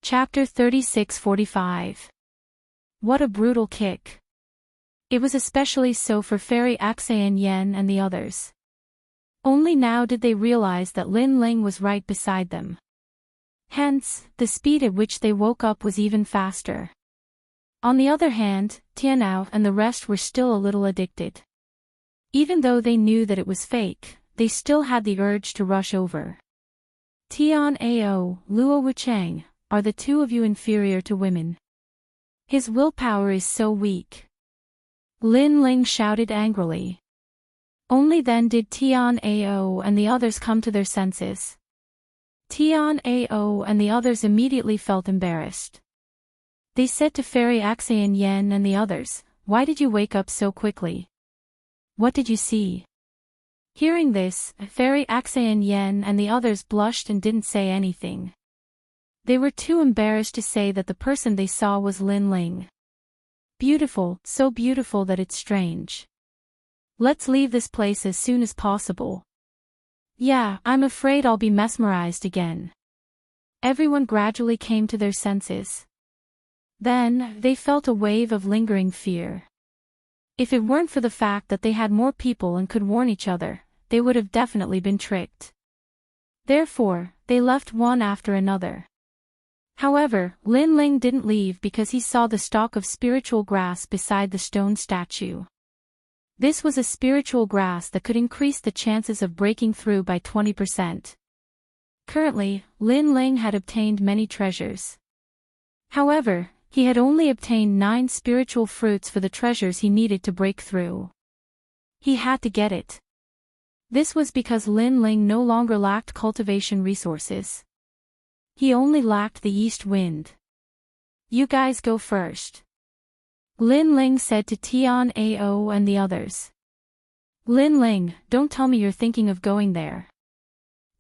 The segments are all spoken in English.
Chapter 36-45. What a brutal kick. It was especially so for Fairy Axayan Yen and the others. Only now did they realize that Lin Ling was right beside them. Hence, the speed at which they woke up was even faster. On the other hand, Tianao and the rest were still a little addicted. Even though they knew that it was fake, they still had the urge to rush over. Tian Ao, Luo Wuchang, are the two of you inferior to women? His willpower is so weak. Lin Ling shouted angrily. Only then did Tian Ao and the others come to their senses. Tian Ao and the others immediately felt embarrassed. They said to Fairy Axayan Yen and the others, "Why did you wake up so quickly? What did you see?" Hearing this, Fairy Axayan Yen and the others blushed and didn't say anything. They were too embarrassed to say that the person they saw was Lin Ling. Beautiful, so beautiful that it's strange. Let's leave this place as soon as possible. Yeah, I'm afraid I'll be mesmerized again. Everyone gradually came to their senses. Then, they felt a wave of lingering fear. If it weren't for the fact that they had more people and could warn each other, they would have definitely been tricked. Therefore, they left one after another. However, Lin Ling didn't leave because he saw the stalk of spiritual grass beside the stone statue. This was a spiritual grass that could increase the chances of breaking through by 20%. Currently, Lin Ling had obtained many treasures. However, he had only obtained 9 spiritual fruits for the treasures he needed to break through. He had to get it. This was because Lin Ling no longer lacked cultivation resources. He only lacked the east wind. You guys go first. Lin Ling said to Tian Ao and the others. Lin Ling, don't tell me you're thinking of going there.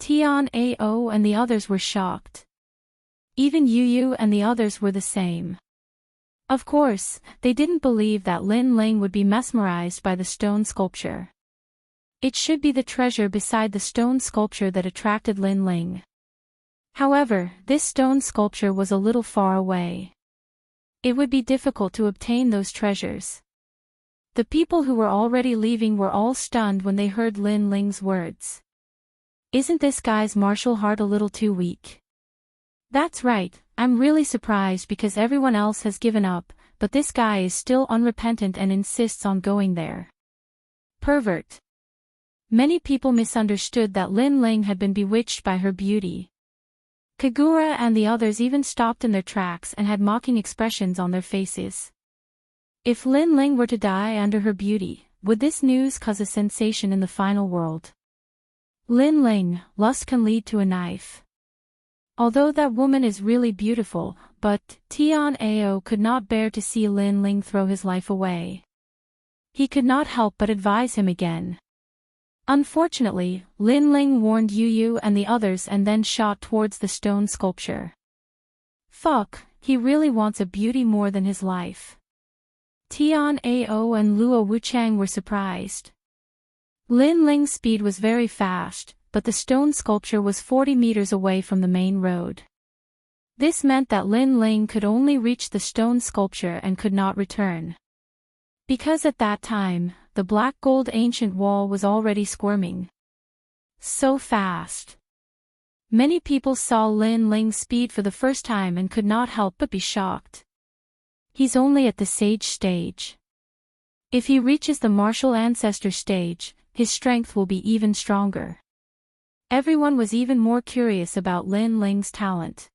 Tian Ao and the others were shocked. Even Yu and the others were the same. Of course, they didn't believe that Lin Ling would be mesmerized by the stone sculpture. It should be the treasure beside the stone sculpture that attracted Lin Ling. However, this stone sculpture was a little far away. It would be difficult to obtain those treasures. The people who were already leaving were all stunned when they heard Lin Ling's words. Isn't this guy's martial heart a little too weak? That's right, I'm really surprised because everyone else has given up, but this guy is still unrepentant and insists on going there. Pervert. Many people misunderstood that Lin Ling had been bewitched by her beauty. Kagura and the others even stopped in their tracks and had mocking expressions on their faces. If Lin Ling were to die under her beauty, would this news cause a sensation in the final world? Lin Ling, lust can lead to a knife. Although that woman is really beautiful, but Tian Ao could not bear to see Lin Ling throw his life away. He could not help but advise him again. Unfortunately, Lin Ling warned Yu and the others and then shot towards the stone sculpture. Fuck, he really wants a beauty more than his life. Tian Ao and Luo Wuchang were surprised. Lin Ling's speed was very fast, but the stone sculpture was 40 meters away from the main road. This meant that Lin Ling could only reach the stone sculpture and could not return. Because at that time, the black gold ancient wall was already squirming. So fast. Many people saw Lin Ling's speed for the first time and could not help but be shocked. He's only at the sage stage. If he reaches the martial ancestor stage, his strength will be even stronger. Everyone was even more curious about Lin Ling's talent.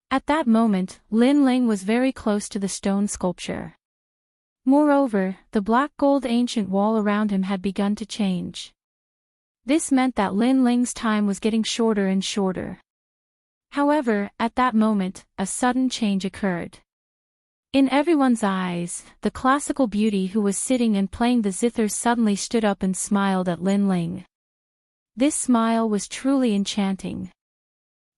At that moment, Lin Ling was very close to the stone sculpture. Moreover, the black gold ancient wall around him had begun to change. This meant that Lin Ling's time was getting shorter and shorter. However, at that moment, a sudden change occurred. In everyone's eyes, the classical beauty who was sitting and playing the zither suddenly stood up and smiled at Lin Ling. This smile was truly enchanting.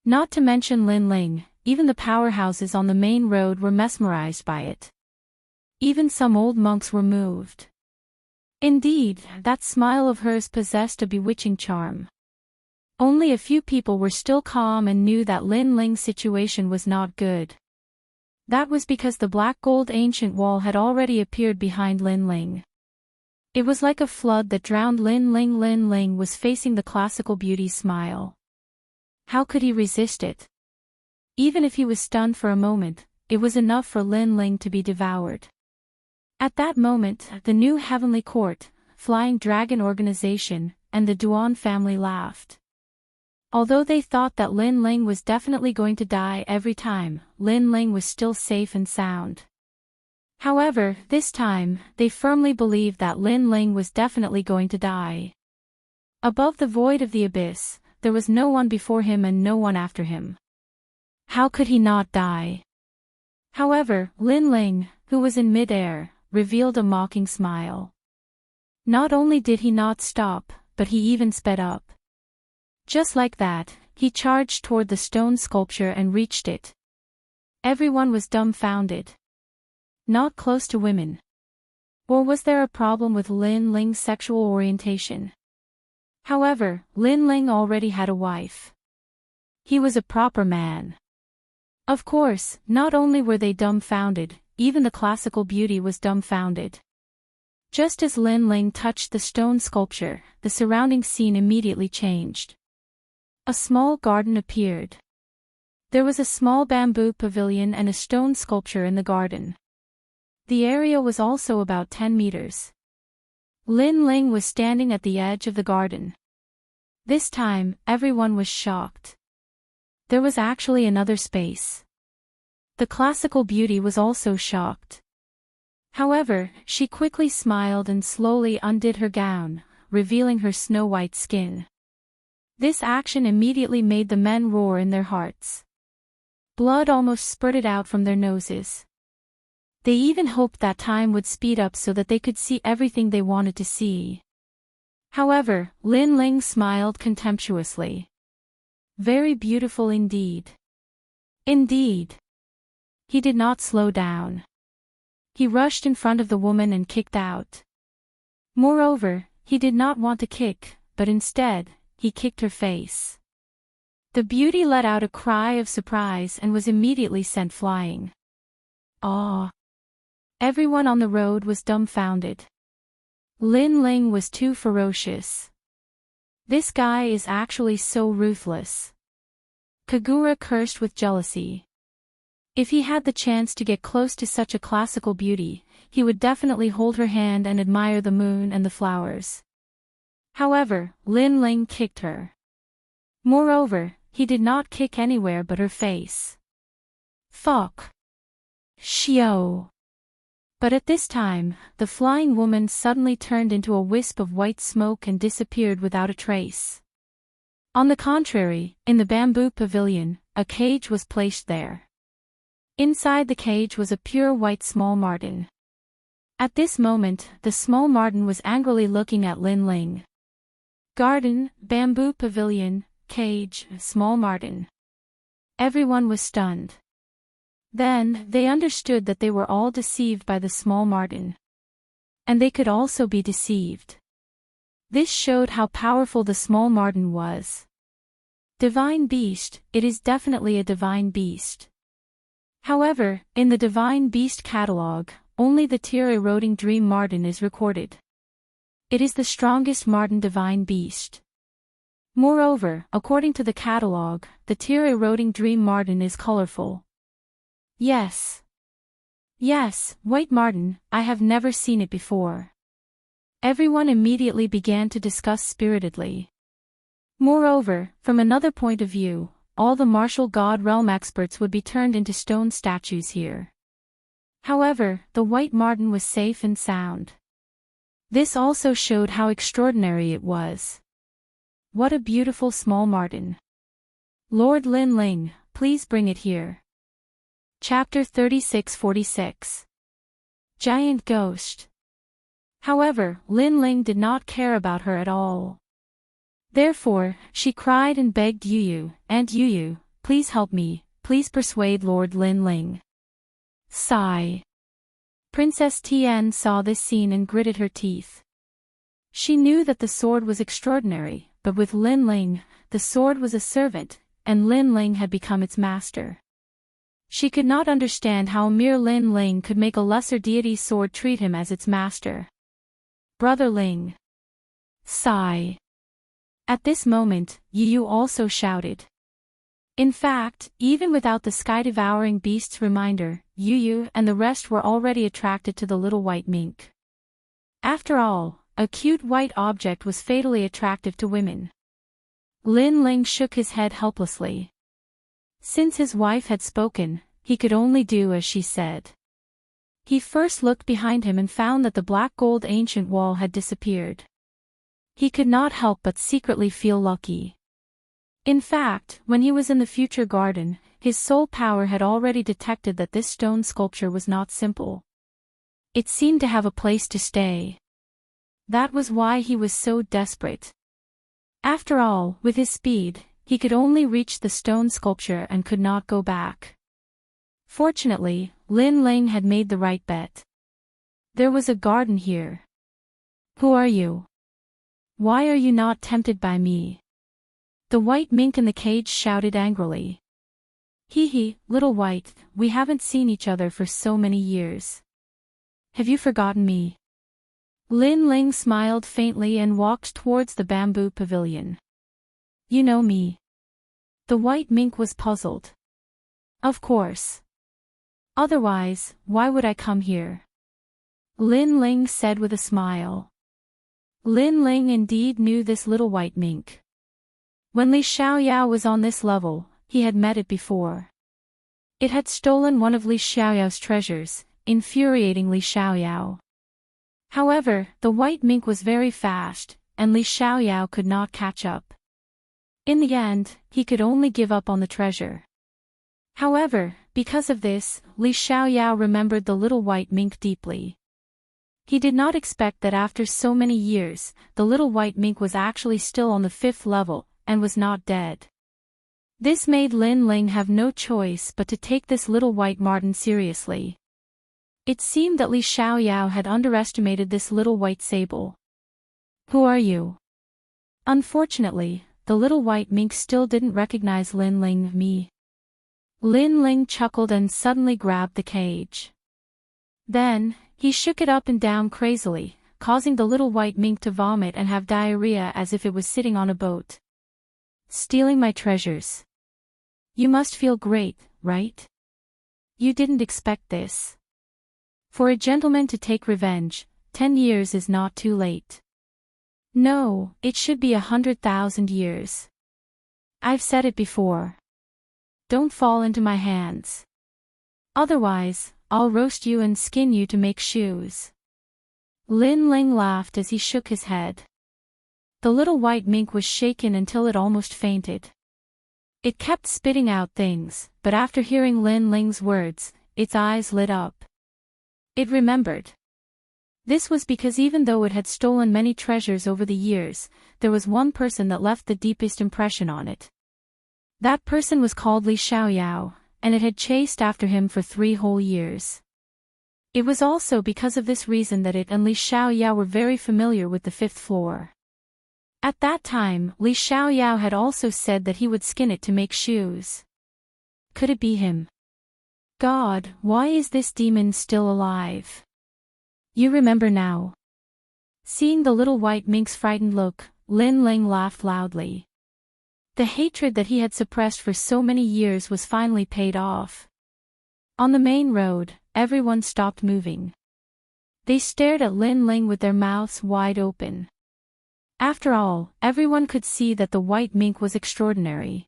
Not to mention Lin Ling, even the powerhouses on the main road were mesmerized by it. Even some old monks were moved. Indeed, that smile of hers possessed a bewitching charm. Only a few people were still calm and knew that Lin Ling's situation was not good. That was because the black gold ancient wall had already appeared behind Lin Ling. It was like a flood that drowned Lin Ling. Lin Ling was facing the classical beauty's smile. How could he resist it? Even if he was stunned for a moment, it was enough for Lin Ling to be devoured. At that moment, the new heavenly court, Flying Dragon organization, and the Duan family laughed. Although they thought that Lin Ling was definitely going to die every time, Lin Ling was still safe and sound. However, this time, they firmly believed that Lin Ling was definitely going to die. Above the void of the abyss, there was no one before him and no one after him. How could he not die? However, Lin Ling, who was in mid-air, revealed a mocking smile. Not only did he not stop, but he even sped up. Just like that, he charged toward the stone sculpture and reached it. Everyone was dumbfounded. Not close to women. Or was there a problem with Lin Ling's sexual orientation? However, Lin Ling already had a wife. He was a proper man. Of course, not only were they dumbfounded, even the classical beauty was dumbfounded. Just as Lin Ling touched the stone sculpture, the surrounding scene immediately changed. A small garden appeared. There was a small bamboo pavilion and a stone sculpture in the garden. The area was also about 10 meters. Lin Ling was standing at the edge of the garden. This time, everyone was shocked. There was actually another space. The classical beauty was also shocked. However, she quickly smiled and slowly undid her gown, revealing her snow-white skin. This action immediately made the men roar in their hearts. Blood almost spurted out from their noses. They even hoped that time would speed up so that they could see everything they wanted to see. However, Lin Ling smiled contemptuously. Very beautiful indeed. Indeed. He did not slow down. He rushed in front of the woman and kicked out. Moreover, he did not want to kick, but instead, he kicked her face. The beauty let out a cry of surprise and was immediately sent flying. Awe! Everyone on the road was dumbfounded. Lin Ling was too ferocious. This guy is actually so ruthless. Kagura cursed with jealousy. If he had the chance to get close to such a classical beauty, he would definitely hold her hand and admire the moon and the flowers. However, Lin Ling kicked her. Moreover, he did not kick anywhere but her face. Fuck. Shio. But at this time, the flying woman suddenly turned into a wisp of white smoke and disappeared without a trace. On the contrary, in the bamboo pavilion, a cage was placed there. Inside the cage was a pure white small marten. At this moment, the small marten was angrily looking at Lin Ling. Garden, bamboo pavilion, cage, small marten. Everyone was stunned. Then, they understood that they were all deceived by the small marten. And they could also be deceived. This showed how powerful the small marten was. Divine beast, it is definitely a divine beast. However, in the divine beast catalog, only the tear-eroding dream marten is recorded. It is the strongest marten divine beast. Moreover, according to the catalog, the tear-eroding dream marten is colorful. Yes. Yes, white marten, I have never seen it before. Everyone immediately began to discuss spiritedly. Moreover, from another point of view, all the martial god realm experts would be turned into stone statues here. However, the white marten was safe and sound. This also showed how extraordinary it was. What a beautiful small marten. Lord Lin Ling, please bring it here. Chapter 36-46. Giant Ghost. However, Lin Ling did not care about her at all. Therefore, she cried and begged Yuyu, "Aunt Yuyu, please help me, please persuade Lord Lin Ling." Sigh. Princess Tian saw this scene and gritted her teeth. She knew that the sword was extraordinary, but with Lin Ling, the sword was a servant, and Lin Ling had become its master. She could not understand how a mere Lin Ling could make a lesser deity's sword treat him as its master. Brother Ling. Sigh. At this moment, Yu also shouted. In fact, even without the sky-devouring beast's reminder, Yu and the rest were already attracted to the little white mink. After all, a cute white object was fatally attractive to women. Lin Ling shook his head helplessly. Since his wife had spoken, he could only do as she said. He first looked behind him and found that the black gold ancient wall had disappeared. He could not help but secretly feel lucky. In fact, when he was in the future garden, his soul power had already detected that this stone sculpture was not simple. It seemed to have a place to stay. That was why he was so desperate. After all, with his speed, he could only reach the stone sculpture and could not go back. Fortunately, Lin Ling had made the right bet. There was a garden here. Who are you? Why are you not tempted by me? The white mink in the cage shouted angrily. Hee, little white, we haven't seen each other for so many years. Have you forgotten me? Lin Ling smiled faintly and walked towards the bamboo pavilion. You know me. The white mink was puzzled. Of course. Otherwise, why would I come here? Lin Ling said with a smile. Lin Ling indeed knew this little white mink. When Li Xiaoyao was on this level, he had met it before. It had stolen one of Li Xiaoyao's treasures, infuriating Li Xiaoyao. However, the white mink was very fast, and Li Xiaoyao could not catch up. In the end, he could only give up on the treasure. However, because of this, Li Xiaoyao remembered the little white mink deeply. He did not expect that after so many years, the little white mink was actually still on the 5th level, and was not dead. This made Lin Ling have no choice but to take this little white marten seriously. It seemed that Li Xiaoyao had underestimated this little white sable. Who are you? Unfortunately, the little white mink still didn't recognize Lin Ling. Me. Lin Ling chuckled and suddenly grabbed the cage. Then, he shook it up and down crazily, causing the little white mink to vomit and have diarrhea as if it was sitting on a boat. Stealing my treasures. You must feel great, right? You didn't expect this. For a gentleman to take revenge, 10 years is not too late. No, it should be 100,000 years. I've said it before. Don't fall into my hands. Otherwise, I'll roast you and skin you to make shoes. Lin Ling laughed as he shook his head. The little white mink was shaken until it almost fainted. It kept spitting out things, but after hearing Lin Ling's words, its eyes lit up. It remembered. This was because even though it had stolen many treasures over the years, there was one person that left the deepest impression on it. That person was called Li Xiaoyao, and it had chased after him for 3 whole years. It was also because of this reason that it and Li Xiaoyao were very familiar with the 5th floor. At that time, Li Xiaoyao had also said that he would skin it to make shoes. Could it be him? God, why is this demon still alive? You remember now. Seeing the little white mink's frightened look, Lin Ling laughed loudly. The hatred that he had suppressed for so many years was finally paid off. On the main road, everyone stopped moving. They stared at Lin Ling with their mouths wide open. After all, everyone could see that the white mink was extraordinary.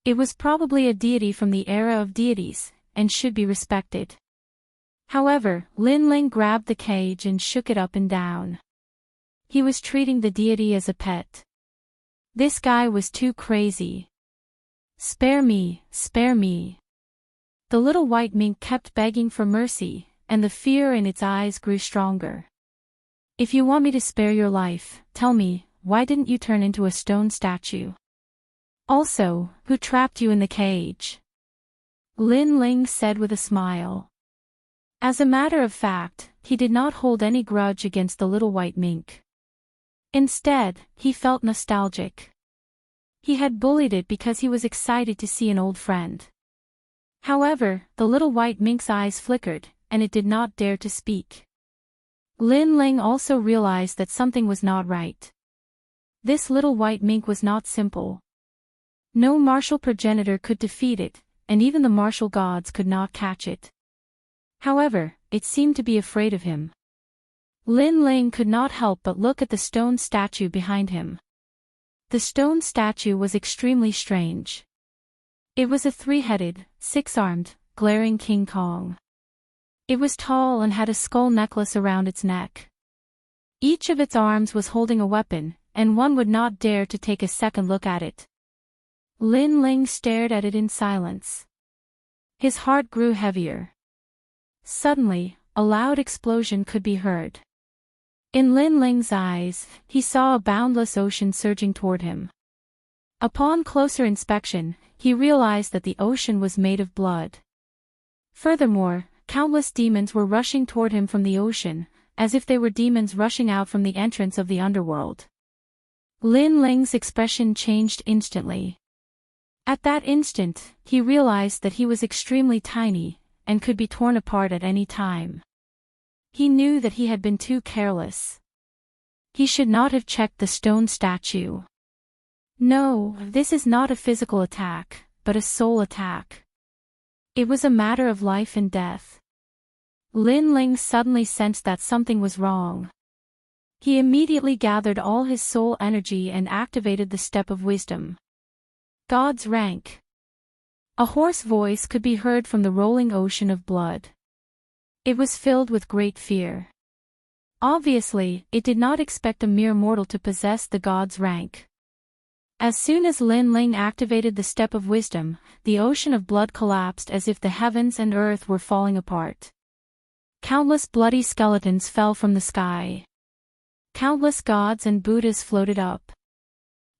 It was probably a deity from the era of deities, and should be respected. However, Lin Ling grabbed the cage and shook it up and down. He was treating the deity as a pet. This guy was too crazy. Spare me, spare me. The little white mink kept begging for mercy, and the fear in its eyes grew stronger. If you want me to spare your life, tell me, why didn't you turn into a stone statue? Also, who trapped you in the cage? Lin Ling said with a smile. As a matter of fact, he did not hold any grudge against the little white mink. Instead, he felt nostalgic. He had bullied it because he was excited to see an old friend. However, the little white mink's eyes flickered, and it did not dare to speak. Lin Ling also realized that something was not right. This little white mink was not simple. No martial progenitor could defeat it, and even the martial gods could not catch it. However, it seemed to be afraid of him. Lin Ling could not help but look at the stone statue behind him. The stone statue was extremely strange. It was a three-headed, six-armed, glaring King Kong. It was tall and had a skull necklace around its neck. Each of its arms was holding a weapon, and one would not dare to take a second look at it. Lin Ling stared at it in silence. His heart grew heavier. Suddenly, a loud explosion could be heard. In Lin Ling's eyes, he saw a boundless ocean surging toward him. Upon closer inspection, he realized that the ocean was made of blood. Furthermore, countless demons were rushing toward him from the ocean, as if they were demons rushing out from the entrance of the underworld. Lin Ling's expression changed instantly. At that instant, he realized that he was extremely tiny, and could be torn apart at any time. He knew that he had been too careless. He should not have checked the stone statue. No, this is not a physical attack, but a soul attack. It was a matter of life and death. Lin Ling suddenly sensed that something was wrong. He immediately gathered all his soul energy and activated the step of wisdom. God's rank. A hoarse voice could be heard from the rolling ocean of blood. It was filled with great fear. Obviously, it did not expect a mere mortal to possess the God's rank. As soon as Lin Ling activated the step of wisdom, the ocean of blood collapsed as if the heavens and earth were falling apart. Countless bloody skeletons fell from the sky. Countless gods and Buddhas floated up.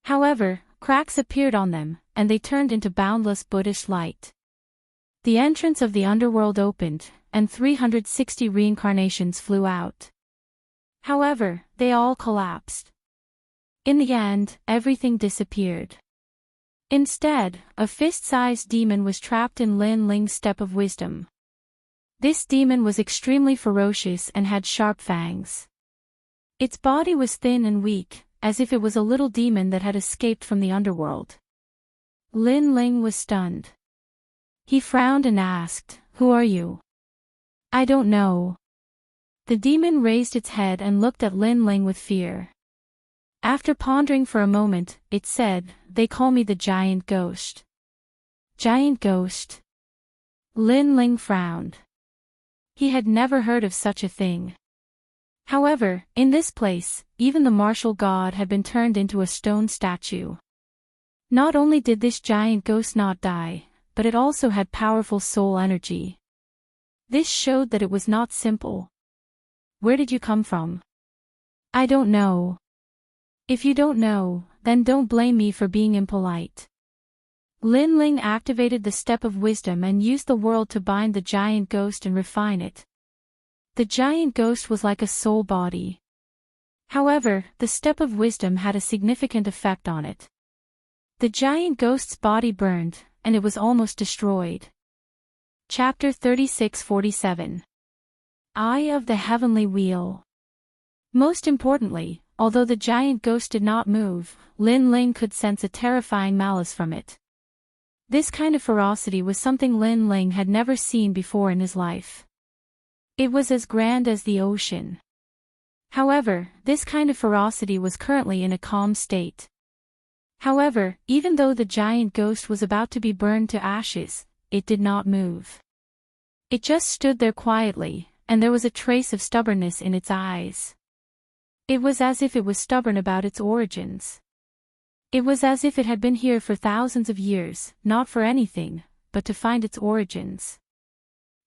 However, cracks appeared on them, and they turned into boundless Buddhist light. The entrance of the underworld opened, and 360 reincarnations flew out. However, they all collapsed. In the end, everything disappeared. Instead, a fist-sized demon was trapped in Lin Ling's step of wisdom. This demon was extremely ferocious and had sharp fangs. Its body was thin and weak, as if it was a little demon that had escaped from the underworld. Lin Ling was stunned. He frowned and asked, "Who are you?" "I don't know." The demon raised its head and looked at Lin Ling with fear. After pondering for a moment, it said, "They call me the Giant Ghost." Giant Ghost? Lin Ling frowned. He had never heard of such a thing. However, in this place, even the martial god had been turned into a stone statue. Not only did this giant ghost not die, but it also had powerful soul energy. This showed that it was not simple. "Where did you come from?" "I don't know." "If you don't know, then don't blame me for being impolite." Lin Ling activated the step of wisdom and used the world to bind the giant ghost and refine it. The giant ghost was like a soul body. However, the step of wisdom had a significant effect on it. The giant ghost's body burned, and it was almost destroyed. Chapter 36-47. Eye of the Heavenly Wheel. Most importantly, although the giant ghost did not move, Lin Ling could sense a terrifying malice from it. This kind of ferocity was something Lin Ling had never seen before in his life. It was as grand as the ocean. However, this kind of ferocity was currently in a calm state. However, even though the giant ghost was about to be burned to ashes, it did not move. It just stood there quietly, and there was a trace of stubbornness in its eyes. It was as if it was stubborn about its origins. It was as if it had been here for thousands of years, not for anything, but to find its origins.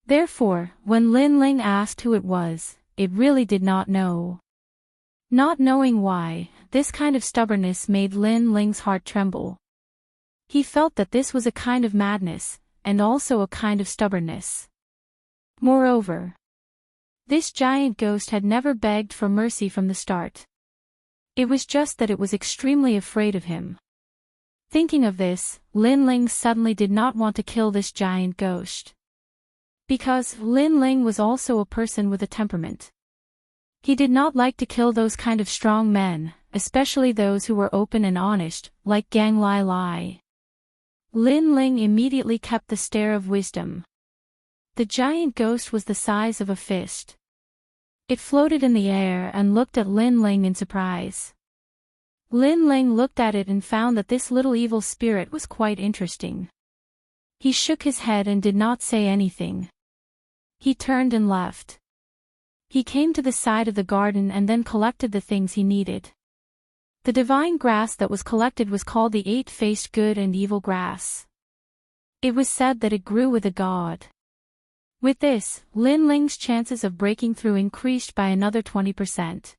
Therefore, when Lin Ling asked who it was, it really did not know. Not knowing why, this kind of stubbornness made Lin Ling's heart tremble. He felt that this was a kind of madness, and also a kind of stubbornness. Moreover, this giant ghost had never begged for mercy from the start. It was just that it was extremely afraid of him. Thinking of this, Lin Ling suddenly did not want to kill this giant ghost. Because Lin Ling was also a person with a temperament. He did not like to kill those kind of strong men, especially those who were open and honest, like Gang Lai Lai. Lin Ling immediately kept the stare of wisdom. The giant ghost was the size of a fist. It floated in the air and looked at Lin Ling in surprise. Lin Ling looked at it and found that this little evil spirit was quite interesting. He shook his head and did not say anything. He turned and left. He came to the side of the garden and then collected the things he needed. The divine grass that was collected was called the eight-faced good and evil grass. It was said that it grew with a god. With this, Lin Ling's chances of breaking through increased by another 20%.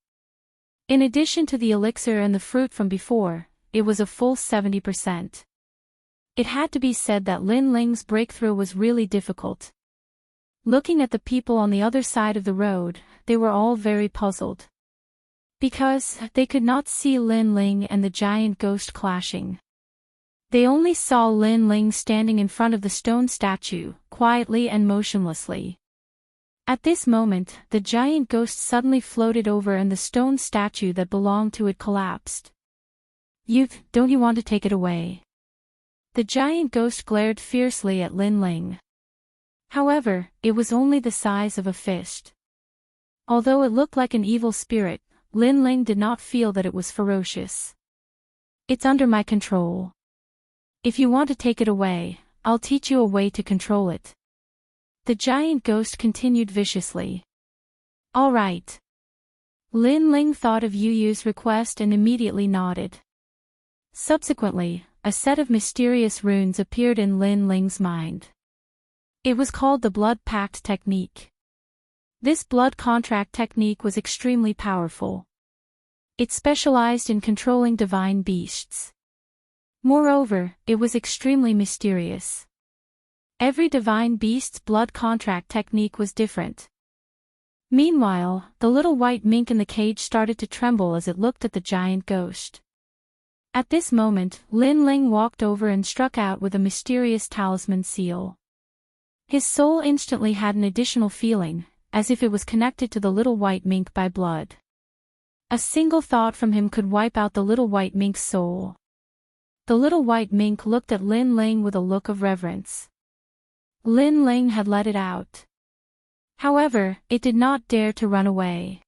In addition to the elixir and the fruit from before, it was a full 70%. It had to be said that Lin Ling's breakthrough was really difficult. Looking at the people on the other side of the road, they were all very puzzled. Because they could not see Lin Ling and the giant ghost clashing. They only saw Lin Ling standing in front of the stone statue, quietly and motionlessly. At this moment, the giant ghost suddenly floated over and the stone statue that belonged to it collapsed. "Youth, don't you want to take it away?" The giant ghost glared fiercely at Lin Ling. However, it was only the size of a fist. Although it looked like an evil spirit, Lin Ling did not feel that it was ferocious. "It's under my control. If you want to take it away, I'll teach you a way to control it." The giant ghost continued viciously. "All right." Lin Ling thought of Yu Yu's request and immediately nodded. Subsequently, a set of mysterious runes appeared in Lin Ling's mind. It was called the Blood Pact Technique. This blood contract technique was extremely powerful. It specialized in controlling divine beasts. Moreover, it was extremely mysterious. Every divine beast's blood contract technique was different. Meanwhile, the little white mink in the cage started to tremble as it looked at the giant ghost. At this moment, Lin Ling walked over and struck out with a mysterious talisman seal. His soul instantly had an additional feeling, as if it was connected to the little white mink by blood. A single thought from him could wipe out the little white mink's soul. The little white mink looked at Lin Ling with a look of reverence. Lin Ling had let it out. However, it did not dare to run away.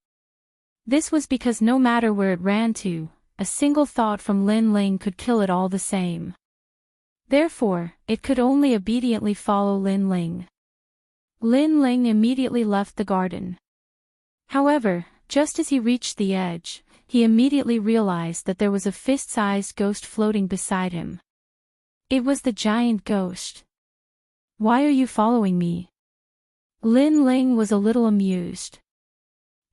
This was because no matter where it ran to, a single thought from Lin Ling could kill it all the same. Therefore, it could only obediently follow Lin Ling. Lin Ling immediately left the garden. However, just as he reached the edge, he immediately realized that there was a fist-sized ghost floating beside him. It was the giant ghost. "Why are you following me?" Lin Ling was a little amused.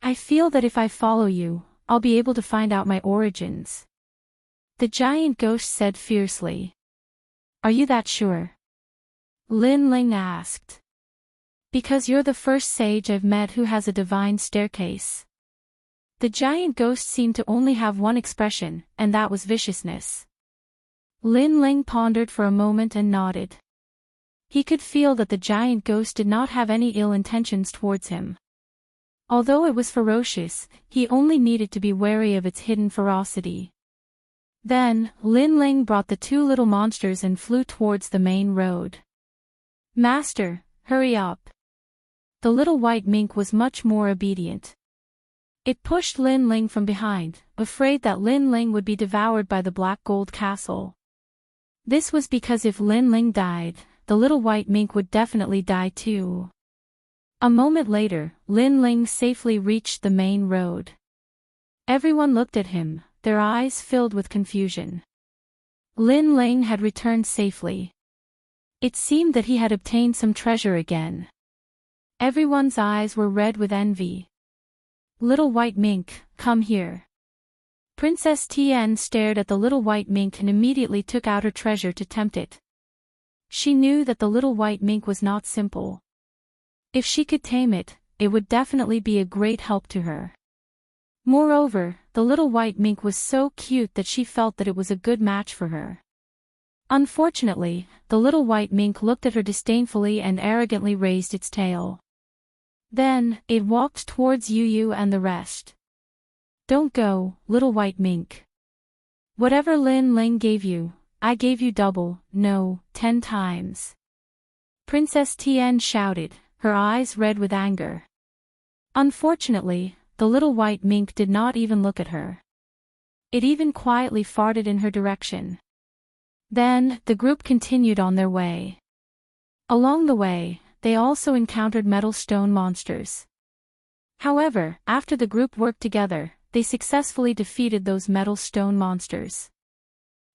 "I feel that if I follow you, I'll be able to find out my origins," the giant ghost said fiercely. "Are you that sure?" Lin Ling asked. "Because you're the first sage I've met who has a divine staircase." The giant ghost seemed to only have one expression, and that was viciousness. Lin Ling pondered for a moment and nodded. He could feel that the giant ghost did not have any ill intentions towards him. Although it was ferocious, he only needed to be wary of its hidden ferocity. Then, Lin Ling brought the two little monsters and flew towards the main road. "Master, hurry up." The little white mink was much more obedient. It pushed Lin Ling from behind, afraid that Lin Ling would be devoured by the black gold castle. This was because if Lin Ling died, the little white mink would definitely die too. A moment later, Lin Ling safely reached the main road. Everyone looked at him, their eyes filled with confusion. Lin Ling had returned safely. It seemed that he had obtained some treasure again. Everyone's eyes were red with envy. "Little white mink, come here." Princess Tian stared at the little white mink and immediately took out her treasure to tempt it. She knew that the little white mink was not simple. If she could tame it, it would definitely be a great help to her. Moreover, the little white mink was so cute that she felt that it was a good match for her. Unfortunately, the little white mink looked at her disdainfully and arrogantly raised its tail. Then, it walked towards Yu and the rest. "Don't go, little white mink. Whatever Lin Ling gave you, I gave you double, no, 10 times. Princess Tian shouted, her eyes red with anger. Unfortunately, the little white mink did not even look at her. It even quietly farted in her direction. Then, the group continued on their way. Along the way, they also encountered metal stone monsters. However, after the group worked together, they successfully defeated those metal stone monsters.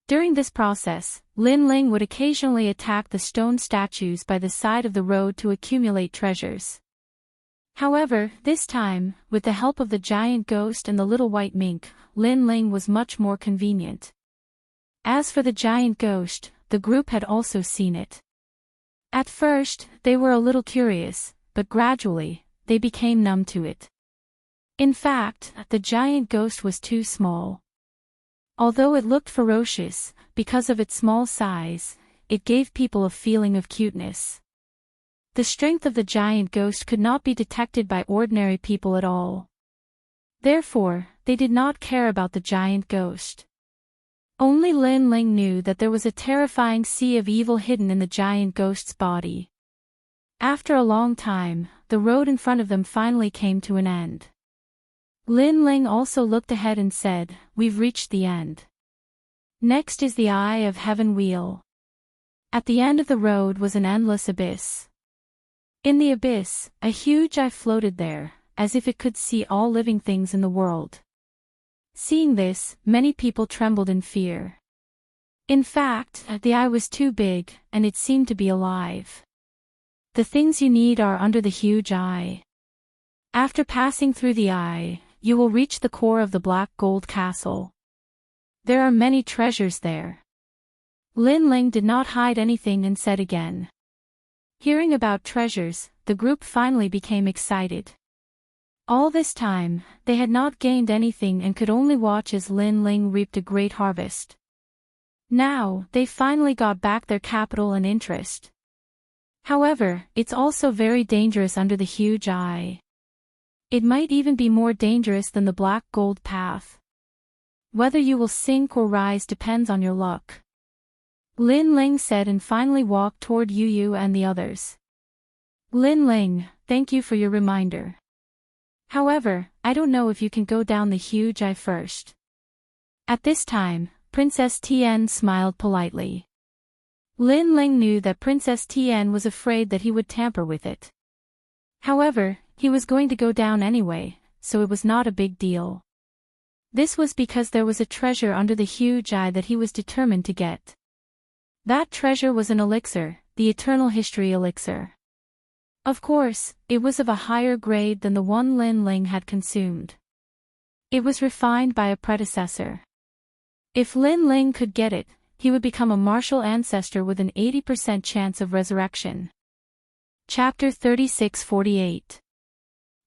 During this process, Lin Ling would occasionally attack the stone statues by the side of the road to accumulate treasures. However, this time, with the help of the giant ghost and the little white mink, Lin Ling was much more convenient. As for the giant ghost, the group had also seen it. At first, they were a little curious, but gradually, they became numb to it. In fact, the giant ghost was too small. Although it looked ferocious, because of its small size, it gave people a feeling of cuteness. The strength of the giant ghost could not be detected by ordinary people at all. Therefore, they did not care about the giant ghost. Only Lin Ling knew that there was a terrifying sea of evil hidden in the giant ghost's body. After a long time, the road in front of them finally came to an end. Lin Ling also looked ahead and said, "We've reached the end. Next is the Eye of Heaven Wheel." At the end of the road was an endless abyss. In the abyss, a huge eye floated there, as if it could see all living things in the world. Seeing this, many people trembled in fear. In fact, the eye was too big, and it seemed to be alive. The things you need are under the huge eye. After passing through the eye, you will reach the core of the black gold castle. There are many treasures there. Lin Ling did not hide anything and said again. Hearing about treasures, the group finally became excited. All this time, they had not gained anything and could only watch as Lin Ling reaped a great harvest. Now, they finally got back their capital and interest. However, it's also very dangerous under the huge eye. It might even be more dangerous than the black gold path. Whether you will sink or rise depends on your luck. Lin Ling said and finally walked toward Yu and the others. Lin Ling, thank you for your reminder. However, I don't know if you can go down the huge eye first. At this time, Princess Tian smiled politely. Lin Ling knew that Princess Tian was afraid that he would tamper with it. However, he was going to go down anyway, so it was not a big deal. This was because there was a treasure under the huge eye that he was determined to get. That treasure was an elixir, the Eternal History Elixir. Of course, it was of a higher grade than the one Lin Ling had consumed. It was refined by a predecessor. If Lin Ling could get it, he would become a martial ancestor with an 80% chance of resurrection. Chapter 36-48.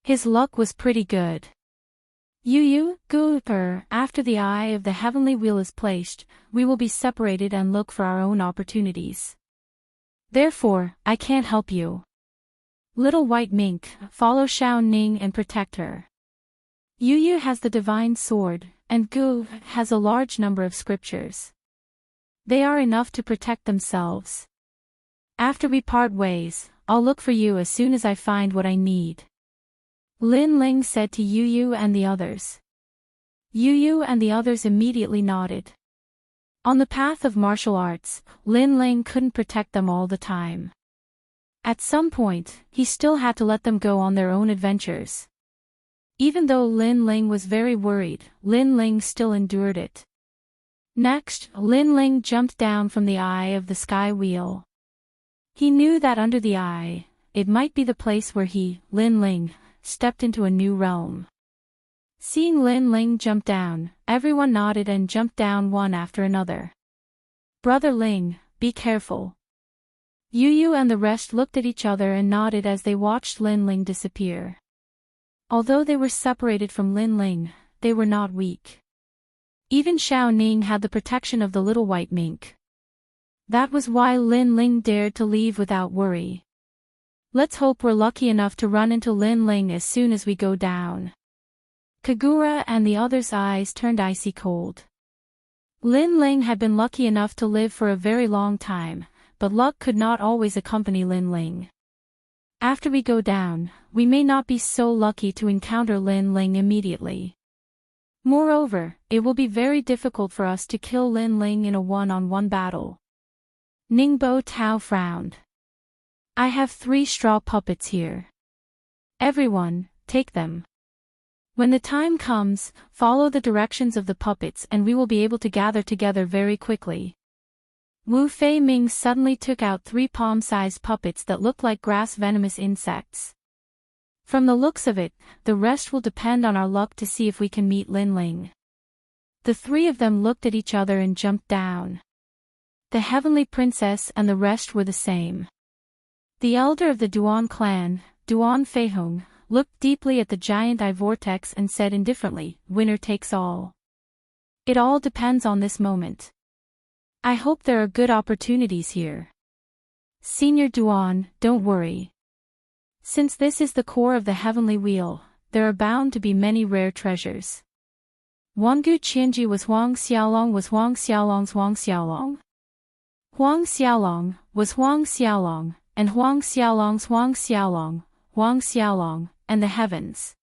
His luck was pretty good. After the Eye of the Heavenly Wheel is placed, we will be separated and look for our own opportunities. Therefore, I can't help you. Little White Mink, follow Xiao Ning and protect her. Yu has the divine sword, and Gu has a large number of scriptures. They are enough to protect themselves. After we part ways, I'll look for you as soon as I find what I need. Lin Ling said to Yu and the others. Yu and the others immediately nodded. On the path of martial arts, Lin Ling couldn't protect them all the time. At some point, he still had to let them go on their own adventures. Even though Lin Ling was very worried, Lin Ling still endured it. Next, Lin Ling jumped down from the eye of the sky wheel. He knew that under the eye, it might be the place where he, Lin Ling, stepped into a new realm. Seeing Lin Ling jump down, everyone nodded and jumped down one after another. Brother Ling, be careful. Yu and the rest looked at each other and nodded as they watched Lin Ling disappear. Although they were separated from Lin Ling, they were not weak. Even Xiao Ning had the protection of the little white mink. That was why Lin Ling dared to leave without worry. Let's hope we're lucky enough to run into Lin Ling as soon as we go down. Kagura and the others' eyes turned icy cold. Lin Ling had been lucky enough to live for a very long time, but luck could not always accompany Lin Ling. After we go down, we may not be so lucky to encounter Lin Ling immediately. Moreover, it will be very difficult for us to kill Lin Ling in a one-on-one battle. Ningbo Tao frowned. I have 3 straw puppets here. Everyone, take them. When the time comes, follow the directions of the puppets and we will be able to gather together very quickly. Wu Fei Ming suddenly took out 3 palm-sized puppets that looked like grass-venomous insects. From the looks of it, the rest will depend on our luck to see if we can meet Lin Ling. The 3 of them looked at each other and jumped down. The Heavenly Princess and the rest were the same. The elder of the Duan clan, Duan Feihong, looked deeply at the giant eye vortex and said indifferently, "Winner takes all. It all depends on this moment. I hope there are good opportunities here. Senior Duan, don't worry. Since this is the core of the heavenly wheel, there are bound to be many rare treasures." Wangu Qianji was Huang Xiaolong was Huang Xiaolong's Huang Xiaolong. Huang Xiaolong was Huang Xiaolong, and Huang Xiaolong's Huang Xiaolong, Huang Xiaolong, and the heavens.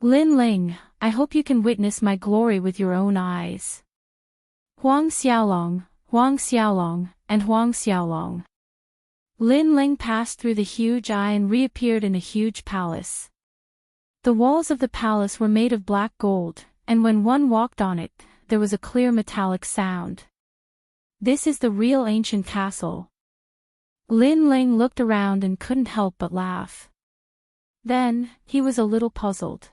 Lin Ling, I hope you can witness my glory with your own eyes. Huang Xiaolong, and Huang Xiaolong. Lin Ling passed through the huge eye and reappeared in a huge palace. The walls of the palace were made of black gold, and when one walked on it, there was a clear metallic sound. This is the real ancient castle. Lin Ling looked around and couldn't help but laugh. Then, he was a little puzzled.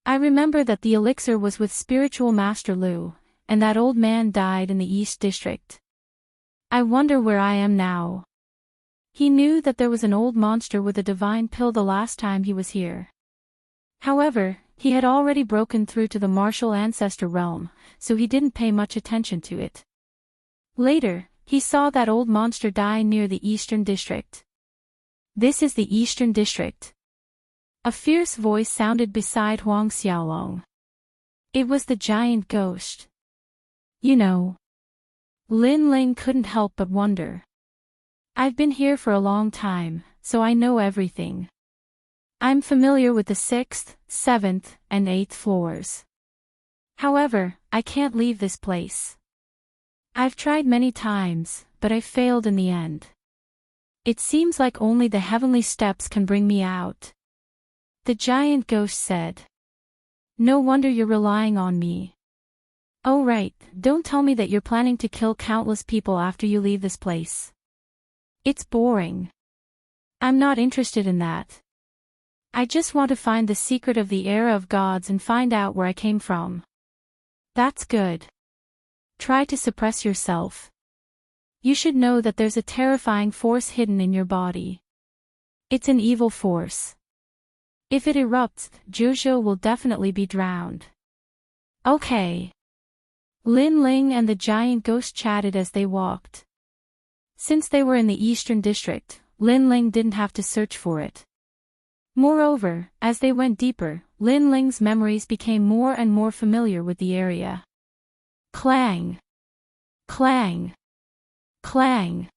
I remember that the elixir was with spiritual master Lu, and that old man died in the East District. I wonder where I am now. He knew that there was an old monster with a divine pill the last time he was here. However, he had already broken through to the martial ancestor realm, so he didn't pay much attention to it. Later, he saw that old monster die near the Eastern District. This is the Eastern District. A fierce voice sounded beside Huang Xiaolong. It was the giant ghost. You know. Lin Ling couldn't help but wonder. I've been here for a long time, so I know everything. I'm familiar with the 6th, 7th, and 8th floors. However, I can't leave this place. I've tried many times, but I failed in the end. It seems like only the heavenly steps can bring me out. The giant ghost said. No wonder you're relying on me. Oh right, don't tell me that you're planning to kill countless people after you leave this place. It's boring. I'm not interested in that. I just want to find the secret of the era of gods and find out where I came from. That's good. Try to suppress yourself. You should know that there's a terrifying force hidden in your body. It's an evil force. If it erupts, Zhuzhou will definitely be drowned. Okay. Lin Ling and the giant ghost chatted as they walked. Since they were in the Eastern District, Lin Ling didn't have to search for it. Moreover, as they went deeper, Lin Ling's memories became more and more familiar with the area. Clang! Clang! Clang!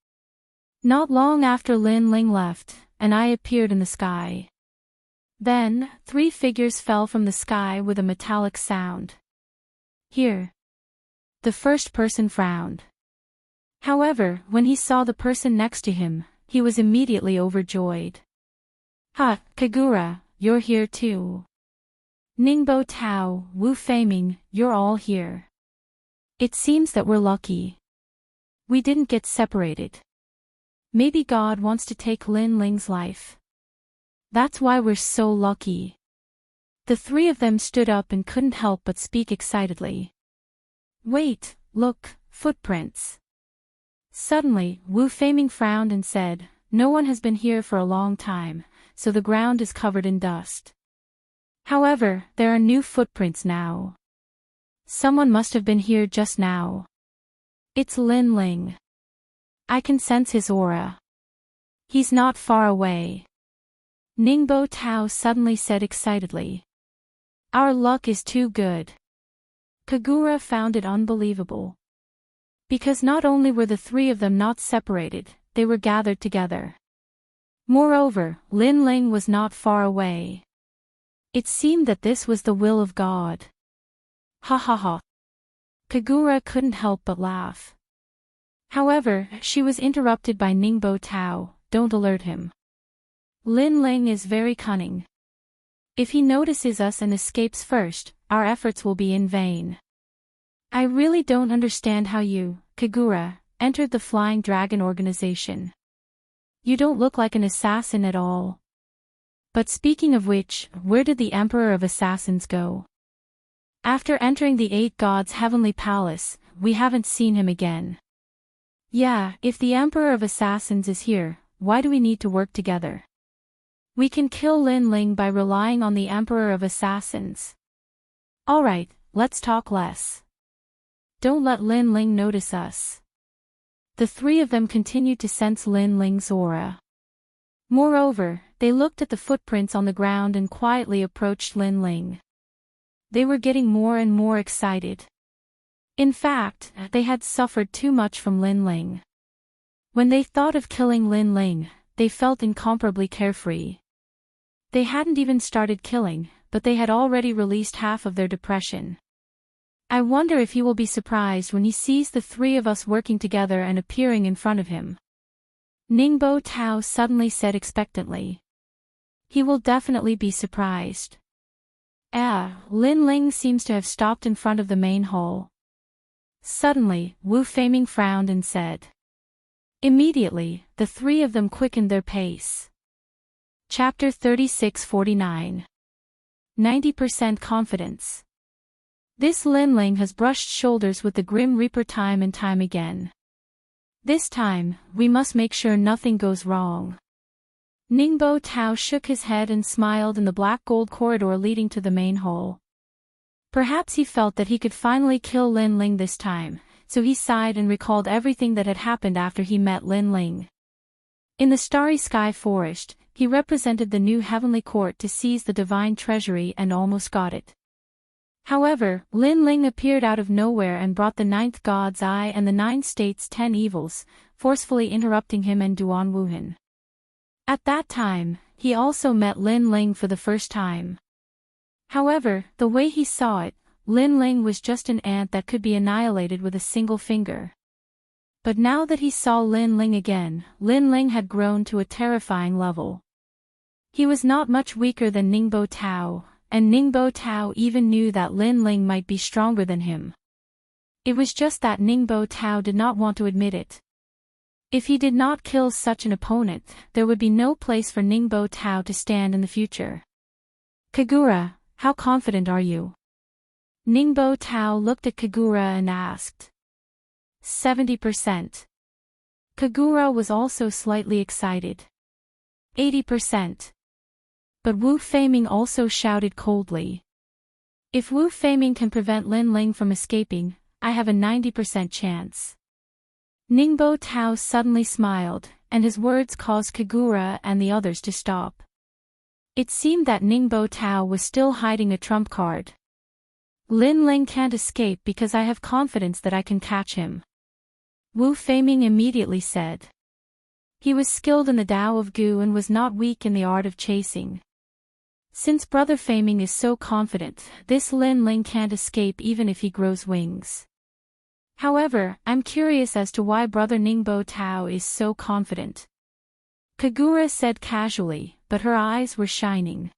Not long after Lin Ling left, an eye appeared in the sky. Then, 3 figures fell from the sky with a metallic sound. Here. The first person frowned. However, when he saw the person next to him, he was immediately overjoyed. Ha, Kagura, you're here too. Ningbo Tao, Wu Feiming, you're all here. It seems that we're lucky. We didn't get separated. Maybe God wants to take Lin Ling's life. That's why we're so lucky. The 3 of them stood up and couldn't help but speak excitedly. Wait, look, footprints. Suddenly, Wu Feiming frowned and said, no one has been here for a long time, so the ground is covered in dust. However, there are new footprints now. Someone must have been here just now. It's Lin Ling. I can sense his aura. He's not far away. Ningbo Tao suddenly said excitedly. Our luck is too good. Kagura found it unbelievable. Because not only were the three of them not separated, they were gathered together. Moreover, Lin Ling was not far away. It seemed that this was the will of God. Ha ha ha. Kagura couldn't help but laugh. However, she was interrupted by Ningbo Tao. Don't alert him. Lin Ling is very cunning. If he notices us and escapes first, our efforts will be in vain. I really don't understand how you, Kagura, entered the Flying Dragon organization. You don't look like an assassin at all. But speaking of which, where did the Emperor of Assassins go? After entering the Eight Gods' heavenly palace, we haven't seen him again. Yeah, if the Emperor of Assassins is here, why do we need to work together? We can kill Lin Ling by relying on the Emperor of Assassins. Alright, let's talk less. Don't let Lin Ling notice us. The three of them continued to sense Lin Ling's aura. Moreover, they looked at the footprints on the ground and quietly approached Lin Ling. They were getting more and more excited. In fact, they had suffered too much from Lin Ling. When they thought of killing Lin Ling, they felt incomparably carefree. They hadn't even started killing, but they had already released half of their depression. I wonder if he will be surprised when he sees the three of us working together and appearing in front of him. Ningbo Tao suddenly said expectantly. He will definitely be surprised. Lin Ling seems to have stopped in front of the main hall. Suddenly, Wu Feiming frowned and said. Immediately, the three of them quickened their pace. Chapter 36-49. 90% Confidence. This Lin Ling has brushed shoulders with the Grim Reaper time and time again. This time, we must make sure nothing goes wrong. Ningbo Tao shook his head and smiled in the black gold corridor leading to the main hall. Perhaps he felt that he could finally kill Lin Ling this time, so he sighed and recalled everything that had happened after he met Lin Ling. In the Starry Sky Forest, he represented the new heavenly court to seize the divine treasury and almost got it. However, Lin Ling appeared out of nowhere and brought the 9th God's Eye and the 9 States' 10 evils, forcefully interrupting him and Duan Wuhan. At that time, he also met Lin Ling for the first time. However, the way he saw it, Lin Ling was just an ant that could be annihilated with a single finger. But now that he saw Lin Ling again, Lin Ling had grown to a terrifying level. He was not much weaker than Ningbo Tao, and Ningbo Tao even knew that Lin Ling might be stronger than him. It was just that Ningbo Tao did not want to admit it. If he did not kill such an opponent, there would be no place for Ningbo Tao to stand in the future. Kagura, how confident are you? Ningbo Tao looked at Kagura and asked. 70%. Kagura was also slightly excited. 80%. But Wu Feiming also shouted coldly. If Wu Feiming can prevent Lin Ling from escaping, I have a 90% chance. Ningbo Tao suddenly smiled, and his words caused Kagura and the others to stop. It seemed that Ningbo Tao was still hiding a trump card. Lin Ling can't escape because I have confidence that I can catch him. Wu Feiming immediately said. He was skilled in the Tao of Gu and was not weak in the art of chasing. Since Brother Feiming is so confident, this Lin Ling can't escape even if he grows wings. However, I'm curious as to why Brother Ningbo Tao is so confident. Kagura said casually, but her eyes were shining.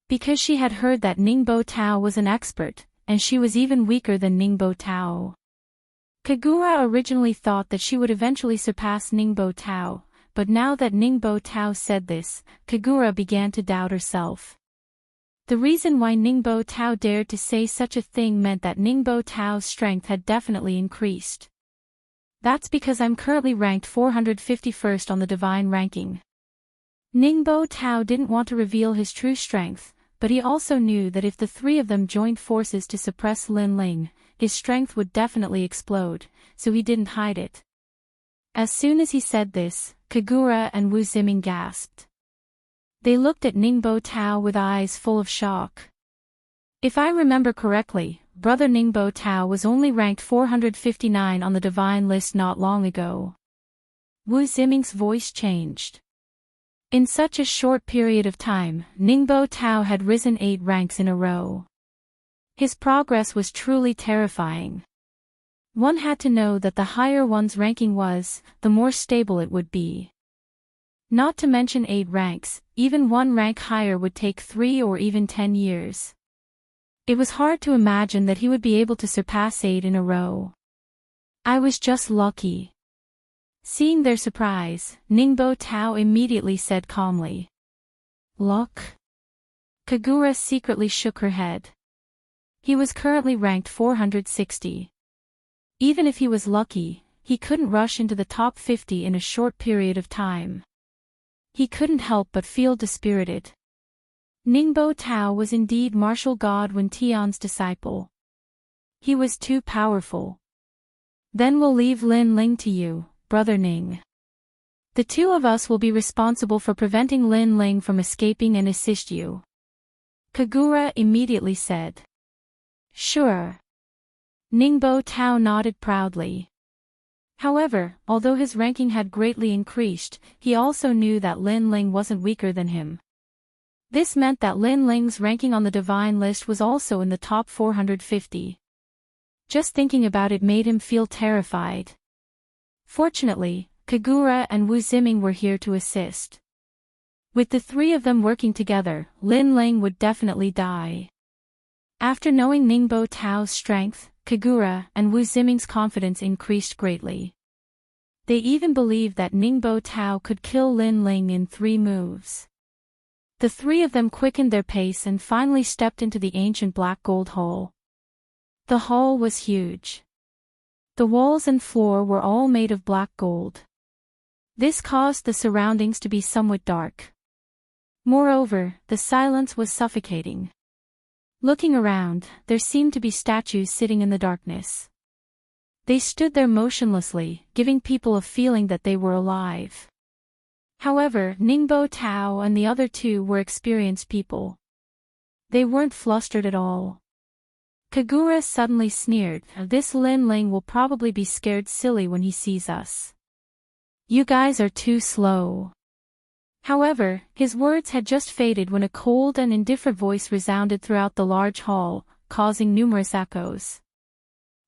Because she had heard that Ningbo Tao was an expert, and she was even weaker than Ningbo Tao. Kagura originally thought that she would eventually surpass Ningbo Tao, but now that Ningbo Tao said this, Kagura began to doubt herself. The reason why Ningbo Tao dared to say such a thing meant that Ningbo Tao's strength had definitely increased. That's because I'm currently ranked 451st on the divine ranking. Ningbo Tao didn't want to reveal his true strength, but he also knew that if the three of them joined forces to suppress Lin Ling, his strength would definitely explode, so he didn't hide it. As soon as he said this, Kagura and Wu Ziming gasped. They looked at Ningbo Tao with eyes full of shock. If I remember correctly, Brother Ningbo Tao was only ranked 459 on the divine list not long ago. Wu Ziming's voice changed. In such a short period of time, Ningbo Tao had risen 8 ranks in a row. His progress was truly terrifying. One had to know that the higher one's ranking was, the more stable it would be. Not to mention 8 ranks, even 1 rank higher would take 3 or even 10 years. It was hard to imagine that he would be able to surpass 8 in a row. I was just lucky. Seeing their surprise, Ningbo Tao immediately said calmly. Luck? Kagura secretly shook her head. He was currently ranked 460. Even if he was lucky, he couldn't rush into the top 50 in a short period of time. He couldn't help but feel dispirited. Ningbo Tao was indeed martial god Wen Tian's disciple. He was too powerful. Then we'll leave Lin Ling to you, Brother Ning. The two of us will be responsible for preventing Lin Ling from escaping and assist you. Kagura immediately said. Sure. Ningbo Tao nodded proudly. However, although his ranking had greatly increased, he also knew that Lin Ling wasn't weaker than him. This meant that Lin Ling's ranking on the divine list was also in the top 450. Just thinking about it made him feel terrified. Fortunately, Kagura and Wu Ziming were here to assist. With the three of them working together, Lin Ling would definitely die. After knowing Ningbo Tao's strength, Kagura and Wu Ziming's confidence increased greatly. They even believed that Ningbo Tao could kill Lin Ling in 3 moves. The three of them quickened their pace and finally stepped into the ancient black gold hall. The hall was huge. The walls and floor were all made of black gold. This caused the surroundings to be somewhat dark. Moreover, the silence was suffocating. Looking around, there seemed to be statues sitting in the darkness. They stood there motionlessly, giving people a feeling that they were alive. However, Ningbo Tao and the other two were experienced people. They weren't flustered at all. Kagura suddenly sneered, "This Lin Ling will probably be scared silly when he sees us. You guys are too slow." However, his words had just faded when a cold and indifferent voice resounded throughout the large hall, causing numerous echoes.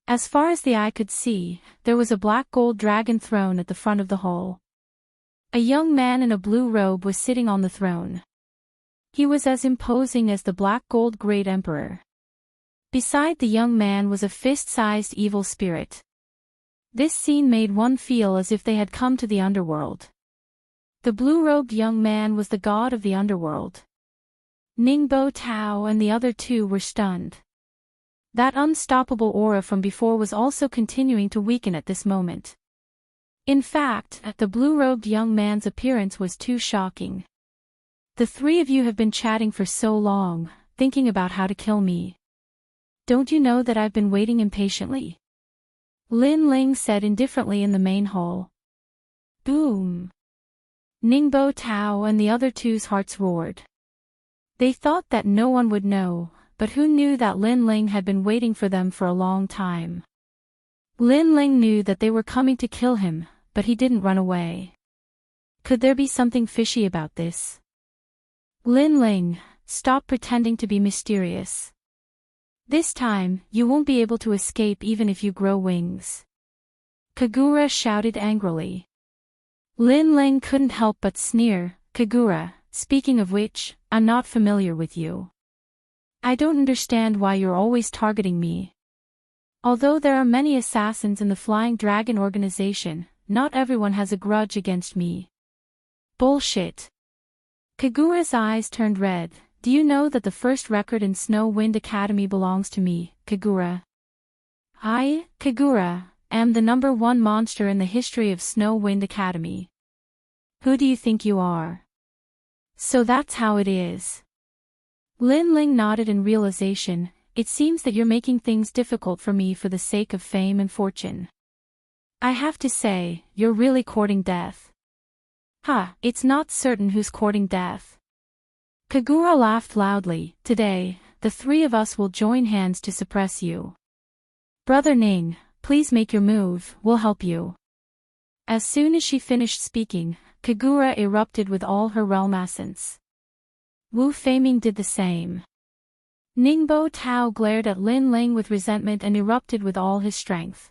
As far as the eye could see, there was a black gold dragon throne at the front of the hall. A young man in a blue robe was sitting on the throne. He was as imposing as the black gold great emperor. Beside the young man was a fist-sized evil spirit. This scene made one feel as if they had come to the underworld. The blue-robed young man was the god of the underworld. Ningbo Tao and the other two were stunned. That unstoppable aura from before was also continuing to weaken at this moment. In fact, the blue-robed young man's appearance was too shocking. "The three of you have been chatting for so long, thinking about how to kill me. Don't you know that I've been waiting impatiently?" Lin Ling said indifferently in the main hall. Boom! Ningbo Tao and the other two's hearts roared. They thought that no one would know, but who knew that Lin Ling had been waiting for them for a long time. Lin Ling knew that they were coming to kill him, but he didn't run away. Could there be something fishy about this? Lin Ling, stop pretending to be mysterious. This time, you won't be able to escape even if you grow wings. Kagura shouted angrily. Lin Ling couldn't help but sneer. "Kagura, speaking of which, I'm not familiar with you. I don't understand why you're always targeting me. Although there are many assassins in the Flying Dragon organization, not everyone has a grudge against me." Bullshit. Kagura's eyes turned red. "Do you know that the first record in Snow Wind Academy belongs to me, Kagura? I, Kagura, am the #1 monster in the history of Snow Wind Academy. Who do you think you are?" "So that's how it is." Lin Ling nodded in realization. It seems that you're making things difficult for me for the sake of fame and fortune. I have to say, you're really courting death. Ha, it's not certain who's courting death. Kagura laughed loudly. Today, the three of us will join hands to suppress you. Brother Ning, please make your move, we'll help you. As soon as she finished speaking, Kagura erupted with all her realm essence. Wu Feiming did the same. Ningbo Tao glared at Lin Ling with resentment and erupted with all his strength.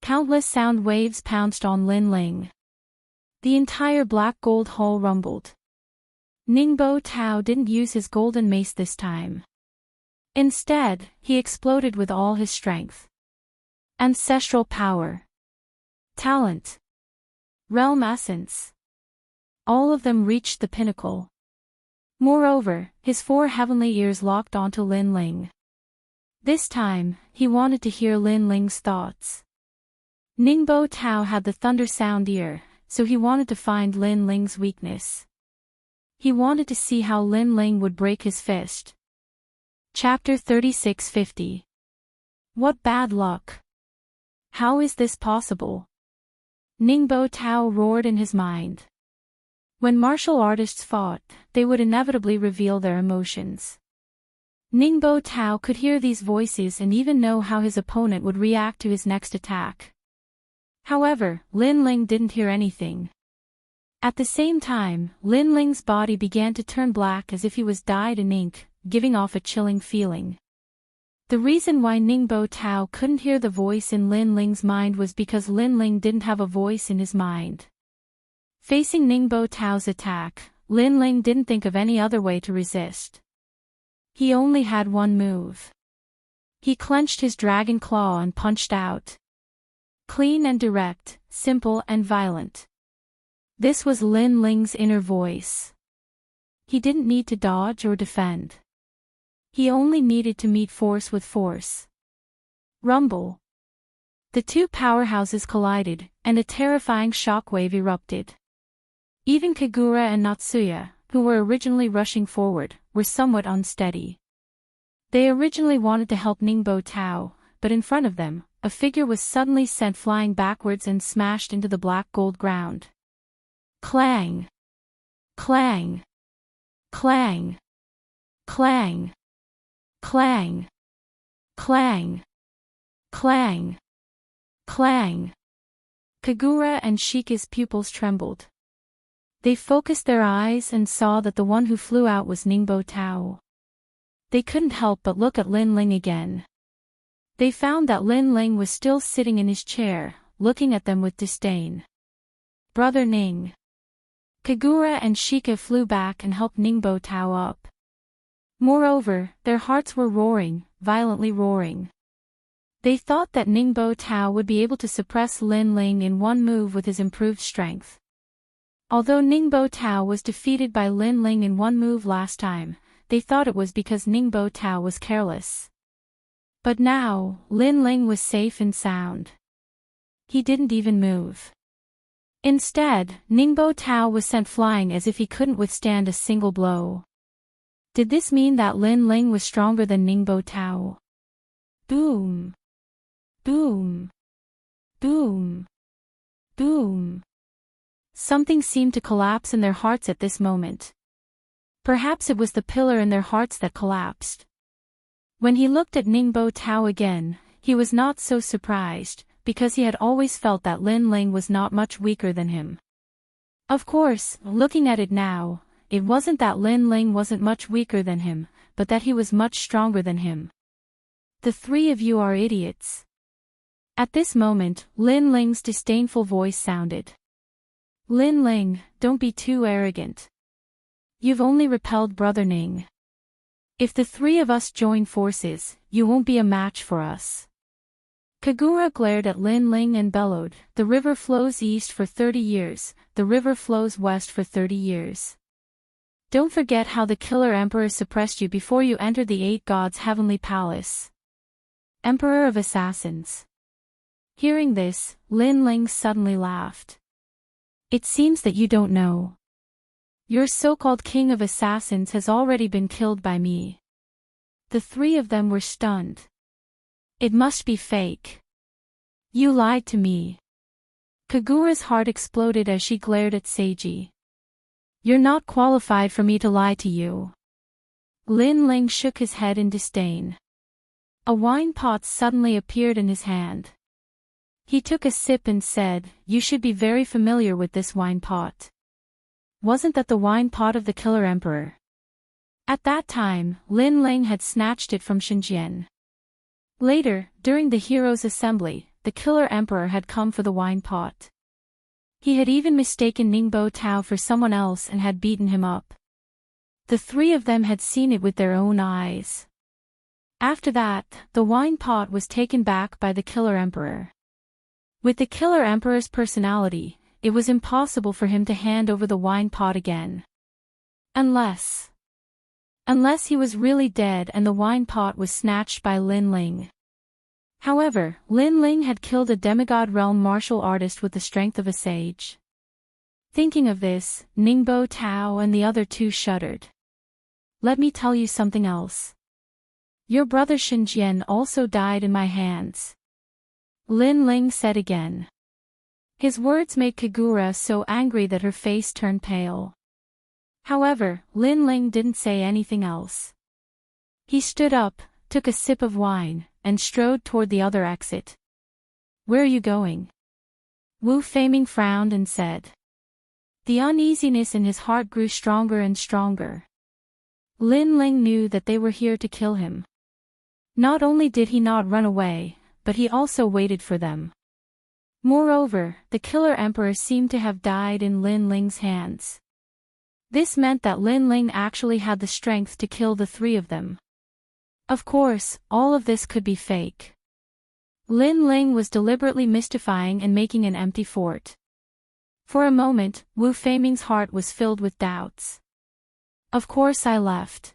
Countless sound waves pounced on Lin Ling. The entire black gold hall rumbled. Ningbo Tao didn't use his golden mace this time. Instead, he exploded with all his strength. Ancestral power. Talent. Realm essence. All of them reached the pinnacle. Moreover, his 4 heavenly ears locked onto Lin Ling. This time, he wanted to hear Lin Ling's thoughts. Ningbo Tao had the thunder sound ear, so he wanted to find Lin Ling's weakness. He wanted to see how Lin Ling would break his fist. Chapter 3650. What bad luck! How is this possible? Ningbo Tao roared in his mind. When martial artists fought, they would inevitably reveal their emotions. Ningbo Tao could hear these voices and even know how his opponent would react to his next attack. However, Lin Ling didn't hear anything. At the same time, Lin Ling's body began to turn black as if he was dyed in ink, giving off a chilling feeling. The reason why Ningbo Tao couldn't hear the voice in Lin Ling's mind was because Lin Ling didn't have a voice in his mind. Facing Ningbo Tao's attack, Lin Ling didn't think of any other way to resist. He only had one move. He clenched his dragon claw and punched out. Clean and direct, simple and violent. This was Lin Ling's inner voice. He didn't need to dodge or defend. He only needed to meet force with force. Rumble. The two powerhouses collided, and a terrifying shockwave erupted. Even Kagura and Natsuya, who were originally rushing forward, were somewhat unsteady. They originally wanted to help Ningbo Tao, but in front of them, a figure was suddenly sent flying backwards and smashed into the black gold ground. Clang! Clang! Clang! Clang! Clang! Clang! Clang! Clang! Kagura and Shika's pupils trembled. They focused their eyes and saw that the one who flew out was Ningbo Tao. They couldn't help but look at Lin Ling again. They found that Lin Ling was still sitting in his chair, looking at them with disdain. Brother Ning. Kagura and Shika flew back and helped Ningbo Tao up. Moreover, their hearts were roaring, violently roaring. They thought that Ningbo Tao would be able to suppress Lin Ling in one move with his improved strength. Although Ningbo Tao was defeated by Lin Ling in one move last time, they thought it was because Ningbo Tao was careless. But now, Lin Ling was safe and sound. He didn't even move. Instead, Ningbo Tao was sent flying as if he couldn't withstand a single blow. Did this mean that Lin Ling was stronger than Ningbo Tao? Boom! Boom! Boom! Boom! Something seemed to collapse in their hearts at this moment. Perhaps it was the pillar in their hearts that collapsed. When he looked at Ningbo Tao again, he was not so surprised, because he had always felt that Lin Ling was not much weaker than him. Of course, looking at it now, it wasn't that Lin Ling wasn't much weaker than him, but that he was much stronger than him. The three of you are idiots. At this moment, Lin Ling's disdainful voice sounded. Lin Ling, don't be too arrogant. You've only repelled Brother Ning. If the three of us join forces, you won't be a match for us. Kagura glared at Lin Ling and bellowed, the river flows east for 30 years, the river flows west for 30 years. Don't forget how the Killer Emperor suppressed you before you entered the 8 Gods' heavenly palace. Emperor of Assassins. Hearing this, Lin Ling suddenly laughed. It seems that you don't know. Your so-called king of assassins has already been killed by me. The three of them were stunned. It must be fake. You lied to me. Kagura's heart exploded as she glared at Seiji. You're not qualified for me to lie to you. Lin Ling shook his head in disdain. A wine pot suddenly appeared in his hand. He took a sip and said, You should be very familiar with this wine pot. Wasn't that the wine pot of the Killer Emperor? At that time, Lin Ling had snatched it from Xinjian. Later, during the Heroes' Assembly, the Killer Emperor had come for the wine pot. He had even mistaken Ningbo Tao for someone else and had beaten him up. The three of them had seen it with their own eyes. After that, the wine pot was taken back by the Killer Emperor. With the Killer Emperor's personality, it was impossible for him to hand over the wine pot again. Unless he was really dead and the wine pot was snatched by Lin Ling. However, Lin Ling had killed a demigod realm martial artist with the strength of a sage. Thinking of this, Ningbo Tao and the other two shuddered. Let me tell you something else. Your brother Xinjian also died in my hands. Lin Ling said again. His words made Kagura so angry that her face turned pale. However, Lin Ling didn't say anything else. He stood up, took a sip of wine, and strode toward the other exit. Where are you going? Wu Feiming frowned and said. The uneasiness in his heart grew stronger and stronger. Lin Ling knew that they were here to kill him. Not only did he not run away, but he also waited for them. Moreover, the Killer Emperor seemed to have died in Lin Ling's hands. This meant that Lin Ling actually had the strength to kill the three of them. Of course, all of this could be fake. Lin Ling was deliberately mystifying and making an empty fort. For a moment, Wu Feiming's heart was filled with doubts. Of course I left.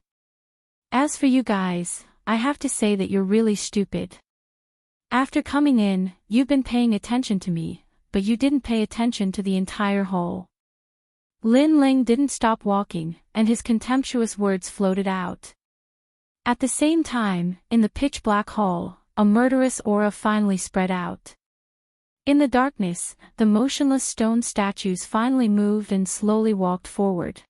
As for you guys, I have to say that you're really stupid. After coming in, you've been paying attention to me, but you didn't pay attention to the entire hall. Lin Ling didn't stop walking, and his contemptuous words floated out. At the same time, in the pitch-black hall, a murderous aura finally spread out. In the darkness, the motionless stone statues finally moved and slowly walked forward.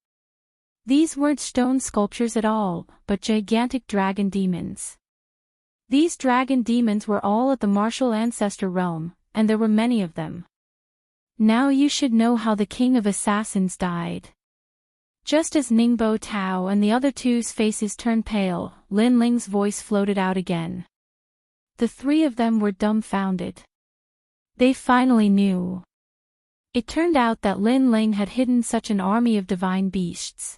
These weren't stone sculptures at all, but gigantic dragon demons. These dragon demons were all at the martial ancestor realm, and there were many of them. Now you should know how the king of assassins died. Just as Ningbo Tao and the other two's faces turned pale, Lin Ling's voice floated out again. The three of them were dumbfounded. They finally knew. It turned out that Lin Ling had hidden such an army of divine beasts.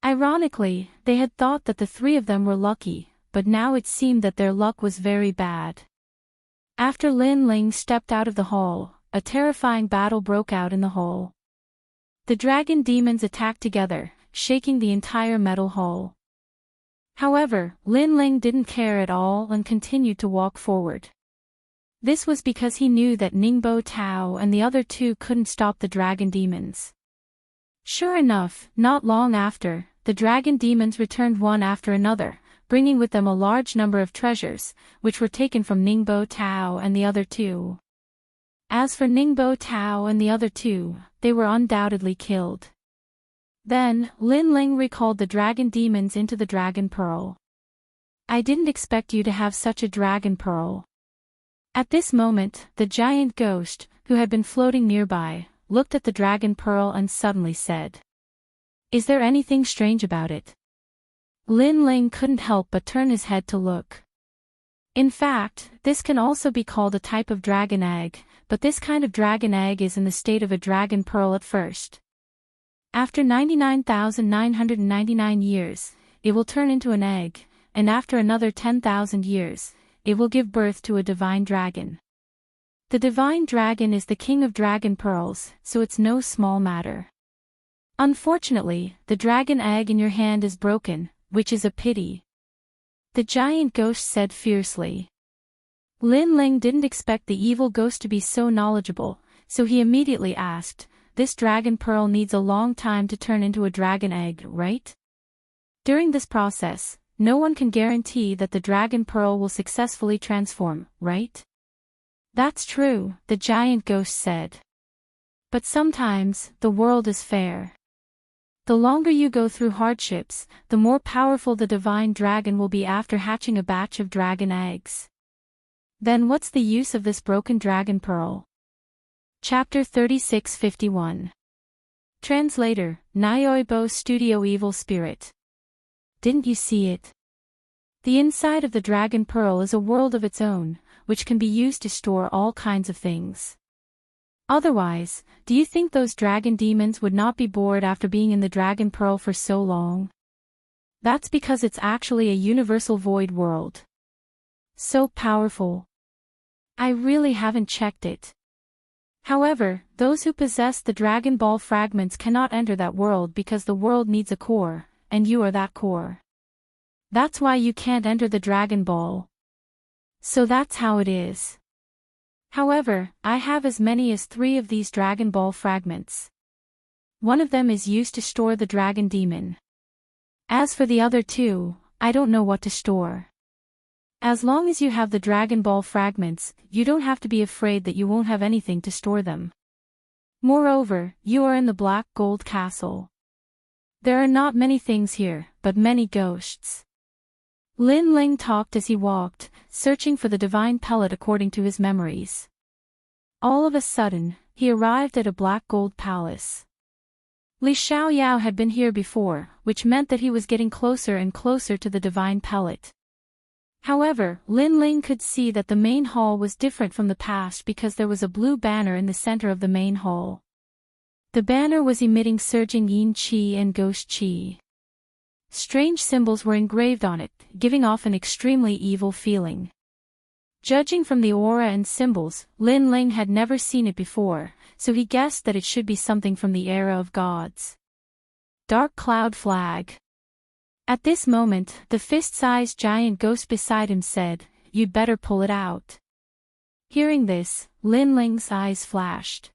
Ironically, they had thought that the three of them were lucky, but now it seemed that their luck was very bad. After Lin Ling stepped out of the hall, a terrifying battle broke out in the hall. The dragon demons attacked together, shaking the entire metal hall. However, Lin Ling didn't care at all and continued to walk forward. This was because he knew that Ningbo Tao and the other two couldn't stop the dragon demons. Sure enough, not long after, the dragon demons returned one after another, bringing with them a large number of treasures, which were taken from Ningbo Tao and the other two. As for Ningbo Tao and the other two, they were undoubtedly killed. Then, Lin Ling recalled the dragon demons into the dragon pearl. I didn't expect you to have such a dragon pearl. At this moment, the giant ghost, who had been floating nearby, looked at the dragon pearl and suddenly said, Is there anything strange about it? Lin Ling couldn't help but turn his head to look. In fact, this can also be called a type of dragon egg, but this kind of dragon egg is in the state of a dragon pearl at first. After 99,999 years, it will turn into an egg, and after another 10,000 years, it will give birth to a divine dragon. The divine dragon is the king of dragon pearls, so it's no small matter. Unfortunately, the dragon egg in your hand is broken, which is a pity. The giant ghost said fiercely. Lin Ling didn't expect the evil ghost to be so knowledgeable, so he immediately asked, this dragon pearl needs a long time to turn into a dragon egg, right? During this process, no one can guarantee that the dragon pearl will successfully transform, right? That's true, the giant ghost said. But sometimes, the world is fair. The longer you go through hardships, the more powerful the divine dragon will be after hatching a batch of dragon eggs. Then what's the use of this broken dragon pearl? Chapter 36:51. Translator, Nyoibo Studio Evil Spirit. Didn't you see it? The inside of the dragon pearl is a world of its own, which can be used to store all kinds of things. Otherwise, do you think those dragon demons would not be bored after being in the dragon pearl for so long? That's because it's actually a universal void world. So powerful. I really haven't checked it. However, those who possess the Dragon Ball fragments cannot enter that world because the world needs a core, and you are that core. That's why you can't enter the Dragon Ball. So that's how it is. However, I have as many as 3 of these Dragon Ball fragments. One of them is used to store the dragon demon. As for the other 2, I don't know what to store. As long as you have the Dragon Ball fragments, you don't have to be afraid that you won't have anything to store them. Moreover, you are in the Black Gold Castle. There are not many things here, but many ghosts. Lin Ling talked as he walked, searching for the divine pellet according to his memories. All of a sudden, he arrived at a black gold palace. Li Xiaoyao had been here before, which meant that he was getting closer and closer to the divine pellet. However, Lin Ling could see that the main hall was different from the past because there was a blue banner in the center of the main hall. The banner was emitting surging yin qi and ghost qi. Strange symbols were engraved on it, giving off an extremely evil feeling. Judging from the aura and symbols, Lin Ling had never seen it before, so he guessed that it should be something from the era of gods. Dark Cloud Flag. At this moment, the fist-sized giant ghost beside him said, "You'd better pull it out." Hearing this, Lin Ling's eyes flashed.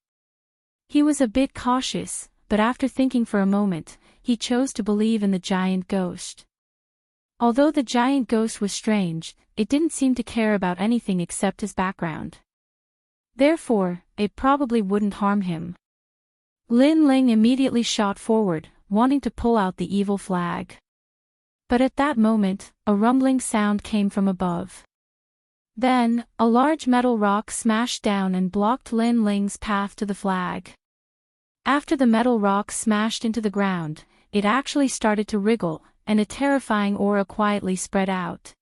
He was a bit cautious, but after thinking for a moment, he chose to believe in the giant ghost. Although the giant ghost was strange, it didn't seem to care about anything except his background. Therefore, it probably wouldn't harm him. Lin Ling immediately shot forward, wanting to pull out the evil flag. But at that moment, a rumbling sound came from above. Then, a large metal rock smashed down and blocked Lin Ling's path to the flag. After the metal rock smashed into the ground, it actually started to wriggle, and a terrifying aura quietly spread out.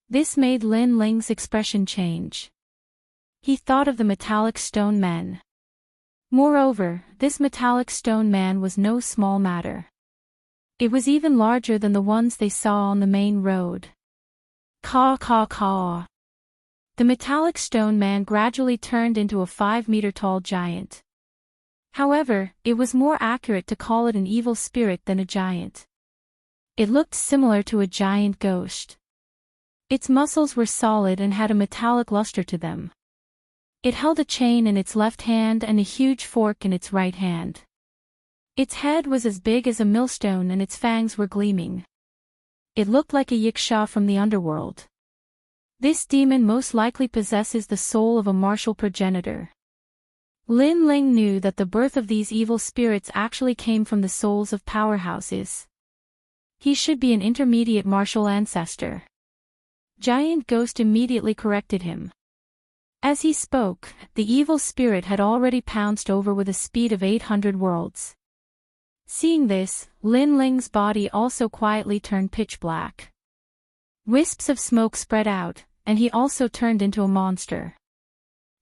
This made Lin Ling's expression change. He thought of the metallic stone man. Moreover, this metallic stone man was no small matter. It was even larger than the ones they saw on the main road. Caw caw caw. The metallic stone man gradually turned into a 5-meter-tall giant. However, it was more accurate to call it an evil spirit than a giant. It looked similar to a giant ghost. Its muscles were solid and had a metallic luster to them. It held a chain in its left hand and a huge fork in its right hand. Its head was as big as a millstone and its fangs were gleaming. It looked like a yiksha from the underworld. This demon most likely possesses the soul of a martial progenitor. Lin Ling knew that the birth of these evil spirits actually came from the souls of powerhouses. He should be an intermediate martial ancestor. Giant Ghost immediately corrected him. As he spoke, the evil spirit had already pounced over with a speed of 800 worlds. Seeing this, Lin Ling's body also quietly turned pitch black. Wisps of smoke spread out, and he also turned into a monster.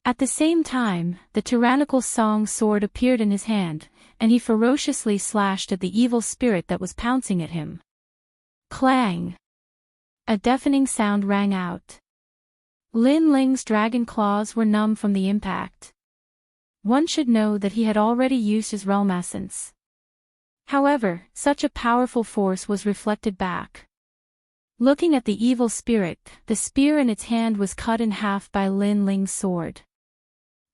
At the same time, the tyrannical song sword appeared in his hand, and he ferociously slashed at the evil spirit that was pouncing at him. Clang! A deafening sound rang out. Lin Ling's dragon claws were numb from the impact. One should know that he had already used his realm essence. However, such a powerful force was reflected back. Looking at the evil spirit, the spear in its hand was cut in half by Lin Ling's sword.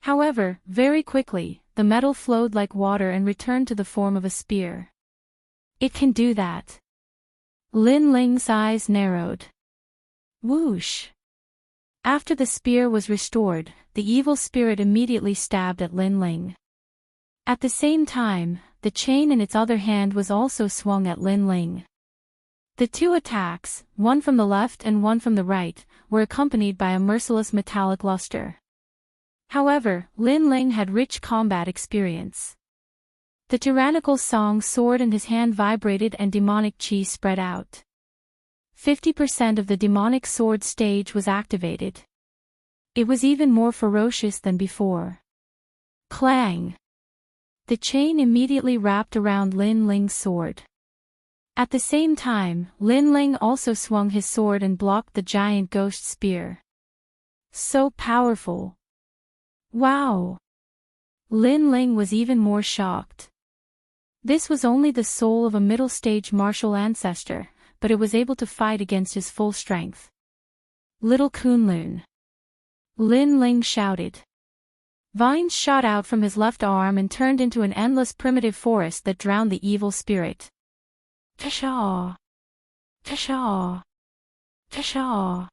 However, very quickly, the metal flowed like water and returned to the form of a spear. It can do that. Lin Ling's eyes narrowed. Whoosh! After the spear was restored, the evil spirit immediately stabbed at Lin Ling. At the same time, the chain in its other hand was also swung at Lin Ling. The two attacks, one from the left and one from the right, were accompanied by a merciless metallic luster. However, Lin Ling had rich combat experience. The tyrannical song soared and his hand vibrated and demonic chi spread out. 50% of the demonic sword stage was activated. It was even more ferocious than before. Clang! The chain immediately wrapped around Lin Ling's sword. At the same time, Lin Ling also swung his sword and blocked the giant ghost spear. So powerful! Wow! Lin Ling was even more shocked. This was only the soul of a middle-stage martial ancestor, but it was able to fight against his full strength. Little Kunlun! Lin Ling shouted. Vines shot out from his left arm and turned into an endless primitive forest that drowned the evil spirit. Tashaw! Tashaw! Tashaw!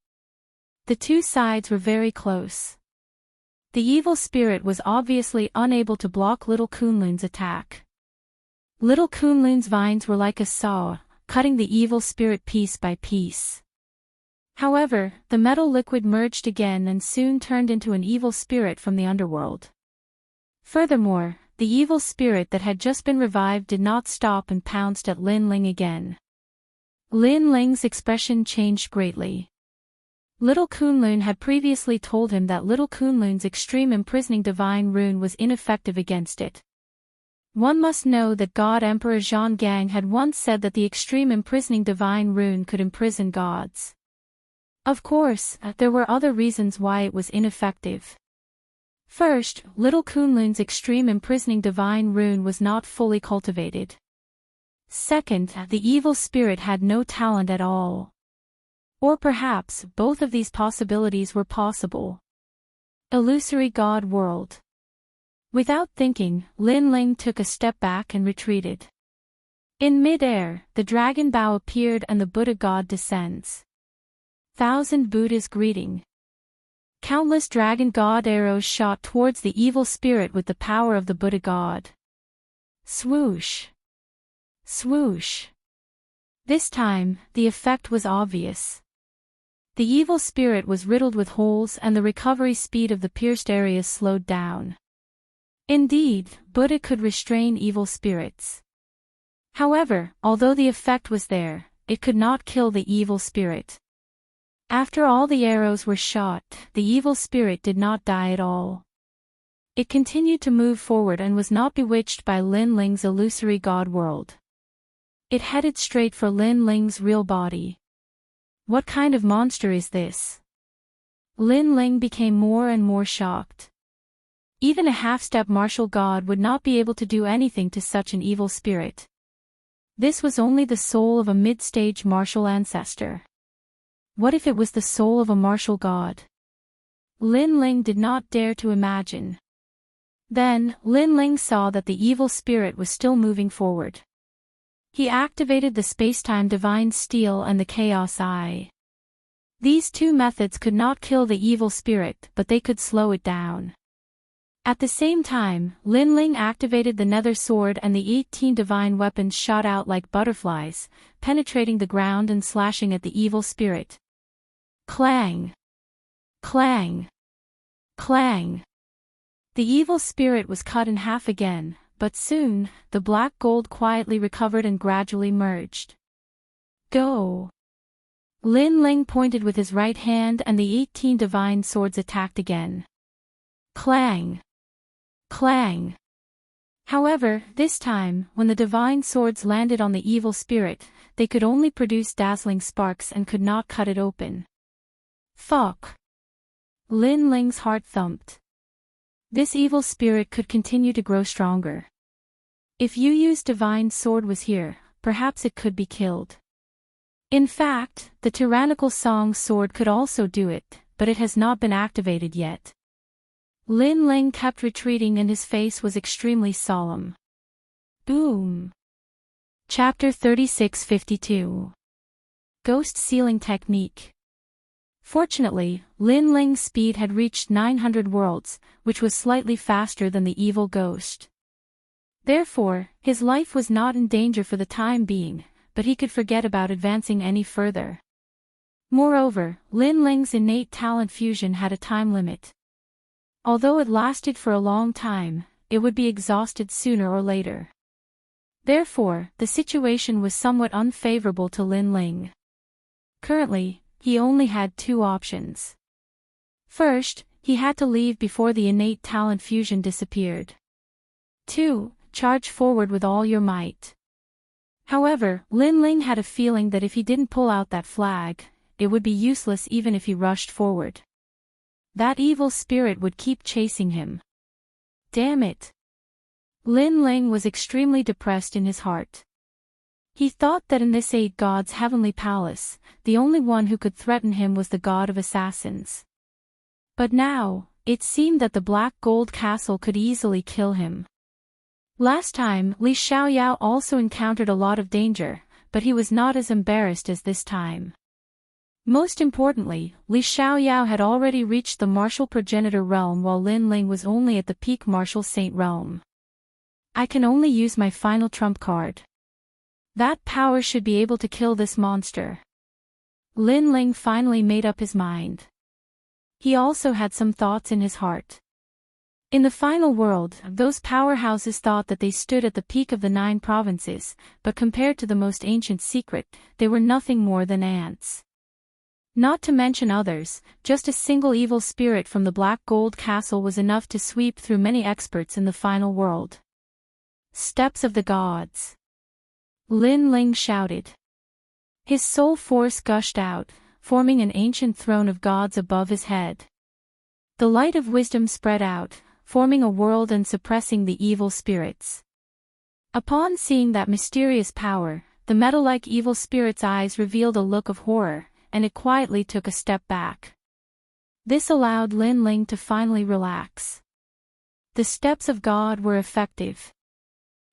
The two sides were very close. The evil spirit was obviously unable to block Little Kunlun's attack. Little Kunlun's vines were like a saw, cutting the evil spirit piece by piece. However, the metal liquid merged again and soon turned into an evil spirit from the underworld. Furthermore, the evil spirit that had just been revived did not stop and pounced at Lin Ling again. Lin Ling's expression changed greatly. Little Kunlun had previously told him that Little Kunlun's extreme imprisoning divine rune was ineffective against it. One must know that God Emperor Zhang Gang had once said that the extreme imprisoning divine rune could imprison gods. Of course, there were other reasons why it was ineffective. First, Little Kunlun's extreme imprisoning divine rune was not fully cultivated. Second, the evil spirit had no talent at all. Or perhaps, both of these possibilities were possible. Illusory God World. Without thinking, Lin Ling took a step back and retreated. In mid-air, the dragon bow appeared and the Buddha God descends. Thousand Buddhas greeting. Countless dragon god arrows shot towards the evil spirit with the power of the Buddha God. Swoosh! Swoosh! This time, the effect was obvious. The evil spirit was riddled with holes and the recovery speed of the pierced areas slowed down. Indeed, Buddha could restrain evil spirits. However, although the effect was there, it could not kill the evil spirit. After all the arrows were shot, the evil spirit did not die at all. It continued to move forward and was not bewitched by Lin Ling's illusory god world. It headed straight for Lin Ling's real body. What kind of monster is this? Lin Ling became more and more shocked. Even a half-step martial god would not be able to do anything to such an evil spirit. This was only the soul of a mid-stage martial ancestor. What if it was the soul of a martial god? Lin Ling did not dare to imagine. Then, Lin Ling saw that the evil spirit was still moving forward. He activated the spacetime divine steel and the chaos eye. These two methods could not kill the evil spirit, but they could slow it down. At the same time, Lin Ling activated the nether sword and the 18 divine weapons shot out like butterflies, penetrating the ground and slashing at the evil spirit. Clang! Clang! Clang! The evil spirit was cut in half again, but soon, the black gold quietly recovered and gradually merged. Go! Lin Ling pointed with his right hand and the 18 divine swords attacked again. Clang! Clang! However, this time, when the divine swords landed on the evil spirit, they could only produce dazzling sparks and could not cut it open. Fuck! Lin Ling's heart thumped. This evil spirit could continue to grow stronger. If Yu Yu's divine sword was here, perhaps it could be killed. In fact, the tyrannical song sword could also do it, but it has not been activated yet. Lin Ling kept retreating and his face was extremely solemn. Boom. Chapter 3652. Ghost Sealing Technique. Fortunately, Lin Ling's speed had reached 900 worlds, which was slightly faster than the evil ghost. Therefore, his life was not in danger for the time being, but he could forget about advancing any further. Moreover, Lin Ling's innate talent fusion had a time limit. Although it lasted for a long time, it would be exhausted sooner or later. Therefore, the situation was somewhat unfavorable to Lin Ling. Currently, he only had two options. First, he had to leave before the innate talent fusion disappeared. 2. Charge forward with all your might. However, Lin Ling had a feeling that if he didn't pull out that flag, it would be useless even if he rushed forward. That evil spirit would keep chasing him. Damn it! Lin Ling was extremely depressed in his heart. He thought that in this eight gods' heavenly palace, the only one who could threaten him was the god of assassins. But now, it seemed that the Black Gold Castle could easily kill him. Last time, Li Xiaoyao also encountered a lot of danger, but he was not as embarrassed as this time. Most importantly, Li Xiaoyao had already reached the martial progenitor realm while Lin Ling was only at the peak martial saint realm. I can only use my final trump card. That power should be able to kill this monster. Lin Ling finally made up his mind. He also had some thoughts in his heart. In the final world, those powerhouses thought that they stood at the peak of the 9 provinces, but compared to the most ancient secret, they were nothing more than ants. Not to mention others, just a single evil spirit from the Black Gold Castle was enough to sweep through many experts in the final world. Steps of the gods. Lin Ling shouted. His soul force gushed out, forming an ancient throne of gods above his head. The light of wisdom spread out, forming a world and suppressing the evil spirits. Upon seeing that mysterious power, the metal-like evil spirit's eyes revealed a look of horror, and it quietly took a step back. This allowed Lin Ling to finally relax. The steps of God were effective.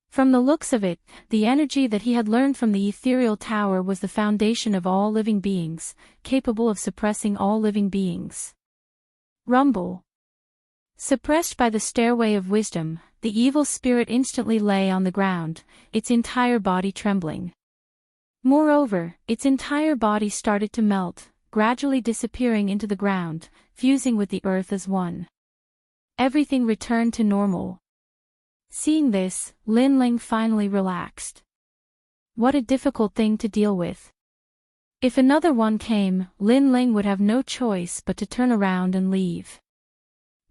From the looks of it, the energy that he had learned from the ethereal tower was the foundation of all living beings, capable of suppressing all living beings. Rumble. Suppressed by the stairway of wisdom, the evil spirit instantly lay on the ground, its entire body trembling. Moreover, its entire body started to melt, gradually disappearing into the ground, fusing with the earth as one. Everything returned to normal. Seeing this, Lin Ling finally relaxed. What a difficult thing to deal with. If another one came, Lin Ling would have no choice but to turn around and leave.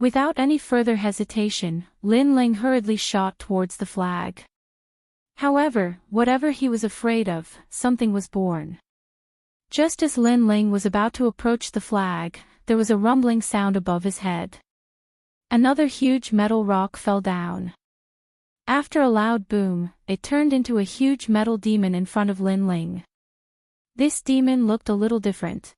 Without any further hesitation, Lin Ling hurriedly shot towards the flag. However, whatever he was afraid of, something was born. Just as Lin Ling was about to approach the flag, there was a rumbling sound above his head. Another huge metal rock fell down. After a loud boom, it turned into a huge metal demon in front of Lin Ling. This demon looked a little different.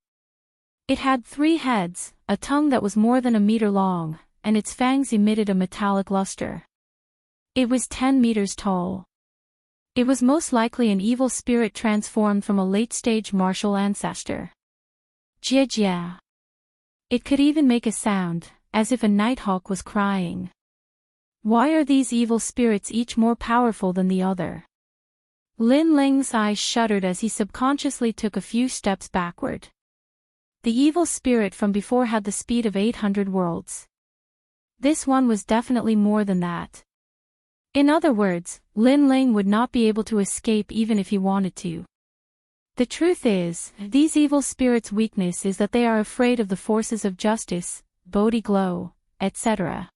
It had 3 heads, a tongue that was more than a meter long, and its fangs emitted a metallic luster. It was 10 meters tall. It was most likely an evil spirit transformed from a late-stage martial ancestor. Jia jia. It could even make a sound, as if a nighthawk was crying. Why are these evil spirits each more powerful than the other? Lin Ling's eyes shuddered as he subconsciously took a few steps backward. The evil spirit from before had the speed of 800 worlds. This one was definitely more than that. In other words, Lin Ling would not be able to escape even if he wanted to. The truth is, these evil spirits' weakness is that they are afraid of the forces of justice, Bodhi glow, etc.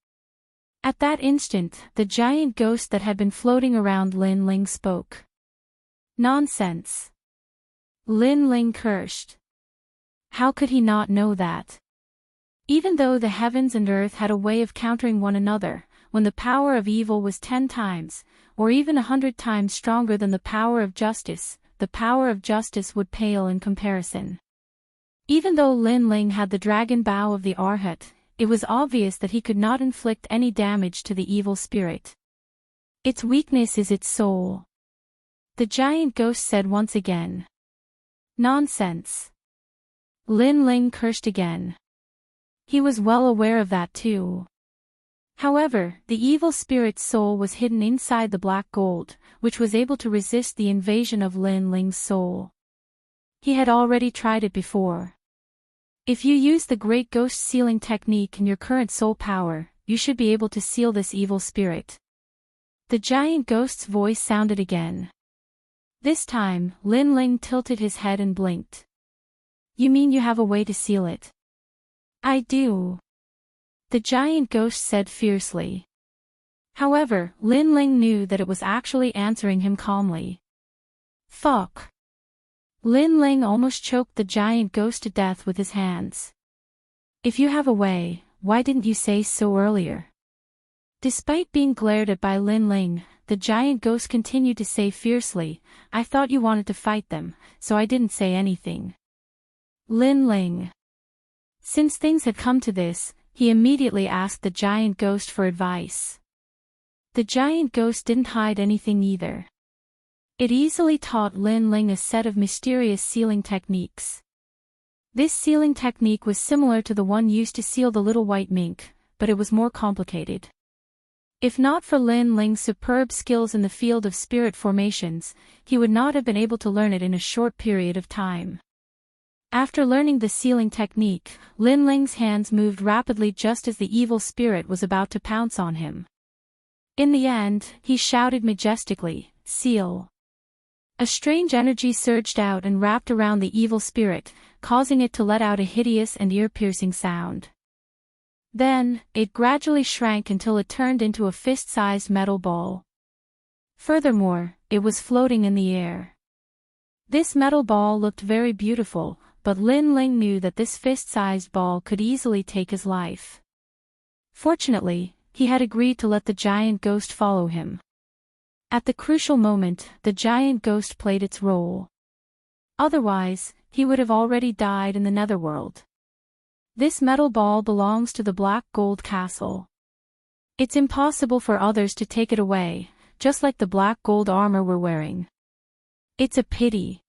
At that instant, the giant ghost that had been floating around Lin Ling spoke. Nonsense. Lin Ling cursed. How could he not know that? Even though the heavens and earth had a way of countering one another, when the power of evil was 10 times, or even 100 times stronger than the power of justice, the power of justice would pale in comparison. Even though Lin Ling had the dragon bow of the Arhat, it was obvious that he could not inflict any damage to the evil spirit. Its weakness is its soul, the giant ghost said once again. Nonsense. Lin Ling cursed again. He was well aware of that too. However, the evil spirit's soul was hidden inside the black gold, which was able to resist the invasion of Lin Ling's soul. He had already tried it before. If you use the Great Ghost Sealing technique in your current soul power, you should be able to seal this evil spirit. The giant ghost's voice sounded again. This time, Lin Ling tilted his head and blinked. You mean you have a way to seal it? I do. The giant ghost said fiercely. However, Lin Ling knew that it was actually answering him calmly. Fuck. Lin Ling almost choked the giant ghost to death with his hands. If you have a way, why didn't you say so earlier? Despite being glared at by Lin Ling, the giant ghost continued to say fiercely, I thought you wanted to fight them, so I didn't say anything. Lin Ling. Since things had come to this, he immediately asked the giant ghost for advice. The giant ghost didn't hide anything either. It easily taught Lin Ling a set of mysterious sealing techniques. This sealing technique was similar to the one used to seal the little white mink, but it was more complicated. If not for Lin Ling's superb skills in the field of spirit formations, he would not have been able to learn it in a short period of time. After learning the sealing technique, Lin Ling's hands moved rapidly just as the evil spirit was about to pounce on him. In the end, he shouted majestically, seal. A strange energy surged out and wrapped around the evil spirit, causing it to let out a hideous and ear-piercing sound. Then, it gradually shrank until it turned into a fist-sized metal ball. Furthermore, it was floating in the air. This metal ball looked very beautiful, but Lin Ling knew that this fist-sized ball could easily take his life. Fortunately, he had agreed to let the giant ghost follow him. At the crucial moment, the giant ghost played its role. Otherwise, he would have already died in the netherworld. This metal ball belongs to the Black Gold Castle. It's impossible for others to take it away, just like the black gold armor we're wearing. It's a pity.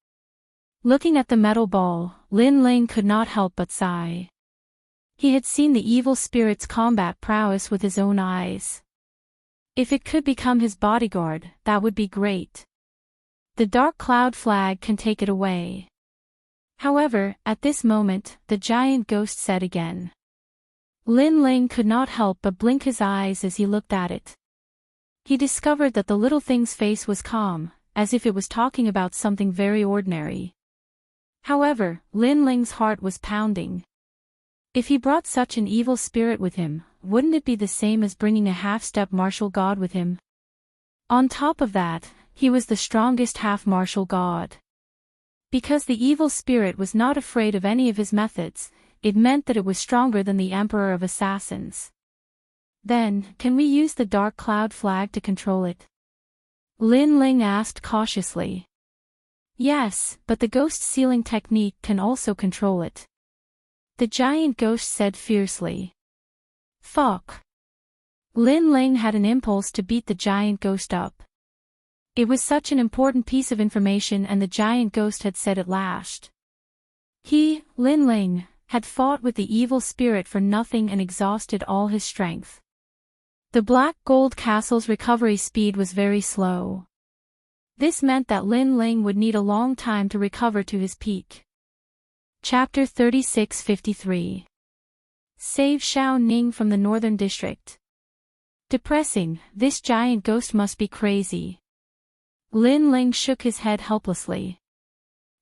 Looking at the metal ball, Lin Ling could not help but sigh. He had seen the evil spirit's combat prowess with his own eyes. If it could become his bodyguard, that would be great. The Dark Cloud flag can take it away. However, at this moment, the giant ghost said again. Lin Ling could not help but blink his eyes as he looked at it. He discovered that the little thing's face was calm, as if it was talking about something very ordinary. However, Lin Ling's heart was pounding. If he brought such an evil spirit with him, wouldn't it be the same as bringing a half-step martial god with him? On top of that, he was the strongest half-martial god. Because the evil spirit was not afraid of any of his methods, it meant that it was stronger than the Emperor of Assassins. Then, can we use the Dark Cloud flag to control it? Lin Ling asked cautiously. Yes, but the ghost sealing technique can also control it. The giant ghost said fiercely. Fuck. Lin Ling had an impulse to beat the giant ghost up. It was such an important piece of information, and the giant ghost had said at last. He, Lin Ling, had fought with the evil spirit for nothing and exhausted all his strength. The Black Gold Castle's recovery speed was very slow. This meant that Lin Ling would need a long time to recover to his peak. Chapter 3653. Save Xiao Ning from the Northern District. Depressing, this giant ghost must be crazy. Lin Ling shook his head helplessly.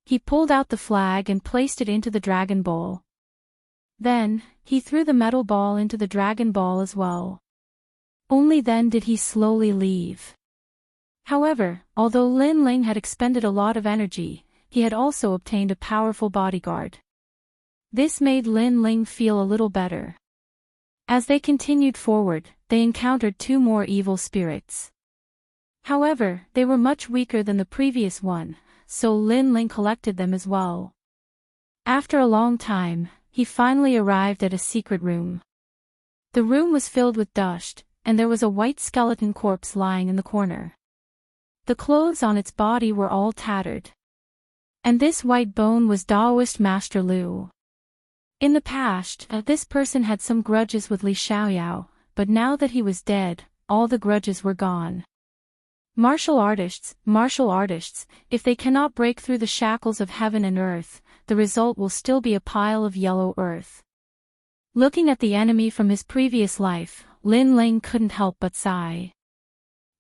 He pulled out the flag and placed it into the Dragon Ball. Then, he threw the metal ball into the Dragon Ball as well. Only then did he slowly leave. However, although Lin Ling had expended a lot of energy, he had also obtained a powerful bodyguard. This made Lin Ling feel a little better. As they continued forward, they encountered two more evil spirits. However, they were much weaker than the previous one, so Lin Ling collected them as well. After a long time, he finally arrived at a secret room. The room was filled with dust, and there was a white skeleton corpse lying in the corner. The clothes on its body were all tattered. And this white bone was Daoist Master Lu. In the past, this person had some grudges with Li Xiaoyao, but now that he was dead, all the grudges were gone. Martial artists, if they cannot break through the shackles of heaven and earth, the result will still be a pile of yellow earth. Looking at the enemy from his previous life, Lin Ling couldn't help but sigh.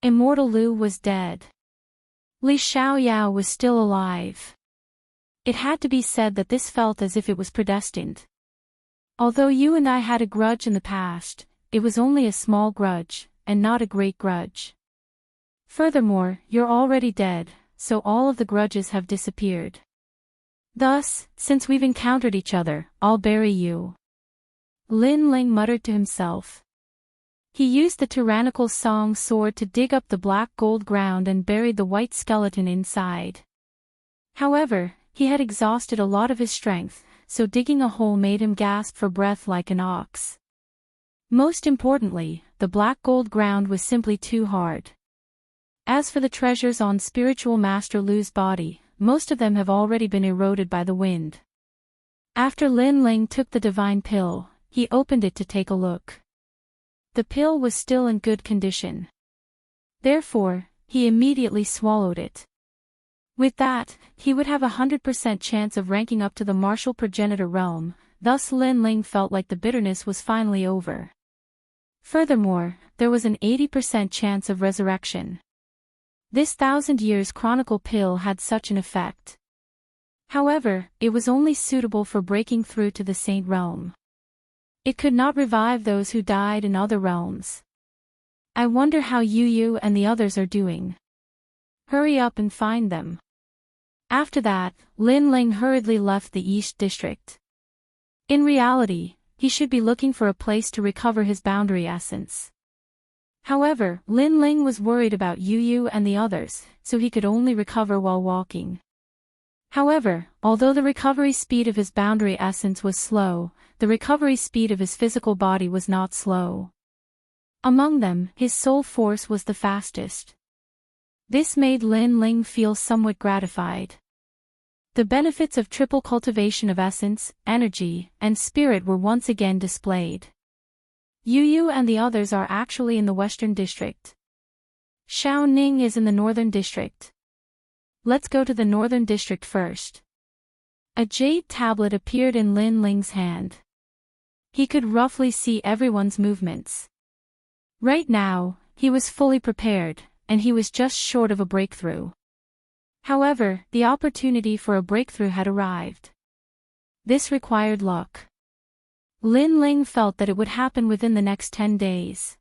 Immortal Lu was dead. Li Xiaoyao was still alive. It had to be said that this felt as if it was predestined. Although you and I had a grudge in the past, it was only a small grudge, and not a great grudge. Furthermore, you're already dead, so all of the grudges have disappeared. Thus, since we've encountered each other, I'll bury you. Lin Ling muttered to himself. He used the tyrannical song sword to dig up the black gold ground and buried the white skeleton inside. However, he had exhausted a lot of his strength, so digging a hole made him gasp for breath like an ox. Most importantly, the black gold ground was simply too hard. As for the treasures on Spiritual Master Lu's body, most of them have already been eroded by the wind. After Lin Ling took the divine pill, he opened it to take a look. The pill was still in good condition. Therefore, he immediately swallowed it. With that, he would have 100% chance of ranking up to the martial progenitor realm, thus Lin Ling felt like the bitterness was finally over. Furthermore, there was an 80% chance of resurrection. This 1,000 years chronicle pill had such an effect. However, it was only suitable for breaking through to the saint realm. It could not revive those who died in other realms. I wonder how Yu and the others are doing. Hurry up and find them. After that, Lin Ling hurriedly left the East District. In reality, he should be looking for a place to recover his boundary essence. However, Lin Ling was worried about Yu and the others, so he could only recover while walking. However, although the recovery speed of his boundary essence was slow, the recovery speed of his physical body was not slow. Among them, his soul force was the fastest. This made Lin Ling feel somewhat gratified. The benefits of triple cultivation of essence, energy, and spirit were once again displayed. Yu and the others are actually in the Western District. Xiao Ning is in the Northern District. Let's go to the Northern District first. A jade tablet appeared in Lin Ling's hand. He could roughly see everyone's movements. Right now, he was fully prepared, and he was just short of a breakthrough. However, the opportunity for a breakthrough had arrived. This required luck. Lin Ling felt that it would happen within the next 10 days.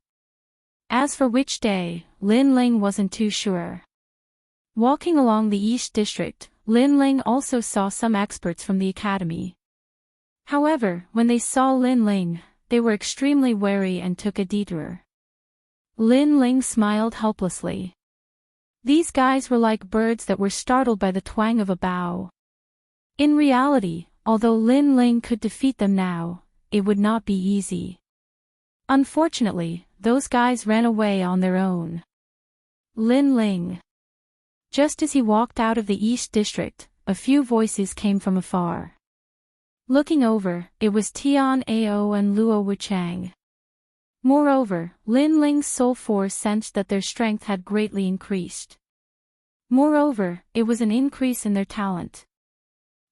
As for which day, Lin Ling wasn't too sure. Walking along the East District, Lin Ling also saw some experts from the academy. However, when they saw Lin Ling, they were extremely wary and took a detour. Lin Ling smiled helplessly. These guys were like birds that were startled by the twang of a bow. In reality, although Lin Ling could defeat them now, it would not be easy. Unfortunately, those guys ran away on their own. Lin Ling. Just as he walked out of the East District, a few voices came from afar. Looking over, it was Tian Ao and Luo Wuchang. Moreover, Lin Ling's soul force sensed that their strength had greatly increased. Moreover, it was an increase in their talent.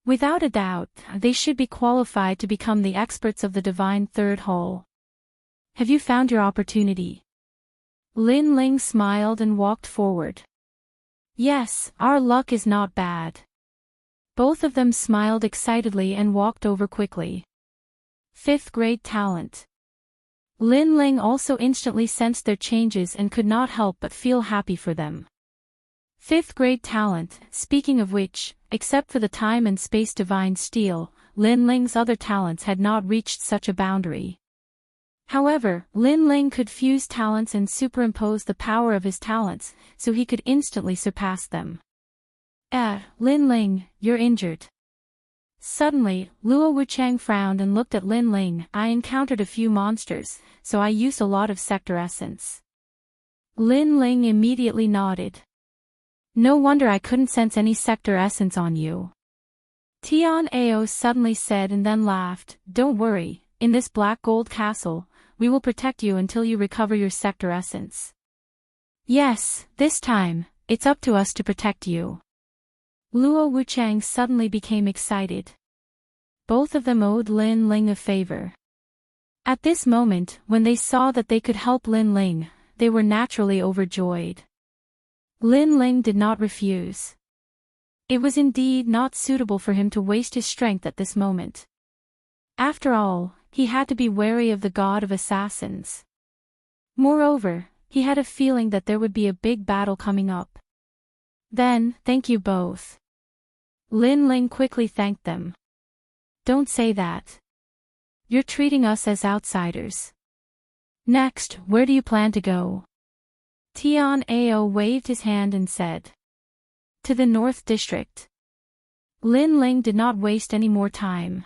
Without a doubt, they should be qualified to become the experts of the Divine Third Hall. Have you found your opportunity? Lin Ling smiled and walked forward. Yes, our luck is not bad. Both of them smiled excitedly and walked over quickly. 5th grade talent. Lin Ling also instantly sensed their changes and could not help but feel happy for them. 5th grade talent, speaking of which, except for the time and space divine steel, Lin Ling's other talents had not reached such a boundary. However, Lin Ling could fuse talents and superimpose the power of his talents, so he could instantly surpass them. Lin Ling, you're injured. Suddenly, Luo Wuchang frowned and looked at Lin Ling. I encountered a few monsters, so I used a lot of sector essence. Lin Ling immediately nodded. No wonder I couldn't sense any sector essence on you. Tian Ao suddenly said and then laughed. Don't worry, in this black gold castle, we will protect you until you recover your sector essence. Yes, this time, it's up to us to protect you. Luo Wuchang suddenly became excited. Both of them owed Lin Ling a favor. At this moment, when they saw that they could help Lin Ling, they were naturally overjoyed. Lin Ling did not refuse. It was indeed not suitable for him to waste his strength at this moment. After all, he had to be wary of the god of assassins. Moreover, he had a feeling that there would be a big battle coming up. Then, thank you both. Lin Ling quickly thanked them. Don't say that. You're treating us as outsiders. Next, where do you plan to go? Tian Ao waved his hand and said. To the North District. Lin Ling did not waste any more time.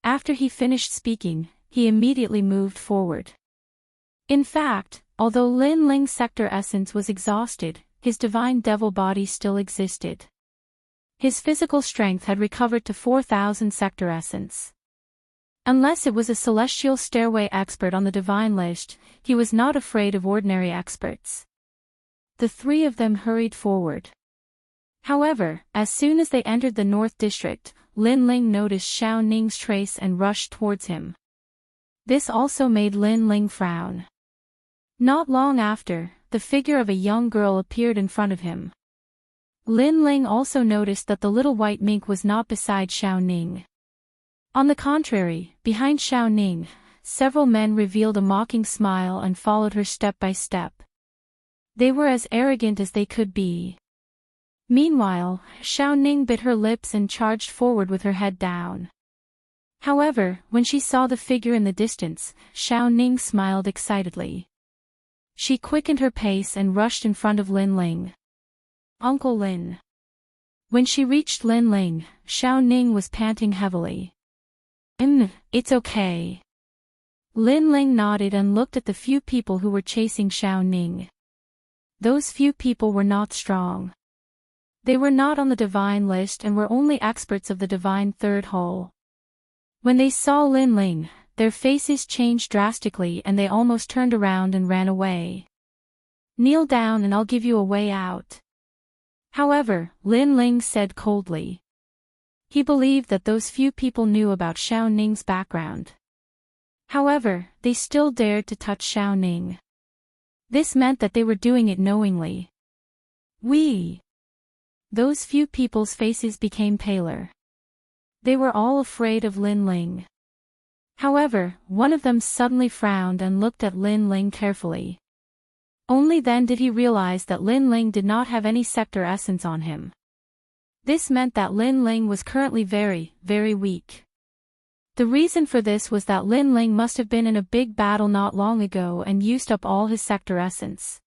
After he finished speaking, he immediately moved forward. In fact, although Lin Ling's sector essence was exhausted, his divine devil body still existed. His physical strength had recovered to 4,000 sector essence. Unless it was a celestial stairway expert on the divine list, he was not afraid of ordinary experts. The three of them hurried forward. However, as soon as they entered the North District, Lin Ling noticed Xiao Ning's trace and rushed towards him. This also made Lin Ling frown. Not long after, the figure of a young girl appeared in front of him. Lin Ling also noticed that the little white mink was not beside Xiao Ning. On the contrary, behind Xiao Ning, several men revealed a mocking smile and followed her step by step. They were as arrogant as they could be. Meanwhile, Xiao Ning bit her lips and charged forward with her head down. However, when she saw the figure in the distance, Xiao Ning smiled excitedly. She quickened her pace and rushed in front of Lin Ling. Uncle Lin. When she reached Lin Ling, Xiao Ning was panting heavily. It's okay. Lin Ling nodded and looked at the few people who were chasing Xiao Ning. Those few people were not strong. They were not on the divine list and were only experts of the divine third hole. When they saw Lin Ling, their faces changed drastically and they almost turned around and ran away. Kneel down and I'll give you a way out. However, Lin Ling said coldly. He believed that those few people knew about Xiao Ning's background. However, they still dared to touch Xiao Ning. This meant that they were doing it knowingly. Those few people's faces became paler. They were all afraid of Lin Ling. However, one of them suddenly frowned and looked at Lin Ling carefully. Only then did he realize that Lin Ling did not have any sector essence on him. This meant that Lin Ling was currently very, very weak. The reason for this was that Lin Ling must have been in a big battle not long ago and used up all his sector essence.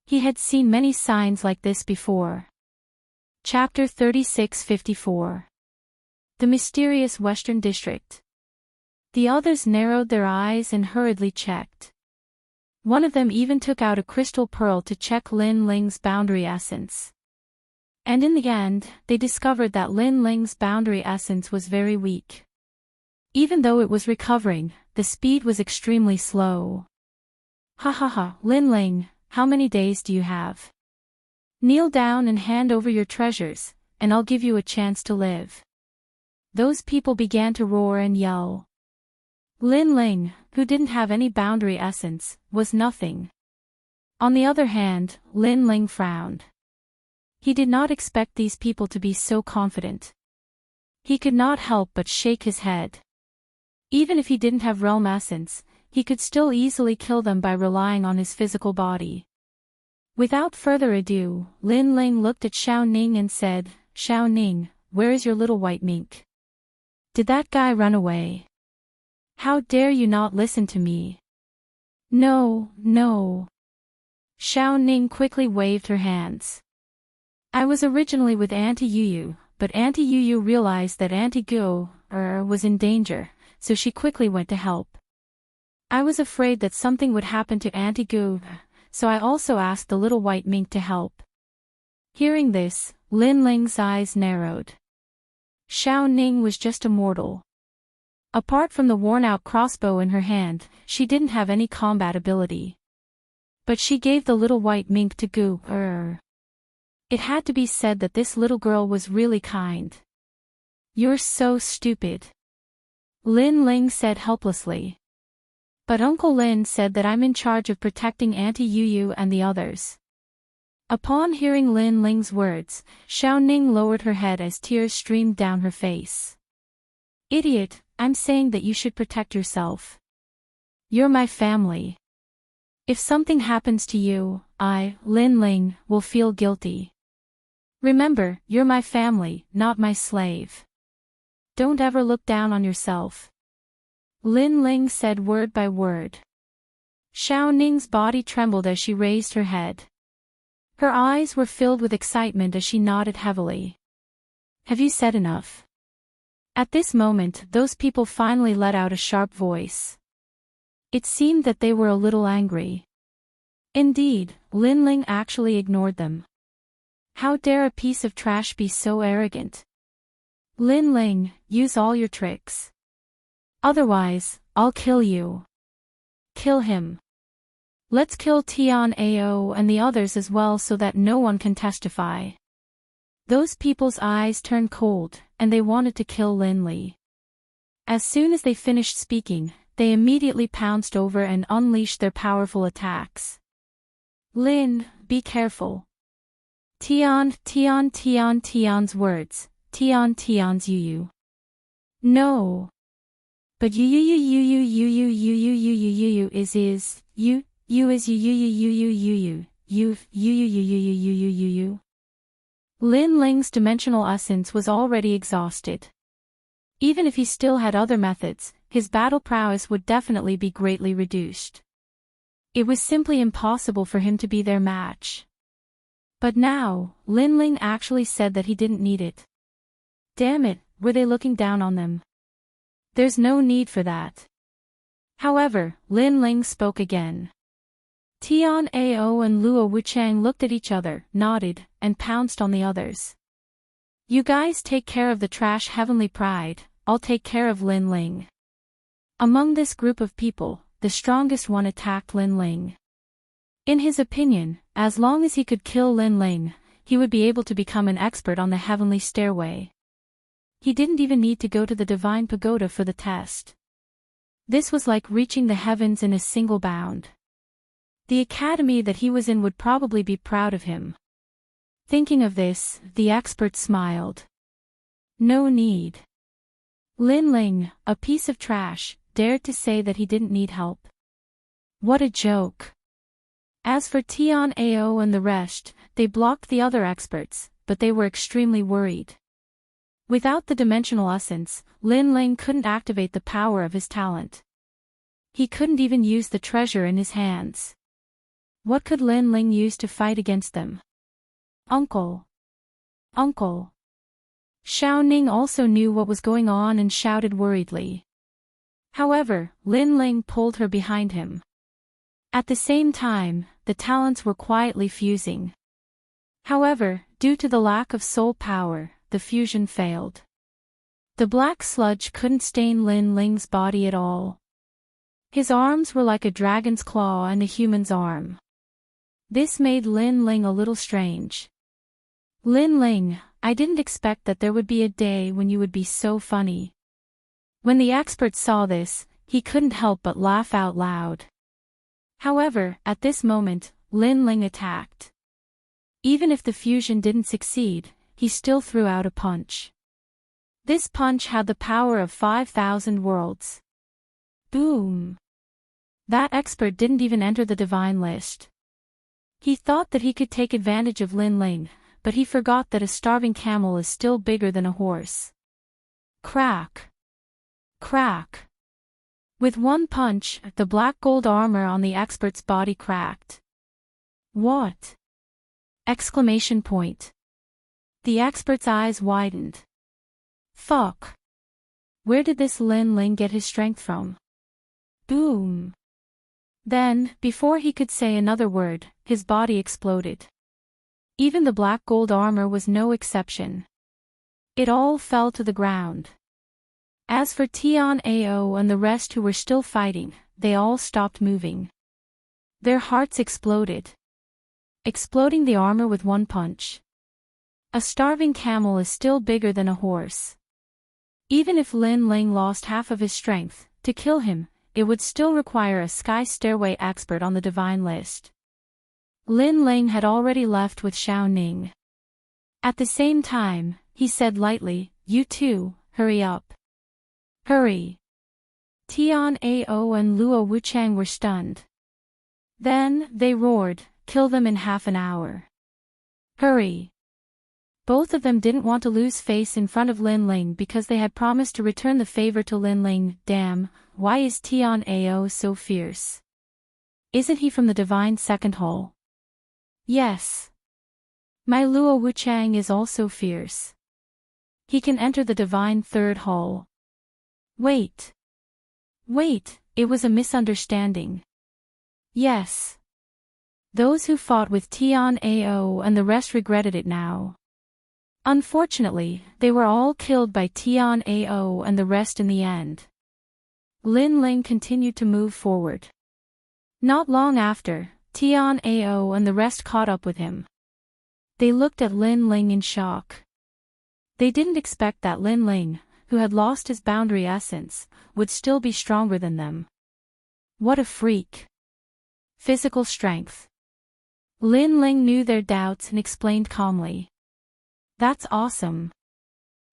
He had seen many signs like this before. Chapter 36-54. The Mysterious Western District. The others narrowed their eyes and hurriedly checked. One of them even took out a crystal pearl to check Lin Ling's boundary essence. And in the end, they discovered that Lin Ling's boundary essence was very weak. Even though it was recovering, the speed was extremely slow. Lin Ling, how many days do you have? Kneel down and hand over your treasures, and I'll give you a chance to live. Those people began to roar and yell. Lin Ling, who didn't have any boundary essence, was nothing. On the other hand, Lin Ling frowned. He did not expect these people to be so confident. He could not help but shake his head. Even if he didn't have realm essence, he could still easily kill them by relying on his physical body. Without further ado, Lin Ling looked at Xiao Ning and said, Xiao Ning, where is your little white mink? Did that guy run away? How dare you not listen to me? No. Xiao Ning quickly waved her hands. I was originally with Auntie Yuyu, but Auntie Yu realized that Auntie Gu was in danger, so she quickly went to help. I was afraid that something would happen to Auntie Gu, so I also asked the little white mink to help. Hearing this, Lin Ling's eyes narrowed. Xiao Ning was just a mortal. Apart from the worn-out crossbow in her hand, she didn't have any combat ability. But she gave the little white mink to Gu. It had to be said that this little girl was really kind. "You're so stupid," Lin Ling said helplessly. "But Uncle Lin said that I'm in charge of protecting Auntie Yu and the others." Upon hearing Lin Ling's words, Xiao Ning lowered her head as tears streamed down her face. "Idiot, I'm saying that you should protect yourself. You're my family. If something happens to you, I, Lin Ling, will feel guilty. Remember, you're my family, not my slave. Don't ever look down on yourself," Lin Ling said word by word. Xiao Ning's body trembled as she raised her head. Her eyes were filled with excitement as she nodded heavily. "Have you said enough?" At this moment, those people finally let out a sharp voice. It seemed that they were a little angry. Indeed, Lin Ling actually ignored them. How dare a piece of trash be so arrogant? "Lin Ling, use all your tricks. Otherwise, I'll kill you." "Kill him. Let's kill Tian Ao and the others as well so that no one can testify." Those people's eyes turned cold, and they wanted to kill Lin Li. As soon as they finished speaking, they immediately pounced over and unleashed their powerful attacks. "Lin, be careful." Tian's words, Tian's Yu. "No. But Yu is you. Lin Ling's dimensional essence was already exhausted. Even if he still had other methods, his battle prowess would definitely be greatly reduced. It was simply impossible for him to be their match. But now, Lin Ling actually said that he didn't need it. Damn it, were they looking down on them? There's no need for that. However, Lin Ling spoke again. Tian Ao and Luo Wuchang looked at each other, nodded, and pounced on the others. "You guys take care of the trash Heavenly Pride, I'll take care of Lin Ling." Among this group of people, the strongest one attacked Lin Ling. In his opinion, as long as he could kill Lin Ling, he would be able to become an expert on the heavenly stairway. He didn't even need to go to the divine pagoda for the test. This was like reaching the heavens in a single bound. The academy that he was in would probably be proud of him. Thinking of this, the expert smiled. No need. Lin Ling, a piece of trash, dared to say that he didn't need help. What a joke. As for Tian Ao and the rest, they blocked the other experts, but they were extremely worried. Without the dimensional essence, Lin Ling couldn't activate the power of his talent. He couldn't even use the treasure in his hands. What could Lin Ling use to fight against them? Uncle! Uncle! Xiao Ning also knew what was going on and shouted worriedly. However, Lin Ling pulled her behind him. At the same time, the talents were quietly fusing. However, due to the lack of soul power, the fusion failed. The black sludge couldn't stain Lin Ling's body at all. His arms were like a dragon's claw and a human's arm. This made Lin Ling a little strange. Lin Ling, I didn't expect that there would be a day when you would be so funny. When the expert saw this, he couldn't help but laugh out loud. However, at this moment, Lin Ling attacked. Even if the fusion didn't succeed, he still threw out a punch. This punch had the power of 5,000 worlds. Boom! That expert didn't even enter the divine list. He thought that he could take advantage of Lin Ling, but he forgot that a starving camel is still bigger than a horse. Crack! Crack! With one punch, the black gold armor on the expert's body cracked. What? Exclamation point. The expert's eyes widened. Fuck. Where did this Lin Ling get his strength from? Boom. Then, before he could say another word, his body exploded. Even the black gold armor was no exception. It all fell to the ground. As for Tian Ao and the rest who were still fighting, they all stopped moving. Their hearts exploded. Exploding the armor with one punch. A starving camel is still bigger than a horse. Even if Lin Ling lost half of his strength, to kill him, it would still require a Sky Stairway expert on the divine list. Lin Ling had already left with Xiao Ning. At the same time, he said lightly, "You two, hurry up. Hurry." Tian Ao and Luo Wuchang were stunned. Then, they roared, "Kill them in half an hour. Hurry." Both of them didn't want to lose face in front of Lin Ling because they had promised to return the favor to Lin Ling. Damn, why is Tian Ao so fierce? Isn't he from the divine second hall? Yes. My Luo Wuchang is also fierce. He can enter the divine third hall. Wait. It was a misunderstanding. Yes. Those who fought with Tian Ao and the rest regretted it now. Unfortunately, they were all killed by Tian Ao and the rest in the end. Lin Ling continued to move forward. Not long after, Tian Ao and the rest caught up with him. They looked at Lin Ling in shock. They didn't expect that Lin Ling, who had lost his boundary essence, would still be stronger than them. What a freak. Physical strength. Lin Ling knew their doubts and explained calmly. That's awesome.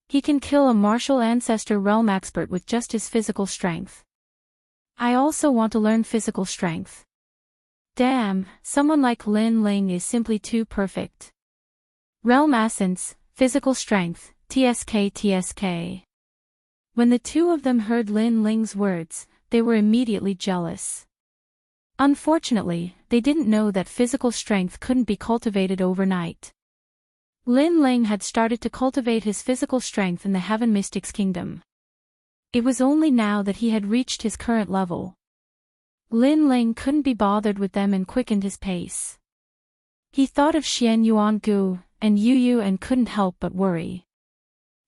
He can kill a martial ancestor realm expert with just his physical strength. I also want to learn physical strength. Damn, someone like Lin Ling is simply too perfect. Realm essence, physical strength, TSK. When the two of them heard Lin Ling's words, they were immediately jealous. Unfortunately, they didn't know that physical strength couldn't be cultivated overnight. Lin Ling had started to cultivate his physical strength in the Heaven Mystics Kingdom. It was only now that he had reached his current level. Lin Ling couldn't be bothered with them and quickened his pace. He thought of Xian Yuan Gu and Yu Yu and couldn't help but worry.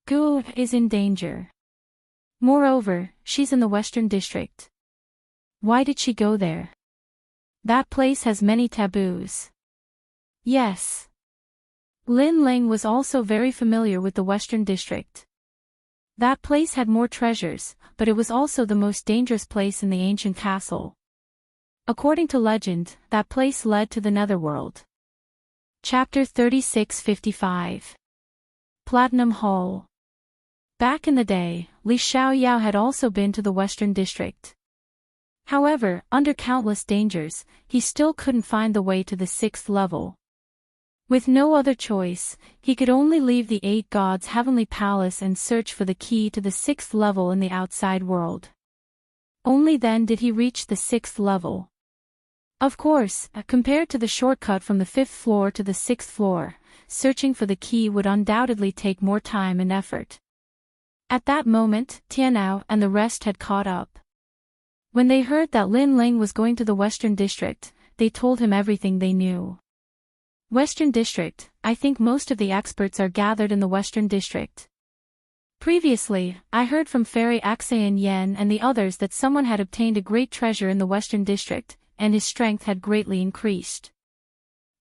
Gu is in danger. Moreover, she's in the Western District. Why did she go there? That place has many taboos. Yes. Lin Ling was also very familiar with the Western District. That place had more treasures, but it was also the most dangerous place in the ancient castle. According to legend, that place led to the Netherworld. Chapter 3655. Platinum Hall. Back in the day, Li Xiaoyao had also been to the Western District. However, under countless dangers, he still couldn't find the way to the 6th level. With no other choice, he could only leave the 8 gods' heavenly palace and search for the key to the 6th level in the outside world. Only then did he reach the 6th level. Of course, compared to the shortcut from the 5th floor to the 6th floor, searching for the key would undoubtedly take more time and effort. At that moment, Tianao and the rest had caught up. When they heard that Lin Ling was going to the Western District, they told him everything they knew. Western District, I think most of the experts are gathered in the Western District. Previously, I heard from Fairy Axayan Yen and the others that someone had obtained a great treasure in the Western District, and his strength had greatly increased.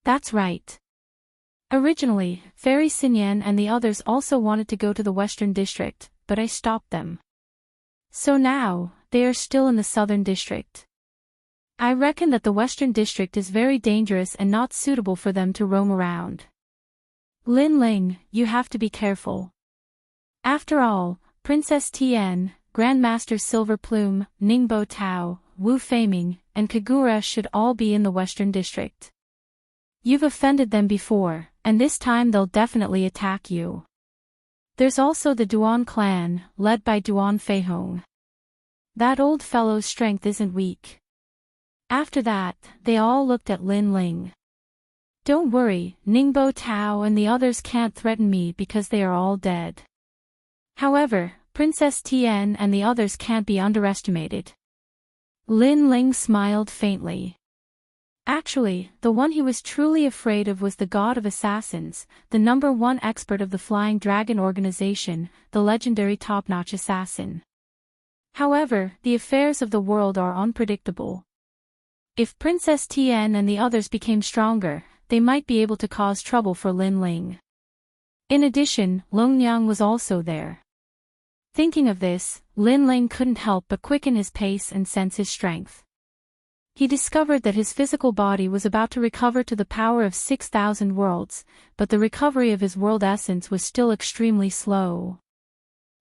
That's right. Originally, Fairy Xinyan and the others also wanted to go to the Western District, but I stopped them. So now, they are still in the Southern District. I reckon that the Western District is very dangerous and not suitable for them to roam around. Lin Ling, you have to be careful. After all, Princess Tian, Grandmaster Silver Plume, Ningbo Tao, Wu Feiming, and Kagura should all be in the Western District. You've offended them before, and this time they'll definitely attack you. There's also the Duan clan, led by Duan Feihong. That old fellow's strength isn't weak. After that, they all looked at Lin Ling. Don't worry, Ningbo Tao and the others can't threaten me because they are all dead. However, Princess Tian and the others can't be underestimated. Lin Ling smiled faintly. Actually, the one he was truly afraid of was the god of assassins, the #1 expert of the Flying Dragon organization, the legendary top-notch assassin. However, the affairs of the world are unpredictable. If Princess Tian and the others became stronger, they might be able to cause trouble for Lin Ling. In addition, Long Yang was also there. Thinking of this, Lin Ling couldn't help but quicken his pace and sense his strength. He discovered that his physical body was about to recover to the power of 6,000 worlds, but the recovery of his world essence was still extremely slow.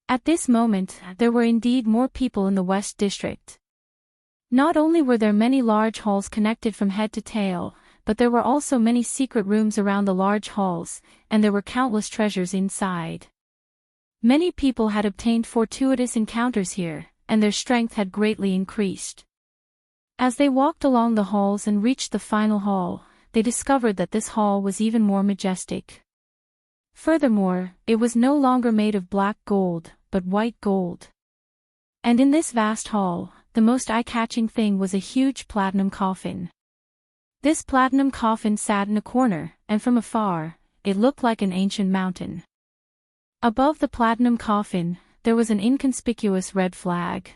At this moment, there were indeed more people in the West District. Not only were there many large halls connected from head to tail, but there were also many secret rooms around the large halls, and there were countless treasures inside. Many people had obtained fortuitous encounters here, and their strength had greatly increased. As they walked along the halls and reached the final hall, they discovered that this hall was even more majestic. Furthermore, it was no longer made of black gold, but white gold. And in this vast hall, the most eye-catching thing was a huge platinum coffin. This platinum coffin sat in a corner, and from afar, it looked like an ancient mountain. Above the platinum coffin, there was an inconspicuous red flag.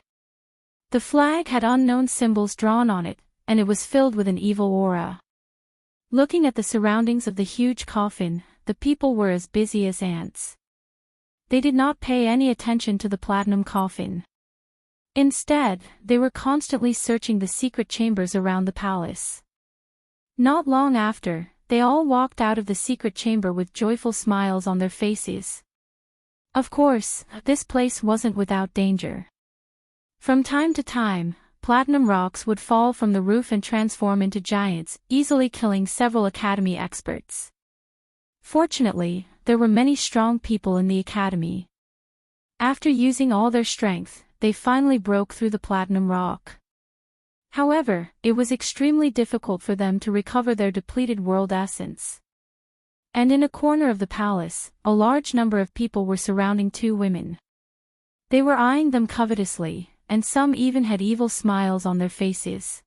The flag had unknown symbols drawn on it, and it was filled with an evil aura. Looking at the surroundings of the huge coffin, the people were as busy as ants. They did not pay any attention to the platinum coffin. Instead, they were constantly searching the secret chambers around the palace. Not long after, they all walked out of the secret chamber with joyful smiles on their faces. Of course, this place wasn't without danger. From time to time, platinum rocks would fall from the roof and transform into giants, easily killing several academy experts. Fortunately, there were many strong people in the academy. After using all their strength, they finally broke through the platinum rock. However, it was extremely difficult for them to recover their depleted world essence. And in a corner of the palace, a large number of people were surrounding two women. They were eyeing them covetously, and some even had evil smiles on their faces.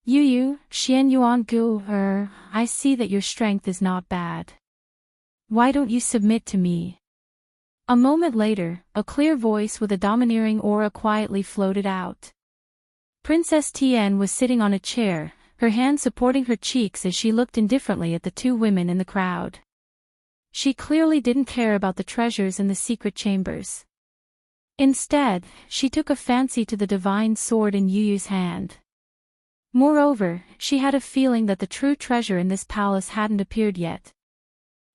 "Yu, Xian Yuan Gu, I see that your strength is not bad. Why don't you submit to me?" A moment later, a clear voice with a domineering aura quietly floated out. Princess Tian was sitting on a chair, her hand supporting her cheeks as she looked indifferently at the two women in the crowd. She clearly didn't care about the treasures in the secret chambers. Instead, she took a fancy to the divine sword in Yuyu's hand. Moreover, she had a feeling that the true treasure in this palace hadn't appeared yet.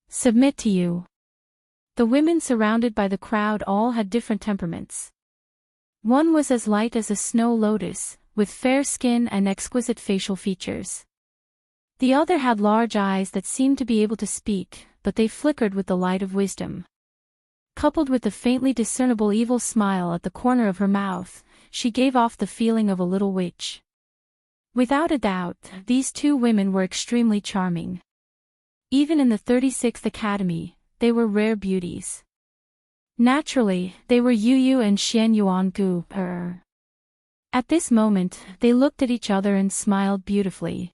"Submit to you." The women surrounded by the crowd all had different temperaments. One was as light as a snow lotus, with fair skin and exquisite facial features. The other had large eyes that seemed to be able to speak, but they flickered with the light of wisdom. Coupled with the faintly discernible evil smile at the corner of her mouth, she gave off the feeling of a little witch. Without a doubt, these two women were extremely charming. Even in the 36th Academy, they were rare beauties. Naturally, they were Yu and Xian Yuan Gu. At this moment, they looked at each other and smiled beautifully.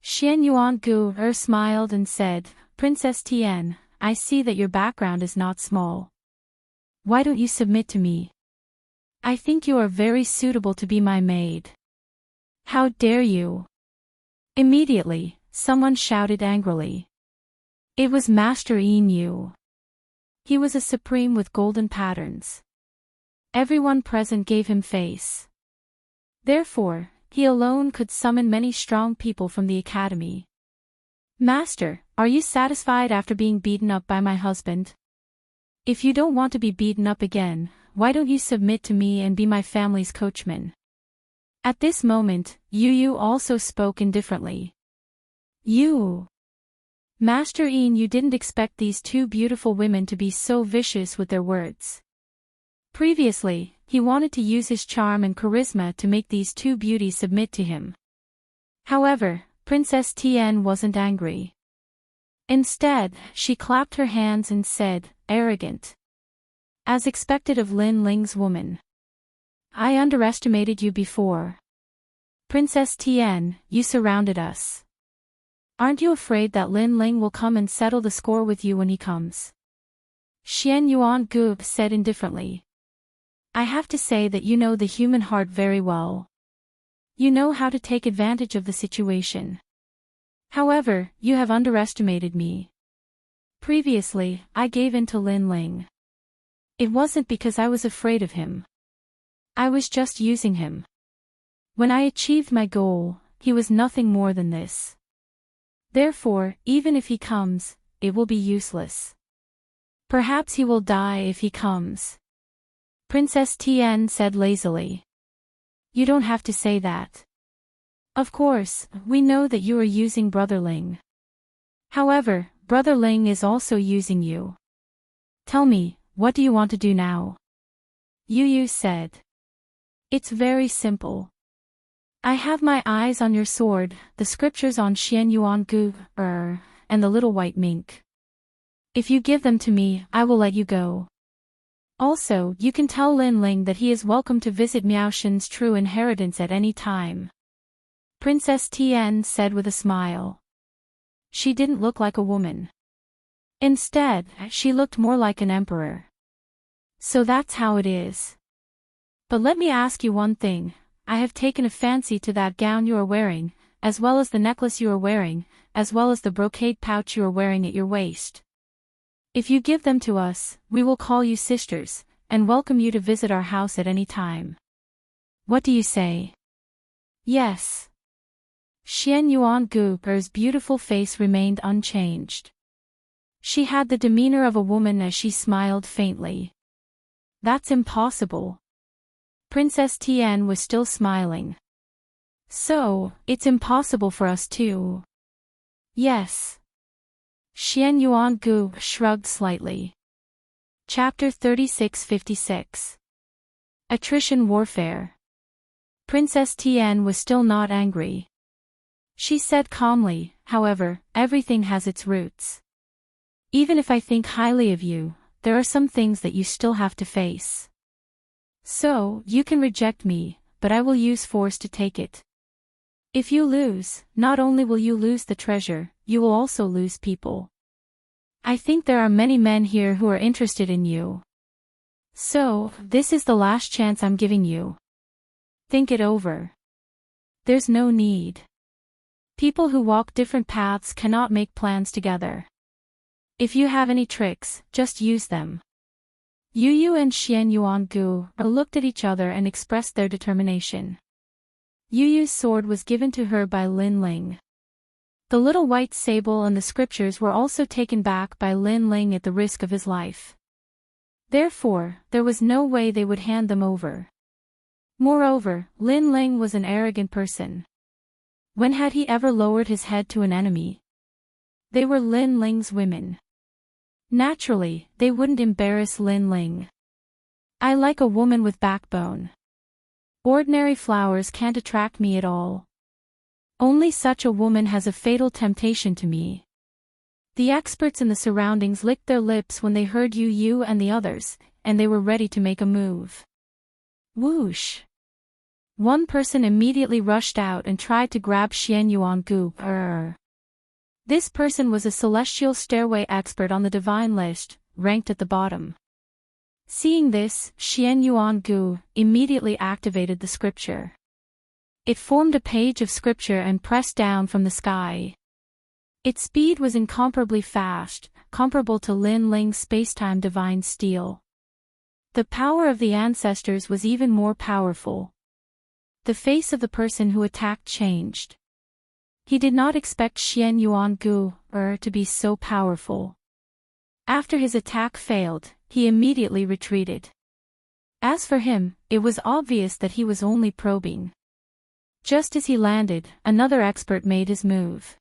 Xian Yuan Gu smiled and said, "Princess Tian, I see that your background is not small. Why don't you submit to me? I think you are very suitable to be my maid." "How dare you!" Immediately, someone shouted angrily. It was Master Yin. He was a supreme with golden patterns. Everyone present gave him face. Therefore, he alone could summon many strong people from the academy. "Master, are you satisfied after being beaten up by my husband? If you don't want to be beaten up again, why don't you submit to me and be my family's coachman?" At this moment, Yu also spoke indifferently. "You, Master Yin, you didn't expect these two beautiful women to be so vicious with their words." Previously, he wanted to use his charm and charisma to make these two beauties submit to him. However, Princess Tian wasn't angry. Instead, she clapped her hands and said, arrogant. As expected of Lin Ling's woman. I underestimated you before. Princess Tian, you surrounded us. Aren't you afraid that Lin Ling will come and settle the score with you when he comes? Xian Yuangu said indifferently. I have to say that you know the human heart very well. You know how to take advantage of the situation. However, you have underestimated me. Previously, I gave in to Lin Ling. It wasn't because I was afraid of him. I was just using him. When I achieved my goal, he was nothing more than this. Therefore, even if he comes, it will be useless. Perhaps he will die if he comes. Princess Tian said lazily. You don't have to say that. Of course, we know that you are using Brother Ling. However, Brother Ling is also using you. Tell me, what do you want to do now? Yu Yu said. It's very simple. I have my eyes on your sword, the scriptures on Xian Yuangu, and the little white mink. If you give them to me, I will let you go. Also, you can tell Lin Ling that he is welcome to visit Miaoshen's true inheritance at any time. Princess Tian said with a smile. She didn't look like a woman. Instead, she looked more like an emperor. So that's how it is. But let me ask you one thing, I have taken a fancy to that gown you are wearing, as well as the necklace you are wearing, as well as the brocade pouch you are wearing at your waist. If you give them to us, we will call you sisters, and welcome you to visit our house at any time. What do you say? Yes. Xian Yuangu's beautiful face remained unchanged. She had the demeanor of a woman as she smiled faintly. That's impossible. Princess Tian was still smiling. So, it's impossible for us to. Yes. Xian Yuangu shrugged slightly. Chapter 36-56. Attrition Warfare. Princess Tian was still not angry. She said calmly, however, everything has its roots. Even if I think highly of you, there are some things that you still have to face. So, you can reject me, but I will use force to take it. If you lose, not only will you lose the treasure, you will also lose people. I think there are many men here who are interested in you. So, this is the last chance I'm giving you. Think it over. There's no need. People who walk different paths cannot make plans together. If you have any tricks, just use them. Yu Yu and Xian Yuangu looked at each other and expressed their determination. Yu Yu's sword was given to her by Lin Ling. The little white sable and the scriptures were also taken back by Lin Ling at the risk of his life. Therefore, there was no way they would hand them over. Moreover, Lin Ling was an arrogant person. When had he ever lowered his head to an enemy? They were Lin Ling's women. Naturally, they wouldn't embarrass Lin Ling. I like a woman with backbone. Ordinary flowers can't attract me at all. Only such a woman has a fatal temptation to me. The experts in the surroundings licked their lips when they heard Yu Yu and the others, and they were ready to make a move. Whoosh! One person immediately rushed out and tried to grab Xian Yuangu. This person was a celestial stairway expert on the divine list, ranked at the bottom. Seeing this, Xian Yuangu immediately activated the scripture. It formed a page of scripture and pressed down from the sky. Its speed was incomparably fast, comparable to Lin Ling's spacetime divine steel. The power of the ancestors was even more powerful. The face of the person who attacked changed. He did not expect Xian Yuangu to be so powerful. After his attack failed, he immediately retreated. As for him, it was obvious that he was only probing. Just as he landed, another expert made his move.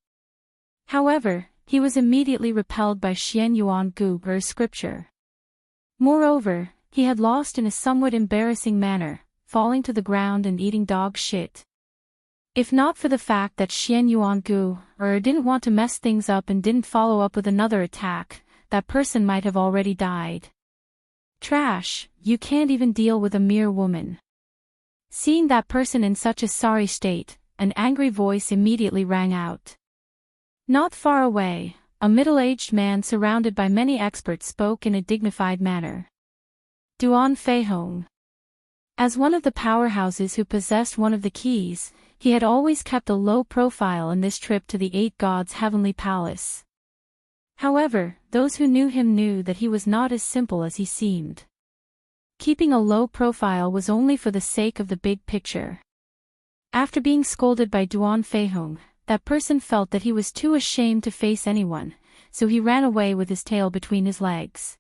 However, he was immediately repelled by Xian Yuangu's scripture. Moreover, he had lost in a somewhat embarrassing manner, falling to the ground and eating dog shit. If not for the fact that Xian Yuangu didn't want to mess things up and didn't follow up with another attack, that person might have already died. Trash, you can't even deal with a mere woman. Seeing that person in such a sorry state, an angry voice immediately rang out. Not far away, a middle-aged man surrounded by many experts spoke in a dignified manner. Duan Feihong. As one of the powerhouses who possessed one of the keys, he had always kept a low profile in this trip to the Eight Gods' heavenly palace. However, those who knew him knew that he was not as simple as he seemed. Keeping a low profile was only for the sake of the big picture. After being scolded by Duan Feihong, that person felt that he was too ashamed to face anyone, so he ran away with his tail between his legs.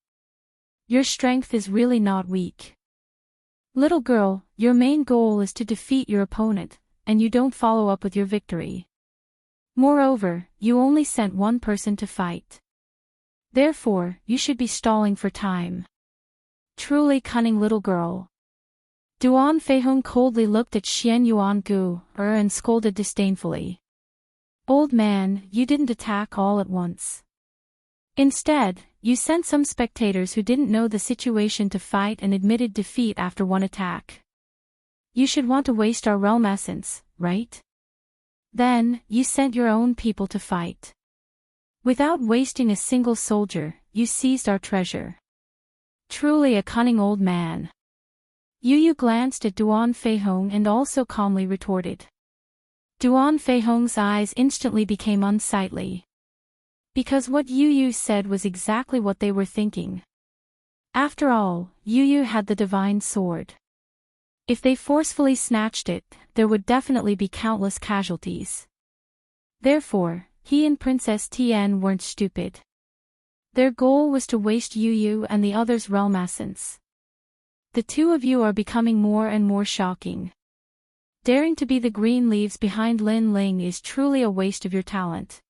Your strength is really not weak. Little girl, your main goal is to defeat your opponent, and you don't follow up with your victory. Moreover, you only sent one person to fight. Therefore, you should be stalling for time. Truly cunning little girl. Duan Feihong coldly looked at Xian Yuangu and scolded disdainfully. Old man, you didn't attack all at once. Instead, you sent some spectators who didn't know the situation to fight and admitted defeat after one attack. You should want to waste our realm essence, right? Then, you sent your own people to fight. Without wasting a single soldier, you seized our treasure. Truly a cunning old man. Yu Yu glanced at Duan Feihong and also calmly retorted. Duan Feihong's eyes instantly became unsightly. Because what Yu Yu said was exactly what they were thinking. After all, Yu Yu had the divine sword. If they forcefully snatched it, there would definitely be countless casualties. Therefore, he and Princess Tian weren't stupid. Their goal was to waste Yu Yu and the others' realm essence. The two of you are becoming more and more shocking. Daring to be the green leaves behind Lin Ling is truly a waste of your talent.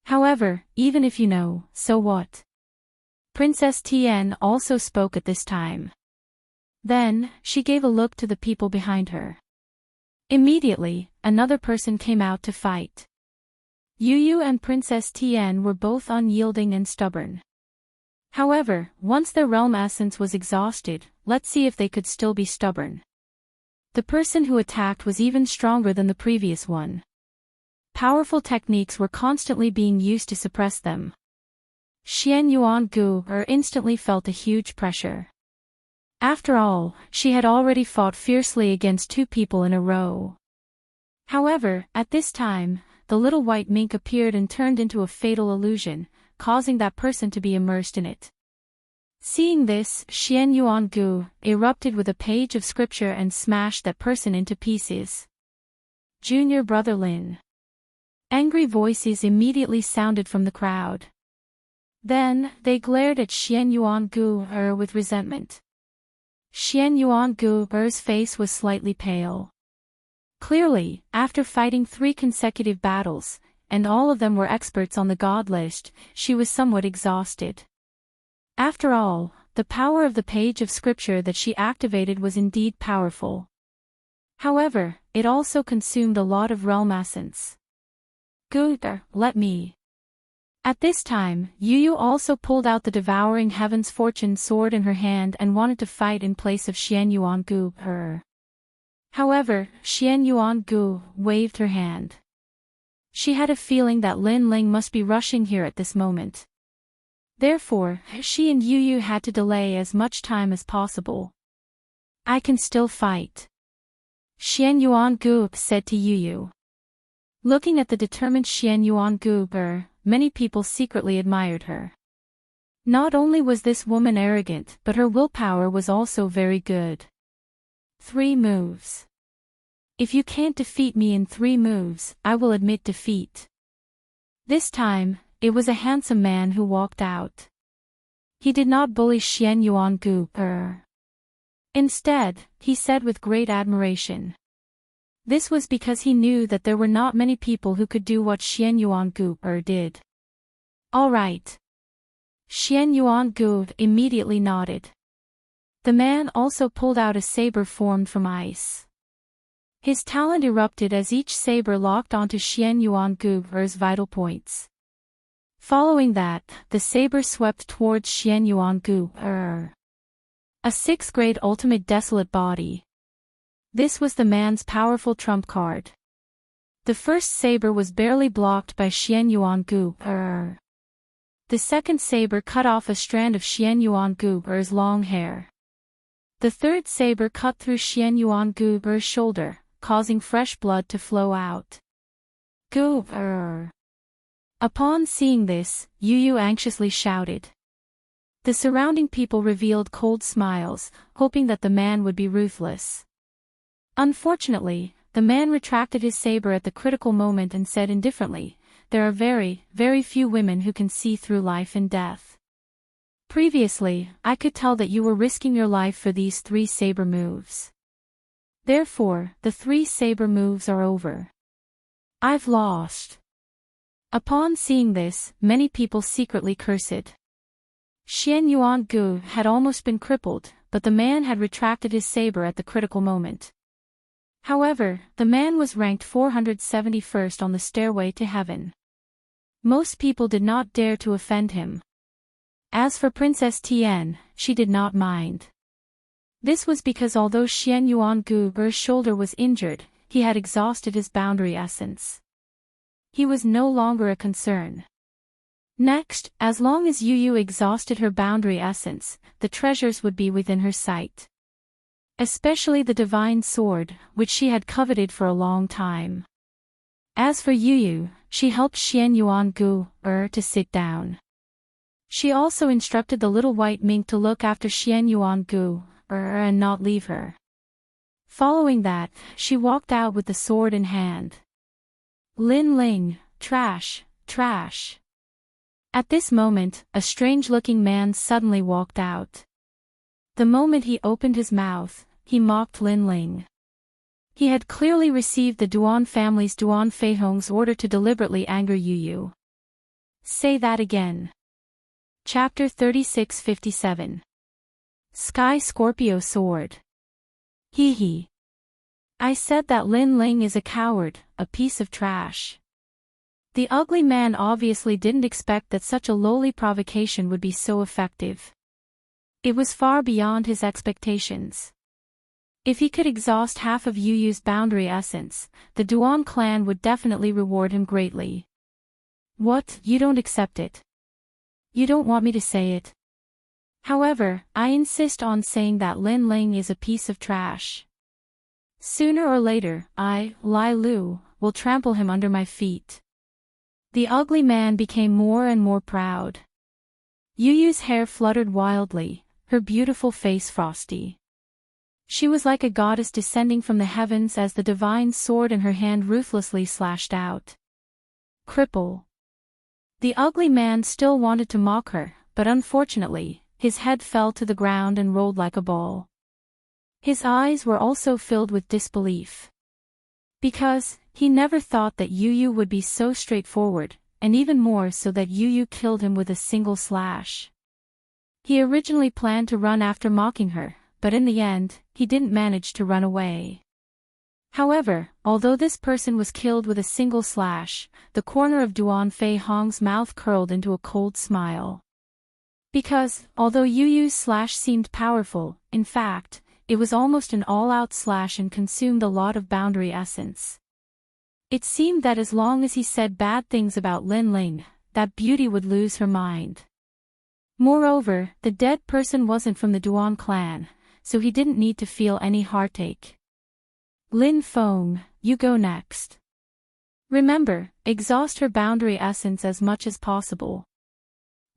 However, even if you know, so what? Princess Tian also spoke at this time. Then, she gave a look to the people behind her. Immediately, another person came out to fight. Yu Yu and Princess Tian were both unyielding and stubborn. However, once their realm essence was exhausted, let's see if they could still be stubborn. The person who attacked was even stronger than the previous one. Powerful techniques were constantly being used to suppress them. Xian Yuangu instantly felt a huge pressure. After all, she had already fought fiercely against two people in a row. However, at this time, the little white mink appeared and turned into a fatal illusion, causing that person to be immersed in it. Seeing this, Xian Yuangu erupted with a page of scripture and smashed that person into pieces. Junior brother Lin. Angry voices immediately sounded from the crowd. Then, they glared at Xian Yuangu with resentment. Xian Yuangu's face was slightly pale. Clearly, after fighting 3 consecutive battles, and all of them were experts on the god list, she was somewhat exhausted. After all, the power of the page of scripture that she activated was indeed powerful. However, it also consumed a lot of realm essence. Good, let me. At this time, Yu Yu also pulled out the devouring heaven's fortune sword in her hand and wanted to fight in place of Xian Yuangu. However, Xian Yuangu waved her hand. She had a feeling that Lin Ling must be rushing here at this moment. Therefore, she and Yu Yu had to delay as much time as possible. I can still fight. Xian Yuangu said to Yu Yu. Looking at the determined Xian Yuangu, many people secretly admired her. Not only was this woman arrogant, but her willpower was also very good. 3 moves. If you can't defeat me in 3 moves, I will admit defeat. This time, it was a handsome man who walked out. He did not bully Xian Yuangu. Instead, he said with great admiration. This was because he knew that there were not many people who could do what Xian Yuangu did. All right. Xian Yuangu immediately nodded. The man also pulled out a saber formed from ice. His talent erupted as each saber locked onto Xian Yuangu's vital points. Following that, the saber swept towards Xian Yuangu, a 6th grade ultimate desolate body. This was the man's powerful trump card. The first saber was barely blocked by Xian Yuangu's. The second saber cut off a strand of Xian Yuangu's long hair. The third saber cut through Xian Yuangu's shoulder, causing fresh blood to flow out. Upon seeing this, Yu anxiously shouted. The surrounding people revealed cold smiles, hoping that the man would be ruthless. Unfortunately, the man retracted his saber at the critical moment and said indifferently, "There are very, very few women who can see through life and death. Previously, I could tell that you were risking your life for these 3 saber moves. Therefore, the 3 saber moves are over. I've lost." Upon seeing this, many people secretly cursed. Xian Yuangu had almost been crippled, but the man had retracted his saber at the critical moment. However, the man was ranked 471st on the stairway to heaven. Most people did not dare to offend him. As for Princess Tian, she did not mind. This was because although Xian Yuangu's shoulder was injured, he had exhausted his boundary essence. He was no longer a concern. Next, as long as Yu exhausted her boundary essence, the treasures would be within her sight. Especially the divine sword, which she had coveted for a long time. As for Yu, she helped Xian Yuangu to sit down. She also instructed the little white mink to look after Xian Yuangu and not leave her. Following that, she walked out with the sword in hand. Lin Ling, trash, trash. At this moment, a strange-looking man suddenly walked out. The moment he opened his mouth, he mocked Lin Ling. He had clearly received the Duan family's Duan Feihong's order to deliberately anger Yu. Say that again. Chapter 3657. Sky Scorpio Sword. Hee hee. I said that Lin Ling is a coward, a piece of trash. The ugly man obviously didn't expect that such a lowly provocation would be so effective. It was far beyond his expectations. If he could exhaust half of Yu's boundary essence, the Duan clan would definitely reward him greatly. What, you don't accept it? You don't want me to say it? However, I insist on saying that Lin Ling is a piece of trash. Sooner or later, I, Lai Lu, will trample him under my feet. The ugly man became more and more proud. Yu's hair fluttered wildly, her beautiful face frosty. She was like a goddess descending from the heavens as the divine sword in her hand ruthlessly slashed out. Cripple. The ugly man still wanted to mock her, but unfortunately, his head fell to the ground and rolled like a ball. His eyes were also filled with disbelief. Because, he never thought that Yu would be so straightforward, and even more so that Yu killed him with a single slash. He originally planned to run after mocking her, but in the end, he didn't manage to run away. However, although this person was killed with a single slash, the corner of Duan Fei Hong's mouth curled into a cold smile. Because, although Yu's slash seemed powerful, in fact, it was almost an all-out slash and consumed a lot of boundary essence. It seemed that as long as he said bad things about Lin Ling, that beauty would lose her mind. Moreover, the dead person wasn't from the Duan clan, so he didn't need to feel any heartache. Lin Feng, you go next. Remember, exhaust her boundary essence as much as possible.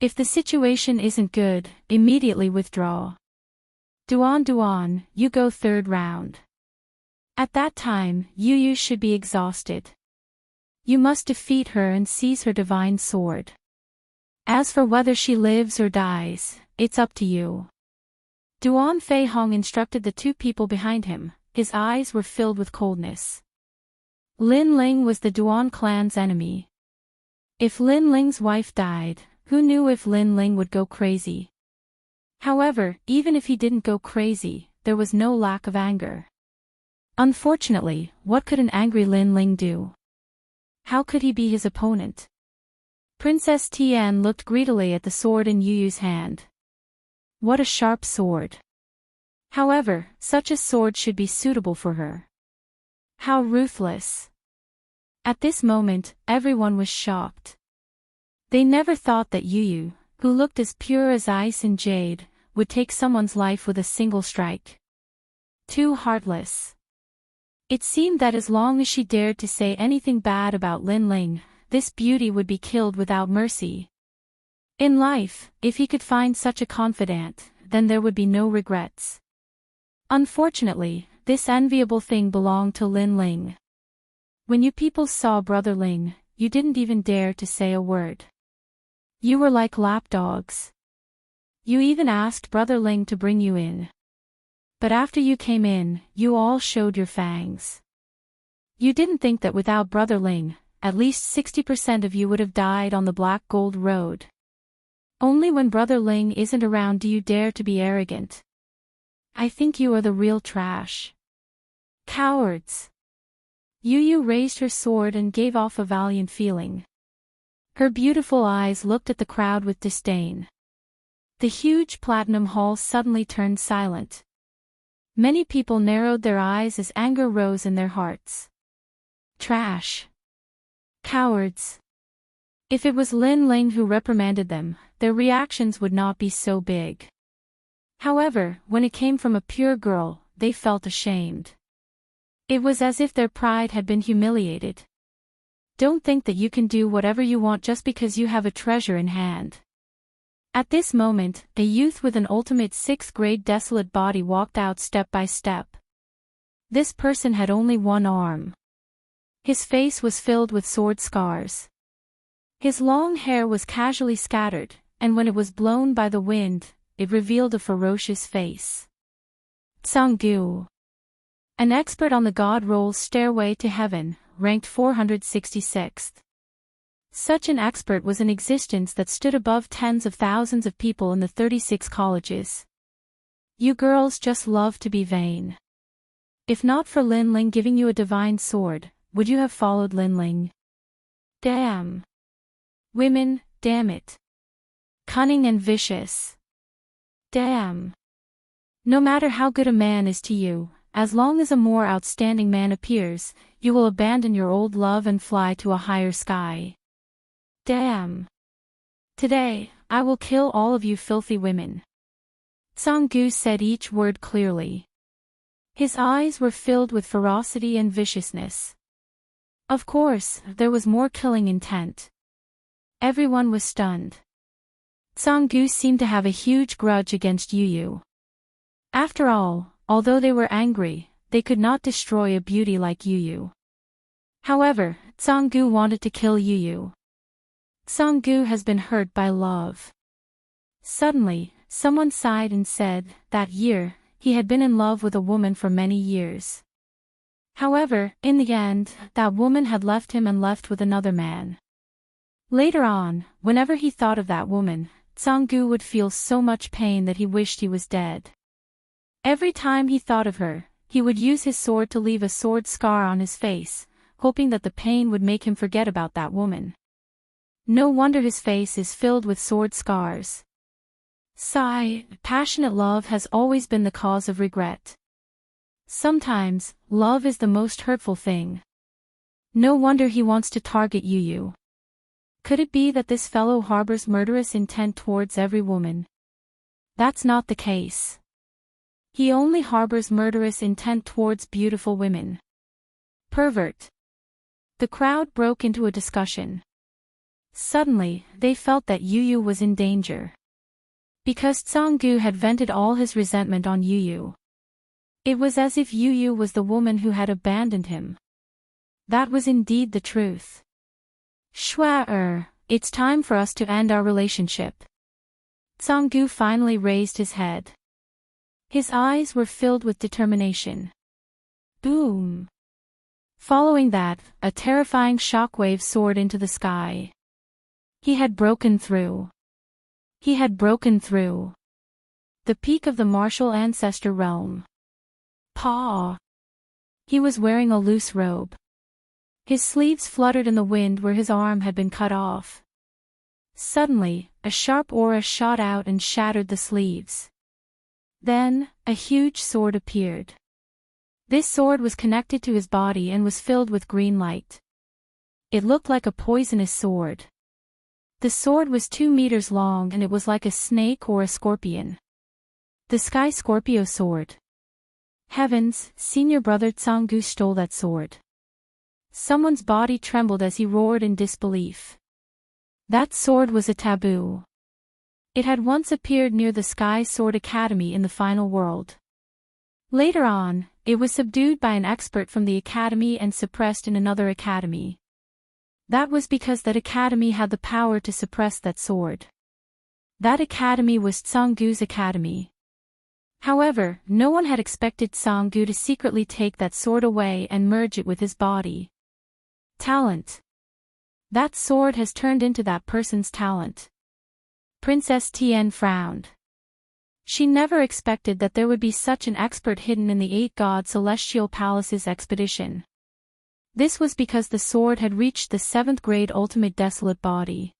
If the situation isn't good, immediately withdraw. Duan, you go third round. At that time, Yu should be exhausted. You must defeat her and seize her divine sword. As for whether she lives or dies, it's up to you. Duan Fei Hong instructed the 2 people behind him, his eyes were filled with coldness. Lin Ling was the Duan clan's enemy. If Lin Ling's wife died, who knew if Lin Ling would go crazy? However, even if he didn't go crazy, there was no lack of anger. Unfortunately, what could an angry Lin Ling do? How could he be his opponent? Princess Tian looked greedily at the sword in Yu Yu's hand. What a sharp sword. However, such a sword should be suitable for her. How ruthless. At this moment, everyone was shocked. They never thought that Yu Yu, who looked as pure as ice and jade, would take someone's life with a single strike. Too heartless. It seemed that as long as she dared to say anything bad about Lin Ling, this beauty would be killed without mercy. In life, if he could find such a confidant, then there would be no regrets. Unfortunately, this enviable thing belonged to Lin Ling. When you people saw Brother Ling, you didn't even dare to say a word. You were like lapdogs. You even asked Brother Ling to bring you in. But after you came in, you all showed your fangs. You didn't think that without Brother Ling, at least 60% of you would have died on the Black Gold Road. Only when Brother Ling isn't around do you dare to be arrogant. I think you are the real trash. Cowards. Yu Yu raised her sword and gave off a valiant feeling. Her beautiful eyes looked at the crowd with disdain. The huge platinum hall suddenly turned silent. Many people narrowed their eyes as anger rose in their hearts. Trash. Cowards. If it was Lin Ling who reprimanded them, their reactions would not be so big. However, when it came from a pure girl, they felt ashamed. It was as if their pride had been humiliated. Don't think that you can do whatever you want just because you have a treasure in hand. At this moment, a youth with an ultimate 6th grade desolate body walked out step by step. This person had only one arm. His face was filled with sword scars. His long hair was casually scattered, and when it was blown by the wind, it revealed a ferocious face. Tsanggu. An expert on the God Roll's Stairway to Heaven, ranked 466th. Such an expert was in existence that stood above tens of thousands of people in the 36 colleges. You girls just love to be vain. If not for Lin Ling giving you a divine sword, would you have followed Lin Ling? Damn. Women, damn it. Cunning and vicious. Damn. No matter how good a man is to you, as long as a more outstanding man appears, you will abandon your old love and fly to a higher sky. Damn. Today, I will kill all of you filthy women. Tsanggu said each word clearly. His eyes were filled with ferocity and viciousness. Of course, there was more killing intent. Everyone was stunned. Tsanggu seemed to have a huge grudge against Yu Yu. After all, although they were angry, they could not destroy a beauty like Yu Yu. However, Tsanggu wanted to kill Yu Yu. Tsanggu has been hurt by love. Suddenly, someone sighed and said, that year, he had been in love with a woman for many years. However, in the end, that woman had left him and left with another man. Later on, whenever he thought of that woman, Tsanggu would feel so much pain that he wished he was dead. Every time he thought of her, he would use his sword to leave a sword scar on his face, hoping that the pain would make him forget about that woman. No wonder his face is filled with sword scars. Sigh, passionate love has always been the cause of regret. Sometimes, love is the most hurtful thing. No wonder he wants to target Yu Yu. Could it be that this fellow harbors murderous intent towards every woman? That's not the case. He only harbors murderous intent towards beautiful women. Pervert. The crowd broke into a discussion. Suddenly, they felt that Yu Yu was in danger. Because Tsanggu had vented all his resentment on Yu Yu. It was as if Yu Yu was the woman who had abandoned him. That was indeed the truth. Shua, it's time for us to end our relationship. Tsanggu finally raised his head. His eyes were filled with determination. Boom. Following that, a terrifying shockwave soared into the sky. He had broken through. He had broken through. The peak of the martial ancestor realm. Paw. He was wearing a loose robe. His sleeves fluttered in the wind where his arm had been cut off. Suddenly, a sharp aura shot out and shattered the sleeves. Then, a huge sword appeared. This sword was connected to his body and was filled with green light. It looked like a poisonous sword. The sword was 2 meters long and it was like a snake or a scorpion. The Sky Scorpio Sword. Heavens, senior brother Tsanggu stole that sword. Someone's body trembled as he roared in disbelief. That sword was a taboo. It had once appeared near the Sky Sword Academy in the final world. Later on, it was subdued by an expert from the academy and suppressed in another academy. That was because that academy had the power to suppress that sword. That academy was Tsanggu's academy. However, no one had expected Tsanggu to secretly take that sword away and merge it with his body. Talent. That sword has turned into that person's talent. Princess Tian frowned. She never expected that there would be such an expert hidden in the 8-god Celestial Palace's expedition. This was because the sword had reached the 7th grade ultimate desolate body.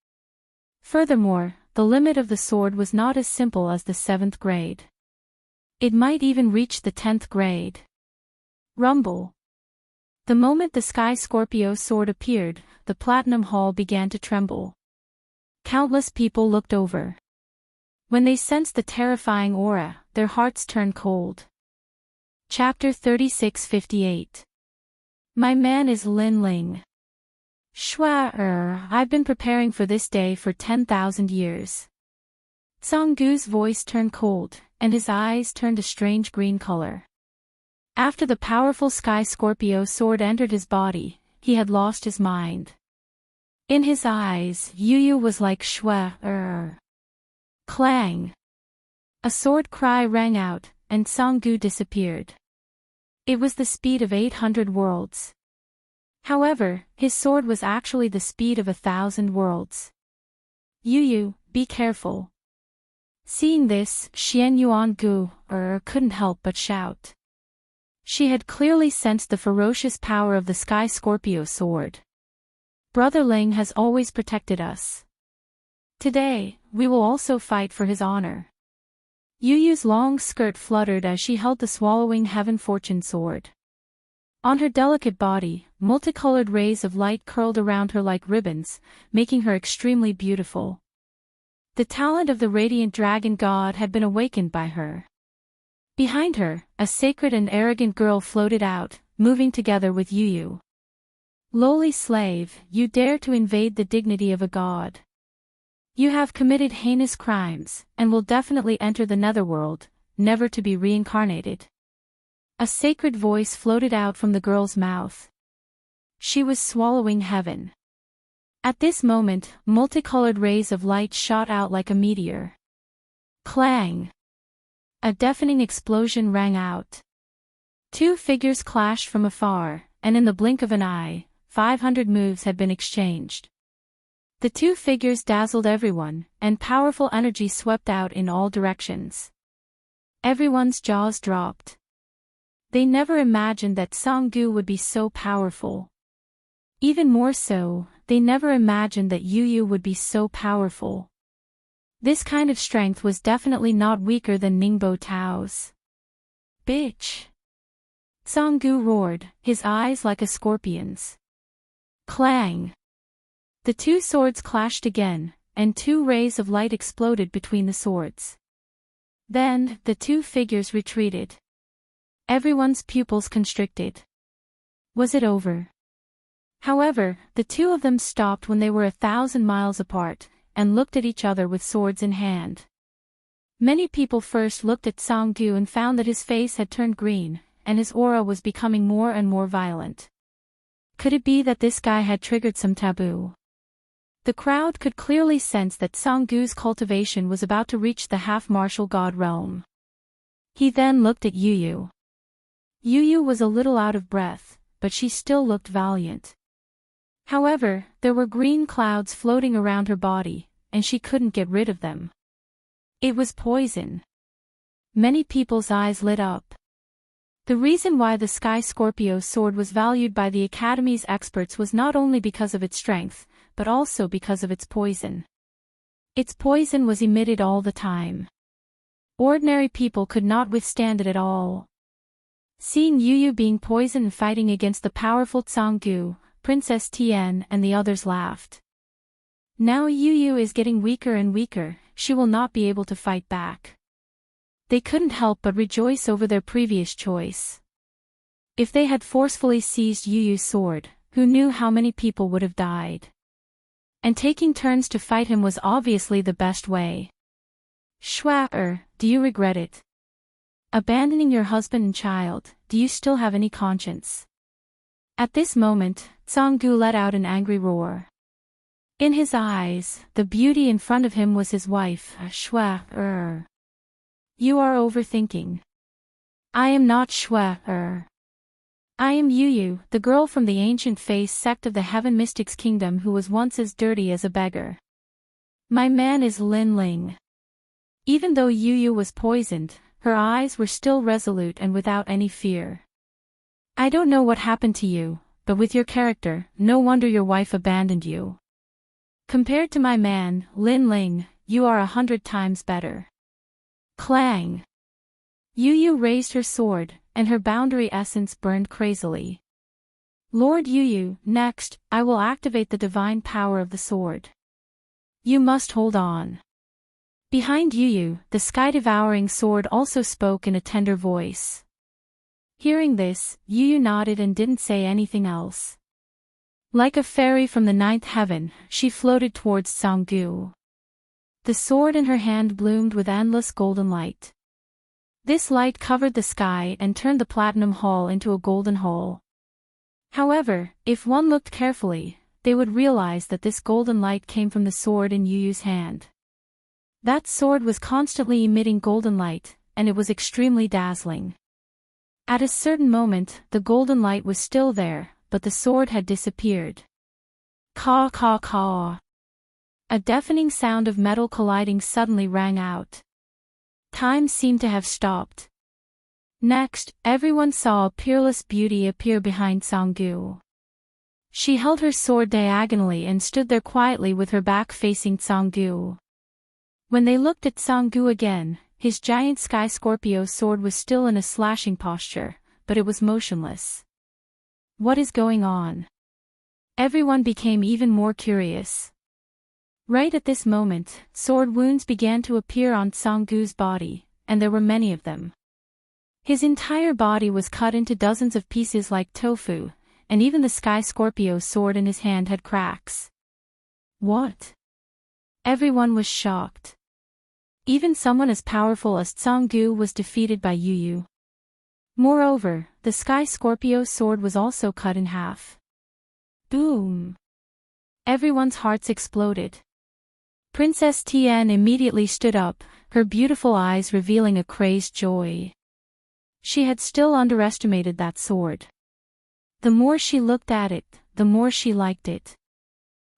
Furthermore, the limit of the sword was not as simple as the 7th grade. It might even reach the 10th grade. Rumble. The moment the Sky Scorpio sword appeared, the Platinum Hall began to tremble. Countless people looked over. When they sensed the terrifying aura, their hearts turned cold. Chapter 3658. My man is Lin Ling. I've been preparing for this day for 10,000 years. Tsanggu's voice turned cold, and his eyes turned a strange green color. After the powerful Sky Scorpio sword entered his body, he had lost his mind. In his eyes, Yu was like Clang! A sword cry rang out, and Tsanggu disappeared. It was the speed of 800 worlds. However, his sword was actually the speed of 1,000 worlds. Yu, be careful. Seeing this, Xian Yuangu couldn't help but shout. She had clearly sensed the ferocious power of the Sky Scorpio sword. Brother Ling has always protected us. Today, we will also fight for his honor. Yu's long skirt fluttered as she held the swallowing heaven fortune sword. On her delicate body, multicolored rays of light curled around her like ribbons, making her extremely beautiful. The talent of the radiant dragon god had been awakened by her. Behind her, a sacred and arrogant girl floated out, moving together with Yu. Lowly slave, you dare to invade the dignity of a god. You have committed heinous crimes, and will definitely enter the netherworld, never to be reincarnated. A sacred voice floated out from the girl's mouth. She was swallowing heaven. At this moment, multicolored rays of light shot out like a meteor. Clang! A deafening explosion rang out. 2 figures clashed from afar, and in the blink of an eye, 500 moves had been exchanged. The 2 figures dazzled everyone, and powerful energy swept out in all directions. Everyone's jaws dropped. They never imagined that Tsanggu would be so powerful. Even more so, they never imagined that Yu would be so powerful. This kind of strength was definitely not weaker than Ningbo Tao's. Bitch! Tsanggu roared, his eyes like a scorpion's. Clang! The 2 swords clashed again, and 2 rays of light exploded between the swords. Then, the 2 figures retreated. Everyone's pupils constricted. Was it over? However, the 2 of them stopped when they were 1,000 miles apart, and looked at each other with swords in hand. Many people first looked at Tsanggu and found that his face had turned green, and his aura was becoming more and more violent. Could it be that this guy had triggered some taboo? The crowd could clearly sense that Tsanggu's cultivation was about to reach the half-martial god realm. He then looked at Yu. Yu was a little out of breath, but she still looked valiant. However, there were green clouds floating around her body, and she couldn't get rid of them. It was poison. Many people's eyes lit up. The reason why the Sky Scorpio sword was valued by the Academy's experts was not only because of its strength, but also because of its poison. Its poison was emitted all the time. Ordinary people could not withstand it at all. Seeing Yu Yu being poisoned and fighting against the powerful Canggu, Princess Tian and the others laughed. Now Yu Yu is getting weaker and weaker, she will not be able to fight back. They couldn't help but rejoice over their previous choice. If they had forcefully seized Yu Yu's sword, who knew how many people would have died? And taking turns to fight him was obviously the best way. Schwa, do you regret it? Abandoning your husband and child, do you still have any conscience? At this moment, Canggu let out an angry roar. In his eyes, the beauty in front of him was his wife, Schwa. You are overthinking. I am not Schwa. I am Yu Yu, the girl from the ancient face sect of the Heaven Mystics Kingdom who was once as dirty as a beggar. My man is Lin Ling. Even though Yu Yu was poisoned, her eyes were still resolute and without any fear. I don't know what happened to you, but with your character, no wonder your wife abandoned you. Compared to my man, Lin Ling, you are 100 times better. Clang! Yu Yu raised her sword, and her boundary essence burned crazily. Lord Yu Yu, next, I will activate the divine power of the sword. You must hold on. Behind Yu Yu, the sky-devouring sword also spoke in a tender voice. Hearing this, Yu Yu nodded and didn't say anything else. Like a fairy from the ninth heaven, she floated towards Canggu. The sword in her hand bloomed with endless golden light. This light covered the sky and turned the platinum hall into a golden hole. However, if one looked carefully, they would realize that this golden light came from the sword in Yu Yu's hand. That sword was constantly emitting golden light, and it was extremely dazzling. At a certain moment, the golden light was still there, but the sword had disappeared. Caw caw caw. A deafening sound of metal colliding suddenly rang out. Time seemed to have stopped. Next, everyone saw a peerless beauty appear behind Canggu. She held her sword diagonally and stood there quietly with her back facing Canggu. When they looked at Canggu again, his giant Sky Scorpio sword was still in a slashing posture, but it was motionless. What is going on? Everyone became even more curious. Right at this moment, sword wounds began to appear on Canggu's body, and there were many of them. His entire body was cut into dozens of pieces like tofu, and even the Sky Scorpio sword in his hand had cracks. What? Everyone was shocked. Even someone as powerful as Canggu was defeated by Yu Yu. Moreover, the Sky Scorpio sword was also cut in half. Boom! Everyone's hearts exploded. Princess Tian immediately stood up, her beautiful eyes revealing a crazed joy. She had still underestimated that sword. The more she looked at it, the more she liked it.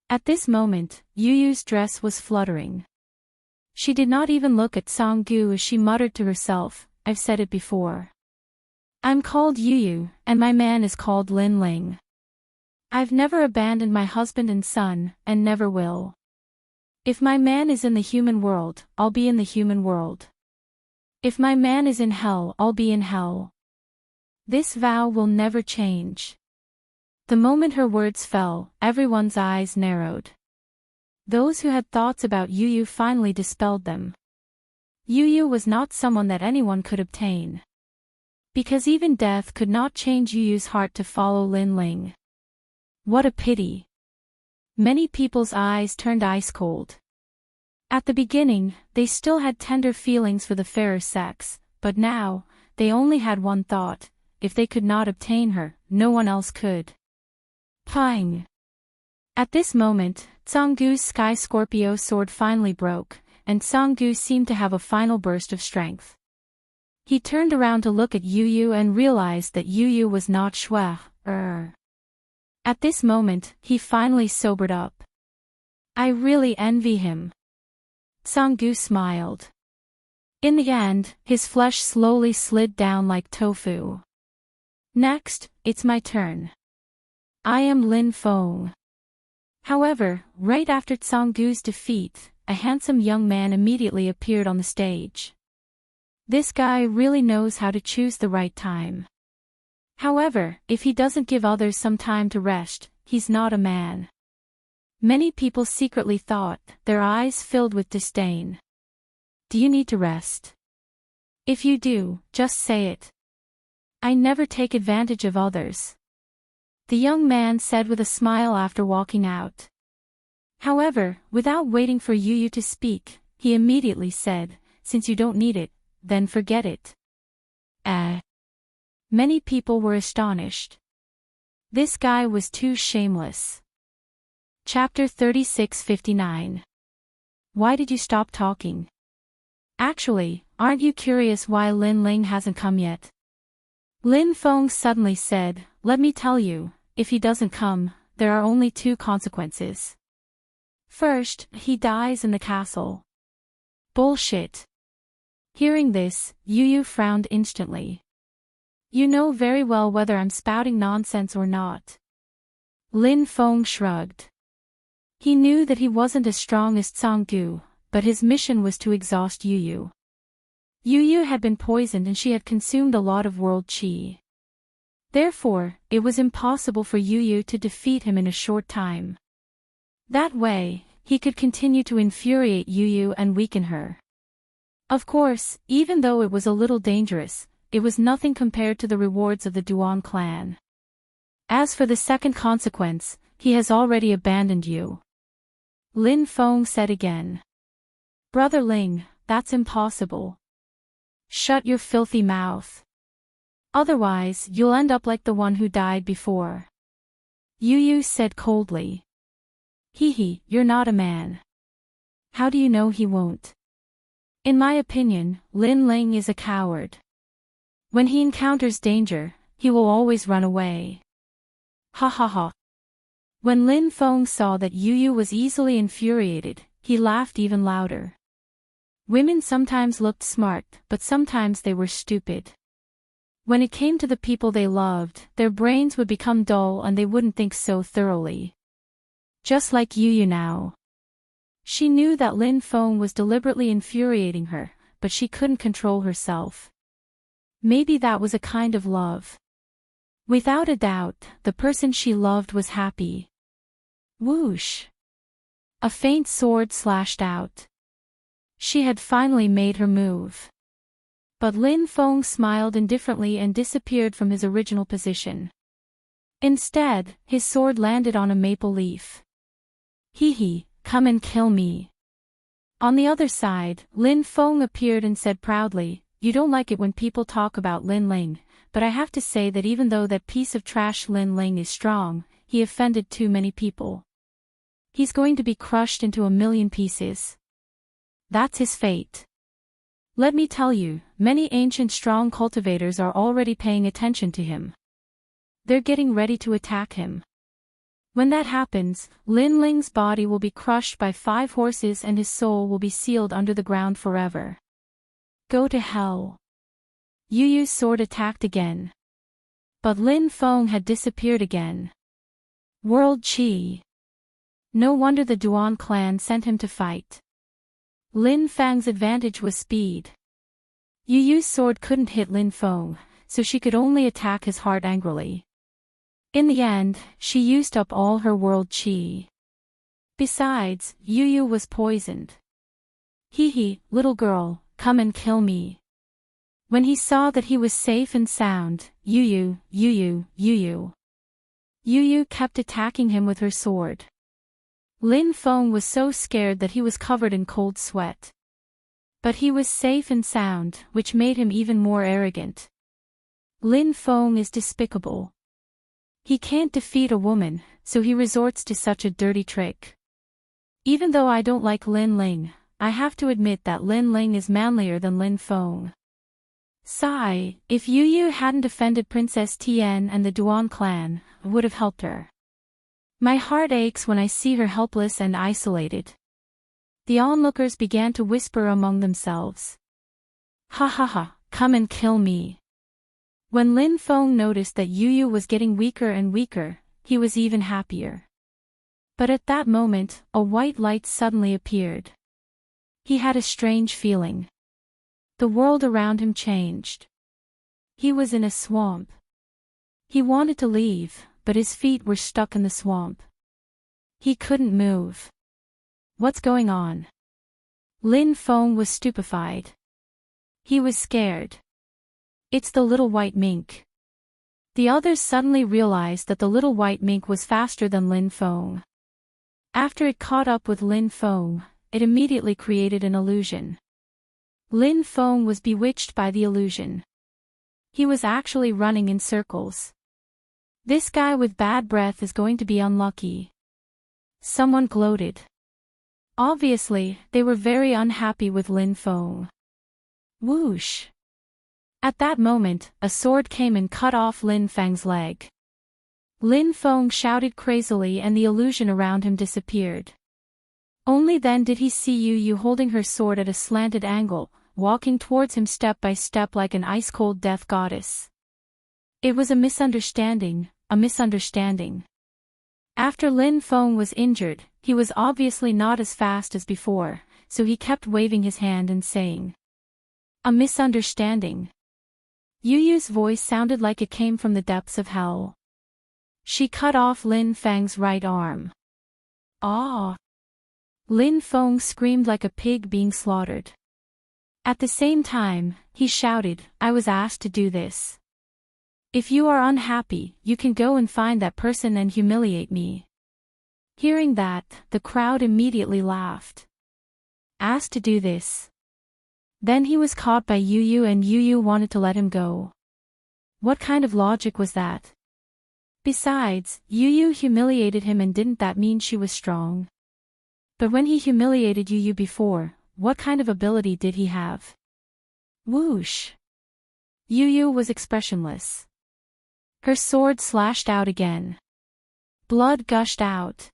At this moment, Yu Yu's dress was fluttering. She did not even look at Canggu as she muttered to herself, I've said it before. I'm called Yu Yu, and my man is called Lin Ling. I've never abandoned my husband and son, and never will. If my man is in the human world, I'll be in the human world. If my man is in hell, I'll be in hell. This vow will never change. The moment her words fell, everyone's eyes narrowed. Those who had thoughts about Yu Yu finally dispelled them. Yu Yu was not someone that anyone could obtain. Because even death could not change Yu Yu's heart to follow Lin Ling. What a pity. Many people's eyes turned ice cold. At the beginning, they still had tender feelings for the fairer sex, but now, they only had one thought: if they could not obtain her, no one else could. Pang! At this moment, Canggu's Sky Scorpio sword finally broke, and Canggu seemed to have a final burst of strength. He turned around to look at Yu Yu and realized that Yu Yu was not Schwa. At this moment, he finally sobered up. I really envy him. Canggu smiled. In the end, his flesh slowly slid down like tofu. Next, it's my turn. I am Lin Feng. However, right after Tsanggu's defeat, a handsome young man immediately appeared on the stage. This guy really knows how to choose the right time. However, if he doesn't give others some time to rest, he's not a man. Many people secretly thought, their eyes filled with disdain. Do you need to rest? If you do, just say it. I never take advantage of others. The young man said with a smile after walking out. However, without waiting for Yu to speak, he immediately said, since you don't need it, then forget it. Many people were astonished. This guy was too shameless. Chapter 36:59. Why did you stop talking? Actually, aren't you curious why Lin Ling hasn't come yet? Lin Feng suddenly said, let me tell you, if he doesn't come, there are only two consequences. First, he dies in the castle. Bullshit. Hearing this, Yu frowned instantly. You know very well whether I'm spouting nonsense or not. Lin Feng shrugged. He knew that he wasn't as strong as Tsanggu, but his mission was to exhaust Yu. Yu had been poisoned and she had consumed a lot of world qi. Therefore, it was impossible for Yu to defeat him in a short time. That way, he could continue to infuriate Yu and weaken her. Of course, even though it was a little dangerous, it was nothing compared to the rewards of the Duan clan. As for the second consequence, he has already abandoned you. Lin Feng said again. Brother Ling, that's impossible. Shut your filthy mouth. Otherwise, you'll end up like the one who died before. Yu said coldly. You're not a man. How do you know he won't? In my opinion, Lin Ling is a coward. When he encounters danger, he will always run away. Ha ha ha. When Lin Feng saw that Yu was easily infuriated, he laughed even louder. Women sometimes looked smart, but sometimes they were stupid. When it came to the people they loved, their brains would become dull and they wouldn't think so thoroughly. Just like Yu now. She knew that Lin Feng was deliberately infuriating her, but she couldn't control herself. Maybe that was a kind of love. Without a doubt, the person she loved was happy. Whoosh! A faint sword slashed out. She had finally made her move. But Lin Feng smiled indifferently and disappeared from his original position. Instead, his sword landed on a maple leaf. Come and kill me. On the other side, Lin Feng appeared and said proudly, you don't like it when people talk about Lin Ling, but I have to say that even though that piece of trash Lin Ling is strong, he offended too many people. He's going to be crushed into a million pieces. That's his fate. Let me tell you, many ancient strong cultivators are already paying attention to him. They're getting ready to attack him. When that happens, Lin Ling's body will be crushed by 5 horses and his soul will be sealed under the ground forever. Go to hell. Yu's sword attacked again. But Lin Feng had disappeared again. World Qi. No wonder the Duan clan sent him to fight. Lin Feng's advantage was speed. Yu's sword couldn't hit Lin Feng, so she could only attack his heart angrily. In the end, she used up all her world qi. Besides, Yu was poisoned. Little girl, come and kill me. When he saw that he was safe and sound, Yu kept attacking him with her sword. Lin Feng was so scared that he was covered in cold sweat. But he was safe and sound, which made him even more arrogant. Lin Feng is despicable. He can't defeat a woman, so he resorts to such a dirty trick. Even though I don't like Lin Ling, I have to admit that Lin Ling is manlier than Lin Feng. Sigh, if Yu hadn't defended Princess Tian and the Duan clan, I would have helped her. My heart aches when I see her helpless and isolated. The onlookers began to whisper among themselves. Come and kill me. When Lin Feng noticed that Yu Yu was getting weaker and weaker, he was even happier. But at that moment, a white light suddenly appeared. He had a strange feeling. The world around him changed. He was in a swamp. He wanted to leave, but his feet were stuck in the swamp. He couldn't move. What's going on? Lin Feng was stupefied. He was scared. It's the little white mink. The others suddenly realized that the little white mink was faster than Lin Feng. After it caught up with Lin Feng, it immediately created an illusion. Lin Feng was bewitched by the illusion. He was actually running in circles. This guy with bad breath is going to be unlucky. Someone gloated. Obviously, they were very unhappy with Lin Feng. Whoosh! At that moment, a sword came and cut off Lin Feng's leg. Lin Feng shouted crazily and the illusion around him disappeared. Only then did he see Yu Yu holding her sword at a slanted angle, walking towards him step by step like an ice-cold death goddess. It was a misunderstanding, a misunderstanding. After Lin Feng was injured, he was obviously not as fast as before, so he kept waving his hand and saying, "A misunderstanding." Yu Yu's voice sounded like it came from the depths of hell. She cut off Lin Feng's right arm. Ah! Lin Feng screamed like a pig being slaughtered. At the same time, he shouted, "I was asked to do this. If you are unhappy, you can go and find that person and humiliate me." Hearing that, the crowd immediately laughed. Asked to do this. Then he was caught by Yu Yu and Yu Yu wanted to let him go. What kind of logic was that? Besides, Yu Yu humiliated him and didn't that mean she was strong? But when he humiliated Yu Yu before, what kind of ability did he have? Whoosh! Yu Yu was expressionless. Her sword slashed out again. Blood gushed out.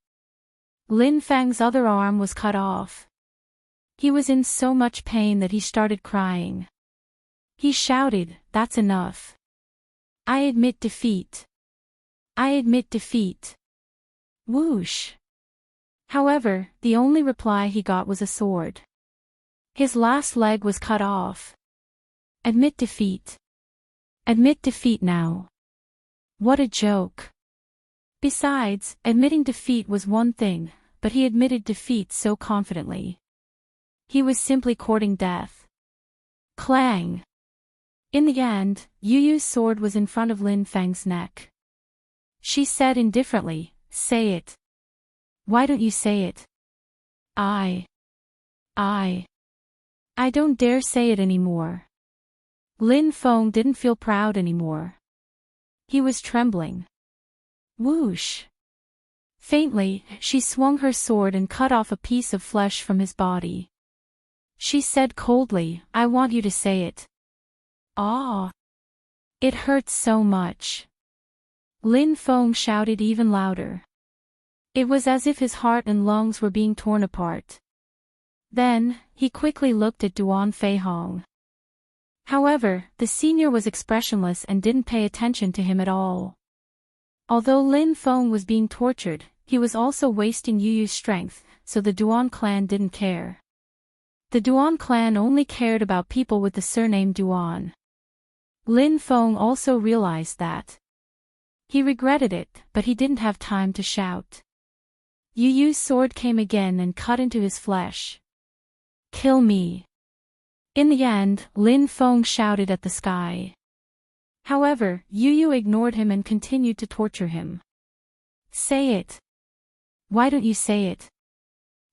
Lin Feng's other arm was cut off. He was in so much pain that he started crying. He shouted, "That's enough. I admit defeat. I admit defeat." Whoosh! However, the only reply he got was a sword. His last leg was cut off. Admit defeat. Admit defeat now. What a joke. Besides, admitting defeat was one thing, but he admitted defeat so confidently. He was simply courting death. Clang! In the end, Yu Yu's sword was in front of Lin Feng's neck. She said indifferently, "Say it. Why don't you say it?" I don't dare say it anymore." Lin Feng didn't feel proud anymore. He was trembling. Whoosh! Faintly, she swung her sword and cut off a piece of flesh from his body. She said coldly, "I want you to say it." Ah! It hurts so much. Lin Feng shouted even louder. It was as if his heart and lungs were being torn apart. Then, he quickly looked at Duan Fei Hong. However, the senior was expressionless and didn't pay attention to him at all. Although Lin Feng was being tortured, he was also wasting Yu Yu's strength, so the Duan clan didn't care. The Duan clan only cared about people with the surname Duan. Lin Feng also realized that. He regretted it, but he didn't have time to shout. Yu Yu's sword came again and cut into his flesh. "Kill me." In the end, Lin Feng shouted at the sky. However, Yu Yu ignored him and continued to torture him. "Say it. Why don't you say it?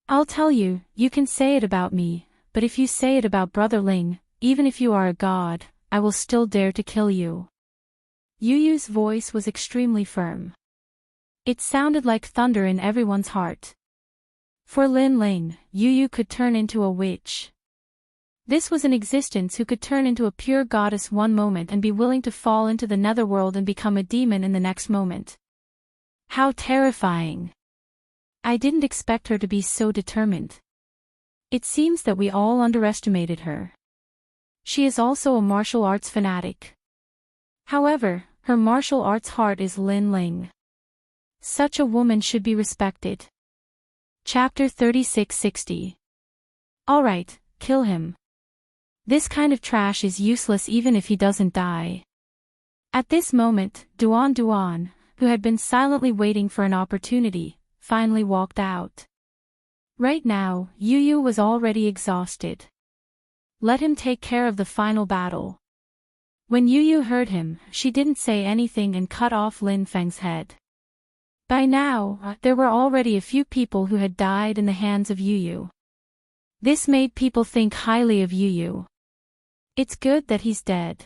I'll tell you, you can say it about me, but if you say it about Brother Ling, even if you are a god, I will still dare to kill you." Yu Yu's voice was extremely firm. It sounded like thunder in everyone's heart. For Lin Ling, Yu Yu could turn into a witch. This was an existence who could turn into a pure goddess one moment and be willing to fall into the netherworld and become a demon in the next moment. How terrifying! I didn't expect her to be so determined. It seems that we all underestimated her. She is also a martial arts fanatic. However, her martial arts heart is Lin Ling. Such a woman should be respected. Chapter 3660. Alright, kill him. This kind of trash is useless even if he doesn't die. At this moment, Duan, who had been silently waiting for an opportunity, finally walked out. Right now, Yu was already exhausted. Let him take care of the final battle. When Yu heard him, she didn't say anything and cut off Lin Feng's head. By now, there were already a few people who had died in the hands of Yu. This made people think highly of Yu. It's good that he's dead.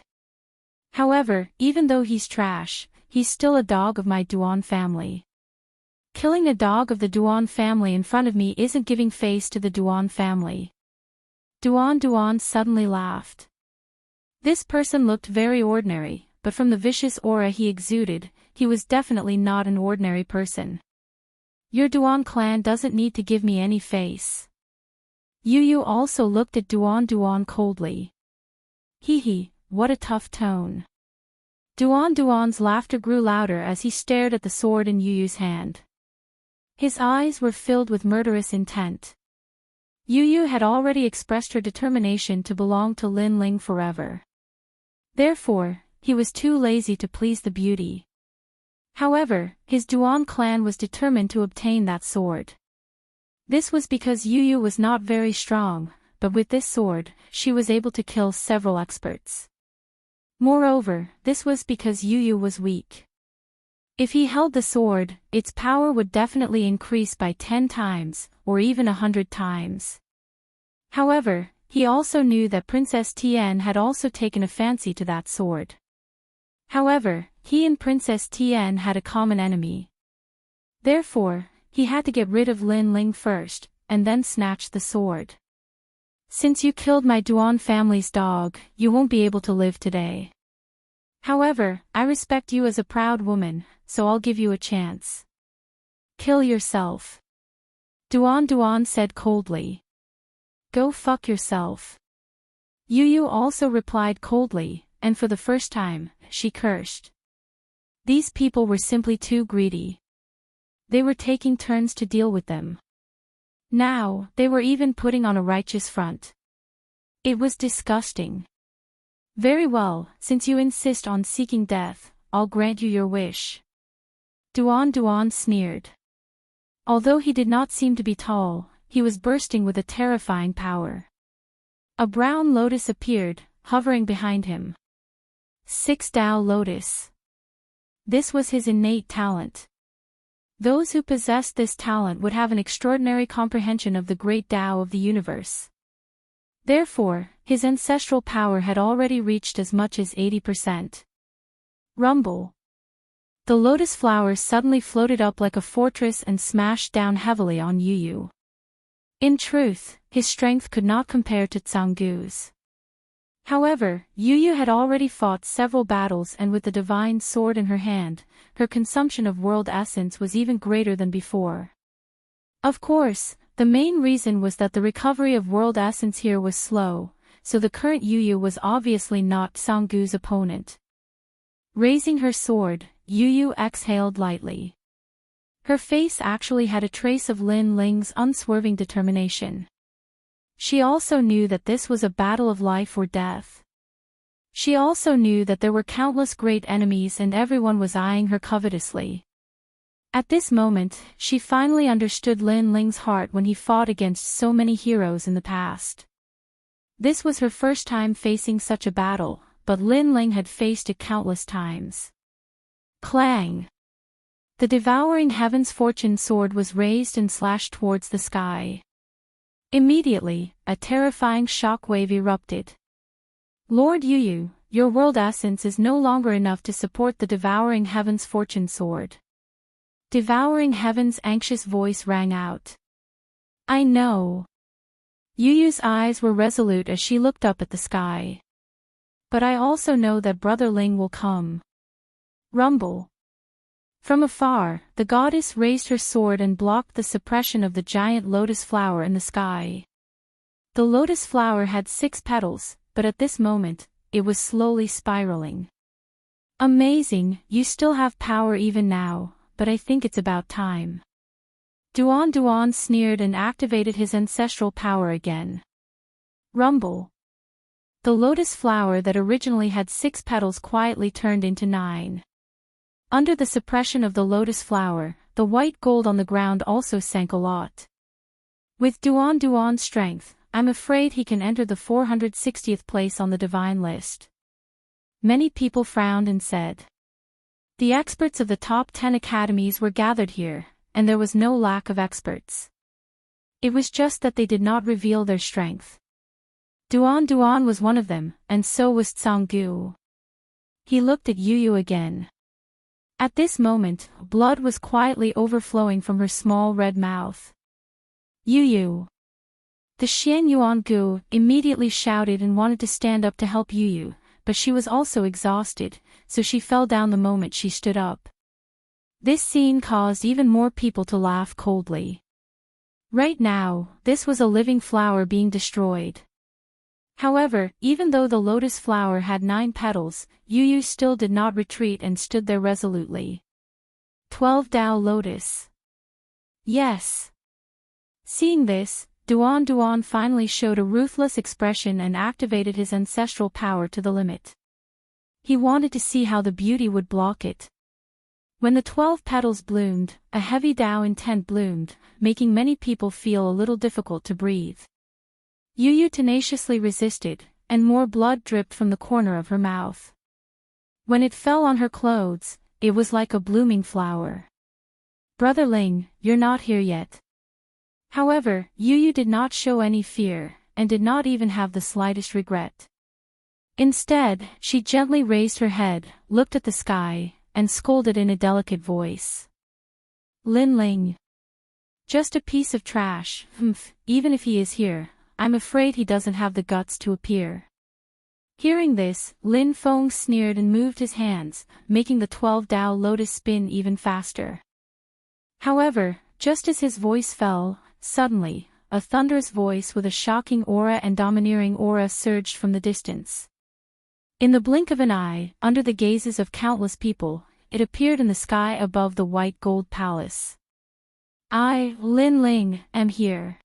However, even though he's trash, he's still a dog of my Duan family. Killing a dog of the Duan family in front of me isn't giving face to the Duan family. Duan suddenly laughed. This person looked very ordinary, but from the vicious aura he exuded, he was definitely not an ordinary person. Your Duan clan doesn't need to give me any face. Yu also looked at Duan coldly. Hee, what a tough tone. Duan's laughter grew louder as he stared at the sword in Yu's hand. His eyes were filled with murderous intent. Yu had already expressed her determination to belong to Lin Ling forever. Therefore, he was too lazy to please the beauty. However, his Duan clan was determined to obtain that sword. This was because Yu was not very strong, but with this sword, she was able to kill several experts. Moreover, this was because Yu was weak. If he held the sword, its power would definitely increase by 10 times, or even 100 times. However, he also knew that Princess Tian had also taken a fancy to that sword. However, he and Princess Tian had a common enemy. Therefore, he had to get rid of Lin Ling first, and then snatch the sword. Since you killed my Duan family's dog, you won't be able to live today. However, I respect you as a proud woman, so I'll give you a chance. Kill yourself. Duan said coldly. Go fuck yourself. Yu also replied coldly, and for the first time, she cursed. These people were simply too greedy. They were taking turns to deal with them. Now, they were even putting on a righteous front. It was disgusting. Very well, since you insist on seeking death, I'll grant you your wish. Duan sneered. Although he did not seem to be tall, he was bursting with a terrifying power. A brown lotus appeared, hovering behind him. 6 Dao Lotus. This was his innate talent. Those who possessed this talent would have an extraordinary comprehension of the great Tao of the universe. Therefore, his ancestral power had already reached as much as 80%. Rumble. The lotus flowers suddenly floated up like a fortress and smashed down heavily on Yu. In truth, his strength could not compare to Tsanggu's. However, Yu had already fought several battles, and with the divine sword in her hand, her consumption of world essence was even greater than before. Of course, the main reason was that the recovery of world essence here was slow, so the current Yu was obviously not Tsanggu's opponent. Raising her sword, Yu exhaled lightly. Her face actually had a trace of Lin Ling's unswerving determination. She also knew that this was a battle of life or death. She also knew that there were countless great enemies and everyone was eyeing her covetously. At this moment, she finally understood Lin Ling's heart when he fought against so many heroes in the past. This was her first time facing such a battle, but Lin Ling had faced it countless times. Clang! The devouring heaven's fortune sword was raised and slashed towards the sky. Immediately, a terrifying shockwave erupted. Lord Yu, your world essence is no longer enough to support the devouring heaven's fortune sword. Devouring heaven's anxious voice rang out. I know. Yu's eyes were resolute as she looked up at the sky. But I also know that Brother Ling will come. Rumble. From afar, the goddess raised her sword and blocked the suppression of the giant lotus flower in the sky. The lotus flower had 6 petals, but at this moment, it was slowly spiraling. Amazing, you still have power even now, but I think it's about time. Duan sneered and activated his ancestral power again. Rumble. The lotus flower that originally had 6 petals quietly turned into 9. Under the suppression of the lotus flower, the white gold on the ground also sank a lot. With Duan's strength, I'm afraid he can enter the 460th place on the divine list. Many people frowned and said. The experts of the top 10 academies were gathered here, and there was no lack of experts. It was just that they did not reveal their strength. Duan was one of them, and so was Tsanggu. He looked at Yu again. At this moment, blood was quietly overflowing from her small red mouth. Yu. The Xian Yuangu immediately shouted and wanted to stand up to help Yu, but she was also exhausted, so she fell down the moment she stood up. This scene caused even more people to laugh coldly. Right now, this was a living flower being destroyed. However, even though the lotus flower had 9 petals, Yu still did not retreat and stood there resolutely. 12 Tao Lotus. Yes. Seeing this, Duan finally showed a ruthless expression and activated his ancestral power to the limit. He wanted to see how the beauty would block it. When the 12 petals bloomed, a heavy Tao intent bloomed, making many people feel a little difficult to breathe. Yu tenaciously resisted, and more blood dripped from the corner of her mouth. When it fell on her clothes, it was like a blooming flower. Brother Ling, you're not here yet. However, Yu did not show any fear, and did not even have the slightest regret. Instead, she gently raised her head, looked at the sky, and scolded in a delicate voice. Lin Ling. Just a piece of trash, even if he is here, I'm afraid he doesn't have the guts to appear. Hearing this, Lin Feng sneered and moved his hands, making the 12 Tao Lotus spin even faster. However, just as his voice fell, suddenly, a thunderous voice with a shocking aura and domineering aura surged from the distance. In the blink of an eye, under the gazes of countless people, it appeared in the sky above the white gold palace. I, Lin Ling, am here.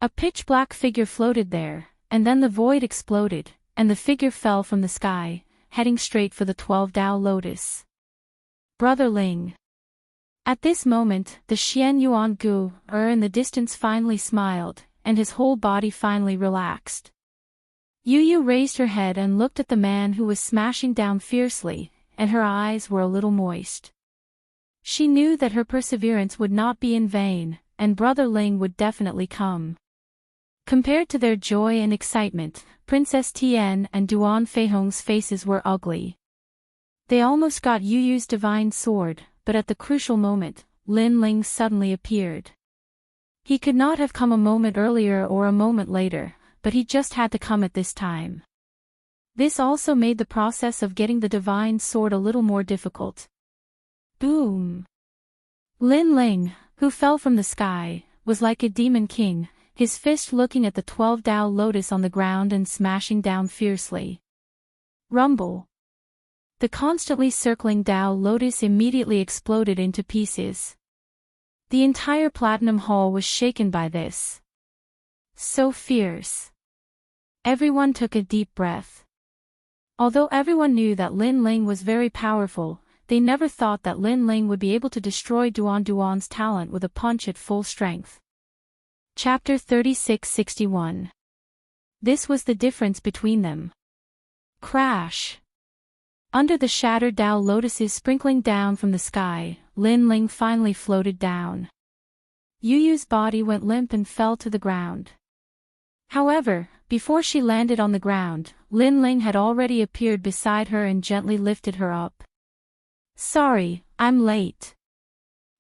A pitch-black figure floated there, and then the void exploded, and the figure fell from the sky, heading straight for the 12 Tao Lotus. Brother Ling. At this moment, the Xian Yuangu in the distance finally smiled, and his whole body finally relaxed. Yu raised her head and looked at the man who was smashing down fiercely, and her eyes were a little moist. She knew that her perseverance would not be in vain, and Brother Ling would definitely come. Compared to their joy and excitement, Princess Tian and Duan Feihong's faces were ugly. They almost got Yu's divine sword, but at the crucial moment, Lin Ling suddenly appeared. He could not have come a moment earlier or a moment later, but he just had to come at this time. This also made the process of getting the divine sword a little more difficult. Boom! Lin Ling, who fell from the sky, was like a demon king, his fist looking at the 12 Tao Lotus on the ground and smashing down fiercely. Rumble! The constantly circling Tao Lotus immediately exploded into pieces. The entire Platinum Hall was shaken by this. So fierce. Everyone took a deep breath. Although everyone knew that Lin Ling was very powerful, they never thought that Lin Ling would be able to destroy Duan's talent with a punch at full strength. Chapter 36-61. This was the difference between them. Crash! Under the shattered Tao Lotuses sprinkling down from the sky, Lin Ling finally floated down. Yu's body went limp and fell to the ground. However, before she landed on the ground, Lin Ling had already appeared beside her and gently lifted her up. Sorry, I'm late.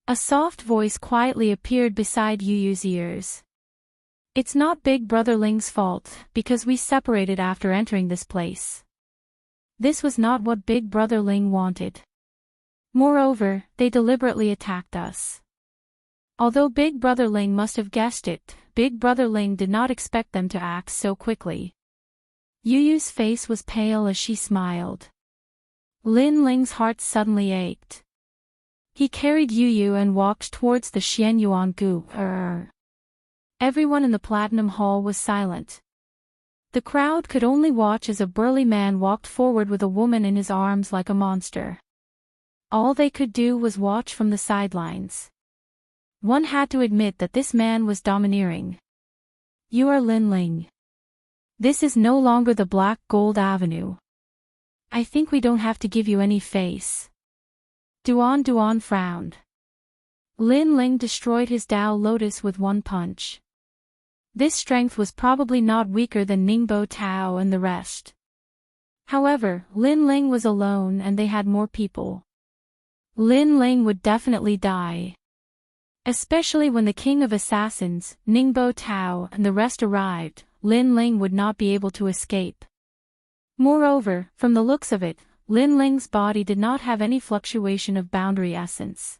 A soft voice quietly appeared beside Yu's ears. It's not Big Brother Ling's fault, because we separated after entering this place. This was not what Big Brother Ling wanted. Moreover, they deliberately attacked us. Although Big Brother Ling must have guessed it, Big Brother Ling did not expect them to act so quickly. Yu's face was pale as she smiled. Lin Ling's heart suddenly ached. He carried Yu Yu and walked towards the Xianyuan Gu. Everyone in the Platinum Hall was silent. The crowd could only watch as a burly man walked forward with a woman in his arms like a monster. All they could do was watch from the sidelines. One had to admit that this man was domineering. You are Lin Ling. This is no longer the Black Gold Avenue. I think we don't have to give you any face. Duan frowned. Lin Ling destroyed his Tao Lotus with one punch. This strength was probably not weaker than Ningbo Tao and the rest. However, Lin Ling was alone and they had more people. Lin Ling would definitely die. Especially when the King of Assassins, Ningbo Tao and the rest arrived, Lin Ling would not be able to escape. Moreover, from the looks of it, Lin Ling's body did not have any fluctuation of boundary essence.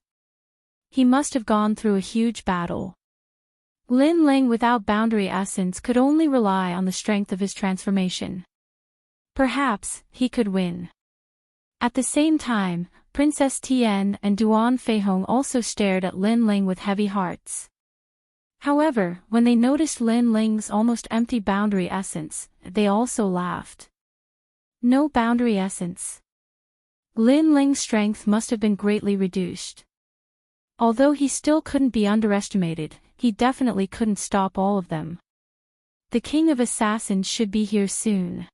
He must have gone through a huge battle. Lin Ling without boundary essence could only rely on the strength of his transformation. Perhaps, he could win. At the same time, Princess Tian and Duan Feihong also stared at Lin Ling with heavy hearts. However, when they noticed Lin Ling's almost empty boundary essence, they also laughed. No boundary essence. Lin Ling's strength must have been greatly reduced. Although he still couldn't be underestimated, he definitely couldn't stop all of them. The King of Assassins should be here soon.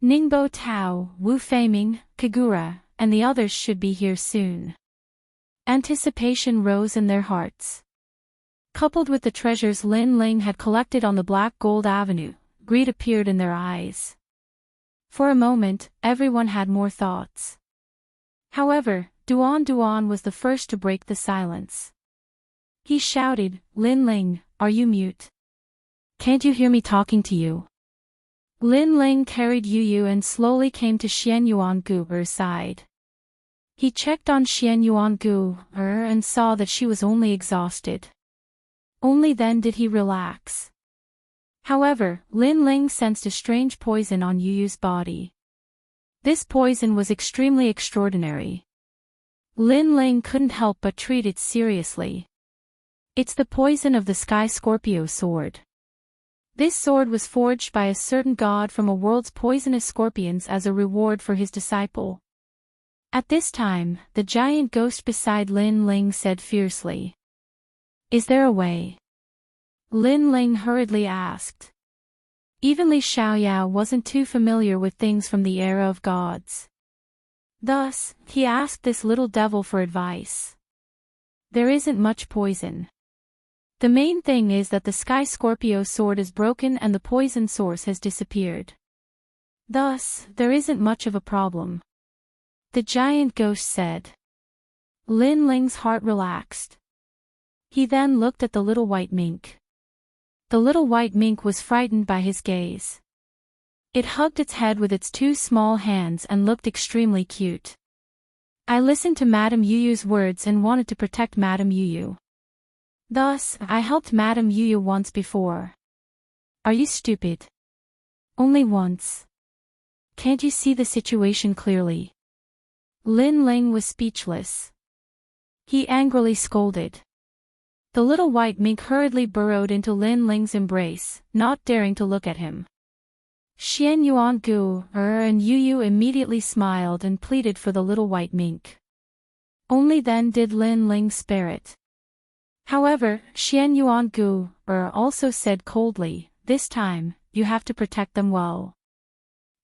Ningbo Tao, Wu Feiming, Kagura, and the others should be here soon. Anticipation rose in their hearts. Coupled with the treasures Lin Ling had collected on the Black Gold Avenue, greed appeared in their eyes. For a moment, everyone had more thoughts. However, Duan was the first to break the silence. He shouted, Lin Ling, are you mute? Can't you hear me talking to you? Lin Ling carried Yu Yu and slowly came to Xianyuan Gu's side. He checked on Xianyuan Gu and saw that she was only exhausted. Only then did he relax. However, Lin Ling sensed a strange poison on Yu Yu's body. This poison was extremely extraordinary. Lin Ling couldn't help but treat it seriously. It's the poison of the Sky Scorpio sword. This sword was forged by a certain god from a world's poisonous scorpions as a reward for his disciple. At this time, the giant ghost beside Lin Ling said fiercely. Is there a way? Lin Ling hurriedly asked. Even Li Xiaoyao wasn't too familiar with things from the era of gods. Thus, he asked this little devil for advice. There isn't much poison. The main thing is that the Sky Scorpio sword is broken and the poison source has disappeared. Thus, there isn't much of a problem. The giant ghost said. Lin Ling's heart relaxed. He then looked at the little white mink. The little white mink was frightened by his gaze. It hugged its head with its two small hands and looked extremely cute. I listened to Madame Yuyu's words and wanted to protect Madame Yuyu. Thus, I helped Madame Yuyu once before. Are you stupid? Only once. Can't you see the situation clearly? Lin Ling was speechless. He angrily scolded. The little white mink hurriedly burrowed into Lin Ling's embrace, not daring to look at him. Xianyuan Gu and Yu immediately smiled and pleaded for the little white mink. Only then did Lin Ling spare it. However, Xianyuan Gu also said coldly, this time, you have to protect them well.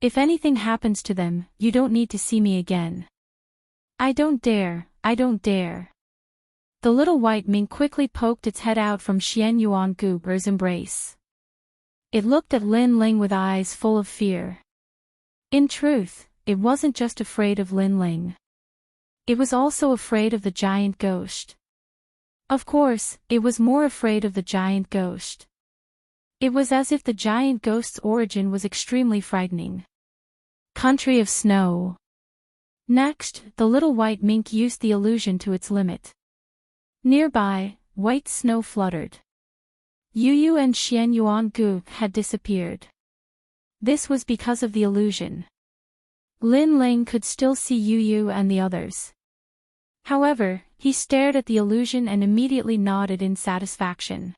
If anything happens to them, you don't need to see me again. I don't dare. The little white mink quickly poked its head out from Xianyuan Gu's embrace. It looked at Lin Ling with eyes full of fear. In truth, it wasn't just afraid of Lin Ling. It was also afraid of the giant ghost. Of course, it was more afraid of the giant ghost. It was as if the giant ghost's origin was extremely frightening. Country of snow. Next, the little white mink used the illusion to its limit. Nearby, white snow fluttered. Yu and Xianyuan Gu had disappeared. This was because of the illusion. Lin Ling could still see Yu Yu and the others. However, he stared at the illusion and immediately nodded in satisfaction.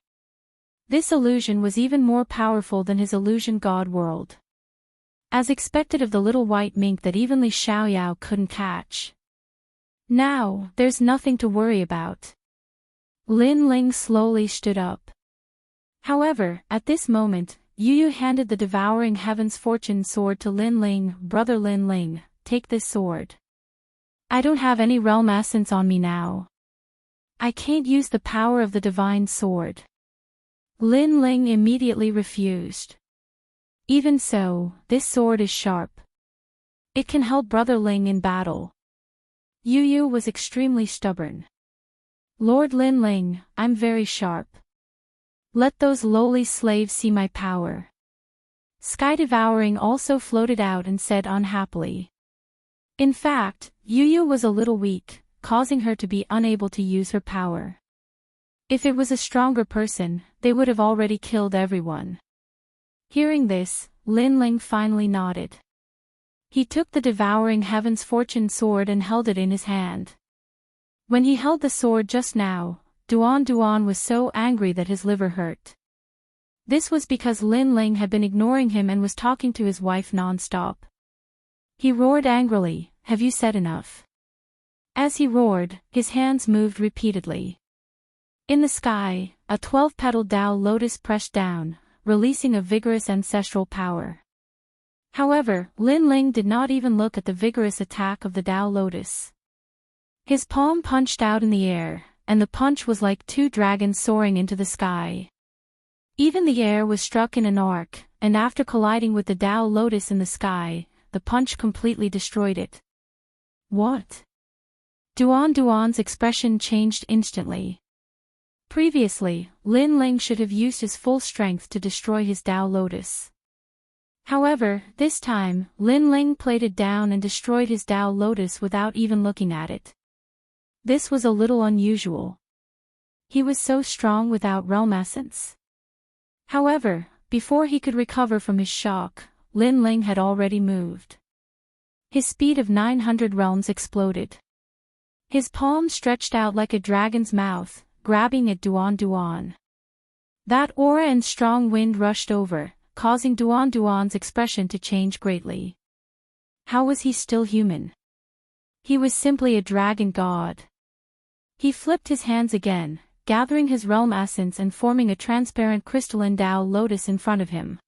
This illusion was even more powerful than his illusion god world. As expected of the little white mink that even Li Xiaoyao couldn't catch. Now, there's nothing to worry about. Lin Ling slowly stood up. However, at this moment, Yu Yu handed the devouring heaven's fortune sword to Lin Ling. Brother Lin Ling, take this sword. I don't have any realm essence on me now. I can't use the power of the divine sword. Lin Ling immediately refused. Even so, this sword is sharp. It can help Brother Ling in battle. Yu Yu was extremely stubborn. Lord Lin Ling, I'm very sharp. Let those lowly slaves see my power. Sky Devouring also floated out and said unhappily. In fact, Yu Yu was a little weak, causing her to be unable to use her power. If it was a stronger person, they would have already killed everyone. Hearing this, Lin Ling finally nodded. He took the devouring heaven's fortune sword and held it in his hand. When he held the sword just now, Duan Duan was so angry that his liver hurt. This was because Lin Ling had been ignoring him and was talking to his wife non-stop. He roared angrily, "Have you said enough?" As he roared, his hands moved repeatedly. In the sky, a 12-petaled Tao lotus pressed down, releasing a vigorous ancestral power. However, Lin Ling did not even look at the vigorous attack of the Tao lotus. His palm punched out in the air, and the punch was like two dragons soaring into the sky. Even the air was struck in an arc, and after colliding with the Tao lotus in the sky, the punch completely destroyed it. What? Duan Duan's expression changed instantly. Previously, Lin Ling should have used his full strength to destroy his Tao lotus. However, this time, Lin Ling played it down and destroyed his Tao lotus without even looking at it. This was a little unusual. He was so strong without realm essence. However, before he could recover from his shock, Lin Ling had already moved. His speed of 900 realms exploded. His palm stretched out like a dragon's mouth, grabbing at Duan Duan. That aura and strong wind rushed over, causing Duan Duan's expression to change greatly. How was he still human? He was simply a dragon god. He flipped his hands again, gathering his realm essence and forming a transparent crystalline Tao lotus in front of him.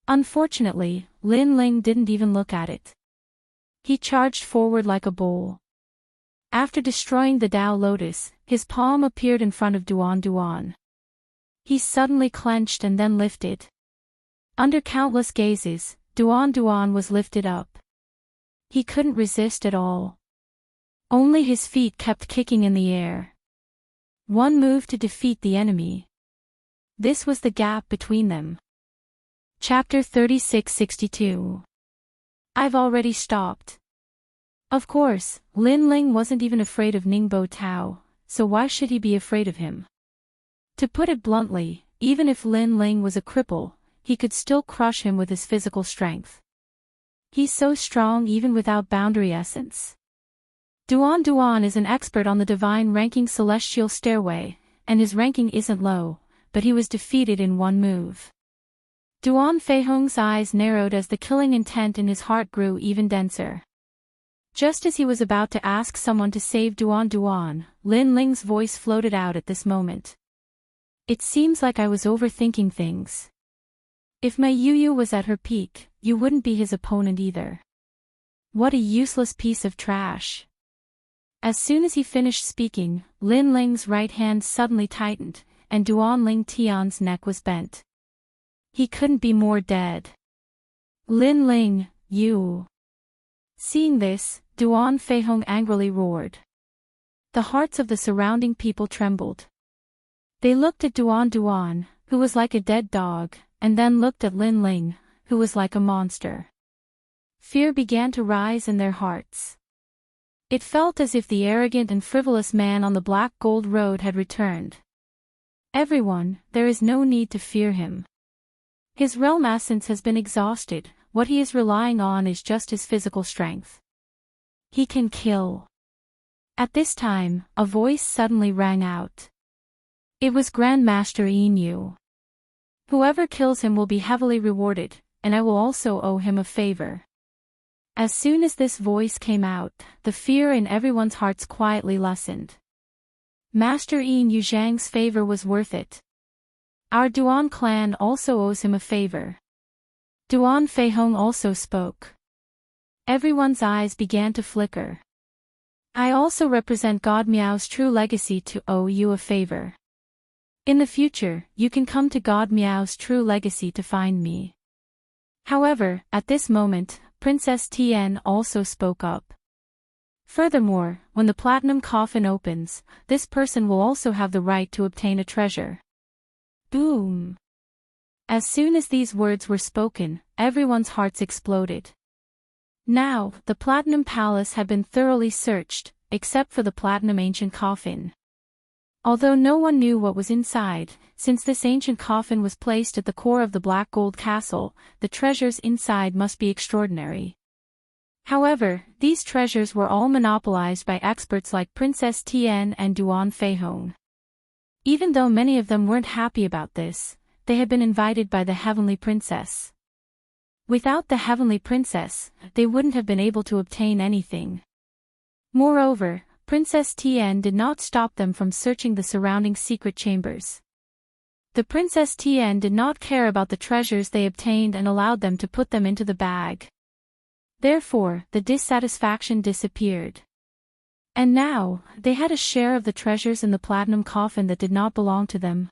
Unfortunately, Lin Ling didn't even look at it. He charged forward like a bull. After destroying the Tao lotus, his palm appeared in front of Duan Duan. He suddenly clenched and then lifted. Under countless gazes, Duan Duan was lifted up. He couldn't resist at all. Only his feet kept kicking in the air. One move to defeat the enemy. This was the gap between them. Chapter 3662. I've already stopped. Of course, Lin Ling wasn't even afraid of Ningbo Tao, so why should he be afraid of him? To put it bluntly, even if Lin Ling was a cripple, he could still crush him with his physical strength. He's so strong even without boundary essence. Duan Duan is an expert on the divine ranking celestial stairway, and his ranking isn't low, but he was defeated in one move. Duan Feihong's eyes narrowed as the killing intent in his heart grew even denser. Just as he was about to ask someone to save Duan Duan, Lin Ling's voice floated out at this moment. It seems like I was overthinking things. If my Yu Yu was at her peak, you wouldn't be his opponent either. What a useless piece of trash. As soon as he finished speaking, Lin Ling's right hand suddenly tightened, and Duan Ling Tian's neck was bent. He couldn't be more dead. Lin Ling, you. Seeing this, Duan Feihong angrily roared. The hearts of the surrounding people trembled. They looked at Duan Duan, who was like a dead dog, and then looked at Lin Ling, who was like a monster. Fear began to rise in their hearts. It felt as if the arrogant and frivolous man on the black gold road had returned. Everyone, there is no need to fear him. His realm essence has been exhausted, what he is relying on is just his physical strength. He can kill. At this time, a voice suddenly rang out. It was Grandmaster Inu. Whoever kills him will be heavily rewarded, and I will also owe him a favor. As soon as this voice came out, the fear in everyone's hearts quietly lessened. Master Yin Yuzhang's favor was worth it. Our Duan clan also owes him a favor. Duan Feihong also spoke. Everyone's eyes began to flicker. I also represent God Miao's true legacy to owe you a favor. In the future, you can come to God Miao's true legacy to find me. However, at this moment, Princess Tian also spoke up. Furthermore, when the platinum coffin opens, this person will also have the right to obtain a treasure. Boom! As soon as these words were spoken, everyone's hearts exploded. Now, the Platinum Palace had been thoroughly searched, except for the Platinum Ancient Coffin. Although no one knew what was inside, since this ancient coffin was placed at the core of the Black Gold Castle, the treasures inside must be extraordinary. However, these treasures were all monopolized by experts like Princess Tian and Duan Feihong. Even though many of them weren't happy about this, they had been invited by the Heavenly Princess. Without the Heavenly Princess, they wouldn't have been able to obtain anything. Moreover, Princess Tian did not stop them from searching the surrounding secret chambers. The Princess Tian did not care about the treasures they obtained and allowed them to put them into the bag. Therefore, the dissatisfaction disappeared. And now, they had a share of the treasures in the platinum coffin that did not belong to them.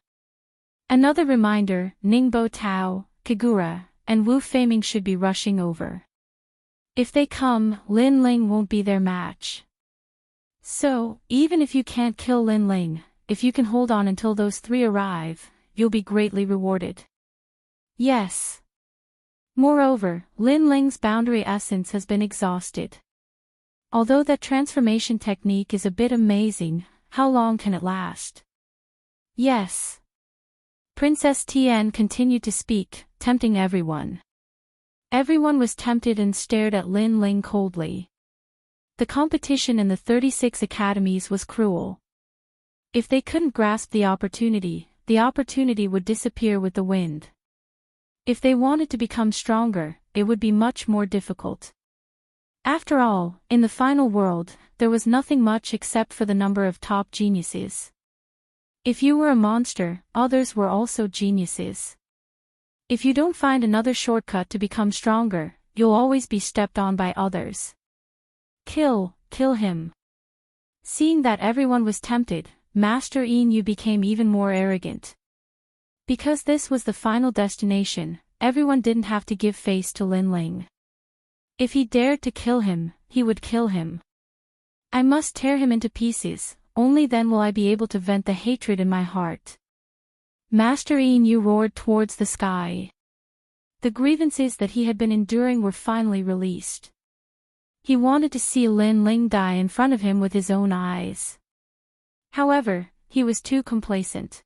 Another reminder, Ningbo Tao, Kagura, and Wu Feiming should be rushing over. If they come, Lin Ling won't be their match. So, even if you can't kill Lin Ling, if you can hold on until those three arrive, you'll be greatly rewarded. Yes. Moreover, Lin Ling's boundary essence has been exhausted. Although that transformation technique is a bit amazing, how long can it last? Yes. Princess Tian continued to speak, tempting everyone. Everyone was tempted and stared at Lin Ling coldly. The competition in the 36 academies was cruel. If they couldn't grasp the opportunity would disappear with the wind. If they wanted to become stronger, it would be much more difficult. After all, in the final world, there was nothing much except for the number of top geniuses. If you were a monster, others were also geniuses. If you don't find another shortcut to become stronger, you'll always be stepped on by others. Kill him. Seeing that everyone was tempted, Master Inu became even more arrogant. Because this was the final destination, everyone didn't have to give face to Lin Ling. If he dared to kill him, he would kill him. I must tear him into pieces, only then will I be able to vent the hatred in my heart. Master Inu roared towards the sky. The grievances that he had been enduring were finally released. He wanted to see Lin Ling die in front of him with his own eyes. However, he was too complacent.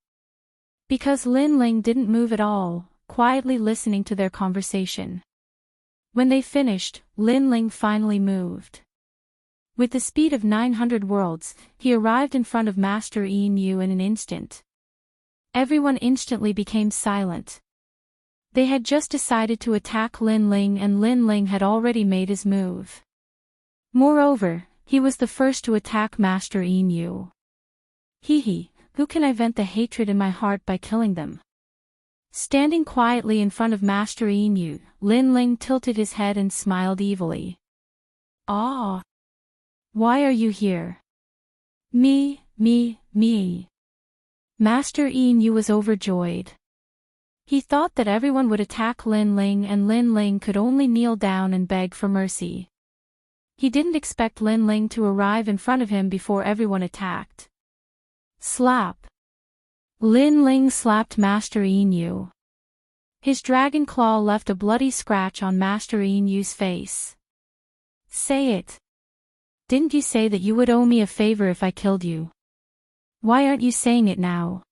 Because Lin Ling didn't move at all, quietly listening to their conversation. When they finished, Lin Ling finally moved. With the speed of 900 worlds, he arrived in front of Master Inu in an instant. Everyone instantly became silent. They had just decided to attack Lin Ling and Lin Ling had already made his move. Moreover, he was the first to attack Master Inu. Who can I vent the hatred in my heart by killing them? Standing quietly in front of Master Inu, Lin Ling tilted his head and smiled evilly. Ah! Why are you here? Me. Master Inu was overjoyed. He thought that everyone would attack Lin Ling and Lin Ling could only kneel down and beg for mercy. He didn't expect Lin Ling to arrive in front of him before everyone attacked. Slap! Lin Ling slapped Master Inu. His dragon claw left a bloody scratch on Master Inu's face. Say it. Didn't you say that you would owe me a favor if I killed you? Why aren't you saying it now?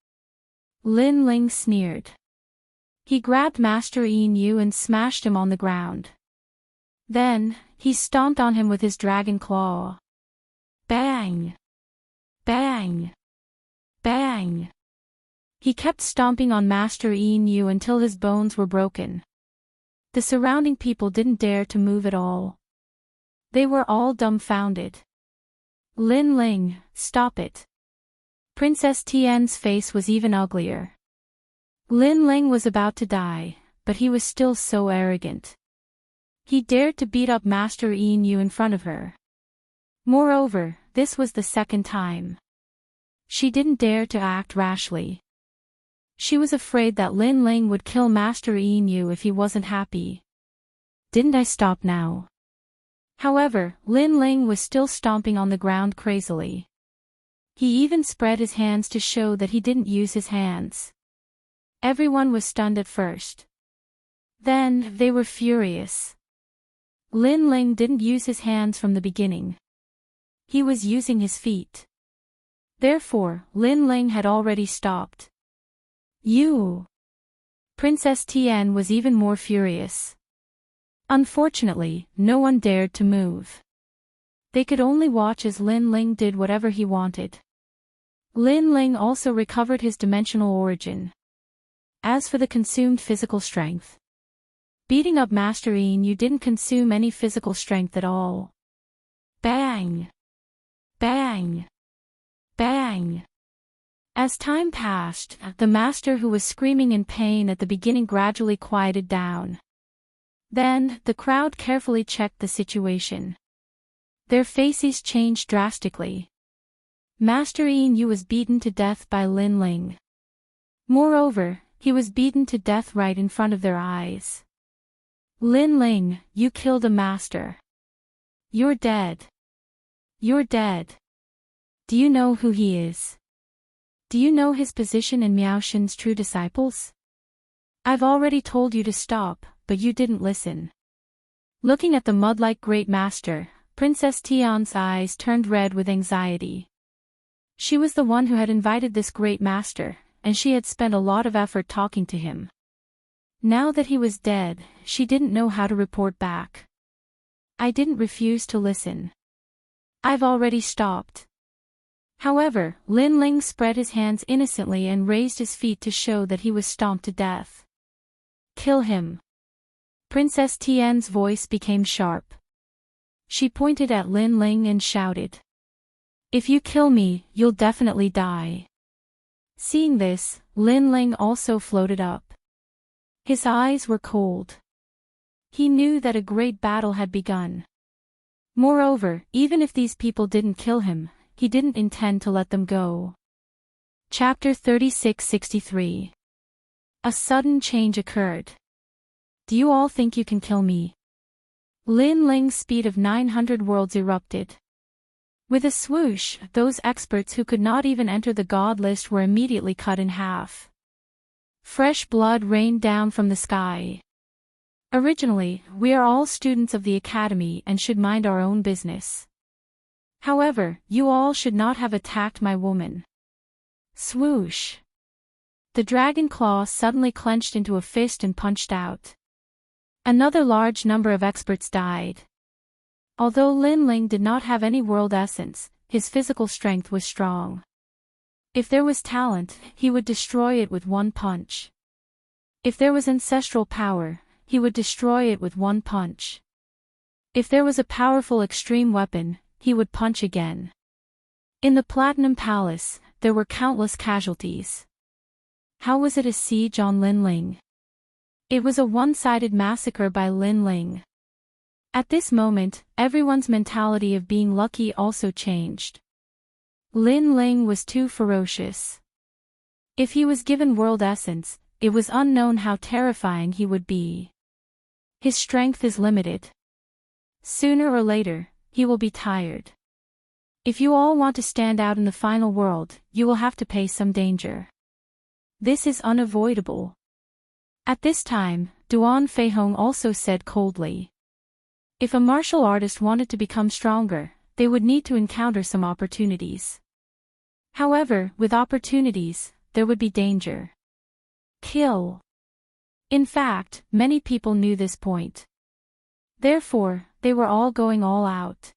Lin Ling sneered. He grabbed Master Yin Yu and smashed him on the ground. Then, he stomped on him with his dragon claw. Bang! Bang! Bang! He kept stomping on Master Yin Yu until his bones were broken. The surrounding people didn't dare to move at all. They were all dumbfounded. Lin Ling, stop it. Princess Tian's face was even uglier. Lin Ling was about to die, but he was still so arrogant. He dared to beat up Master Yin Yu in front of her. Moreover, this was the second time. She didn't dare to act rashly. She was afraid that Lin Ling would kill Master Yin Yu if he wasn't happy. Didn't I stop now? However, Lin Ling was still stomping on the ground crazily. He even spread his hands to show that he didn't use his hands. Everyone was stunned at first. Then, they were furious. Lin Ling didn't use his hands from the beginning. He was using his feet. Therefore, Lin Ling had already stopped. You! Princess Tian was even more furious. Unfortunately, no one dared to move. They could only watch as Lin Ling did whatever he wanted. Lin Ling also recovered his dimensional origin. As for the consumed physical strength, beating up Master Yin Yu didn't consume any physical strength at all. Bang! Bang! Bang! As time passed, the master who was screaming in pain at the beginning gradually quieted down. Then, the crowd carefully checked the situation. Their faces changed drastically. Master Yin Yu was beaten to death by Lin Ling. Moreover, he was beaten to death right in front of their eyes. Lin Ling, you killed a master. You're dead. You're dead. Do you know who he is? Do you know his position in Miao Shen's true disciples? I've already told you to stop, but you didn't listen. Looking at the mud-like great master, Princess Tian's eyes turned red with anxiety. She was the one who had invited this great master, and she had spent a lot of effort talking to him. Now that he was dead, she didn't know how to report back. I didn't refuse to listen. I've already stopped. However, Lin Ling spread his hands innocently and raised his feet to show that he was stomped to death. Kill him. Princess Tian's voice became sharp. She pointed at Lin Ling and shouted. If you kill me, you'll definitely die. Seeing this, Lin Ling also floated up. His eyes were cold. He knew that a great battle had begun. Moreover, even if these people didn't kill him, he didn't intend to let them go. Chapter 36-63. A sudden change occurred. Do you all think you can kill me? Lin Ling's speed of 900 worlds erupted. With a swoosh, those experts who could not even enter the god list were immediately cut in half. Fresh blood rained down from the sky. Originally, we are all students of the academy and should mind our own business. However, you all should not have attacked my woman. Swoosh. The dragon claw suddenly clenched into a fist and punched out. Another large number of experts died. Although Lin Ling did not have any world essence, his physical strength was strong. If there was talent, he would destroy it with one punch. If there was ancestral power, he would destroy it with one punch. If there was a powerful extreme weapon, he would punch again. In the Platinum Palace, there were countless casualties. How was it a siege on Lin Ling? It was a one-sided massacre by Lin Ling. At this moment, everyone's mentality of being lucky also changed. Lin Ling was too ferocious. If he was given world essence, it was unknown how terrifying he would be. His strength is limited. Sooner or later, he will be tired. If you all want to stand out in the final world, you will have to pay some danger. This is unavoidable. At this time, Duan Feihong also said coldly. If a martial artist wanted to become stronger, they would need to encounter some opportunities. However, with opportunities, there would be danger. Kill. In fact, many people knew this point. Therefore, they were all going all out.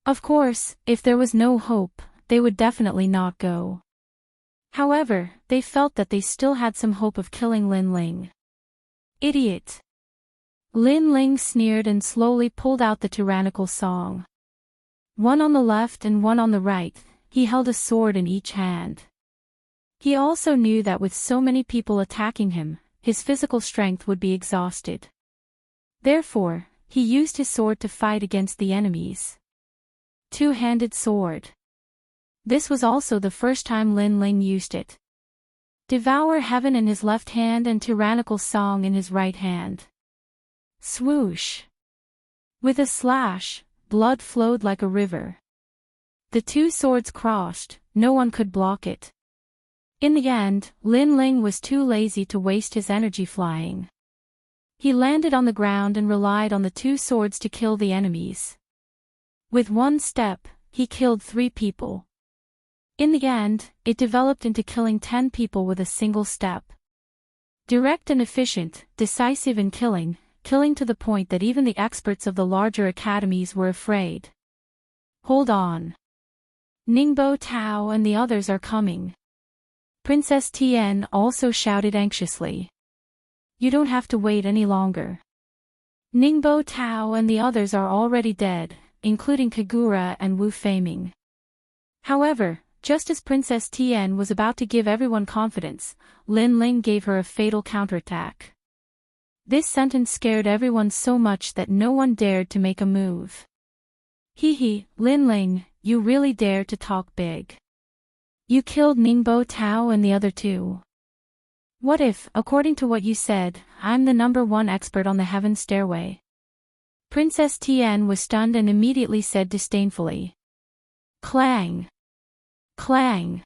Of course, if there was no hope, they would definitely not go. However, they felt that they still had some hope of killing Lin Ling. Idiot! Lin Ling sneered and slowly pulled out the tyrannical song. One on the left and one on the right, he held a sword in each hand. He also knew that with so many people attacking him, his physical strength would be exhausted. Therefore, he used his sword to fight against the enemies. Two-handed sword. This was also the first time Lin Ling used it. Devour heaven in his left hand and tyrannical song in his right hand. Swoosh! With a slash, blood flowed like a river. The two swords crossed, no one could block it. In the end, Lin Ling was too lazy to waste his energy flying. He landed on the ground and relied on the two swords to kill the enemies. With one step, he killed 3 people. In the end, it developed into killing 10 people with a single step. Direct and efficient, decisive in killing to the point that even the experts of the larger academies were afraid. Hold on. Ningbo Tao and the others are coming. Princess Tian also shouted anxiously. You don't have to wait any longer. Ningbo Tao and the others are already dead, including Kagura and Wu Feiming. However, just as Princess Tian was about to give everyone confidence, Lin Ling gave her a fatal counterattack. This sentence scared everyone so much that no one dared to make a move. Hee, Lin Ling, you really dare to talk big. You killed Ningbo Tao and the other 2. What if, according to what you said, I'm the #1 expert on the heaven stairway? Princess Tian was stunned and immediately said disdainfully. Clang! Clang!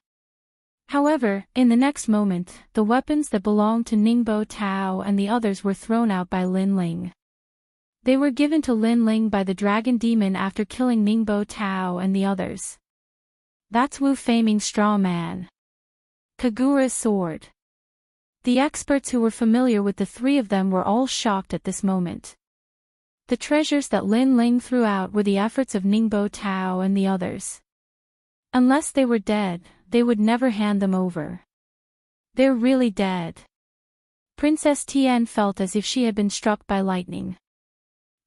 However, in the next moment, the weapons that belonged to Ningbo Tao and the others were thrown out by Lin Ling. They were given to Lin Ling by the dragon demon after killing Ningbo Tao and the others. That's Wu Feiming's straw man. Kagura's sword. The experts who were familiar with the 3 of them were all shocked at this moment. The treasures that Lin Ling threw out were the efforts of Ningbo Tao and the others. Unless they were dead, they would never hand them over. They're really dead. Princess Tian felt as if she had been struck by lightning.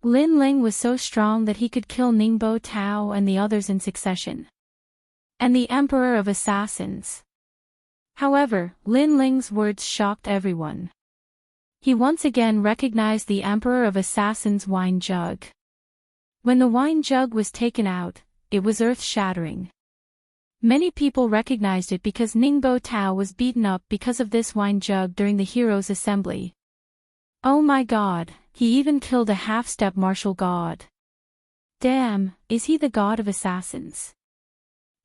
Lin Ling was so strong that he could kill Ningbo Tao and the others in succession. And the Emperor of Assassins. However, Lin Ling's words shocked everyone. He once again recognized the Emperor of Assassins' wine jug. When the wine jug was taken out, it was earth-shattering. Many people recognized it because Ningbo Tao was beaten up because of this wine jug during the heroes' assembly. Oh my god, he even killed a half-step martial god. Damn, is he the god of assassins?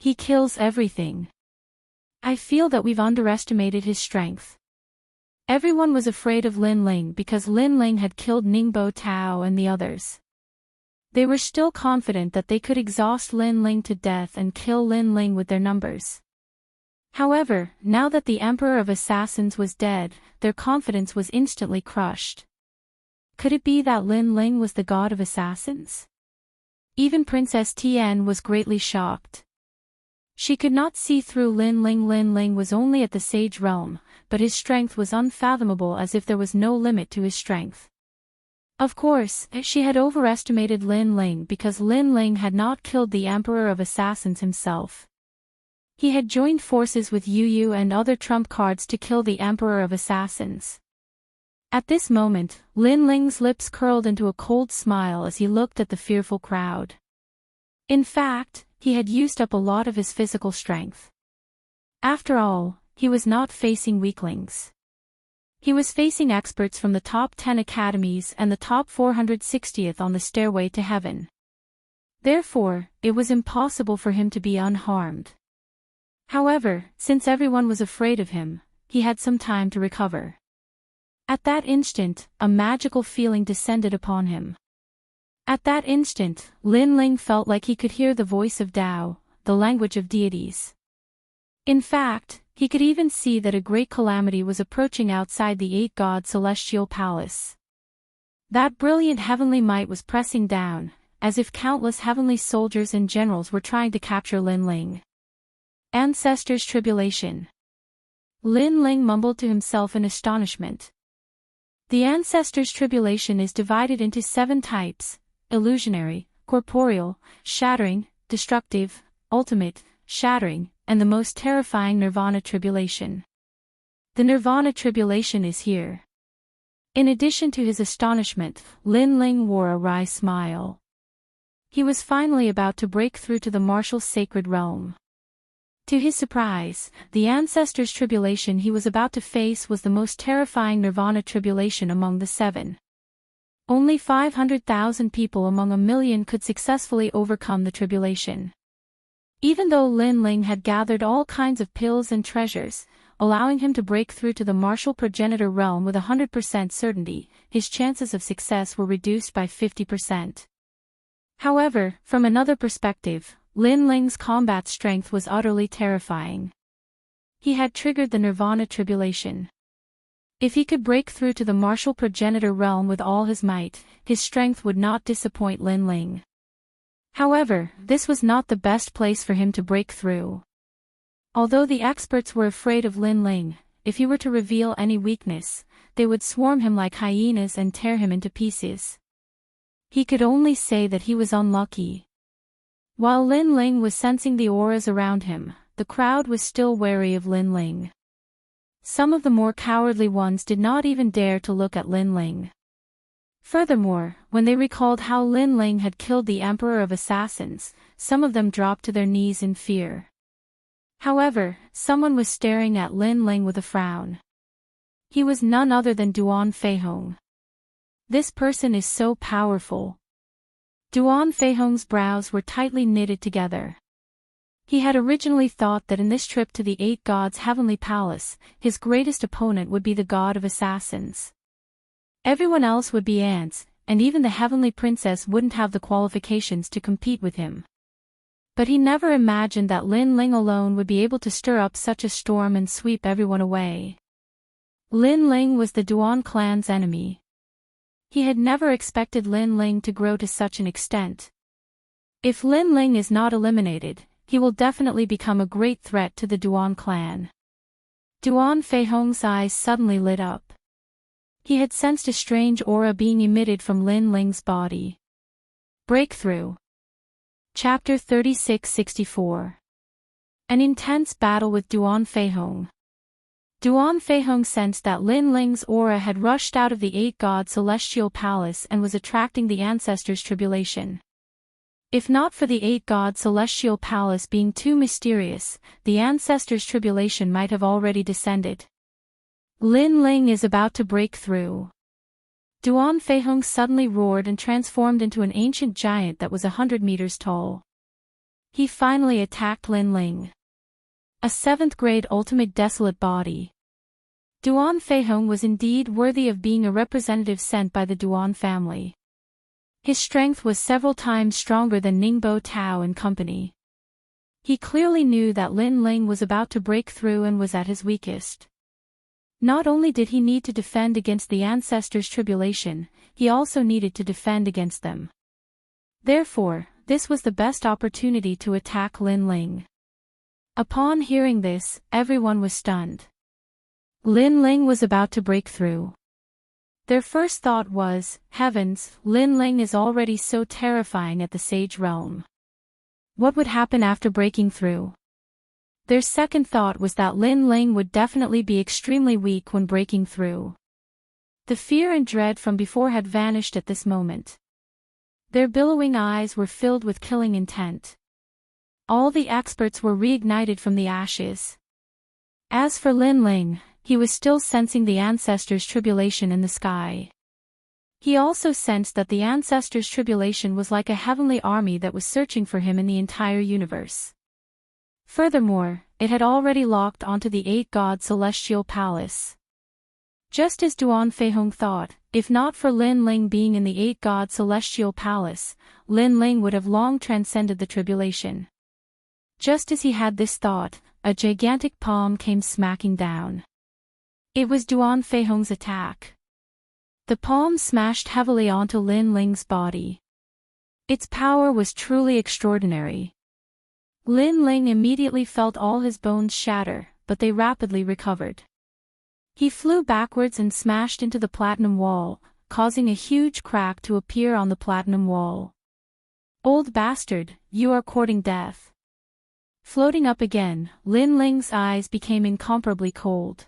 He kills everything. I feel that we've underestimated his strength. Everyone was afraid of Lin Ling because Lin Ling had killed Ningbo Tao and the others. They were still confident that they could exhaust Lin Ling to death and kill Lin Ling with their numbers. However, now that the Emperor of Assassins was dead, their confidence was instantly crushed. Could it be that Lin Ling was the god of assassins? Even Princess Tian was greatly shocked. She could not see through Lin Ling. Lin Ling was only at the sage realm, but his strength was unfathomable, as if there was no limit to his strength. Of course, she had overestimated Lin Ling because Lin Ling had not killed the Emperor of Assassins himself. He had joined forces with Yu Yu and other trump cards to kill the Emperor of Assassins. At this moment, Lin Ling's lips curled into a cold smile as he looked at the fearful crowd. In fact, he had used up a lot of his physical strength. After all, he was not facing weaklings. He was facing experts from the top 10 academies and the top 460th on the stairway to heaven. Therefore, it was impossible for him to be unharmed. However, since everyone was afraid of him, he had some time to recover. At that instant, a magical feeling descended upon him. At that instant, Lin Ling felt like he could hear the voice of Tao, the language of deities. In fact, He could even see that a great calamity was approaching outside the eight-god celestial palace. That brilliant heavenly might was pressing down, as if countless heavenly soldiers and generals were trying to capture Lin Ling. Ancestors' tribulation. Lin Ling mumbled to himself in astonishment. The ancestors' tribulation is divided into 7 types: illusionary, corporeal, shattering, destructive, ultimate, shattering, and the most terrifying nirvana tribulation. The nirvana tribulation is here. In addition to his astonishment, Lin Ling wore a wry smile. He was finally about to break through to the martial sacred realm. To his surprise, the ancestors' tribulation he was about to face was the most terrifying nirvana tribulation among the 7. Only 500,000 people among a million could successfully overcome the tribulation. Even though Lin Ling had gathered all kinds of pills and treasures, allowing him to break through to the martial progenitor realm with 100% certainty, his chances of success were reduced by 50%. However, from another perspective, Lin Ling's combat strength was utterly terrifying. He had triggered the nirvana tribulation. If he could break through to the martial progenitor realm with all his might, his strength would not disappoint Lin Ling. However, this was not the best place for him to break through. Although the experts were afraid of Lin Ling, if he were to reveal any weakness, they would swarm him like hyenas and tear him into pieces. He could only say that he was unlucky. While Lin Ling was sensing the auras around him, the crowd was still wary of Lin Ling. Some of the more cowardly ones did not even dare to look at Lin Ling. Furthermore, when they recalled how Lin Ling had killed the Emperor of Assassins, some of them dropped to their knees in fear. However, someone was staring at Lin Ling with a frown. He was none other than Duan Feihong. This person is so powerful. Duan Feihong's brows were tightly knitted together. He had originally thought that in this trip to the 8 gods' heavenly palace, his greatest opponent would be the god of assassins. Everyone else would be ants, and even the heavenly princess wouldn't have the qualifications to compete with him. But he never imagined that Lin Ling alone would be able to stir up such a storm and sweep everyone away. Lin Ling was the Duan clan's enemy. He had never expected Lin Ling to grow to such an extent. If Lin Ling is not eliminated, he will definitely become a great threat to the Duan clan. Duan Feihong's eyes suddenly lit up. He had sensed a strange aura being emitted from Lin Ling's body. Breakthrough. Chapter 36-64. An intense battle with Duan Feihong. Duan Feihong sensed that Lin Ling's aura had rushed out of the 8-god celestial palace and was attracting the ancestors' tribulation. If not for the 8-god celestial palace being too mysterious, the ancestors' tribulation might have already descended. Lin Ling is about to break through. Duan Feihong suddenly roared and transformed into an ancient giant that was 100 meters tall. He finally attacked Lin Ling. A 7th-grade ultimate desolate body. Duan Feihong was indeed worthy of being a representative sent by the Duan family. His strength was several times stronger than Ningbo Tao and company. He clearly knew that Lin Ling was about to break through and was at his weakest. Not only did he need to defend against the ancestors' tribulation, he also needed to defend against them. Therefore, this was the best opportunity to attack Lin Ling. Upon hearing this, everyone was stunned. Lin Ling was about to break through. Their first thought was, heavens, Lin Ling is already so terrifying at the Sage Realm. What would happen after breaking through? Their second thought was that Lin Ling would definitely be extremely weak when breaking through. The fear and dread from before had vanished at this moment. Their billowing eyes were filled with killing intent. All the experts were reignited from the ashes. As for Lin Ling, he was still sensing the ancestors' tribulation in the sky. He also sensed that the ancestors' tribulation was like a heavenly army that was searching for him in the entire universe. Furthermore, it had already locked onto the 8-god celestial palace. Just as Duan Feihong thought, if not for Lin Ling being in the 8-god celestial palace, Lin Ling would have long transcended the tribulation. Just as he had this thought, a gigantic palm came smacking down. It was Duan Feihong's attack. The palm smashed heavily onto Lin Ling's body. Its power was truly extraordinary. Lin Ling immediately felt all his bones shatter, but they rapidly recovered. He flew backwards and smashed into the platinum wall, causing a huge crack to appear on the platinum wall. Old bastard, you are courting death. Floating up again, Lin Ling's eyes became incomparably cold.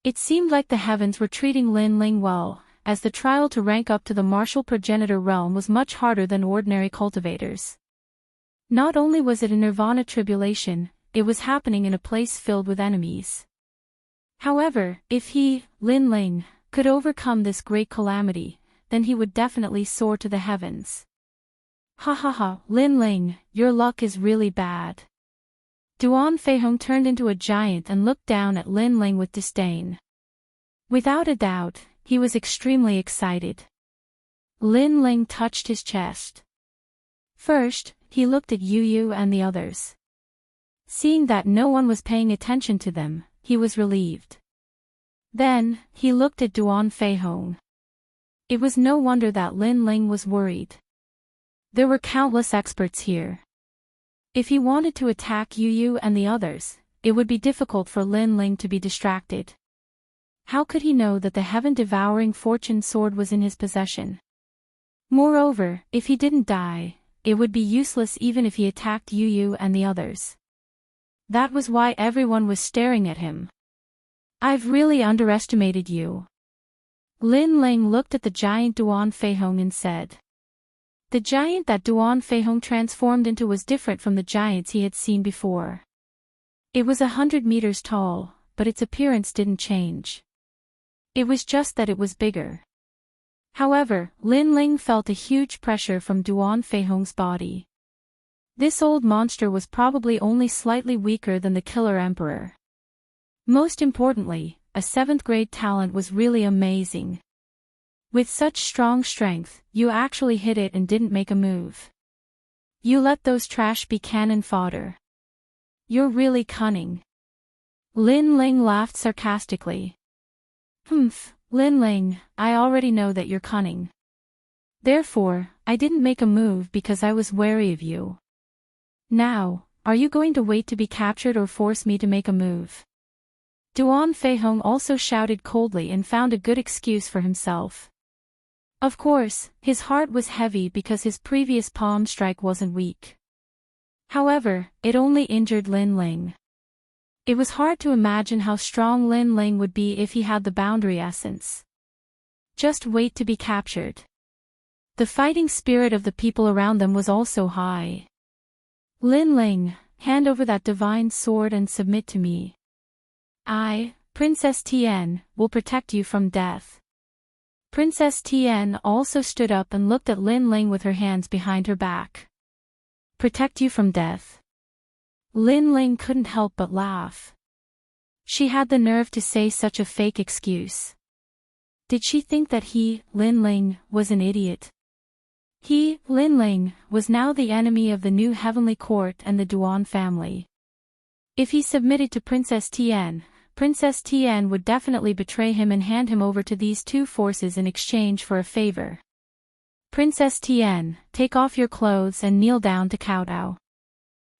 It seemed like the heavens were treating Lin Ling well, as the trial to rank up to the martial progenitor realm was much harder than ordinary cultivators. Not only was it a nirvana tribulation, it was happening in a place filled with enemies. However, if he, Lin Ling, could overcome this great calamity, then he would definitely soar to the heavens. Ha ha ha, Lin Ling, your luck is really bad. Duan Feihong turned into a giant and looked down at Lin Ling with disdain. Without a doubt, he was extremely excited. Lin Ling touched his chest. First, he looked at Yu Yu and the others. Seeing that no one was paying attention to them, he was relieved. Then, he looked at Duan Feihong. It was no wonder that Lin Ling was worried. There were countless experts here. If he wanted to attack Yu Yu and the others, it would be difficult for Lin Ling to be distracted. How could he know that the heaven-devouring fortune sword was in his possession? Moreover, if he didn't die, it would be useless even if he attacked Yu Yu and the others. That was why everyone was staring at him. I've really underestimated you. Lin Ling looked at the giant Duan Feihong and said. The giant that Duan Feihong transformed into was different from the giants he had seen before. It was 100 meters tall, but its appearance didn't change. It was just that it was bigger. However, Lin Ling felt a huge pressure from Duan Feihong's body. This old monster was probably only slightly weaker than the Killer Emperor. Most importantly, a 7th grade talent was really amazing. With such strong strength, you actually hit it and didn't make a move. You let those trash be cannon fodder. You're really cunning. Lin Ling laughed sarcastically. Humph, Lin Ling, I already know that you're cunning. Therefore, I didn't make a move because I was wary of you. Now, are you going to wait to be captured or force me to make a move? Duan Feihong also shouted coldly and found a good excuse for himself. Of course, his heart was heavy because his previous palm strike wasn't weak. However, it only injured Lin Ling. It was hard to imagine how strong Lin Ling would be if he had the boundary essence. Just wait to be captured. The fighting spirit of the people around them was also high. Lin Ling, hand over that divine sword and submit to me. I, Princess Tian, will protect you from death. Princess Tian also stood up and looked at Lin Ling with her hands behind her back. Protect you from death. Lin Ling couldn't help but laugh. She had the nerve to say such a fake excuse. Did she think that he, Lin Ling, was an idiot? He, Lin Ling, was now the enemy of the new heavenly court and the Duan family. If he submitted to Princess Tian would definitely betray him and hand him over to these two forces in exchange for a favor. Princess Tian, take off your clothes and kneel down to kowtow.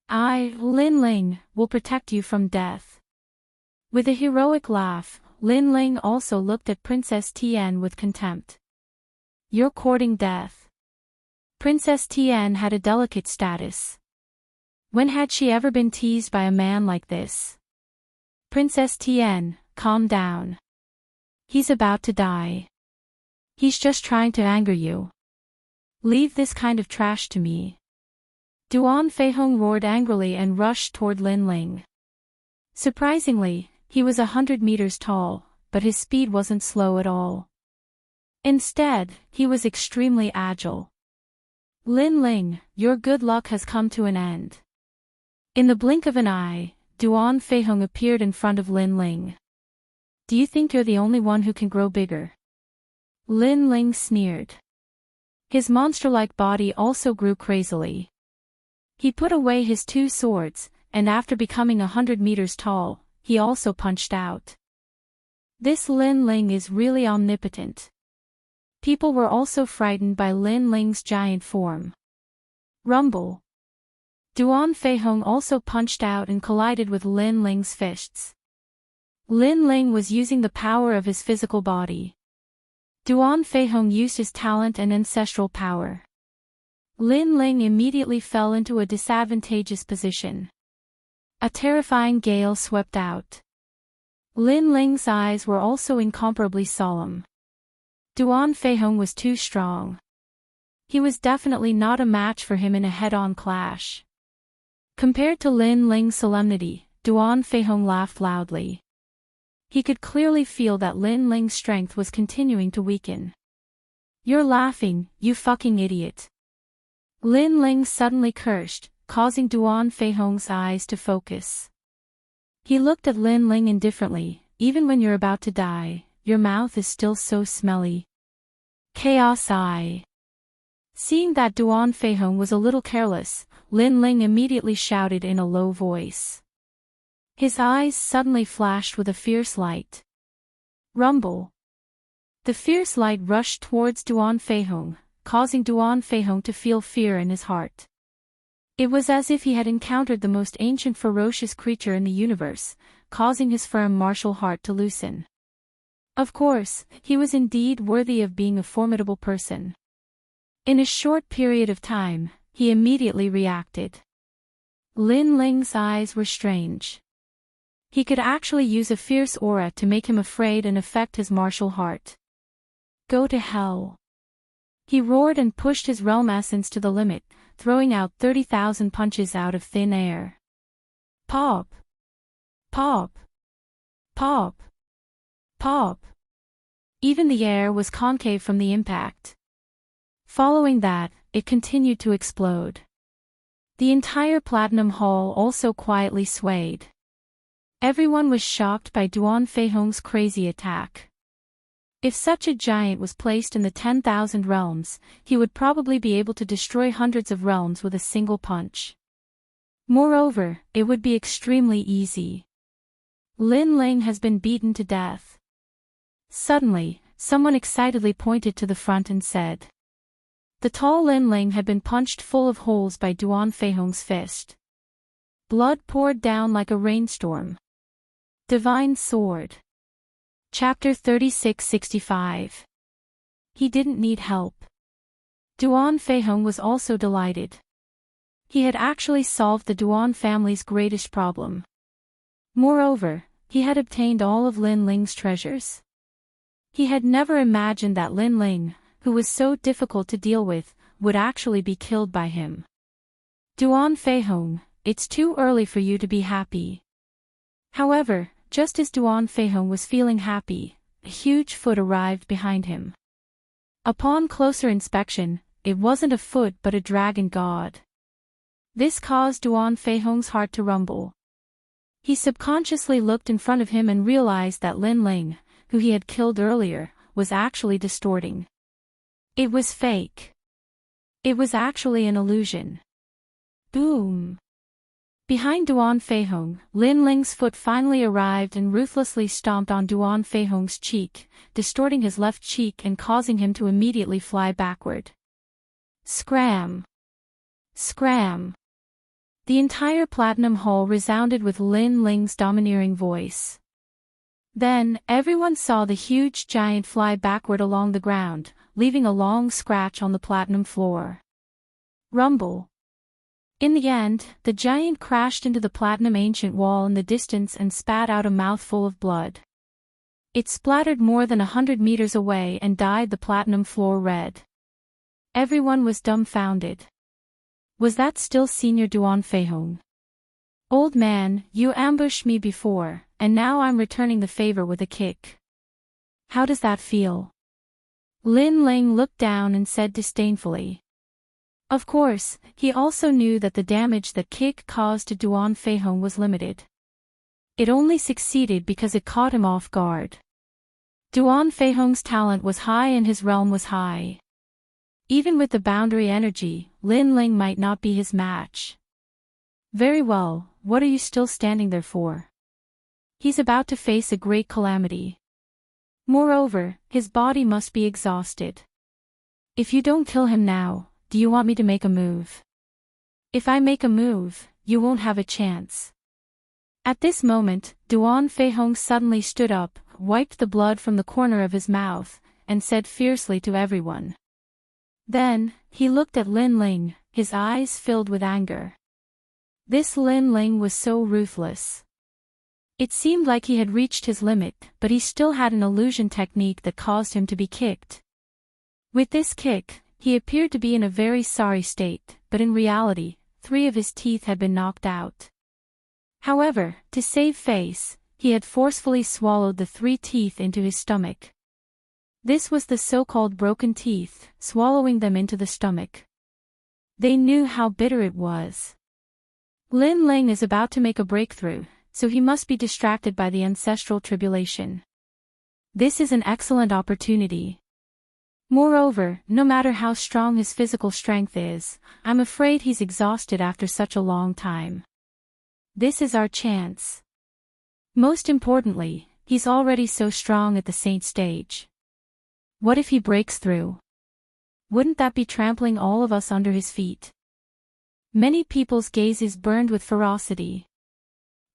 I, Lin Ling, will protect you from death. With a heroic laugh, Lin Ling also looked at Princess Tian with contempt. You're courting death. Princess Tian had a delicate status. When had she ever been teased by a man like this? Princess Tian, calm down. He's about to die. He's just trying to anger you. Leave this kind of trash to me. Duan Feihong roared angrily and rushed toward Lin Ling. Surprisingly, he was 100 meters tall, but his speed wasn't slow at all. Instead, he was extremely agile. Lin Ling, your good luck has come to an end. In the blink of an eye, Duan Feihong appeared in front of Lin Ling. Do you think you're the only one who can grow bigger? Lin Ling sneered. His monster-like body also grew crazily. He put away his two swords, and after becoming 100 meters tall, he also punched out. This Lin Ling is really omnipotent. People were also frightened by Lin Ling's giant form. Rumble. Duan Feihong also punched out and collided with Lin Ling's fists. Lin Ling was using the power of his physical body. Duan Feihong used his talent and ancestral power. Lin Ling immediately fell into a disadvantageous position. A terrifying gale swept out. Lin Ling's eyes were also incomparably solemn. Duan Feihong was too strong. He was definitely not a match for him in a head-on clash. Compared to Lin Ling's solemnity, Duan Feihong laughed loudly. He could clearly feel that Lin Ling's strength was continuing to weaken. "You're laughing, you fucking idiot." Lin Ling suddenly cursed, causing Duan Feihong's eyes to focus. He looked at Lin Ling indifferently. "Even when you're about to die, your mouth is still so smelly." Chaos Eye. Seeing that Duan Feihong was a little careless, Lin Ling immediately shouted in a low voice. His eyes suddenly flashed with a fierce light. Rumble. The fierce light rushed towards Duan Feihong, causing Duan Feihong to feel fear in his heart. It was as if he had encountered the most ancient ferocious creature in the universe, causing his firm martial heart to loosen. Of course, he was indeed worthy of being a formidable person. In a short period of time, he immediately reacted. Lin Ling's eyes were strange. He could actually use a fierce aura to make him afraid and affect his martial heart. Go to hell. He roared and pushed his realm essence to the limit, throwing out 30,000 punches out of thin air. Pop! Pop! Pop! Pop! Even the air was concave from the impact. Following that, it continued to explode. The entire Platinum Hall also quietly swayed. Everyone was shocked by Duan Feihong's crazy attack. If such a giant was placed in the 10,000 realms, he would probably be able to destroy hundreds of realms with a single punch. Moreover, it would be extremely easy. Lin Ling has been beaten to death. Suddenly, someone excitedly pointed to the front and said. The tall Lin Ling had been punched full of holes by Duan Feihong's fist. Blood poured down like a rainstorm. Divine Sword. Chapter 3665. He didn't need help. Duan Feihong was also delighted. He had actually solved the Duan family's greatest problem. Moreover, he had obtained all of Lin Ling's treasures. He had never imagined that Lin Ling, who was so difficult to deal with, would actually be killed by him. Duan Feihong, it's too early for you to be happy. However, just as Duan Feihong was feeling happy, a huge foot arrived behind him. Upon closer inspection, it wasn't a foot but a dragon god. This caused Duan Feihong's heart to rumble. He subconsciously looked in front of him and realized that Lin Ling, who he had killed earlier, was actually distorting. It was fake. It was actually an illusion. Boom! Behind Duan Feihong, Lin Ling's foot finally arrived and ruthlessly stomped on Duan Feihong's cheek, distorting his left cheek and causing him to immediately fly backward. Scram! Scram! The entire Platinum Hall resounded with Lin Ling's domineering voice. Then, everyone saw the huge giant fly backward along the ground, leaving a long scratch on the platinum floor. Rumble. In the end, the giant crashed into the platinum ancient wall in the distance and spat out a mouthful of blood. It splattered more than 100 meters away and dyed the platinum floor red. Everyone was dumbfounded. Was that still Senior Duan Feihong? Old man, you ambushed me before, and now I'm returning the favor with a kick. How does that feel? Lin Ling looked down and said disdainfully. Of course, he also knew that the damage that kick caused to Duan Feihong was limited. It only succeeded because it caught him off guard. Duan Feihong's talent was high and his realm was high. Even with the boundary energy, Lin Ling might not be his match. Very well, what are you still standing there for? He's about to face a great calamity. Moreover, his body must be exhausted. If you don't kill him now, do you want me to make a move? If I make a move, you won't have a chance. At this moment, Duan Feihong suddenly stood up, wiped the blood from the corner of his mouth, and said fiercely to everyone. Then, he looked at Lin Ling, his eyes filled with anger. This Lin Ling was so ruthless. It seemed like he had reached his limit, but he still had an illusion technique that caused him to be kicked. With this kick, he appeared to be in a very sorry state, but in reality, 3 of his teeth had been knocked out. However, to save face, he had forcefully swallowed the 3 teeth into his stomach. This was the so-called broken teeth, swallowing them into the stomach. They knew how bitter it was. Lin Ling is about to make a breakthrough, so he must be distracted by the ancestral tribulation. This is an excellent opportunity. Moreover, no matter how strong his physical strength is, I'm afraid he's exhausted after such a long time. This is our chance. Most importantly, he's already so strong at the saint stage. What if he breaks through? Wouldn't that be trampling all of us under his feet? Many people's gazes burned with ferocity.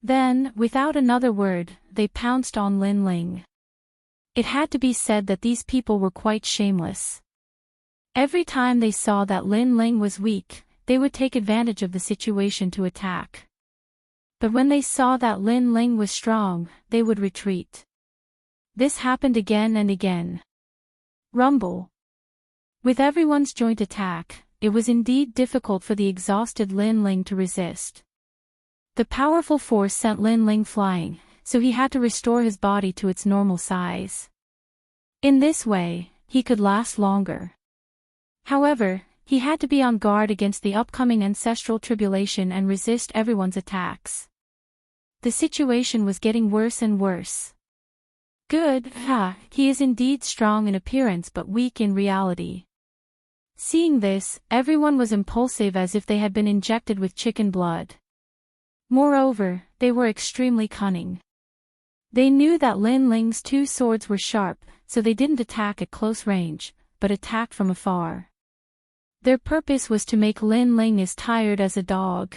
Then, without another word, they pounced on Lin Ling. It had to be said that these people were quite shameless. Every time they saw that Lin Ling was weak, they would take advantage of the situation to attack. But when they saw that Lin Ling was strong, they would retreat. This happened again and again. Rumble. With everyone's joint attack, it was indeed difficult for the exhausted Lin Ling to resist. The powerful force sent Lin Ling flying, so he had to restore his body to its normal size. In this way, he could last longer. However, he had to be on guard against the upcoming ancestral tribulation and resist everyone's attacks. The situation was getting worse and worse. Good, he is indeed strong in appearance but weak in reality. Seeing this, everyone was impulsive as if they had been injected with chicken blood. Moreover, they were extremely cunning. They knew that Lin Ling's 2 swords were sharp, so they didn't attack at close range, but attacked from afar. Their purpose was to make Lin Ling as tired as a dog.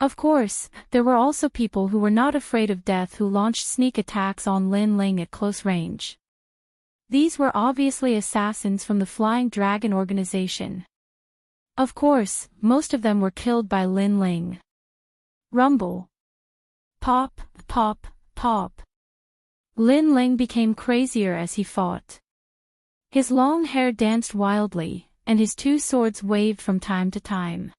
Of course, there were also people who were not afraid of death who launched sneak attacks on Lin Ling at close range. These were obviously assassins from the Flying Dragon organization. Of course, most of them were killed by Lin Ling. Rumble. Pop, pop, pop. Lin Ling became crazier as he fought. His long hair danced wildly, and his 2 swords waved from time to time.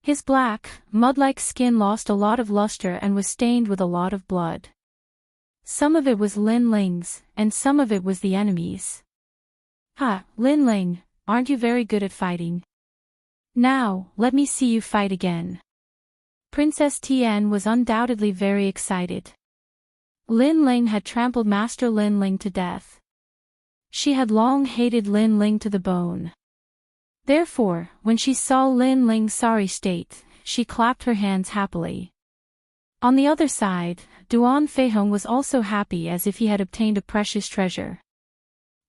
His black, mud-like skin lost a lot of luster and was stained with a lot of blood. Some of it was Lin Ling's, and some of it was the enemy's. Lin Ling, aren't you very good at fighting? Now, let me see you fight again. Princess Tian was undoubtedly very excited. Lin Ling had trampled Master Lin Ling to death. She had long hated Lin Ling to the bone. Therefore, when she saw Lin Ling's sorry state, she clapped her hands happily. On the other side, Duan Feihong was also happy as if he had obtained a precious treasure.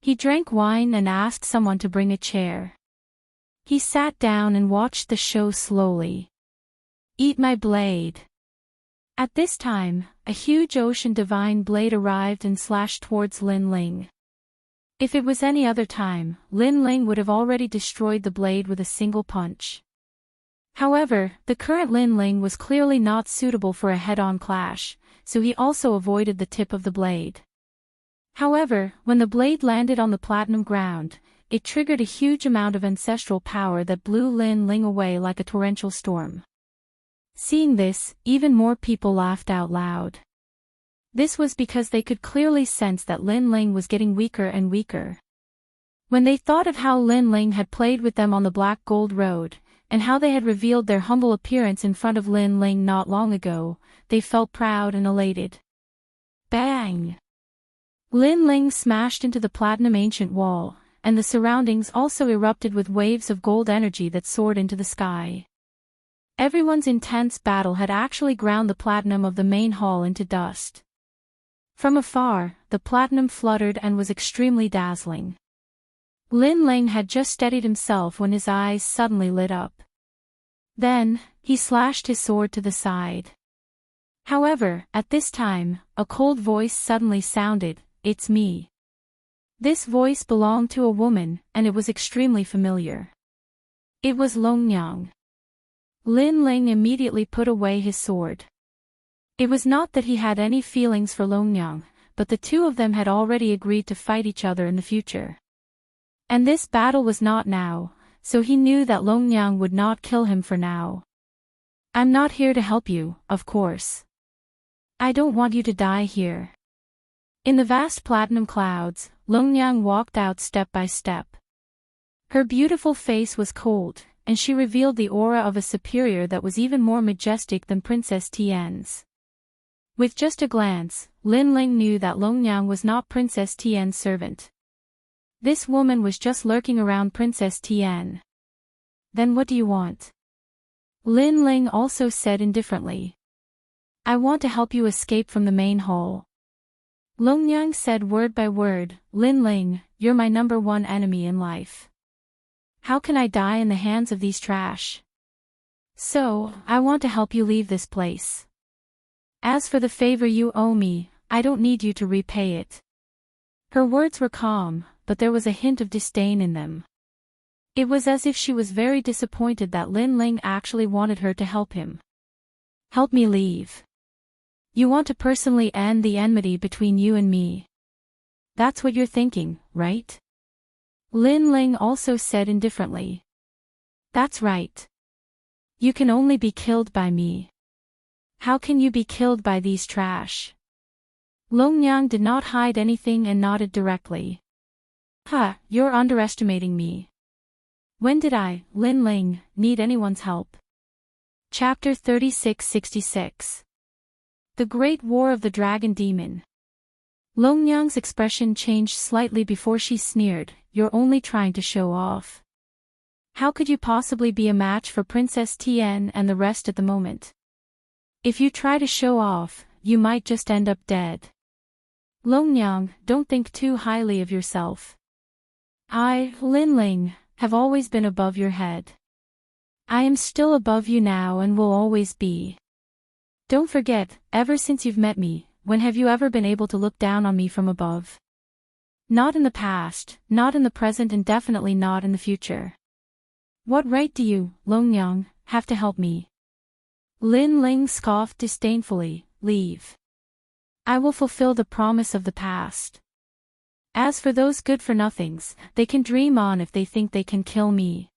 He drank wine and asked someone to bring a chair. He sat down and watched the show slowly. Eat my blade. At this time, a huge ocean divine blade arrived and slashed towards Lin Ling. If it was any other time, Lin Ling would have already destroyed the blade with a single punch. However, the current Lin Ling was clearly not suitable for a head-on clash, so he also avoided the tip of the blade. However, when the blade landed on the platinum ground, it triggered a huge amount of ancestral power that blew Lin Ling away like a torrential storm. Seeing this, even more people laughed out loud. This was because they could clearly sense that Lin Ling was getting weaker and weaker. When they thought of how Lin Ling had played with them on the Black Gold Road, and how they had revealed their humble appearance in front of Lin Ling not long ago, they felt proud and elated. Bang! Lin Ling smashed into the platinum ancient wall, and the surroundings also erupted with waves of gold energy that soared into the sky. Everyone's intense battle had actually ground the platinum of the main hall into dust. From afar, the platinum fluttered and was extremely dazzling. Lin Ling had just steadied himself when his eyes suddenly lit up. Then, he slashed his sword to the side. However, at this time, a cold voice suddenly sounded, "It's me." This voice belonged to a woman, and it was extremely familiar. It was Longnyang. Lin Ling immediately put away his sword. It was not that he had any feelings for Longnyang, but the two of them had already agreed to fight each other in the future. And this battle was not now, so he knew that Longnyang would not kill him for now. "I'm not here to help you, of course. I don't want you to die here." In the vast platinum clouds, Longnyang walked out step by step. Her beautiful face was cold, and she revealed the aura of a superior that was even more majestic than Princess Tian's. With just a glance, Lin Ling knew that Longnyang was not Princess Tian's servant. This woman was just lurking around Princess Tian. "Then what do you want?" Lin Ling also said indifferently. "I want to help you escape from the main hall." Longnyang said word by word, "Lin Ling, you're my #1 enemy in life. How can I die in the hands of these trash? So, I want to help you leave this place. As for the favor you owe me, I don't need you to repay it." Her words were calm, but there was a hint of disdain in them. It was as if she was very disappointed that Lin Ling actually wanted her to help him. "Help me leave. You want to personally end the enmity between you and me. That's what you're thinking, right?" Lin Ling also said indifferently. "That's right. You can only be killed by me. How can you be killed by these trash?" Longnyang did not hide anything and nodded directly. "Huh, you're underestimating me. When did I, Lin Ling, need anyone's help?" Chapter 3666. The Great War of the Dragon Demon. Longnyang's expression changed slightly before she sneered, "You're only trying to show off. How could you possibly be a match for Princess Tian and the rest at the moment? If you try to show off, you might just end up dead. Longnyang, don't think too highly of yourself. I, Lin Ling, have always been above your head. I am still above you now and will always be. Don't forget, ever since you've met me, when have you ever been able to look down on me from above? Not in the past, not in the present, and definitely not in the future. What right do you, Longnyang, have to help me?" Lin Ling scoffed disdainfully, "Leave. I will fulfill the promise of the past. As for those good-for-nothings, they can dream on if they think they can kill me."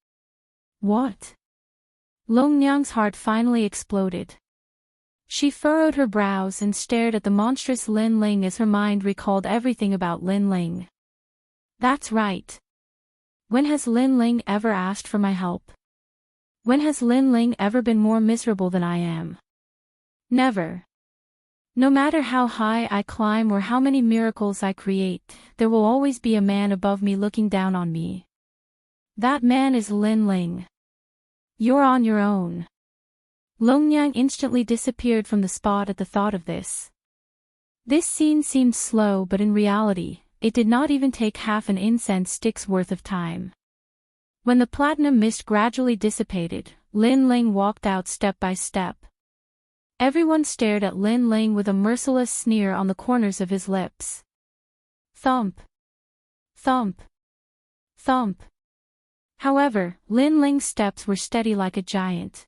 "What?" Longnyang's heart finally exploded. She furrowed her brows and stared at the monstrous Lin Ling as her mind recalled everything about Lin Ling. That's right. When has Lin Ling ever asked for my help? When has Lin Ling ever been more miserable than I am? Never. No matter how high I climb or how many miracles I create, there will always be a man above me looking down on me. That man is Lin Ling. You're on your own." Longnyang instantly disappeared from the spot at the thought of this. This scene seemed slow, but in reality, it did not even take half an incense stick's worth of time. When the platinum mist gradually dissipated, Lin Ling walked out step by step. Everyone stared at Lin Ling with a merciless sneer on the corners of his lips. Thump. Thump. Thump. However, Lin Ling's steps were steady like a giant.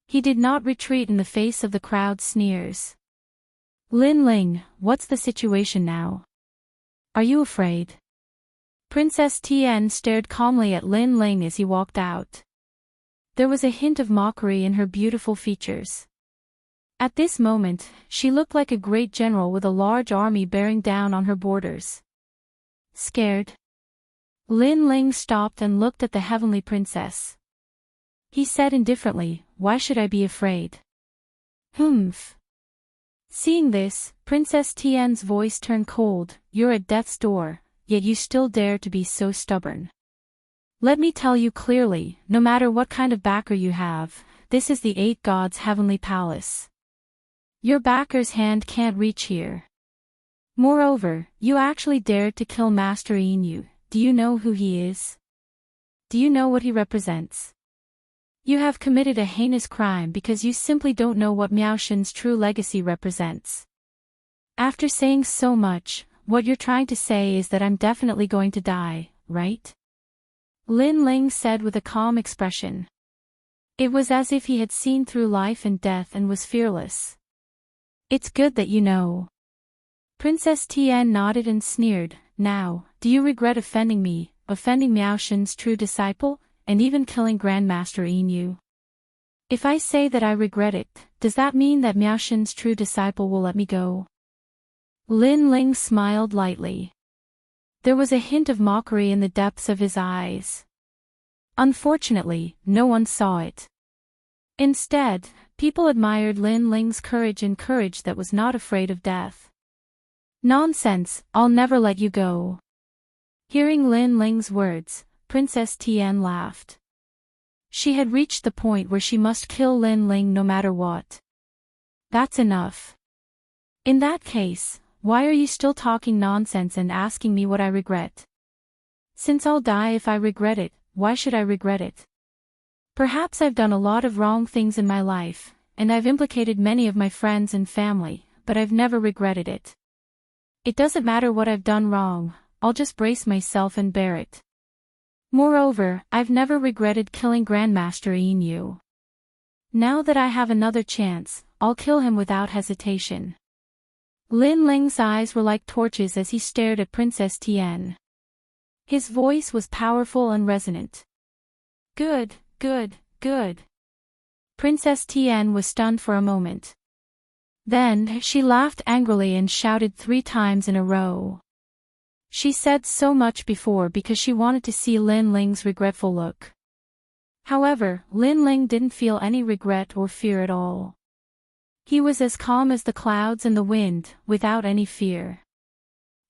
He did not retreat in the face of the crowd's sneers. "Lin Ling, what's the situation now? Are you afraid?" Princess Tian stared calmly at Lin Ling as he walked out. There was a hint of mockery in her beautiful features. At this moment, she looked like a great general with a large army bearing down on her borders. "Scared?" Lin Ling stopped and looked at the heavenly princess. He said indifferently, "Why should I be afraid?" "Humph." Seeing this, Princess Tian's voice turned cold. "You're at death's door, yet you still dare to be so stubborn. Let me tell you clearly, no matter what kind of backer you have, this is the 8 gods' heavenly palace. Your backer's hand can't reach here. Moreover, you actually dared to kill Master Inu. Do you know who he is? Do you know what he represents? You have committed a heinous crime because you simply don't know what Miaoshen's true legacy represents. After saying so much, what you're trying to say is that I'm definitely going to die, right? Lin Ling said with a calm expression. It was as if he had seen through life and death and was fearless. It's good that you know. Princess Tian nodded and sneered. Now, do you regret offending me, offending Miaoshen's true disciple, and even killing Grandmaster Inu? If I say that I regret it, does that mean that Miaoshen's true disciple will let me go? Lin Ling smiled lightly. There was a hint of mockery in the depths of his eyes. Unfortunately, no one saw it. Instead, people admired Lin Ling's courage and courage that was not afraid of death. Nonsense, I'll never let you go. Hearing Lin Ling's words, Princess Tian laughed. She had reached the point where she must kill Lin Ling no matter what. That's enough. In that case, why are you still talking nonsense and asking me what I regret? Since I'll die if I regret it, why should I regret it? Perhaps I've done a lot of wrong things in my life, and I've implicated many of my friends and family, but I've never regretted it. It doesn't matter what I've done wrong, I'll just brace myself and bear it. Moreover, I've never regretted killing Grandmaster Inu. Now that I have another chance, I'll kill him without hesitation. Lin Ling's eyes were like torches as he stared at Princess Tian. His voice was powerful and resonant. Good, good, good. Princess Tian was stunned for a moment. Then she laughed angrily and shouted 3 times in a row. She said so much before because she wanted to see Lin Ling's regretful look. However, Lin Ling didn't feel any regret or fear at all. He was as calm as the clouds and the wind, without any fear.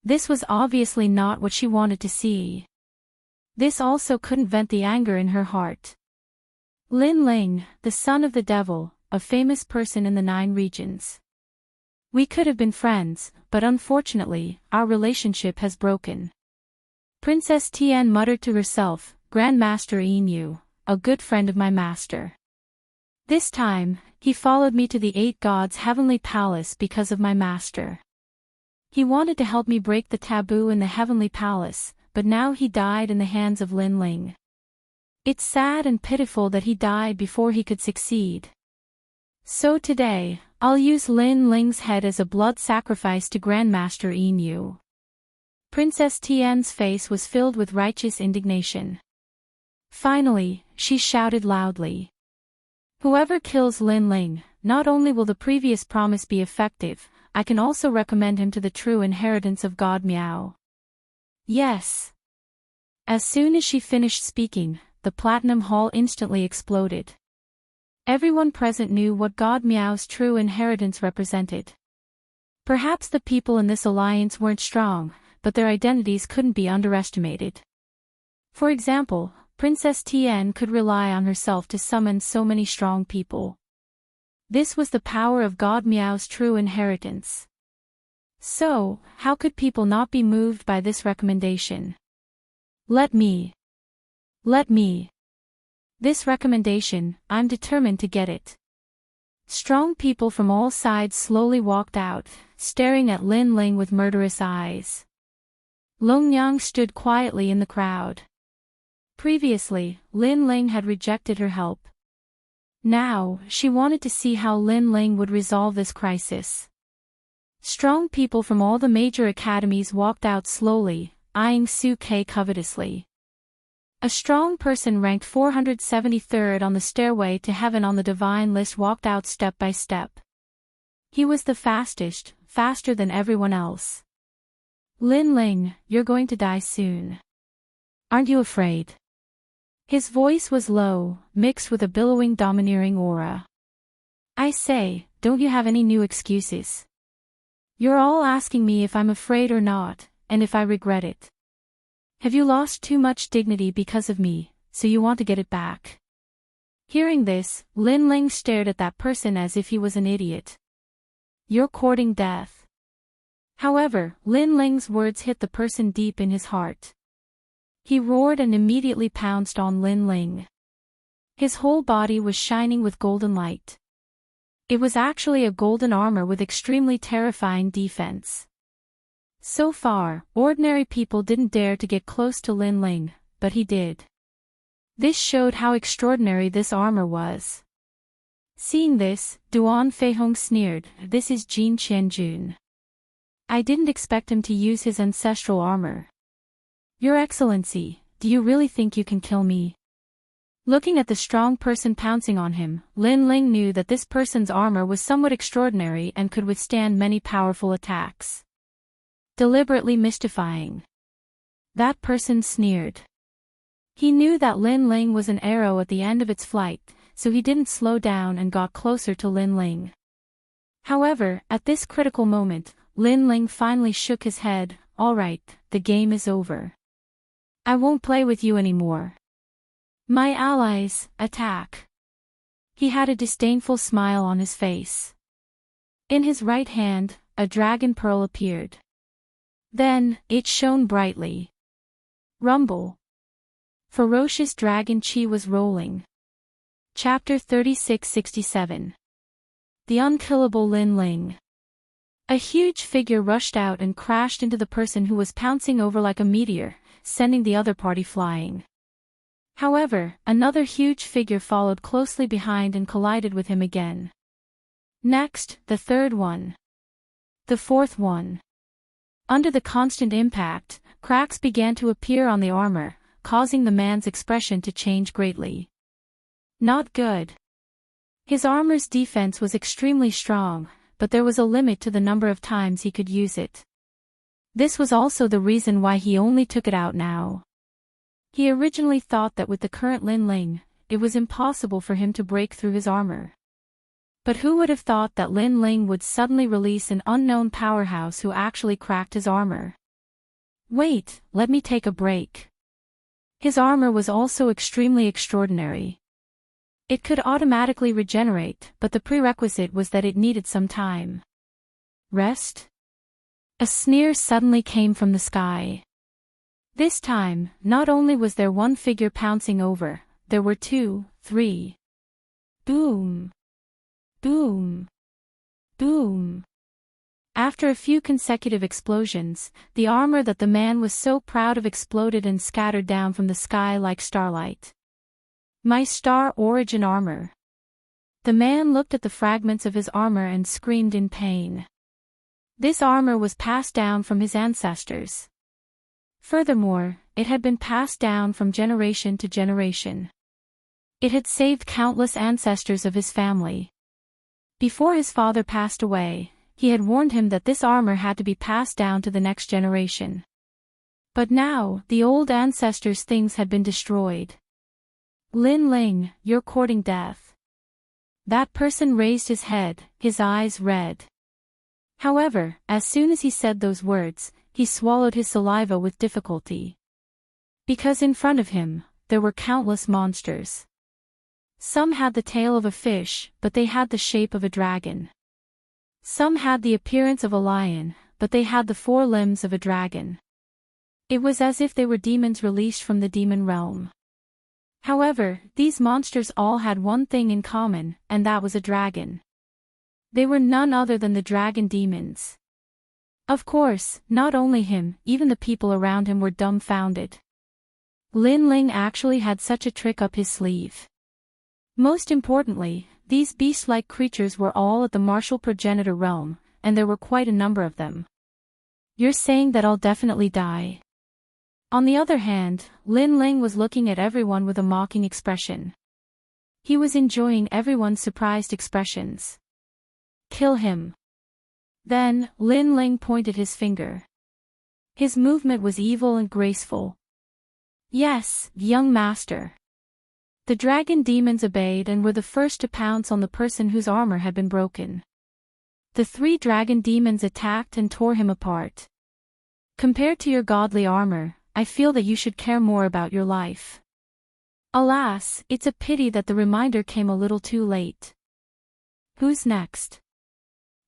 This was obviously not what she wanted to see. This also couldn't vent the anger in her heart. Lin Ling, the son of the devil, a famous person in the 9 regions. We could have been friends, but unfortunately, our relationship has broken. Princess Tian muttered to herself, Grandmaster Inu, a good friend of my master. This time, he followed me to the 8 gods' heavenly palace because of my master. He wanted to help me break the taboo in the heavenly palace, but now he died in the hands of Lin Ling. It's sad and pitiful that he died before he could succeed. So today, I'll use Lin Ling's head as a blood sacrifice to Grandmaster Inu. Princess Tian's face was filled with righteous indignation. Finally, she shouted loudly. Whoever kills Lin Ling, not only will the previous promise be effective, I can also recommend him to the true inheritance of God Miao. Yes. As soon as she finished speaking, the Platinum Hall instantly exploded. Everyone present knew what God Miao's true inheritance represented. Perhaps the people in this alliance weren't strong, but their identities couldn't be underestimated. For example, Princess Tian could rely on herself to summon so many strong people. This was the power of God Miao's true inheritance. So, how could people not be moved by this recommendation? Let me. This recommendation, I'm determined to get it. Strong people from all sides slowly walked out, staring at Lin Ling with murderous eyes. Long Yang stood quietly in the crowd. Previously, Lin Ling had rejected her help. Now, she wanted to see how Lin Ling would resolve this crisis. Strong people from all the major academies walked out slowly, eyeing Su Ke covetously. A strong person ranked 473rd on the stairway to heaven on the divine list walked out step by step. He was the fastest, faster than everyone else. Lin Ling, you're going to die soon. Aren't you afraid? His voice was low, mixed with a billowing domineering aura. I say, don't you have any new excuses? You're all asking me if I'm afraid or not, and if I regret it. Have you lost too much dignity because of me, so you want to get it back? Hearing this, Lin Ling stared at that person as if he was an idiot. You're courting death. However, Lin Ling's words hit the person deep in his heart. He roared and immediately pounced on Lin Ling. His whole body was shining with golden light. It was actually a golden armor with extremely terrifying defense. So far, ordinary people didn't dare to get close to Lin Ling, but he did. This showed how extraordinary this armor was. Seeing this, Duan Feihong sneered, "This is Jin Qianjun. I didn't expect him to use his ancestral armor. Your Excellency, do you really think you can kill me?" Looking at the strong person pouncing on him, Lin Ling knew that this person's armor was somewhat extraordinary and could withstand many powerful attacks. Deliberately mystifying. That person sneered. He knew that Lin Ling was an arrow at the end of its flight, so he didn't slow down and got closer to Lin Ling. However, at this critical moment, Lin Ling finally shook his head. "All right, the game is over. I won't play with you anymore. My allies, attack." He had a disdainful smile on his face. In his right hand, a dragon pearl appeared. Then, it shone brightly. Rumble. Ferocious dragon chi was rolling. Chapter 3667. The unkillable Lin Ling. A huge figure rushed out and crashed into the person who was pouncing over like a meteor, sending the other party flying. However, another huge figure followed closely behind and collided with him again. Next, the third one. The fourth one. Under the constant impact, cracks began to appear on the armor, causing the man's expression to change greatly. Not good. His armor's defense was extremely strong, but there was a limit to the number of times he could use it. This was also the reason why he only took it out now. He originally thought that with the current Lin Ling, it was impossible for him to break through his armor. But who would have thought that Lin Ling would suddenly release an unknown powerhouse who actually cracked his armor? Wait, let me take a break. His armor was also extremely extraordinary. It could automatically regenerate, but the prerequisite was that it needed some time. Rest? A sneer suddenly came from the sky. This time, not only was there one figure pouncing over, there were 2, 3. Boom! Boom! Boom! After a few consecutive explosions, the armor that the man was so proud of exploded and scattered down from the sky like starlight. My star origin armor. The man looked at the fragments of his armor and screamed in pain. This armor was passed down from his ancestors. Furthermore, it had been passed down from generation to generation. It had saved countless ancestors of his family. Before his father passed away, he had warned him that this armor had to be passed down to the next generation. But now, the old ancestors' things had been destroyed. Lin Ling, you're courting death. That person raised his head, his eyes red. However, as soon as he said those words, he swallowed his saliva with difficulty. Because in front of him, there were countless monsters. Some had the tail of a fish, but they had the shape of a dragon. Some had the appearance of a lion, but they had the 4 limbs of a dragon. It was as if they were demons released from the demon realm. However, these monsters all had one thing in common, and that was a dragon. They were none other than the dragon demons. Of course, not only him, even the people around him were dumbfounded. Lin Ling actually had such a trick up his sleeve. Most importantly, these beast-like creatures were all at the martial progenitor realm, and there were quite a number of them. You're saying that I'll definitely die? On the other hand, Lin Ling was looking at everyone with a mocking expression. He was enjoying everyone's surprised expressions. Kill him. Then, Lin Ling pointed his finger. His movement was evil and graceful. Yes, young master. The dragon demons obeyed and were the first to pounce on the person whose armor had been broken. The 3 dragon demons attacked and tore him apart. Compared to your godly armor, I feel that you should care more about your life. Alas, it's a pity that the reminder came a little too late. Who's next?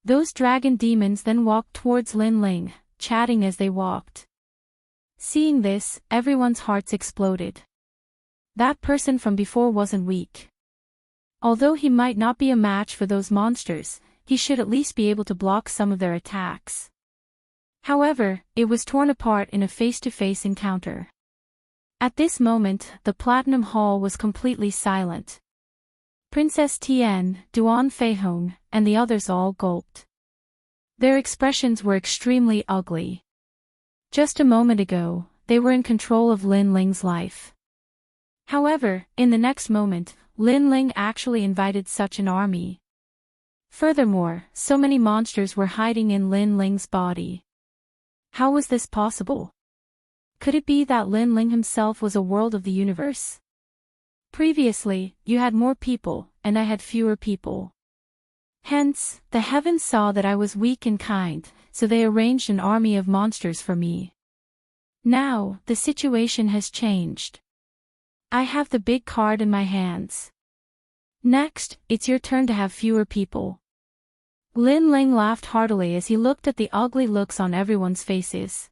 Those dragon demons then walked towards Lin Ling, chatting as they walked. Seeing this, everyone's hearts exploded. That person from before wasn't weak. Although he might not be a match for those monsters, he should at least be able to block some of their attacks. However, it was torn apart in a face-to-face encounter. At this moment, the Platinum Hall was completely silent. Princess Tian, Duan Feihong, and the others all gulped. Their expressions were extremely ugly. Just a moment ago, they were in control of Lin Ling's life. However, in the next moment, Lin Ling actually invited such an army. Furthermore, so many monsters were hiding in Lin Ling's body. How was this possible? Could it be that Lin Ling himself was a world of the universe? Previously, you had more people, and I had fewer people. Hence, the heavens saw that I was weak and kind, so they arranged an army of monsters for me. Now, the situation has changed. I have the big card in my hands. Next, it's your turn to have fewer people. Lin Ling laughed heartily as he looked at the ugly looks on everyone's faces.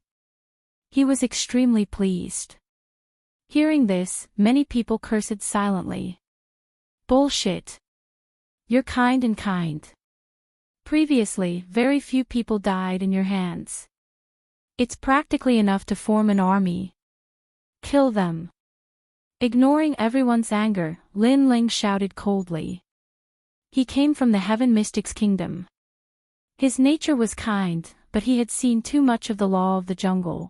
He was extremely pleased. Hearing this, many people cursed silently. Bullshit. You're kind and kind. Previously, very few people died in your hands. It's practically enough to form an army. Kill them. Ignoring everyone's anger, Lin Ling shouted coldly. He came from the Heaven Mystic's kingdom. His nature was kind, but he had seen too much of the law of the jungle.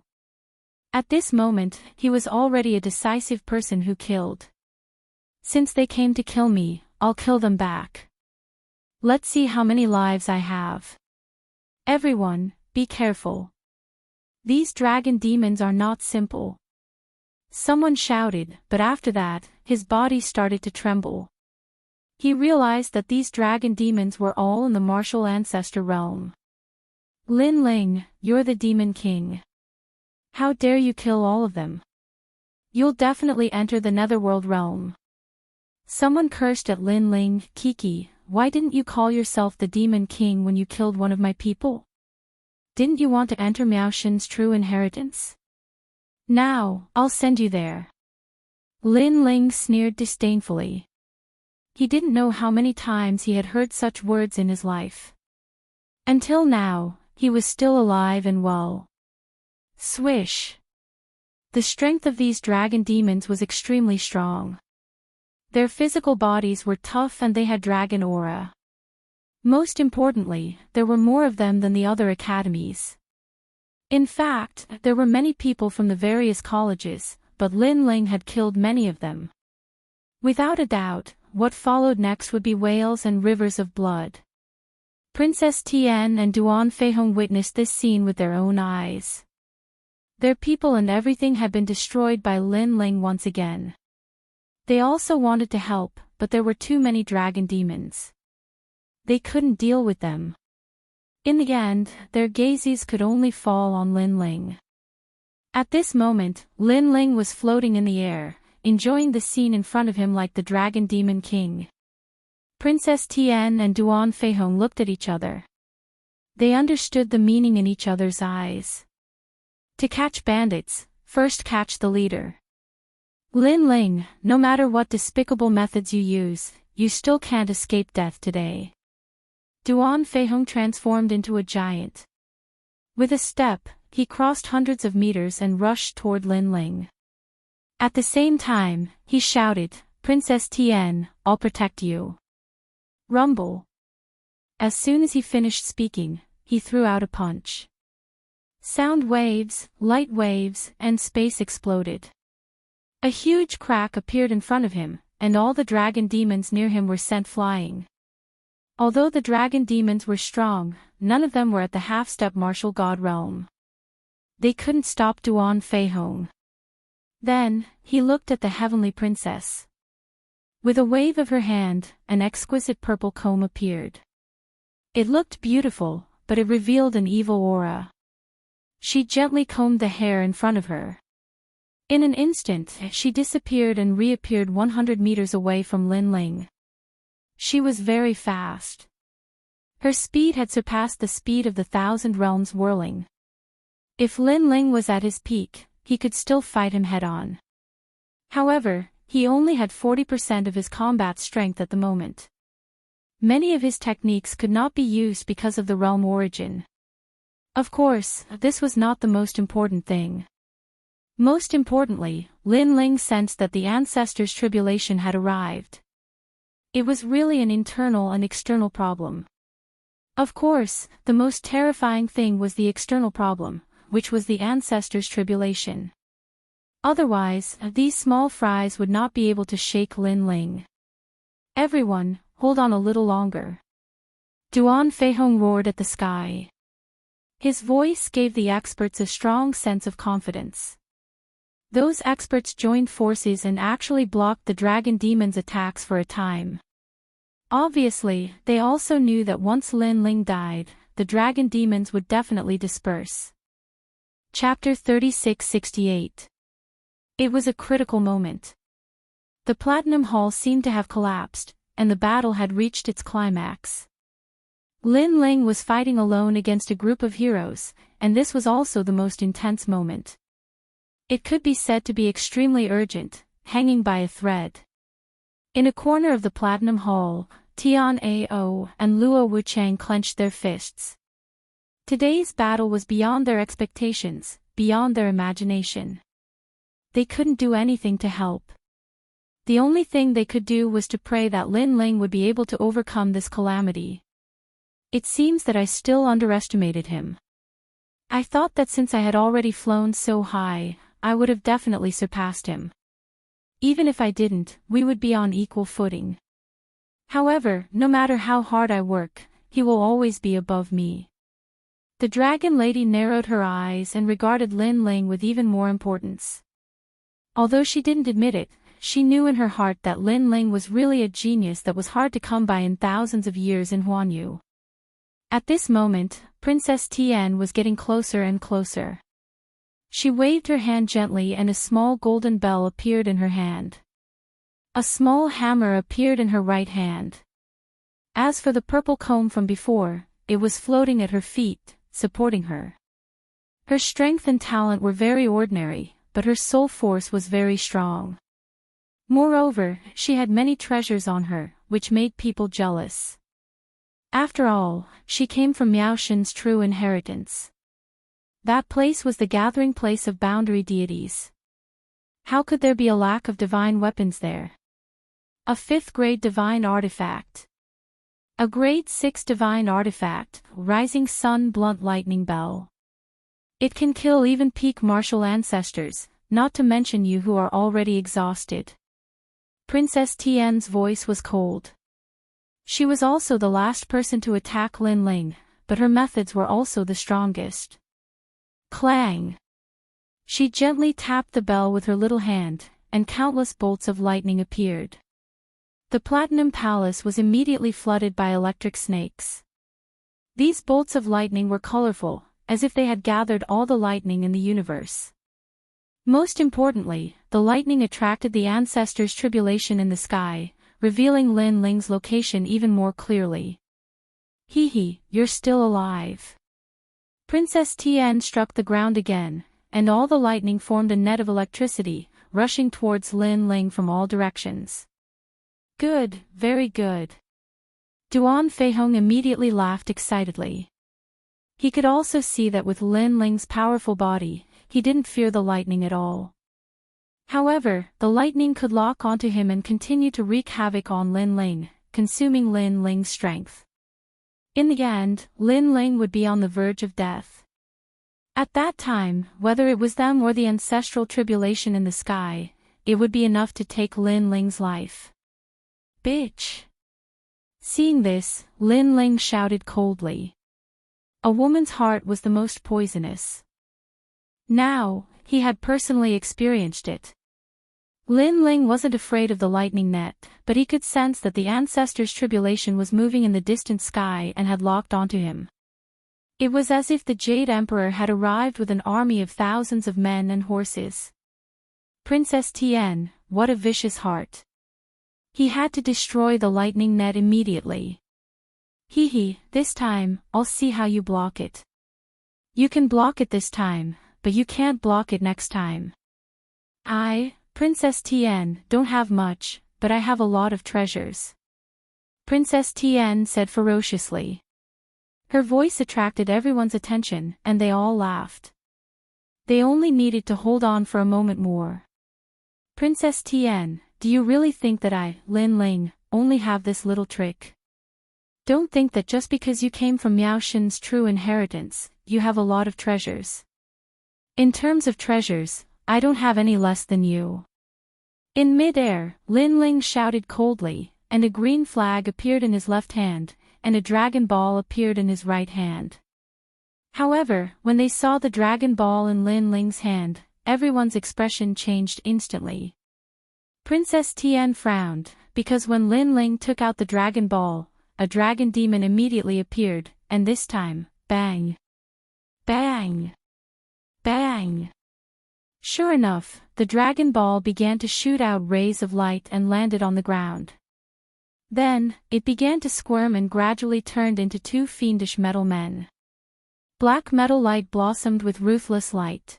At this moment, he was already a decisive person who killed. Since they came to kill me, I'll kill them back. Let's see how many lives I have. Everyone, be careful. These dragon demons are not simple. Someone shouted, but after that, his body started to tremble. He realized that these dragon demons were all in the martial ancestor realm. Lin Ling, you're the demon king. How dare you kill all of them? You'll definitely enter the netherworld realm. Someone cursed at Lin Ling. Kiki, why didn't you call yourself the demon king when you killed one of my people? Didn't you want to enter Miao Shen's true inheritance? Now, I'll send you there. Lin Ling sneered disdainfully. He didn't know how many times he had heard such words in his life. Until now, he was still alive and well. Swish. The strength of these dragon demons was extremely strong. Their physical bodies were tough and they had dragon aura. Most importantly, there were more of them than the other academies. In fact, there were many people from the various colleges, but Lin Ling had killed many of them. Without a doubt, what followed next would be whales and rivers of blood. Princess Tian and Duan Feihong witnessed this scene with their own eyes. Their people and everything had been destroyed by Lin Ling once again. They also wanted to help, but there were too many dragon demons. They couldn't deal with them. In the end, their gazes could only fall on Lin Ling. At this moment, Lin Ling was floating in the air, enjoying the scene in front of him like the dragon demon king. Princess Tian and Duan Feihong looked at each other. They understood the meaning in each other's eyes. To catch bandits, first catch the leader. Lin Ling, no matter what despicable methods you use, you still can't escape death today. Duan Feihong transformed into a giant. With a step, he crossed hundreds of meters and rushed toward Lin Ling. At the same time, he shouted, Princess Tian, I'll protect you. Rumble. As soon as he finished speaking, he threw out a punch. Sound waves, light waves, and space exploded. A huge crack appeared in front of him, and all the dragon demons near him were sent flying. Although the dragon demons were strong, none of them were at the half-step martial god realm. They couldn't stop Duan Feihong. Then, he looked at the heavenly princess. With a wave of her hand, an exquisite purple comb appeared. It looked beautiful, but it revealed an evil aura. She gently combed the hair in front of her. In an instant, she disappeared and reappeared 100 meters away from Lin Ling. She was very fast. Her speed had surpassed the speed of the 1,000 realms whirling. If Lin Ling was at his peak, he could still fight him head-on. However, he only had 40% of his combat strength at the moment. Many of his techniques could not be used because of the realm origin. Of course, this was not the most important thing. Most importantly, Lin Ling sensed that the ancestors' tribulation had arrived. It was really an internal and external problem. Of course, the most terrifying thing was the external problem, which was the ancestors' tribulation. Otherwise, these small fries would not be able to shake Lin Ling. Everyone, hold on a little longer. Duan Feihong roared at the sky. His voice gave the experts a strong sense of confidence. Those experts joined forces and actually blocked the dragon demon's attacks for a time. Obviously, they also knew that once Lin Ling died, the dragon demons would definitely disperse. Chapter 36-68. It was a critical moment. The Platinum Hall seemed to have collapsed, and the battle had reached its climax. Lin Ling was fighting alone against a group of heroes, and this was also the most intense moment. It could be said to be extremely urgent, hanging by a thread. In a corner of the Platinum Hall, Tian Ao and Luo Wuchang clenched their fists. Today's battle was beyond their expectations, beyond their imagination. They couldn't do anything to help. The only thing they could do was to pray that Lin Ling would be able to overcome this calamity. It seems that I still underestimated him. I thought that since I had already flown so high, I would have definitely surpassed him. Even if I didn't, we would be on equal footing. However, no matter how hard I work, he will always be above me. The dragon lady narrowed her eyes and regarded Lin Ling with even more importance. Although she didn't admit it, she knew in her heart that Lin Ling was really a genius that was hard to come by in thousands of years in Huanyu. At this moment, Princess Tian was getting closer and closer. She waved her hand gently and a small golden bell appeared in her hand. A small hammer appeared in her right hand. As for the purple comb from before, it was floating at her feet, supporting her. Her strength and talent were very ordinary, but her soul force was very strong. Moreover, she had many treasures on her, which made people jealous. After all, she came from Miaoshen's true inheritance. That place was the gathering place of boundary deities. How could there be a lack of divine weapons there? A 5th grade divine artifact. A grade 6 divine artifact, Rising Sun Blunt Lightning Bell. It can kill even peak martial ancestors, not to mention you who are already exhausted. Princess Tian's voice was cold. She was also the last person to attack Lin Ling, but her methods were also the strongest. Clang! She gently tapped the bell with her little hand, and countless bolts of lightning appeared. The Platinum Palace was immediately flooded by electric snakes. These bolts of lightning were colorful, as if they had gathered all the lightning in the universe. Most importantly, the lightning attracted the ancestors' tribulation in the sky, revealing Lin Ling's location even more clearly. Hee, you're still alive. Princess Tian struck the ground again, and all the lightning formed a net of electricity, rushing towards Lin Ling from all directions. Good, very good. Duan Feihong immediately laughed excitedly. He could also see that with Lin Ling's powerful body, he didn't fear the lightning at all. However, the lightning could lock onto him and continue to wreak havoc on Lin Ling, consuming Lin Ling's strength. In the end, Lin Ling would be on the verge of death. At that time, whether it was them or the ancestral tribulation in the sky, it would be enough to take Lin Ling's life. Bitch! Seeing this, Lin Ling shouted coldly. A woman's heart was the most poisonous. Now, he had personally experienced it. Lin Ling wasn't afraid of the lightning net, but he could sense that the ancestors' tribulation was moving in the distant sky and had locked onto him. It was as if the Jade Emperor had arrived with an army of thousands of men and horses. Princess Tian, what a vicious heart. He had to destroy the lightning net immediately. This time, I'll see how you block it. You can block it this time, but you can't block it next time. I, Princess Tian, don't have much, but I have a lot of treasures. Princess Tian said ferociously. Her voice attracted everyone's attention, and they all laughed. They only needed to hold on for a moment more. Princess Tian, do you really think that I, Lin Ling, only have this little trick? Don't think that just because you came from Miao Shen's true inheritance, you have a lot of treasures. In terms of treasures, I don't have any less than you. In mid-air, Lin Ling shouted coldly, and a green flag appeared in his left hand, and a dragon ball appeared in his right hand. However, when they saw the dragon ball in Lin Ling's hand, everyone's expression changed instantly. Princess Tian frowned, because when Lin Ling took out the dragon ball, a dragon demon immediately appeared, and this time, bang! Bang! Bang! Sure enough, the dragon ball began to shoot out rays of light and landed on the ground. Then, it began to squirm and gradually turned into two fiendish metal men. Black metal light blossomed with ruthless light.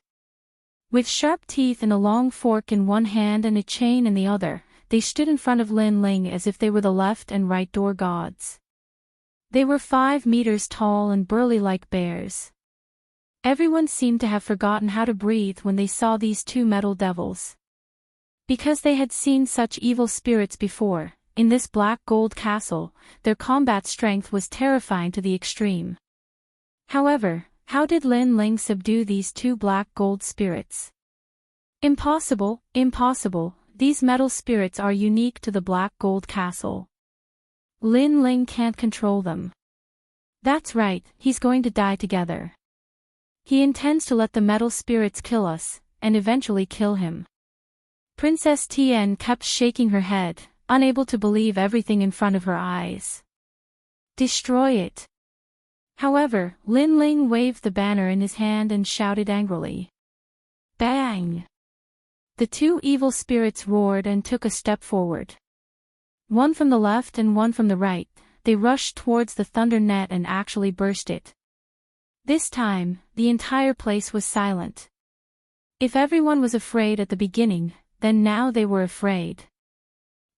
With sharp teeth and a long fork in one hand and a chain in the other, they stood in front of Lin Ling as if they were the left and right door gods. They were 5 meters tall and burly like bears. Everyone seemed to have forgotten how to breathe when they saw these two metal devils. Because they had seen such evil spirits before, in this black gold castle, their combat strength was terrifying to the extreme. However, how did Lin Ling subdue these two black gold spirits? Impossible, impossible, these metal spirits are unique to the black gold castle. Lin Ling can't control them. That's right, he's going to die together. He intends to let the metal spirits kill us, and eventually kill him. Princess Tian kept shaking her head, unable to believe everything in front of her eyes. Destroy it. However, Lin Ling waved the banner in his hand and shouted angrily. Bang! The two evil spirits roared and took a step forward. One from the left and one from the right, they rushed towards the thunder net and actually burst it. This time, the entire place was silent. If everyone was afraid at the beginning, then now they were afraid.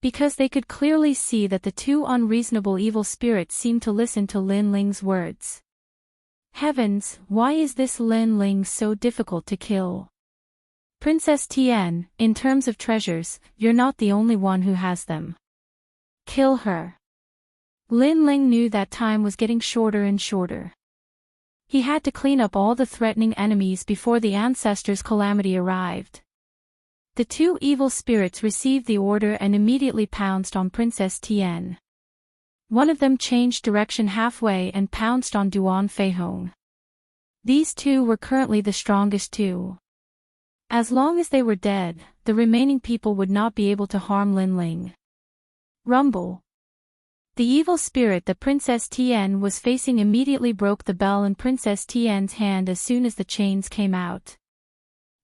Because they could clearly see that the two unreasonable evil spirits seemed to listen to Lin Ling's words. Heavens, why is this Lin Ling so difficult to kill? Princess Tian, in terms of treasures, you're not the only one who has them. Kill her. Lin Ling knew that time was getting shorter and shorter. He had to clean up all the threatening enemies before the ancestors' calamity arrived. The two evil spirits received the order and immediately pounced on Princess Tian. One of them changed direction halfway and pounced on Duan Feihong. These two were currently the strongest two. As long as they were dead, the remaining people would not be able to harm Lin Ling. Rumble. The evil spirit that Princess Tian was facing immediately broke the bell in Princess Tian's hand as soon as the chains came out.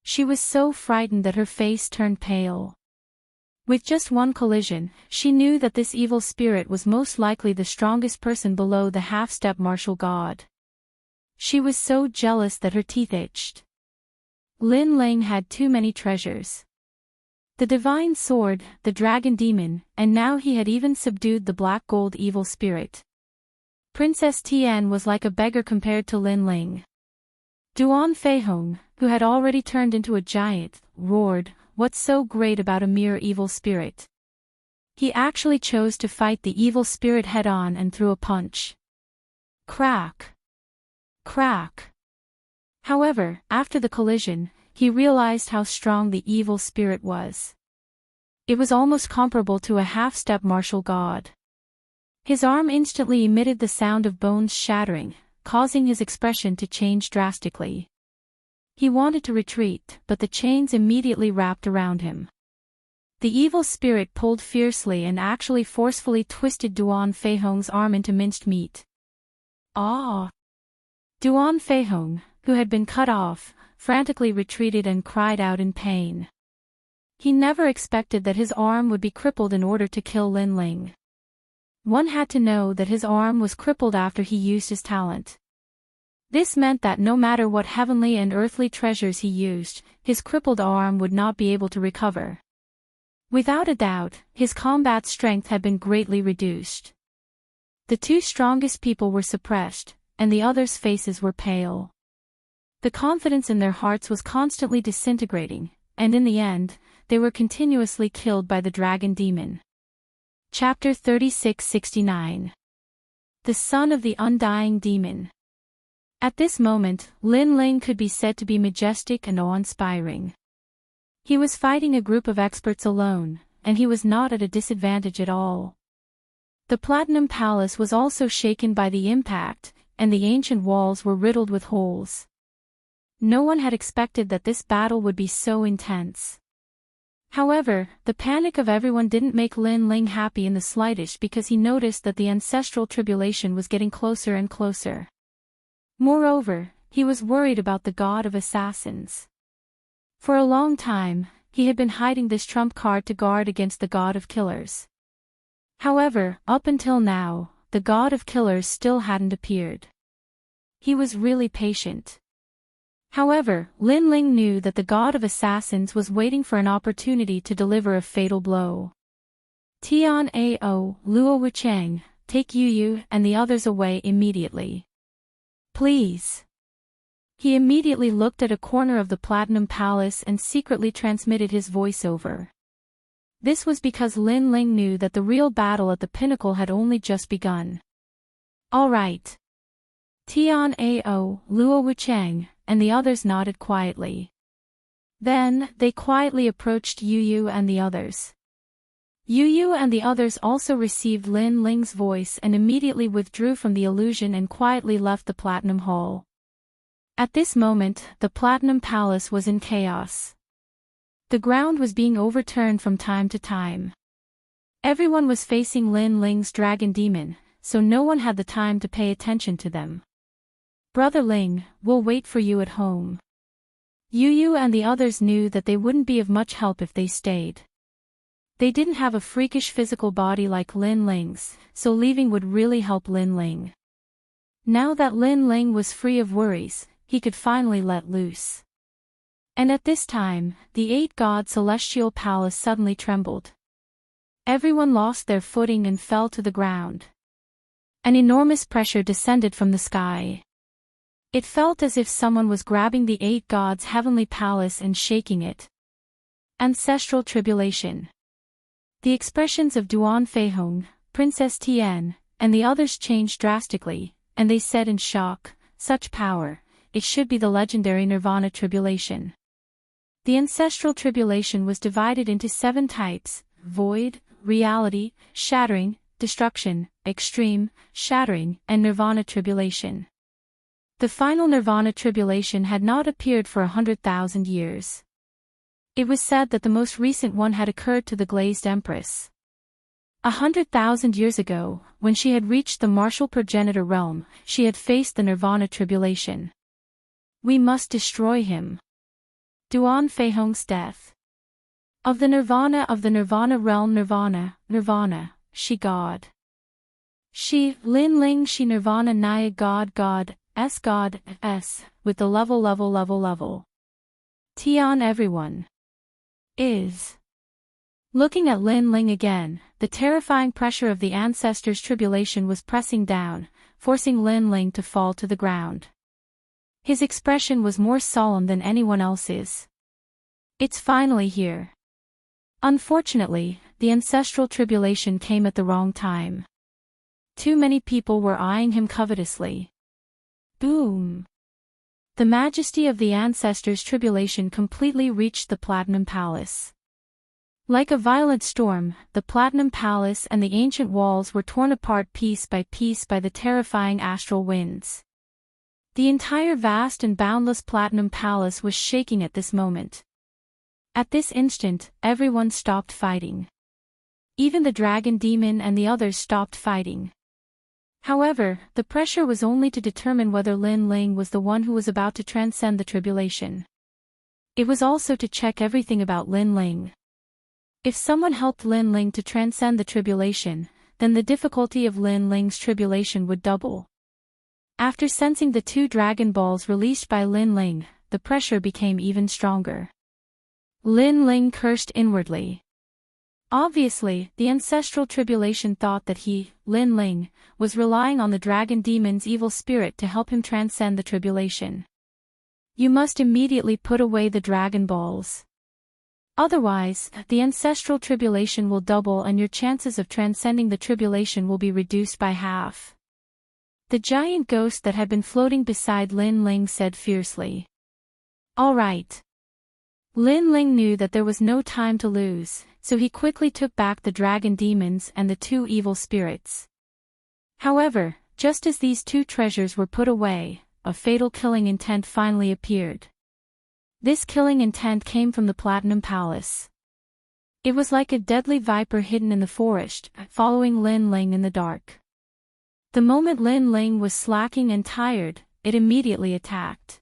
She was so frightened that her face turned pale. With just one collision, she knew that this evil spirit was most likely the strongest person below the half-step martial god. She was so jealous that her teeth itched. Lin Ling had too many treasures. The divine sword, the dragon demon, and now he had even subdued the black gold evil spirit. Princess Tian was like a beggar compared to Lin Ling. Duan Feihong, who had already turned into a giant, roared, "What's so great about a mere evil spirit?" He actually chose to fight the evil spirit head-on and threw a punch. Crack! Crack! However, after the collision, he realized how strong the evil spirit was. It was almost comparable to a half-step martial god. His arm instantly emitted the sound of bones shattering, causing his expression to change drastically. He wanted to retreat, but the chains immediately wrapped around him. The evil spirit pulled fiercely and actually forcefully twisted Duan Feihong's arm into minced meat. Ah! Duan Feihong, who had been cut off, frantically retreated and cried out in pain. He never expected that his arm would be crippled in order to kill Lin Ling. One had to know that his arm was crippled after he used his talent. This meant that no matter what heavenly and earthly treasures he used, his crippled arm would not be able to recover. Without a doubt, his combat strength had been greatly reduced. The two strongest people were suppressed, and the others' faces were pale. The confidence in their hearts was constantly disintegrating, and in the end, they were continuously killed by the dragon demon. Chapter 36-69. The Son of the Undying Demon. At this moment, Lin Ling could be said to be majestic and awe-inspiring. He was fighting a group of experts alone, and he was not at a disadvantage at all. The Platinum Palace was also shaken by the impact, and the ancient walls were riddled with holes. No one had expected that this battle would be so intense. However, the panic of everyone didn't make Lin Ling happy in the slightest because he noticed that the ancestral tribulation was getting closer and closer. Moreover, he was worried about the god of assassins. For a long time, he had been hiding this trump card to guard against the god of killers. However, up until now, the god of killers still hadn't appeared. He was really patient. However, Lin Ling knew that the god of assassins was waiting for an opportunity to deliver a fatal blow. Tian Ao, Luo Wuchang, take Yu and the others away immediately. Please. He immediately looked at a corner of the Platinum Palace and secretly transmitted his voice over. This was because Lin Ling knew that the real battle at the pinnacle had only just begun. All right. Tian Ao, Luo Wuchang, and the others nodded quietly. Then, they quietly approached Yu and the others. Yu and the others also received Lin Ling's voice and immediately withdrew from the illusion and quietly left the Platinum Hall. At this moment, the Platinum Palace was in chaos. The ground was being overturned from time to time. Everyone was facing Lin Ling's dragon demon, so no one had the time to pay attention to them. Brother Ling, we'll wait for you at home. Yu and the others knew that they wouldn't be of much help if they stayed. They didn't have a freakish physical body like Lin Ling's, so leaving would really help Lin Ling. Now that Lin Ling was free of worries, he could finally let loose. And at this time, the 8-god celestial palace suddenly trembled. Everyone lost their footing and fell to the ground. An enormous pressure descended from the sky. It felt as if someone was grabbing the 8 gods' heavenly palace and shaking it. Ancestral tribulation. The expressions of Duan Feihong, Princess Tian, and the others changed drastically, and they said in shock, "Such power, it should be the legendary Nirvana tribulation." The ancestral tribulation was divided into 7 types: void, reality, shattering, destruction, extreme, shattering, and Nirvana tribulation. The final Nirvana tribulation had not appeared for 100,000 years. It was said that the most recent one had occurred to the Glazed Empress. 100,000 years ago, when she had reached the martial progenitor realm, she had faced the Nirvana tribulation. We must destroy him. Duan Feihong's death. Of the Nirvana realm Nirvana, she God. She, Lin Ling she Nirvana Naya God, S, with the level. Tian everyone. Is. Looking at Lin Ling again, the terrifying pressure of the ancestors' tribulation was pressing down, forcing Lin Ling to fall to the ground. His expression was more solemn than anyone else's. It's finally here. Unfortunately, the ancestral tribulation came at the wrong time. Too many people were eyeing him covetously. Boom! The majesty of the ancestors' tribulation completely reached the Platinum Palace. Like a violent storm, the Platinum Palace and the ancient walls were torn apart piece by the terrifying astral winds. The entire vast and boundless Platinum Palace was shaking at this moment. At this instant, everyone stopped fighting. Even the dragon demon and the others stopped fighting. However, the pressure was only to determine whether Lin Ling was the one who was about to transcend the tribulation. It was also to check everything about Lin Ling. If someone helped Lin Ling to transcend the tribulation, then the difficulty of Lin Ling's tribulation would double. After sensing the 2 Dragon Balls released by Lin Ling, the pressure became even stronger. Lin Ling cursed inwardly. Obviously, the ancestral tribulation thought that he, Lin Ling, was relying on the dragon demon's evil spirit to help him transcend the tribulation. You must immediately put away the Dragon Balls. Otherwise, the ancestral tribulation will double and your chances of transcending the tribulation will be reduced by half. The giant ghost that had been floating beside Lin Ling said fiercely. All right. Lin Ling knew that there was no time to lose, so he quickly took back the dragon demons and the 2 evil spirits. However, just as these 2 treasures were put away, a fatal killing intent finally appeared. This killing intent came from the Platinum Palace. It was like a deadly viper hidden in the forest, following Lin Ling in the dark. The moment Lin Ling was slacking and tired, it immediately attacked.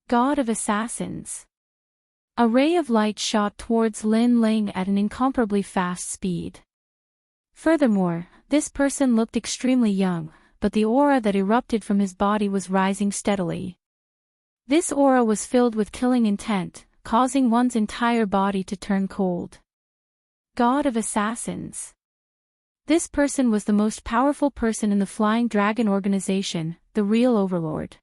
God of Assassins. A ray of light shot towards Lin Ling at an incomparably fast speed. Furthermore, this person looked extremely young, but the aura that erupted from his body was rising steadily. This aura was filled with killing intent, causing one's entire body to turn cold. God of Assassins. This person was the most powerful person in the Flying Dragon organization, the real overlord.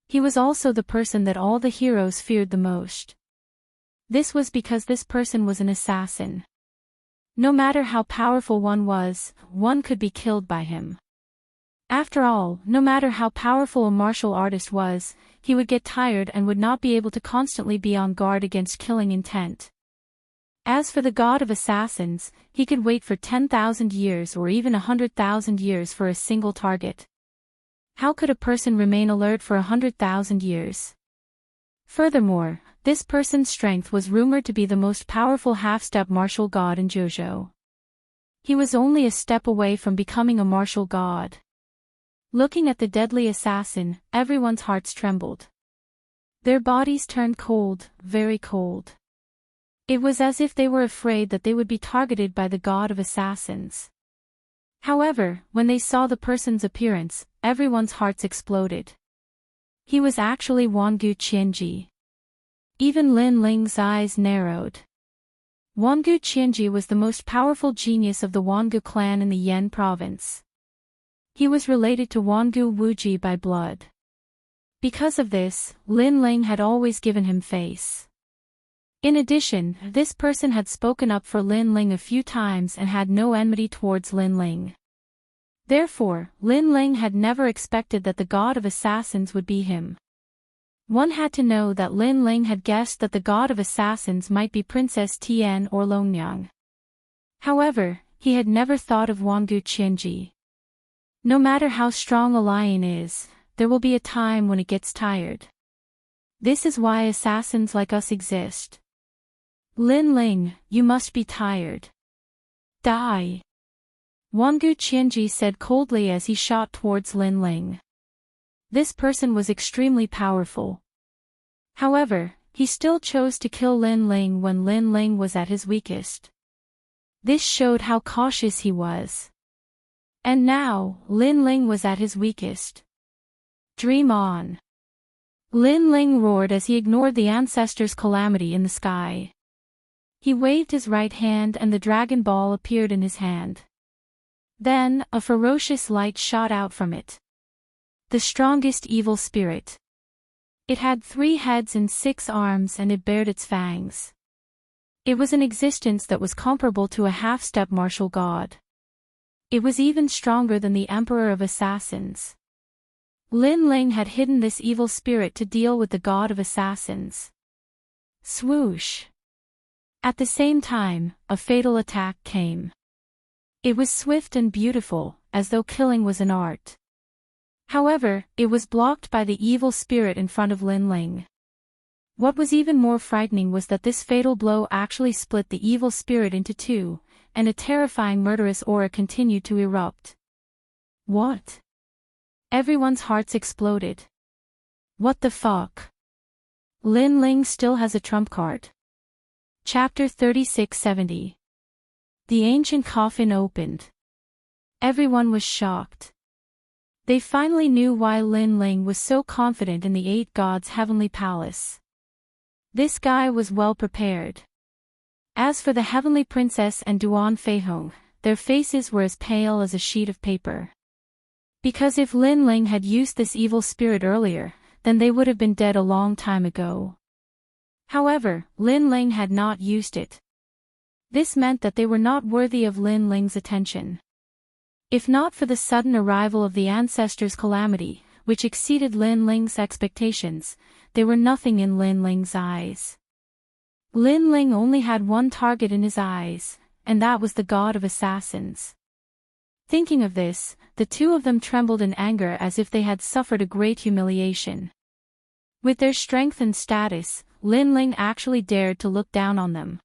He was also the person that all the heroes feared the most. This was because this person was an assassin. No matter how powerful one was, one could be killed by him. After all, no matter how powerful a martial artist was, he would get tired and would not be able to constantly be on guard against killing intent. As for the God of Assassins, he could wait for 10,000 years or even 100,000 years for a single target. How could a person remain alert for 100,000 years? Furthermore, this person's strength was rumored to be the most powerful half-step martial god in JoJo. He was only a step away from becoming a martial god. Looking at the deadly assassin, everyone's hearts trembled. Their bodies turned cold, very cold. It was as if they were afraid that they would be targeted by the God of Assassins. However, when they saw the person's appearance, everyone's hearts exploded. He was actually Wangu Qianji. Even Lin Ling's eyes narrowed. Wangu Qianji was the most powerful genius of the Wangu clan in the Yan province. He was related to Wangu Wuji by blood. Because of this, Lin Ling had always given him face. In addition, this person had spoken up for Lin Ling a few times and had no enmity towards Lin Ling. Therefore, Lin Ling had never expected that the God of Assassins would be him. One had to know that Lin Ling had guessed that the God of Assassins might be Princess Tian or Longyang. However, he had never thought of Wangu Qianji. No matter how strong a lion is, there will be a time when it gets tired. This is why assassins like us exist. Lin Ling, you must be tired. Die. Wangu Qianji said coldly as he shot towards Lin Ling. This person was extremely powerful. However, he still chose to kill Lin Ling when Lin Ling was at his weakest. This showed how cautious he was. And now, Lin Ling was at his weakest. Dream on. Lin Ling roared as he ignored the ancestors' calamity in the sky. He waved his right hand and the Dragon Ball appeared in his hand. Then, a ferocious light shot out from it. The strongest evil spirit. It had 3 heads and 6 arms and it bared its fangs. It was an existence that was comparable to a half-step martial god. It was even stronger than the Emperor of Assassins. Lin Ling had hidden this evil spirit to deal with the God of Assassins. Swoosh. At the same time, a fatal attack came. It was swift and beautiful, as though killing was an art. However, it was blocked by the evil spirit in front of Lin Ling. What was even more frightening was that this fatal blow actually split the evil spirit into 2, and a terrifying murderous aura continued to erupt. What? Everyone's hearts exploded. What the fuck? Lin Ling still has a trump card. Chapter 3670. The ancient coffin opened. Everyone was shocked. They finally knew why Lin Ling was so confident in the eight gods' heavenly palace. This guy was well prepared. As for the heavenly princess and Duan Feihong, their faces were as pale as a sheet of paper. Because if Lin Ling had used this evil spirit earlier, then they would have been dead a long time ago. However, Lin Ling had not used it. This meant that they were not worthy of Lin Ling's attention. If not for the sudden arrival of the ancestors' calamity, which exceeded Lin Ling's expectations, they were nothing in Lin Ling's eyes. Lin Ling only had one target in his eyes, and that was the god of assassins. Thinking of this, the two of them trembled in anger as if they had suffered a great humiliation. With their strength and status, Lin Ling actually dared to look down on them.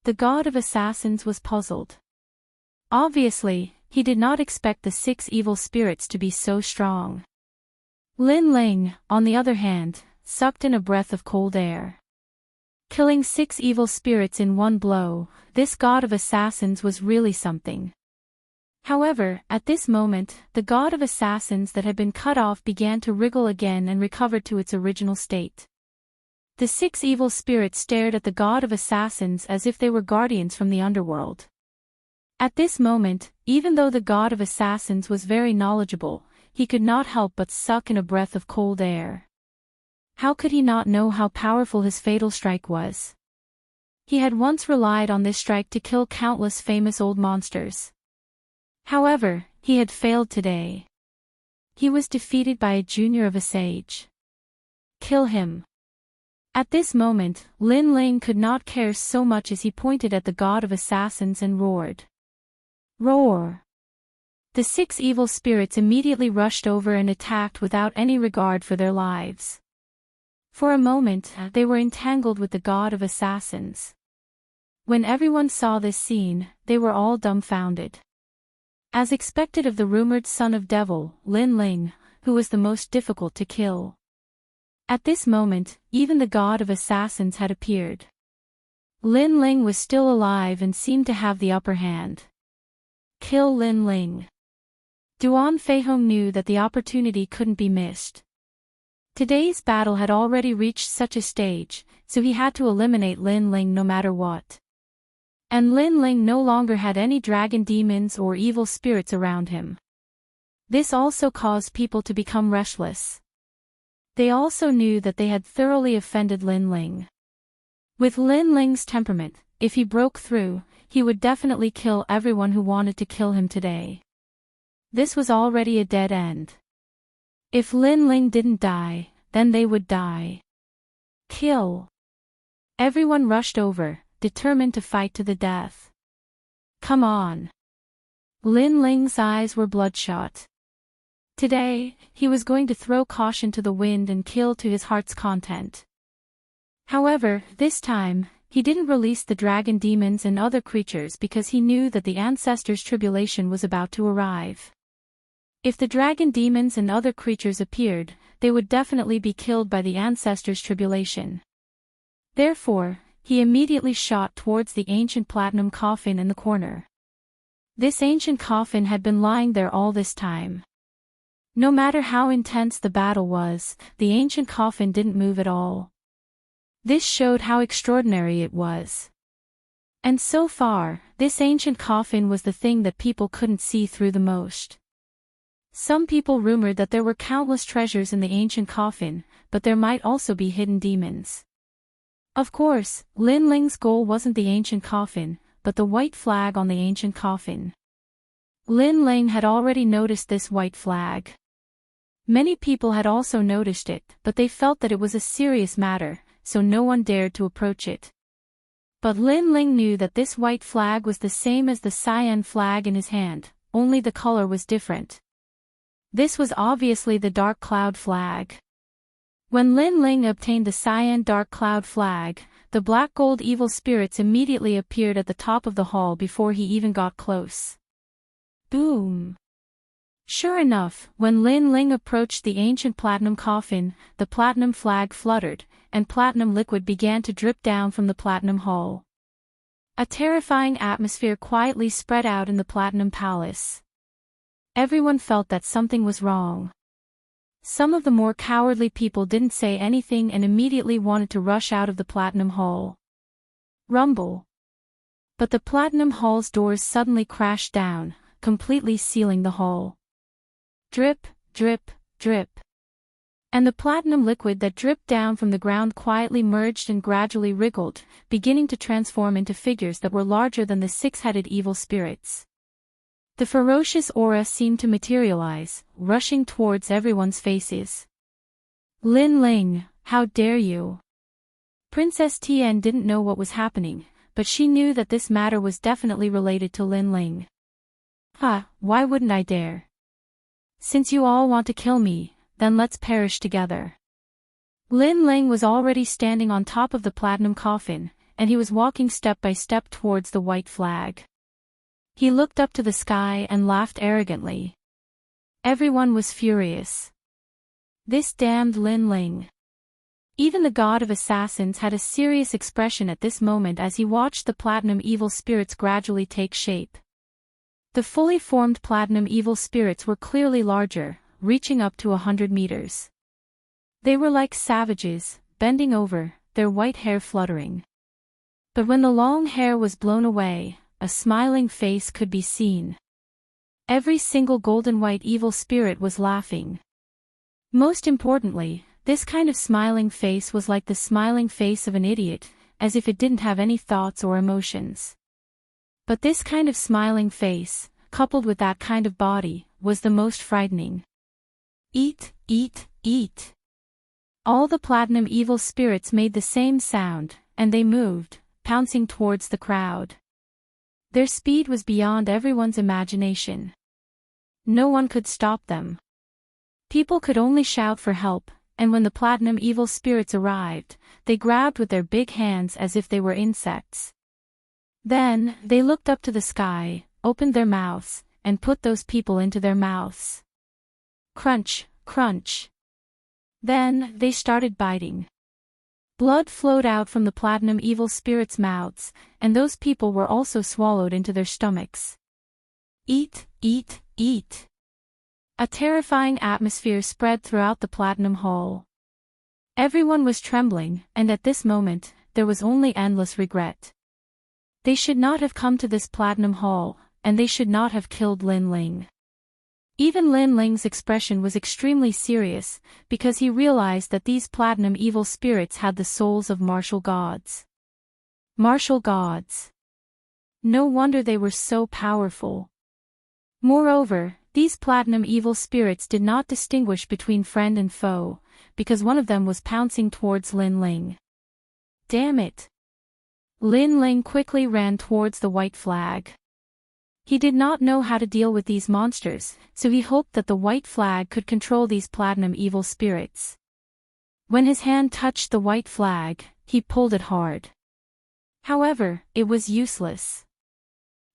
The god of assassins was puzzled. Obviously, he did not expect the 6 evil spirits to be so strong. Lin Ling, on the other hand, sucked in a breath of cold air. Killing 6 evil spirits in one blow, this god of assassins was really something. However, at this moment, the god of assassins that had been cut off began to wriggle again and recovered to its original state. The 6 evil spirits stared at the god of assassins as if they were guardians from the underworld. At this moment, even though the god of assassins was very knowledgeable, he could not help but suck in a breath of cold air. How could he not know how powerful his fatal strike was? He had once relied on this strike to kill countless famous old monsters. However, he had failed today. He was defeated by a junior of a sage. Kill him. At this moment, Lin Ling could not care so much as he pointed at the god of assassins and roared. Roar! The 6 evil spirits immediately rushed over and attacked without any regard for their lives. For a moment, they were entangled with the god of assassins. When everyone saw this scene, they were all dumbfounded. As expected of the rumored son of devil, Lin Ling, who was the most difficult to kill. At this moment, even the god of assassins had appeared. Lin Ling was still alive and seemed to have the upper hand. Kill Lin Ling. Duan Feihong knew that the opportunity couldn't be missed. Today's battle had already reached such a stage, so he had to eliminate Lin Ling no matter what. And Lin Ling no longer had any dragon demons or evil spirits around him. This also caused people to become restless. They also knew that they had thoroughly offended Lin Ling. With Lin Ling's temperament, if he broke through, he would definitely kill everyone who wanted to kill him today. This was already a dead end. If Lin Ling didn't die, then they would die. Kill. Everyone rushed over, determined to fight to the death. Come on. Lin Ling's eyes were bloodshot. Today, he was going to throw caution to the wind and kill to his heart's content. However, this time, he didn't release the dragon demons and other creatures because he knew that the ancestors' tribulation was about to arrive. If the dragon demons and other creatures appeared, they would definitely be killed by the ancestors' tribulation. Therefore, he immediately shot towards the ancient platinum coffin in the corner. This ancient coffin had been lying there all this time. No matter how intense the battle was, the ancient coffin didn't move at all. This showed how extraordinary it was. And so far, this ancient coffin was the thing that people couldn't see through the most. Some people rumored that there were countless treasures in the ancient coffin, but there might also be hidden demons. Of course, Lin Ling's goal wasn't the ancient coffin, but the white flag on the ancient coffin. Lin Ling had already noticed this white flag. Many people had also noticed it, but they felt that it was a serious matter, so no one dared to approach it. But Lin Ling knew that this white flag was the same as the cyan flag in his hand, only the color was different. This was obviously the dark cloud flag. When Lin Ling obtained the cyan dark cloud flag, the black gold evil spirits immediately appeared at the top of the hall before he even got close. Boom! Sure enough, when Lin Ling approached the ancient platinum coffin, the platinum flag fluttered, and platinum liquid began to drip down from the platinum hull. A terrifying atmosphere quietly spread out in the platinum palace. Everyone felt that something was wrong. Some of the more cowardly people didn't say anything and immediately wanted to rush out of the platinum hall. Rumble. But the platinum hall's doors suddenly crashed down, completely sealing the hall. Drip, drip, drip. And the platinum liquid that dripped down from the ground quietly merged and gradually wriggled, beginning to transform into figures that were larger than the six-headed evil spirits. The ferocious aura seemed to materialize, rushing towards everyone's faces. Lin Ling, how dare you? Princess Tian didn't know what was happening, but she knew that this matter was definitely related to Lin Ling. Why wouldn't I dare? Since you all want to kill me, then let's perish together. Lin Ling was already standing on top of the platinum coffin, and he was walking step by step towards the white flag. He looked up to the sky and laughed arrogantly. Everyone was furious. This damned Lin Ling. Even the god of assassins had a serious expression at this moment as he watched the platinum evil spirits gradually take shape. The fully formed platinum evil spirits were clearly larger, reaching up to 100 meters. They were like savages, bending over, their white hair fluttering. But when the long hair was blown away, a smiling face could be seen. Every single golden white evil spirit was laughing. Most importantly, this kind of smiling face was like the smiling face of an idiot, as if it didn't have any thoughts or emotions. But this kind of smiling face, coupled with that kind of body, was the most frightening. Eat, eat, eat. All the platinum evil spirits made the same sound, and they moved, pouncing towards the crowd. Their speed was beyond everyone's imagination. No one could stop them. People could only shout for help, and when the platinum evil spirits arrived, they grabbed with their big hands as if they were insects. Then, they looked up to the sky, opened their mouths, and put those people into their mouths. Crunch, crunch. Then, they started biting. Blood flowed out from the platinum evil spirits' mouths, and those people were also swallowed into their stomachs. Eat, eat, eat. A terrifying atmosphere spread throughout the platinum hall. Everyone was trembling, and at this moment, there was only endless regret. They should not have come to this platinum hall, and they should not have killed Lin Ling. Even Lin Ling's expression was extremely serious, because he realized that these platinum evil spirits had the souls of martial gods. Martial gods. No wonder they were so powerful. Moreover, these platinum evil spirits did not distinguish between friend and foe, because one of them was pouncing towards Lin Ling. Damn it! Lin Ling quickly ran towards the white flag. He did not know how to deal with these monsters, so he hoped that the white flag could control these platinum evil spirits. When his hand touched the white flag, he pulled it hard. However, it was useless.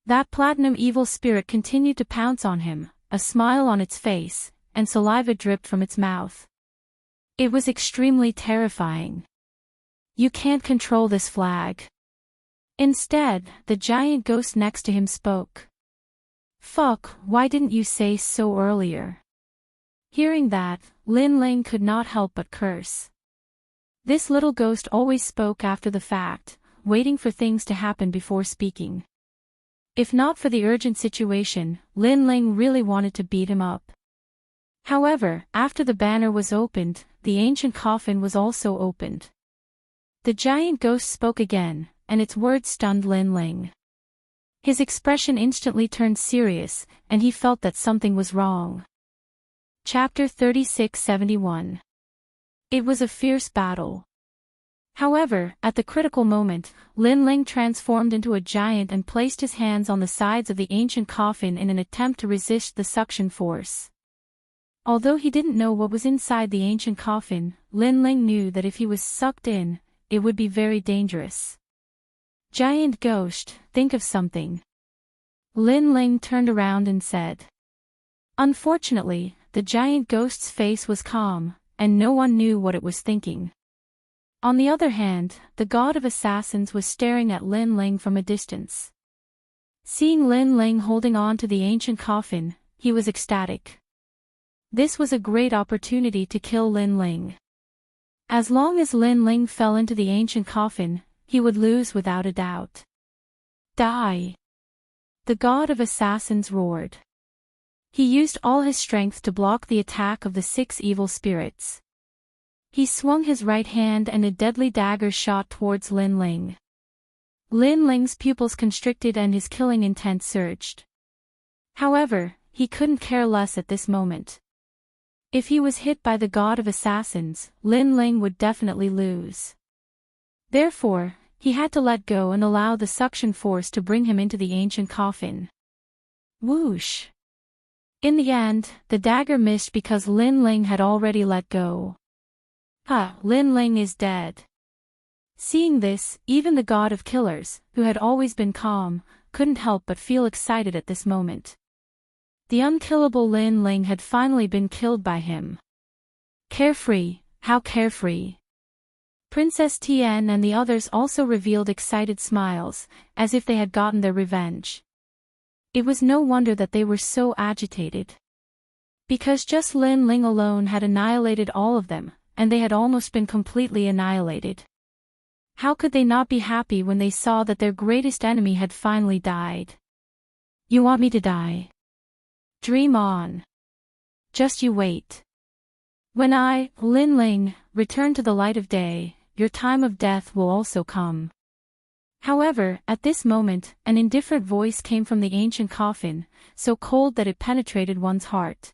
That platinum evil spirit continued to pounce on him, a smile on its face, and saliva dripped from its mouth. It was extremely terrifying. You can't control this flag. Instead, the giant ghost next to him spoke. Fuck, why didn't you say so earlier? Hearing that, Lin Ling could not help but curse. This little ghost always spoke after the fact, waiting for things to happen before speaking. If not for the urgent situation, Lin Ling really wanted to beat him up. However, after the banner was opened, the ancient coffin was also opened. The giant ghost spoke again, and its words stunned Lin Ling. His expression instantly turned serious, and he felt that something was wrong. Chapter 36-71. It was a fierce battle. However, at the critical moment, Lin Ling transformed into a giant and placed his hands on the sides of the ancient coffin in an attempt to resist the suction force. Although he didn't know what was inside the ancient coffin, Lin Ling knew that if he was sucked in, it would be very dangerous. Giant ghost, think of something. Lin Ling turned around and said. Unfortunately, the giant ghost's face was calm, and no one knew what it was thinking. On the other hand, the god of assassins was staring at Lin Ling from a distance. Seeing Lin Ling holding on to the ancient coffin, he was ecstatic. This was a great opportunity to kill Lin Ling. As long as Lin Ling fell into the ancient coffin, he would lose without a doubt. Die! The god of assassins roared. He used all his strength to block the attack of the 6 evil spirits. He swung his right hand and a deadly dagger shot towards Lin Ling. Lin Ling's pupils constricted and his killing intent surged. However, he couldn't care less at this moment. If he was hit by the god of assassins, Lin Ling would definitely lose. Therefore, he had to let go and allow the suction force to bring him into the ancient coffin. Whoosh! In the end, the dagger missed because Lin Ling had already let go. Lin Ling is dead. Seeing this, even the god of killers, who had always been calm, couldn't help but feel excited at this moment. The unkillable Lin Ling had finally been killed by him. Carefree, how carefree. Princess Tian and the others also revealed excited smiles, as if they had gotten their revenge. It was no wonder that they were so agitated. Because just Lin Ling alone had annihilated all of them, and they had almost been completely annihilated. How could they not be happy when they saw that their greatest enemy had finally died? You want me to die? Dream on. Just you wait. When I, Lin Ling, return to the light of day, your time of death will also come. However, at this moment, an indifferent voice came from the ancient coffin, so cold that it penetrated one's heart.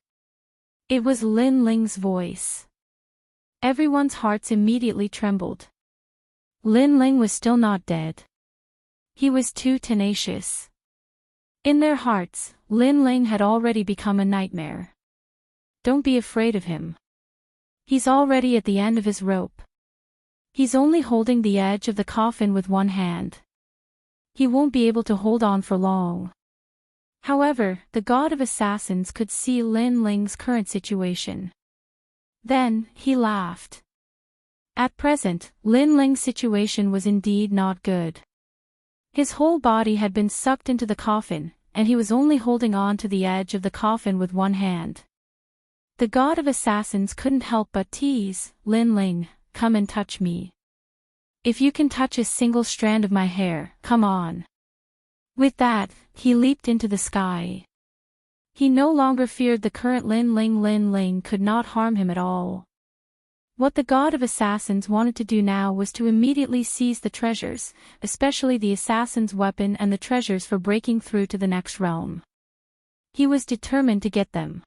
It was Lin Ling's voice. Everyone's hearts immediately trembled. Lin Ling was still not dead. He was too tenacious. In their hearts, Lin Ling had already become a nightmare. Don't be afraid of him. He's already at the end of his rope. He's only holding the edge of the coffin with one hand. He won't be able to hold on for long. However, the god of assassins could see Lin Ling's current situation. Then, he laughed. At present, Lin Ling's situation was indeed not good. His whole body had been sucked into the coffin, and he was only holding on to the edge of the coffin with one hand. The god of assassins couldn't help but tease, Lin Ling, come and touch me. If you can touch a single strand of my hair, come on. With that, he leaped into the sky. He no longer feared the current Lin Ling. Lin Ling could not harm him at all. What the god of assassins wanted to do now was to immediately seize the treasures, especially the assassin's weapon and the treasures for breaking through to the next realm. He was determined to get them.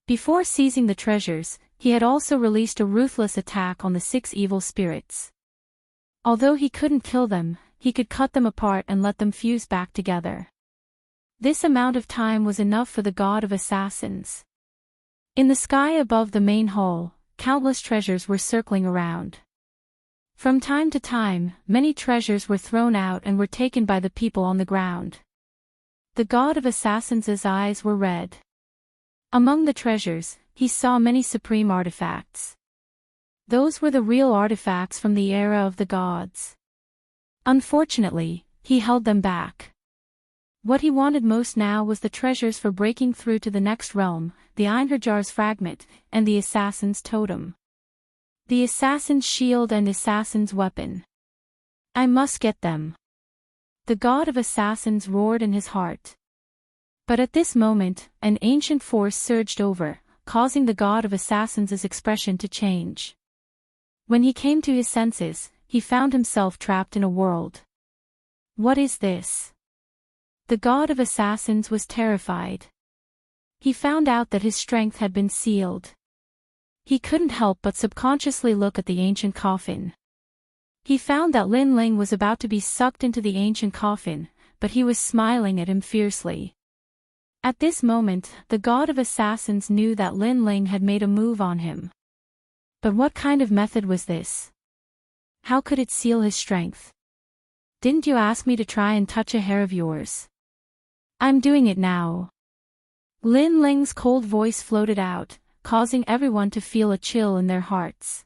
Before seizing the treasures, he had also released a ruthless attack on the 6 evil spirits. Although he couldn't kill them, he could cut them apart and let them fuse back together. This amount of time was enough for the god of assassins. In the sky above the main hall, countless treasures were circling around. From time to time, many treasures were thrown out and were taken by the people on the ground. The god of assassins' eyes were red. Among the treasures, he saw many supreme artifacts. Those were the real artifacts from the era of the gods. Unfortunately, he held them back. What he wanted most now was the treasures for breaking through to the next realm, the Einherjar's fragment, and the assassin's totem. The assassin's shield and assassin's weapon. I must get them. The god of assassins roared in his heart. But at this moment, an ancient force surged over, causing the god of assassins' expression to change. When he came to his senses, he found himself trapped in a world. What is this? The god of assassins was terrified. He found out that his strength had been sealed. He couldn't help but subconsciously look at the ancient coffin. He found that Lin Ling was about to be sucked into the ancient coffin, but he was smiling at him fiercely. At this moment, the god of assassins knew that Lin Ling had made a move on him. But what kind of method was this? How could it seal his strength? Didn't you ask me to try and touch a hair of yours? I'm doing it now. Lin Ling's cold voice floated out, causing everyone to feel a chill in their hearts.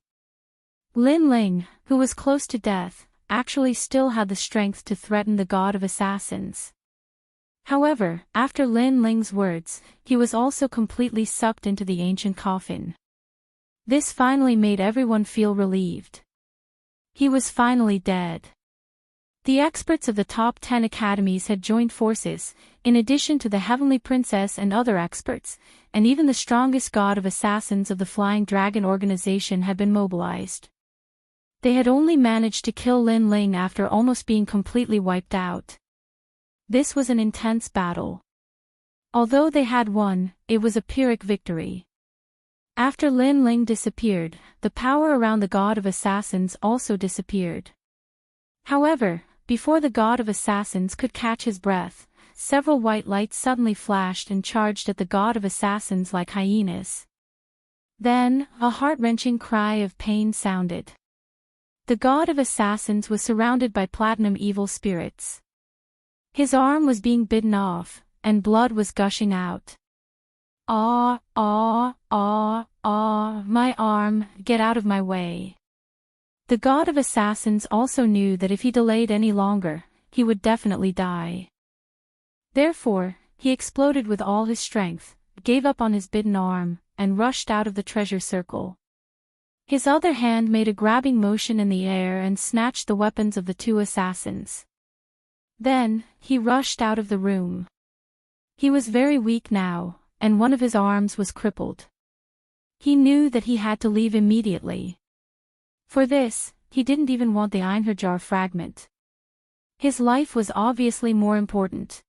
Lin Ling, who was close to death, actually still had the strength to threaten the god of assassins. However, after Lin Ling's words, he was also completely sucked into the ancient coffin. This finally made everyone feel relieved. He was finally dead. The experts of the top 10 academies had joined forces, in addition to the Heavenly Princess and other experts, and even the strongest god of assassins of the Flying Dragon organization had been mobilized. They had only managed to kill Lin Ling after almost being completely wiped out. This was an intense battle. Although they had won, it was a Pyrrhic victory. After Lin Ling disappeared, the power around the god of assassins also disappeared. However, before the god of assassins could catch his breath, several white lights suddenly flashed and charged at the god of assassins like hyenas. Then, a heart-wrenching cry of pain sounded. The god of assassins was surrounded by platinum evil spirits. His arm was being bitten off, and blood was gushing out. "Ah, ah, ah, ah, my arm, get out of my way." The god of assassins also knew that if he delayed any longer, he would definitely die. Therefore, he exploded with all his strength, gave up on his bitten arm, and rushed out of the treasure circle. His other hand made a grabbing motion in the air and snatched the weapons of the two assassins. Then, he rushed out of the room. He was very weak now, and one of his arms was crippled. He knew that he had to leave immediately. For this, he didn't even want the Einherjar fragment. His life was obviously more important.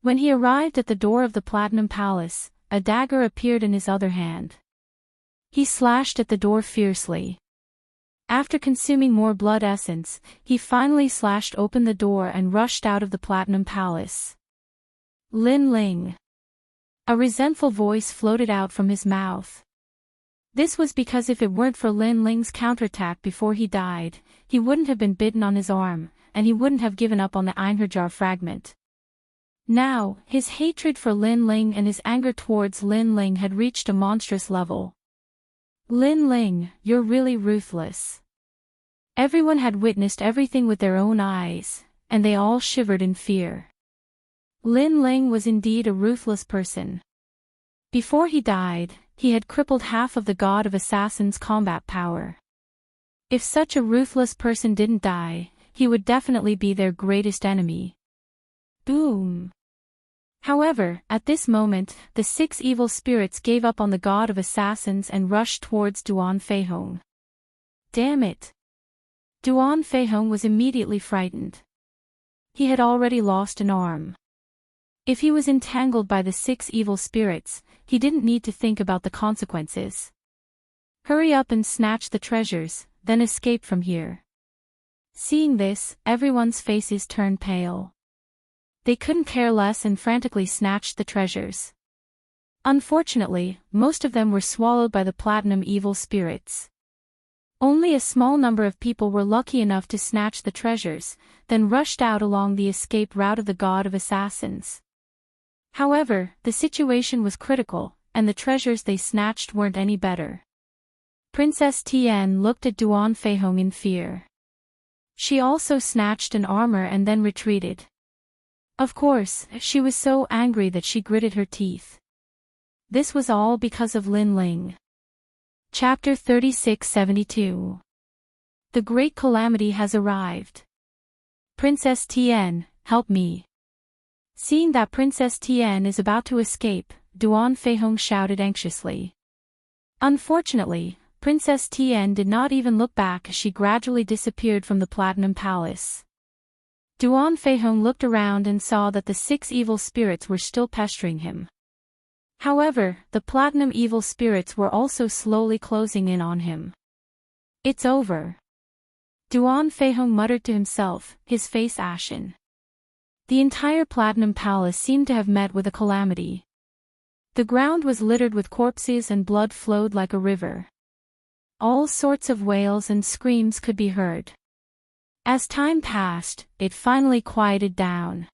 When he arrived at the door of the Platinum Palace, a dagger appeared in his other hand. He slashed at the door fiercely. After consuming more blood essence, he finally slashed open the door and rushed out of the Platinum Palace. Lin Ling. A resentful voice floated out from his mouth. This was because if it weren't for Lin Ling's counterattack before he died, he wouldn't have been bitten on his arm, and he wouldn't have given up on the Einherjar fragment. Now, his hatred for Lin Ling and his anger towards Lin Ling had reached a monstrous level. "Lin Ling, you're really ruthless." Everyone had witnessed everything with their own eyes, and they all shivered in fear. Lin Ling was indeed a ruthless person. Before he died, he had crippled half of the god of assassins' combat power. If such a ruthless person didn't die, he would definitely be their greatest enemy. Boom! However, at this moment, the 6 evil spirits gave up on the god of assassins and rushed towards Duan Feihong. Damn it! Duan Feihong was immediately frightened. He had already lost an arm. If he was entangled by the 6 evil spirits, he didn't need to think about the consequences. Hurry up and snatch the treasures, then escape from here. Seeing this, everyone's faces turned pale. They couldn't care less and frantically snatched the treasures. Unfortunately, most of them were swallowed by the platinum evil spirits. Only a small number of people were lucky enough to snatch the treasures, then rushed out along the escape route of the god of assassins. However, the situation was critical, and the treasures they snatched weren't any better. Princess Tian looked at Duan Feihong in fear. She also snatched an armor and then retreated. Of course, she was so angry that she gritted her teeth. This was all because of Lin Ling. Chapter 3672. The Great Calamity has arrived. Princess Tian, help me. Seeing that Princess Tian is about to escape, Duan Feihong shouted anxiously. Unfortunately, Princess Tian did not even look back as she gradually disappeared from the Platinum Palace. Duan Feihong looked around and saw that the 6 evil spirits were still pestering him. However, the platinum evil spirits were also slowly closing in on him. It's over. Duan Feihong muttered to himself, his face ashen. The entire Platinum Palace seemed to have met with a calamity. The ground was littered with corpses and blood flowed like a river. All sorts of wails and screams could be heard. As time passed, it finally quieted down.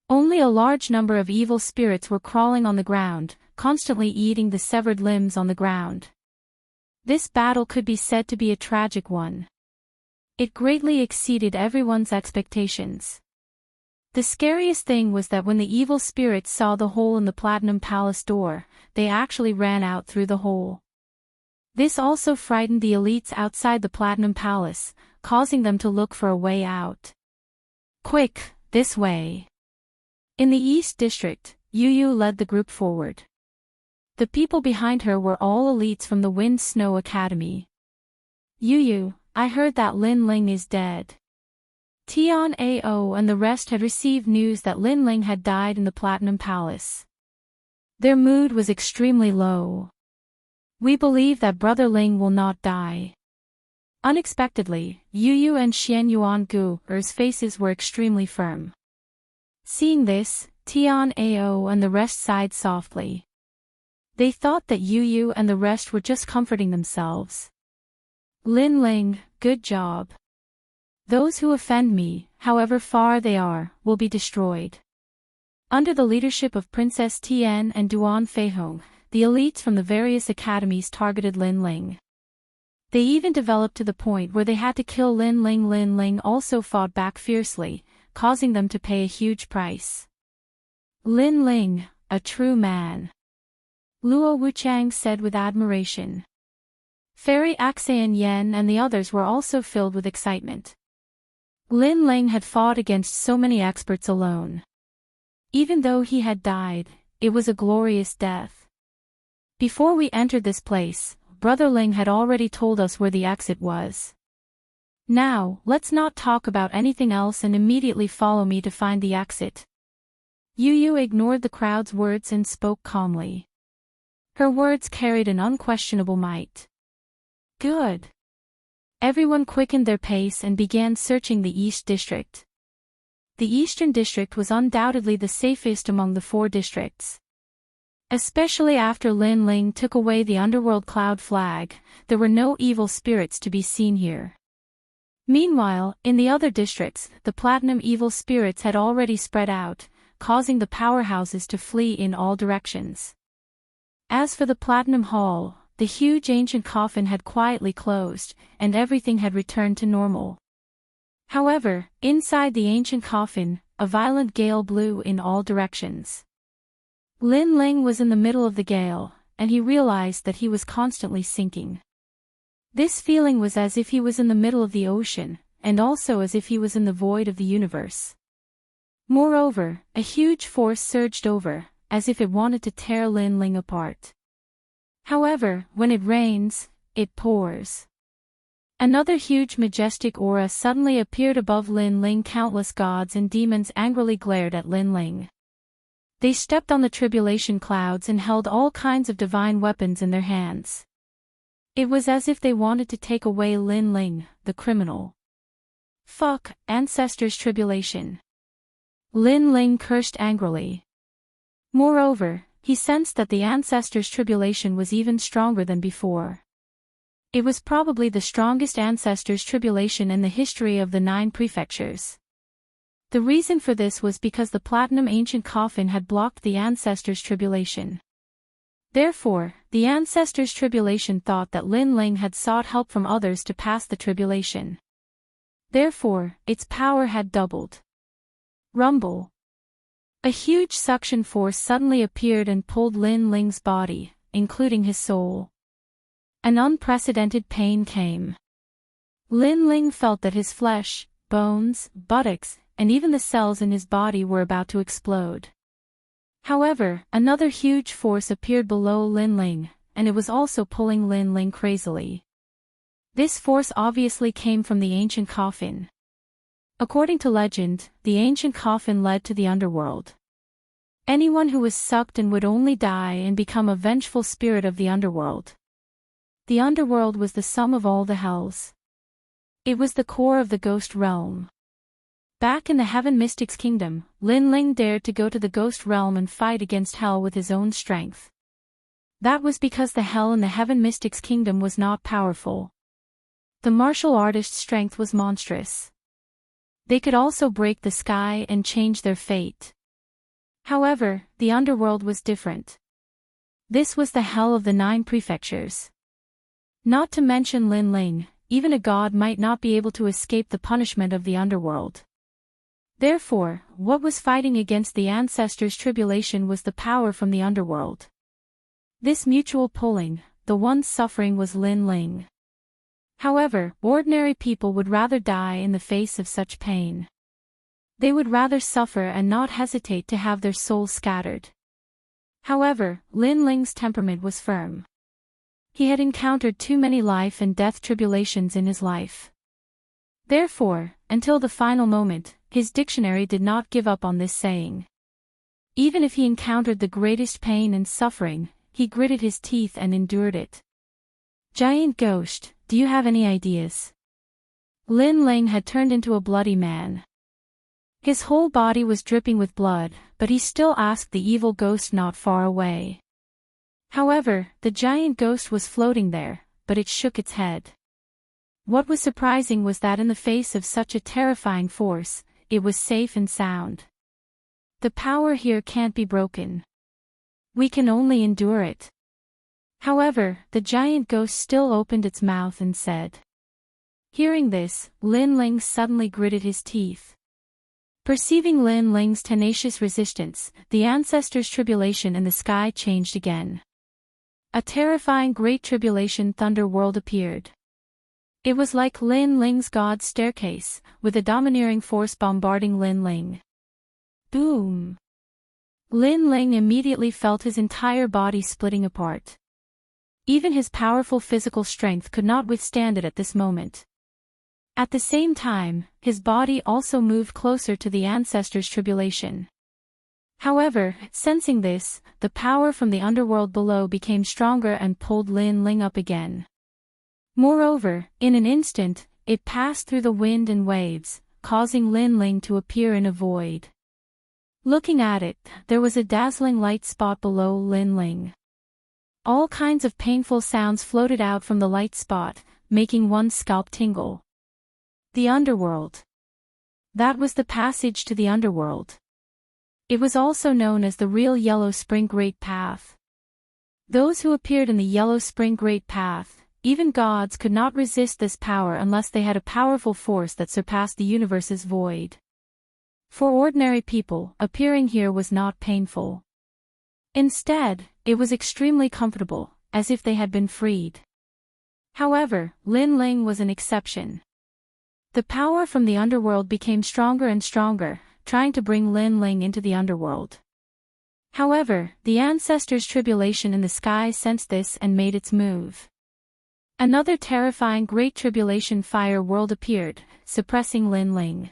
Only a large number of evil spirits were crawling on the ground, constantly eating the severed limbs on the ground. This battle could be said to be a tragic one. It greatly exceeded everyone's expectations. The scariest thing was that when the evil spirits saw the hole in the Platinum Palace door, they actually ran out through the hole. This also frightened the elites outside the Platinum Palace, causing them to look for a way out. Quick, this way. In the East District, Yu led the group forward. The people behind her were all elites from the Wind Snow Academy. Yu, I heard that Lin Ling is dead. Tian Ao and the rest had received news that Lin Ling had died in the Platinum Palace. Their mood was extremely low. We believe that Brother Ling will not die. Unexpectedly, Yu and Xian Yuangu's faces were extremely firm. Seeing this, Tian Ao and the rest sighed softly. They thought that Yu and the rest were just comforting themselves. Lin Ling, good job. Those who offend me, however far they are, will be destroyed. Under the leadership of Princess Tian and Duan Feihong, the elites from the various academies targeted Lin Ling. They even developed to the point where they had to kill Lin Ling. Lin Ling also fought back fiercely, causing them to pay a huge price. Lin Ling, a true man. Luo Wuchang said with admiration. Fairy Axayan Yen and the others were also filled with excitement. Lin Ling had fought against so many experts alone. Even though he had died, it was a glorious death. Before we entered this place, Brother Ling had already told us where the exit was. Now, let's not talk about anything else and immediately follow me to find the exit. Yu ignored the crowd's words and spoke calmly. Her words carried an unquestionable might. Good. Everyone quickened their pace and began searching the East District. The Eastern District was undoubtedly the safest among the 4 districts. Especially after Lin Ling took away the underworld cloud flag, there were no evil spirits to be seen here. Meanwhile, in the other districts, the platinum evil spirits had already spread out, causing the powerhouses to flee in all directions. As for the Platinum Hall, the huge ancient coffin had quietly closed, and everything had returned to normal. However, inside the ancient coffin, a violent gale blew in all directions. Lin Ling was in the middle of the gale, and he realized that he was constantly sinking. This feeling was as if he was in the middle of the ocean, and also as if he was in the void of the universe. Moreover, a huge force surged over, as if it wanted to tear Lin Ling apart. However, when it rains, it pours. Another huge majestic aura suddenly appeared above Lin Ling. Countless gods and demons angrily glared at Lin Ling. They stepped on the tribulation clouds and held all kinds of divine weapons in their hands. It was as if they wanted to take away Lin Ling, the criminal. Fuck, ancestors' tribulation. Lin Ling cursed angrily. Moreover, he sensed that the ancestors' tribulation was even stronger than before. It was probably the strongest ancestors' tribulation in the history of the 9 prefectures. The reason for this was because the platinum ancient coffin had blocked the ancestors' tribulation. Therefore, the ancestors' tribulation thought that Lin Ling had sought help from others to pass the tribulation. Therefore, its power had doubled. Rumble. A huge suction force suddenly appeared and pulled Lin Ling's body, including his soul. An unprecedented pain came. Lin Ling felt that his flesh, bones, buttocks, and even the cells in his body were about to explode. However, another huge force appeared below Lin Ling, and it was also pulling Lin Ling crazily. This force obviously came from the ancient coffin. According to legend, the ancient coffin led to the underworld. Anyone who was sucked in would only die and become a vengeful spirit of the underworld. The underworld was the sum of all the hells. It was the core of the ghost realm. Back in the Heaven Mystics Kingdom, Lin Ling dared to go to the ghost realm and fight against hell with his own strength. That was because the hell in the Heaven Mystics Kingdom was not powerful. The martial artist's strength was monstrous. They could also break the sky and change their fate. However, the underworld was different. This was the hell of the 9 prefectures. Not to mention Lin Ling, even a god might not be able to escape the punishment of the underworld. Therefore, what was fighting against the ancestors' tribulation was the power from the underworld. This mutual pulling, the one suffering was Lin Ling. However, ordinary people would rather die in the face of such pain. They would rather suffer and not hesitate to have their souls scattered. However, Lin Ling's temperament was firm. He had encountered too many life and death tribulations in his life. Therefore, until the final moment, his dictionary did not give up on this saying. Even if he encountered the greatest pain and suffering, he gritted his teeth and endured it. Giant Ghost, do you have any ideas? Lin Ling had turned into a bloody man. His whole body was dripping with blood, but he still asked the evil ghost not far away. However, the giant ghost was floating there, but it shook its head. What was surprising was that in the face of such a terrifying force, it was safe and sound. The power here can't be broken. We can only endure it. However, the giant ghost still opened its mouth and said. Hearing this, Lin Ling suddenly gritted his teeth. Perceiving Lin Ling's tenacious resistance, the ancestors' tribulation in the sky changed again. A terrifying great tribulation thunder world appeared. It was like Lin Ling's god's staircase, with a domineering force bombarding Lin Ling. Boom! Lin Ling immediately felt his entire body splitting apart. Even his powerful physical strength could not withstand it at this moment. At the same time, his body also moved closer to the ancestors' tribulation. However, sensing this, the power from the underworld below became stronger and pulled Lin Ling up again. Moreover, in an instant, it passed through the wind and waves, causing Lin Ling to appear in a void. Looking at it, there was a dazzling light spot below Lin Ling. All kinds of painful sounds floated out from the light spot, making one's scalp tingle. The underworld. That was the passage to the underworld. It was also known as the real Yellow Spring Great Path. Those who appeared in the Yellow Spring Great Path, even gods could not resist this power unless they had a powerful force that surpassed the universe's void. For ordinary people, appearing here was not painful. Instead, it was extremely comfortable, as if they had been freed. However, Lin Ling was an exception. The power from the underworld became stronger and stronger, trying to bring Lin Ling into the underworld. However, the ancestors' tribulation in the sky sensed this and made its move. Another terrifying great tribulation fire world appeared, suppressing Lin Ling.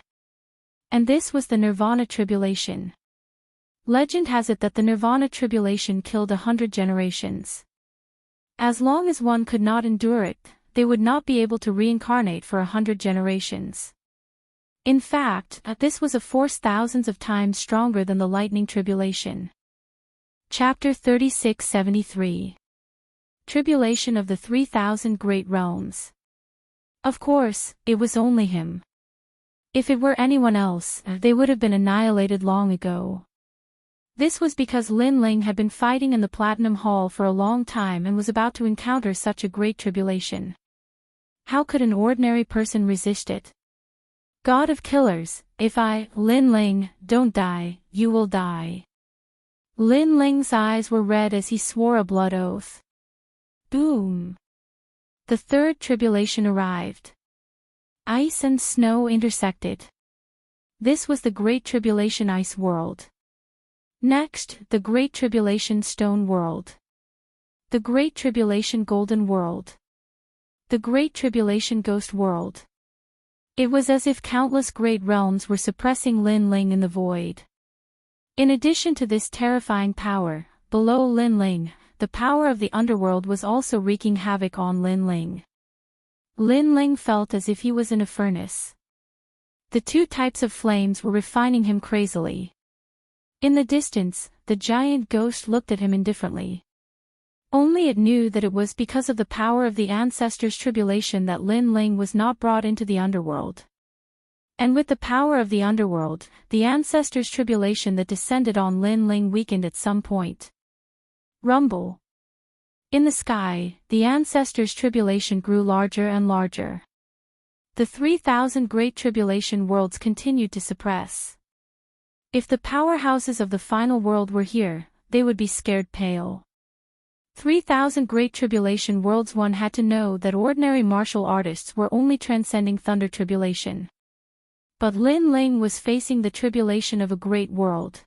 And this was the Nirvana tribulation. Legend has it that the Nirvana tribulation killed 100 generations. As long as one could not endure it, they would not be able to reincarnate for 100 generations. In fact, this was a force thousands of times stronger than the lightning tribulation. Chapter 3673. Tribulation of the 3,000 Great Realms. Of course, it was only him. If it were anyone else, they would have been annihilated long ago. This was because Lin Ling had been fighting in the Platinum Hall for a long time and was about to encounter such a great tribulation. How could an ordinary person resist it? God of killers, if I, Lin Ling, don't die, you will die. Lin Ling's eyes were red as he swore a blood oath. Boom! The third tribulation arrived. Ice and snow intersected. This was the Great Tribulation Ice World. Next, the Great Tribulation Stone World. The Great Tribulation Golden World. The Great Tribulation Ghost World. It was as if countless great realms were suppressing Lin Ling in the void. In addition to this terrifying power, below Lin Ling, the power of the underworld was also wreaking havoc on Lin Ling. Lin Ling felt as if he was in a furnace. The two types of flames were refining him crazily. In the distance, the giant ghost looked at him indifferently. Only it knew that it was because of the power of the ancestors' tribulation that Lin Ling was not brought into the underworld. And with the power of the underworld, the ancestors' tribulation that descended on Lin Ling weakened at some point. Rumble. In the sky, the ancestors' tribulation grew larger and larger. The 3,000 Great Tribulation worlds continued to suppress. If the powerhouses of the final world were here, they would be scared pale. 3,000 Great Tribulation worlds. One had to know that ordinary martial artists were only transcending thunder tribulation. But Lin Ling was facing the tribulation of a great world.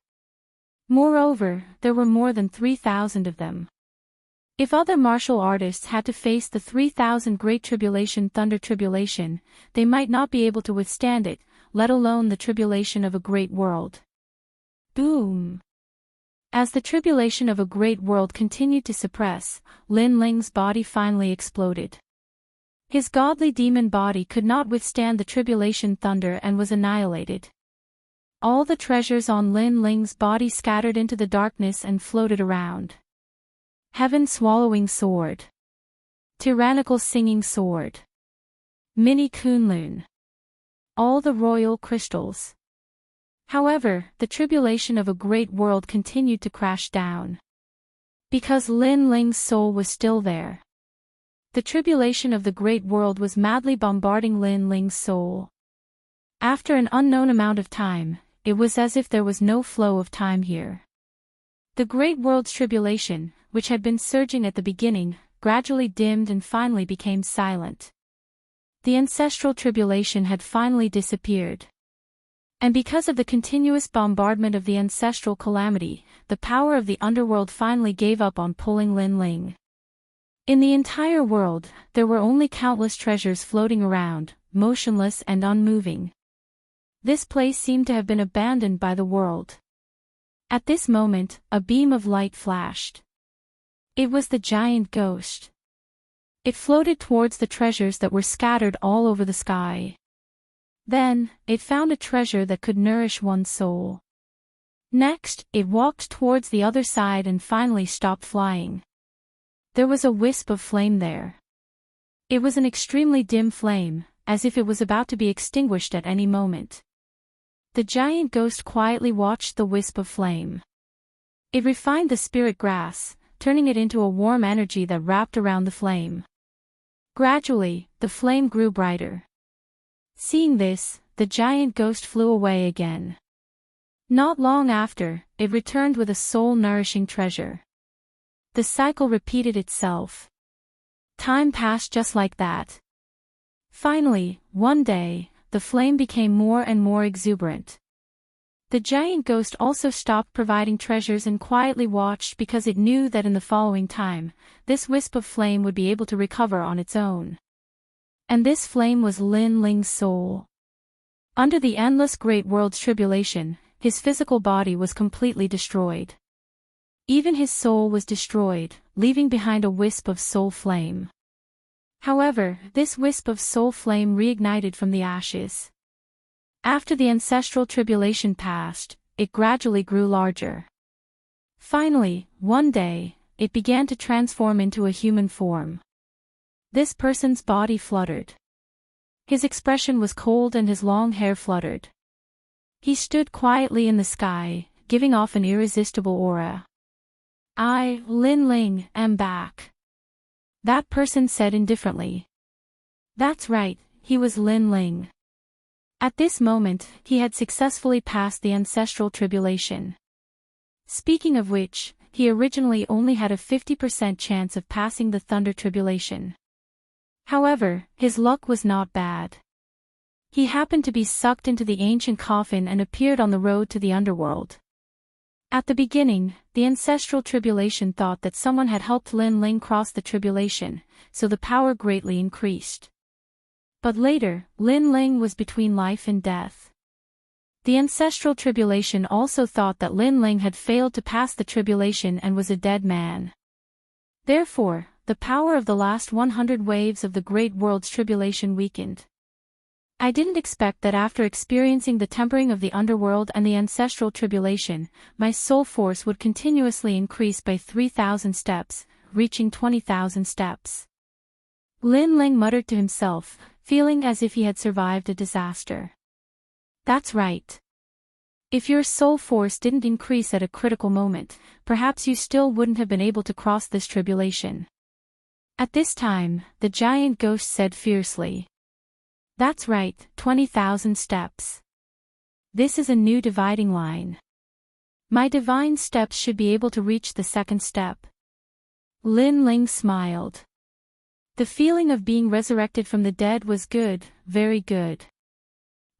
Moreover, there were more than 3,000 of them. If other martial artists had to face the 3,000 Great Tribulation thunder tribulation, they might not be able to withstand it, let alone the tribulation of a great world. Boom! As the tribulation of a great world continued to suppress, Lin Ling's body finally exploded. His godly demon body could not withstand the tribulation thunder and was annihilated. All the treasures on Lin Ling's body scattered into the darkness and floated around. Heaven-swallowing sword. Tyrannical singing sword. Mini Kunlun. All the royal crystals. However, the tribulation of a great world continued to crash down. Because Lin Ling's soul was still there. The tribulation of the great world was madly bombarding Lin Ling's soul. After an unknown amount of time, it was as if there was no flow of time here. The great world's tribulation, which had been surging at the beginning, gradually dimmed and finally became silent. The ancestral tribulation had finally disappeared. And because of the continuous bombardment of the ancestral calamity, the power of the underworld finally gave up on pulling Lin Ling. In the entire world, there were only countless treasures floating around, motionless and unmoving. This place seemed to have been abandoned by the world. At this moment, a beam of light flashed. It was the giant ghost. It floated towards the treasures that were scattered all over the sky. Then, it found a treasure that could nourish one's soul. Next, it walked towards the other side and finally stopped flying. There was a wisp of flame there. It was an extremely dim flame, as if it was about to be extinguished at any moment. The giant ghost quietly watched the wisp of flame. It refined the spirit grass, turning it into a warm energy that wrapped around the flame. Gradually, the flame grew brighter. Seeing this, the giant ghost flew away again. Not long after, it returned with a soul-nourishing treasure. The cycle repeated itself. Time passed just like that. Finally, one day, the flame became more and more exuberant. The giant ghost also stopped providing treasures and quietly watched because it knew that in the following time, this wisp of flame would be able to recover on its own. And this flame was Lin Ling's soul. Under the endless great world's tribulation, his physical body was completely destroyed. Even his soul was destroyed, leaving behind a wisp of soul flame. However, this wisp of soul flame reignited from the ashes. After the ancestral tribulation passed, it gradually grew larger. Finally, one day, it began to transform into a human form. This person's body fluttered. His expression was cold and his long hair fluttered. He stood quietly in the sky, giving off an irresistible aura. "I, Lin Ling, am back," that person said indifferently. That's right, he was Lin Ling. At this moment, he had successfully passed the ancestral tribulation. Speaking of which, he originally only had a 50% chance of passing the thunder tribulation. However, his luck was not bad. He happened to be sucked into the ancient coffin and appeared on the road to the underworld. At the beginning, the ancestral tribulation thought that someone had helped Lin Ling cross the tribulation, so the power greatly increased. But later, Lin Ling was between life and death. The ancestral tribulation also thought that Lin Ling had failed to pass the tribulation and was a dead man. Therefore, the power of the last 100 waves of the great world's tribulation weakened. I didn't expect that after experiencing the tempering of the underworld and the ancestral tribulation, my soul force would continuously increase by 3,000 steps, reaching 20,000 steps. Lin Ling muttered to himself, feeling as if he had survived a disaster. That's right. If your soul force didn't increase at a critical moment, perhaps you still wouldn't have been able to cross this tribulation. At this time, the giant ghost said fiercely. That's right, 20,000 steps. This is a new dividing line. My divine steps should be able to reach the second step. Lin Ling smiled. The feeling of being resurrected from the dead was good, very good.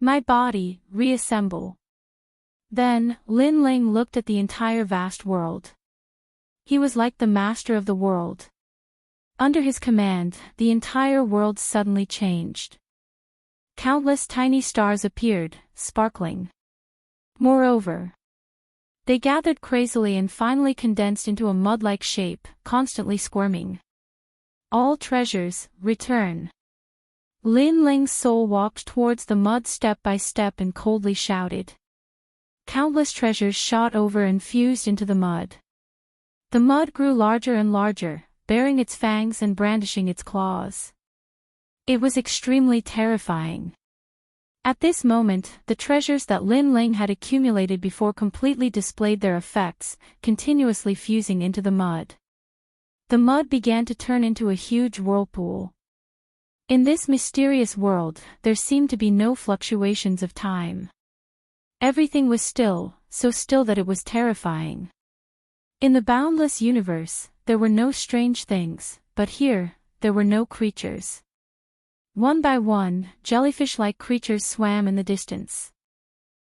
My body, reassemble. Then, Lin Ling looked at the entire vast world. He was like the master of the world. Under his command, the entire world suddenly changed. Countless tiny stars appeared, sparkling. Moreover, they gathered crazily and finally condensed into a mud-like shape, constantly squirming. All treasures, return. Lin Ling's soul walked towards the mud step by step and coldly shouted. Countless treasures shot over and fused into the mud. The mud grew larger and larger, baring its fangs and brandishing its claws. It was extremely terrifying. At this moment, the treasures that Lin Ling had accumulated before completely displayed their effects, continuously fusing into the mud. The mud began to turn into a huge whirlpool. In this mysterious world, there seemed to be no fluctuations of time. Everything was still, so still that it was terrifying. In the boundless universe, there were no strange things, but here, there were no creatures. One by one, jellyfish-like creatures swam in the distance.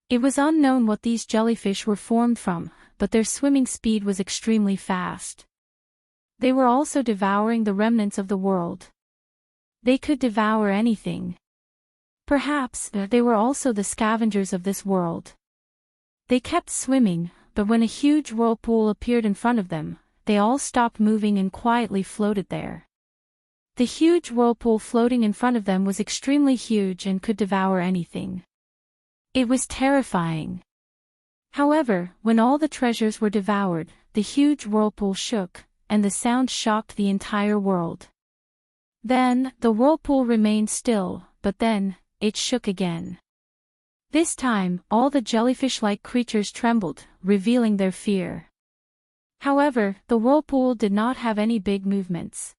It was unknown what these jellyfish were formed from, but their swimming speed was extremely fast. They were also devouring the remnants of the world. They could devour anything. Perhaps, they were also the scavengers of this world. They kept swimming, but when a huge whirlpool appeared in front of them, they all stopped moving and quietly floated there. The huge whirlpool floating in front of them was extremely huge and could devour anything. It was terrifying. However, when all the treasures were devoured, the huge whirlpool shook, and the sound shocked the entire world. Then, the whirlpool remained still, but then, it shook again. This time, all the jellyfish-like creatures trembled, revealing their fear. However, the whirlpool did not have any big movements.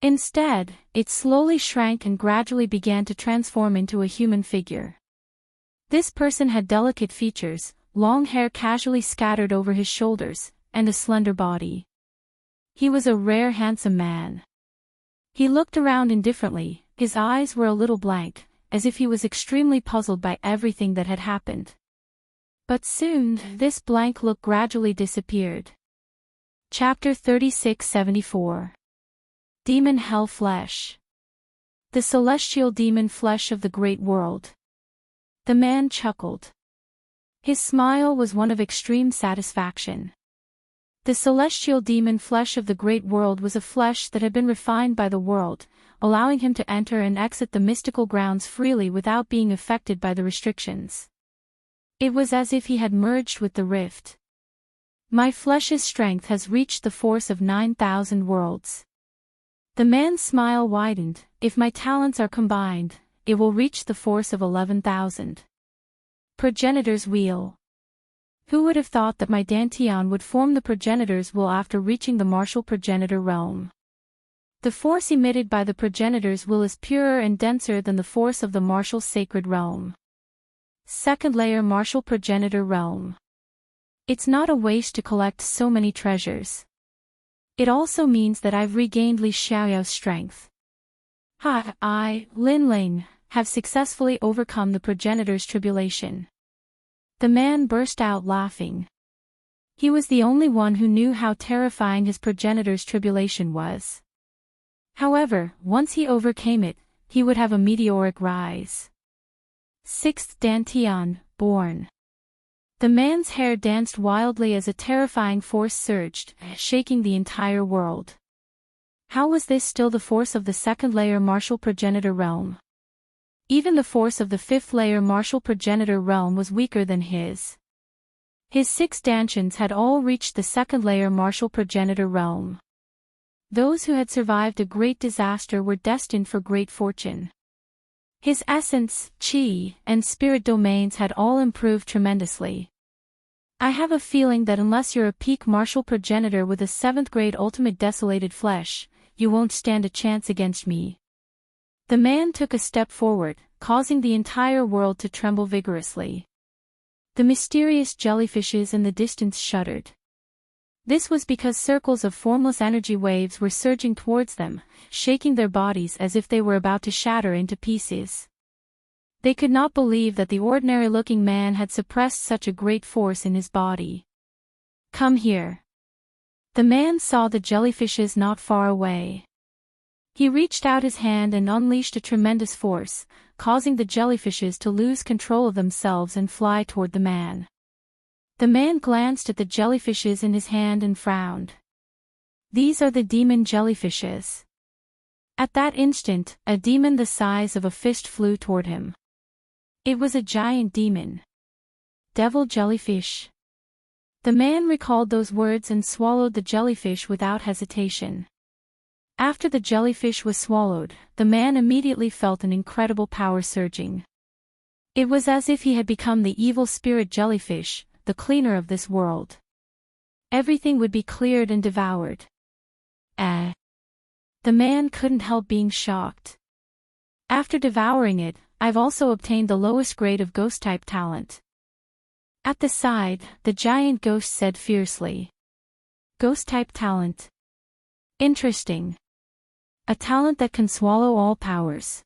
Instead, it slowly shrank and gradually began to transform into a human figure. This person had delicate features, long hair casually scattered over his shoulders, and a slender body. He was a rare handsome man. He looked around indifferently, his eyes were a little blank, as if he was extremely puzzled by everything that had happened. But soon, this blank look gradually disappeared. Chapter 36-74. Demon Hell Flesh. The celestial demon flesh of the great world. The man chuckled. His smile was one of extreme satisfaction. The celestial demon flesh of the great world was a flesh that had been refined by the world, allowing him to enter and exit the mystical grounds freely without being affected by the restrictions. It was as if he had merged with the rift. My flesh's strength has reached the force of 9,000 worlds. The man's smile widened. If my talents are combined, it will reach the force of 11,000. Progenitor's Wheel. Who would have thought that my Dantian would form the progenitor's wheel after reaching the martial progenitor realm? The force emitted by the progenitor's will is purer and denser than the force of the martial sacred realm. Second layer martial progenitor realm. It's not a waste to collect so many treasures. It also means that I've regained Li Xiaoyao's strength. I, Lin Ling, have successfully overcome the progenitor's tribulation. The man burst out laughing. He was the only one who knew how terrifying his progenitor's tribulation was. However, once he overcame it, he would have a meteoric rise. Sixth Dantian, born. The man's hair danced wildly as a terrifying force surged, shaking the entire world. How was this still the force of the second-layer martial progenitor realm? Even the force of the fifth-layer martial progenitor realm was weaker than his. His 6 Dantians had all reached the second-layer martial progenitor realm. Those who had survived a great disaster were destined for great fortune. His essence, qi, and spirit domains had all improved tremendously. I have a feeling that unless you're a peak martial progenitor with a 7th grade ultimate desolated flesh, you won't stand a chance against me. The man took a step forward, causing the entire world to tremble vigorously. The mysterious jellyfishes in the distance shuddered. This was because circles of formless energy waves were surging towards them, shaking their bodies as if they were about to shatter into pieces. They could not believe that the ordinary-looking man had suppressed such a great force in his body. "Come here." The man saw the jellyfishes not far away. He reached out his hand and unleashed a tremendous force, causing the jellyfishes to lose control of themselves and fly toward the man. The man glanced at the jellyfishes in his hand and frowned. "These are the demon jellyfishes." At that instant, a demon the size of a fist flew toward him. It was a giant demon. "Devil jellyfish." The man recalled those words and swallowed the jellyfish without hesitation. After the jellyfish was swallowed, the man immediately felt an incredible power surging. It was as if he had become the evil spirit jellyfish, the cleaner of this world. Everything would be cleared and devoured. The man couldn't help being shocked. "After devouring it, I've also obtained the lowest grade of ghost-type talent." At the side, the giant ghost said fiercely. "Ghost-type talent. Interesting. A talent that can swallow all powers.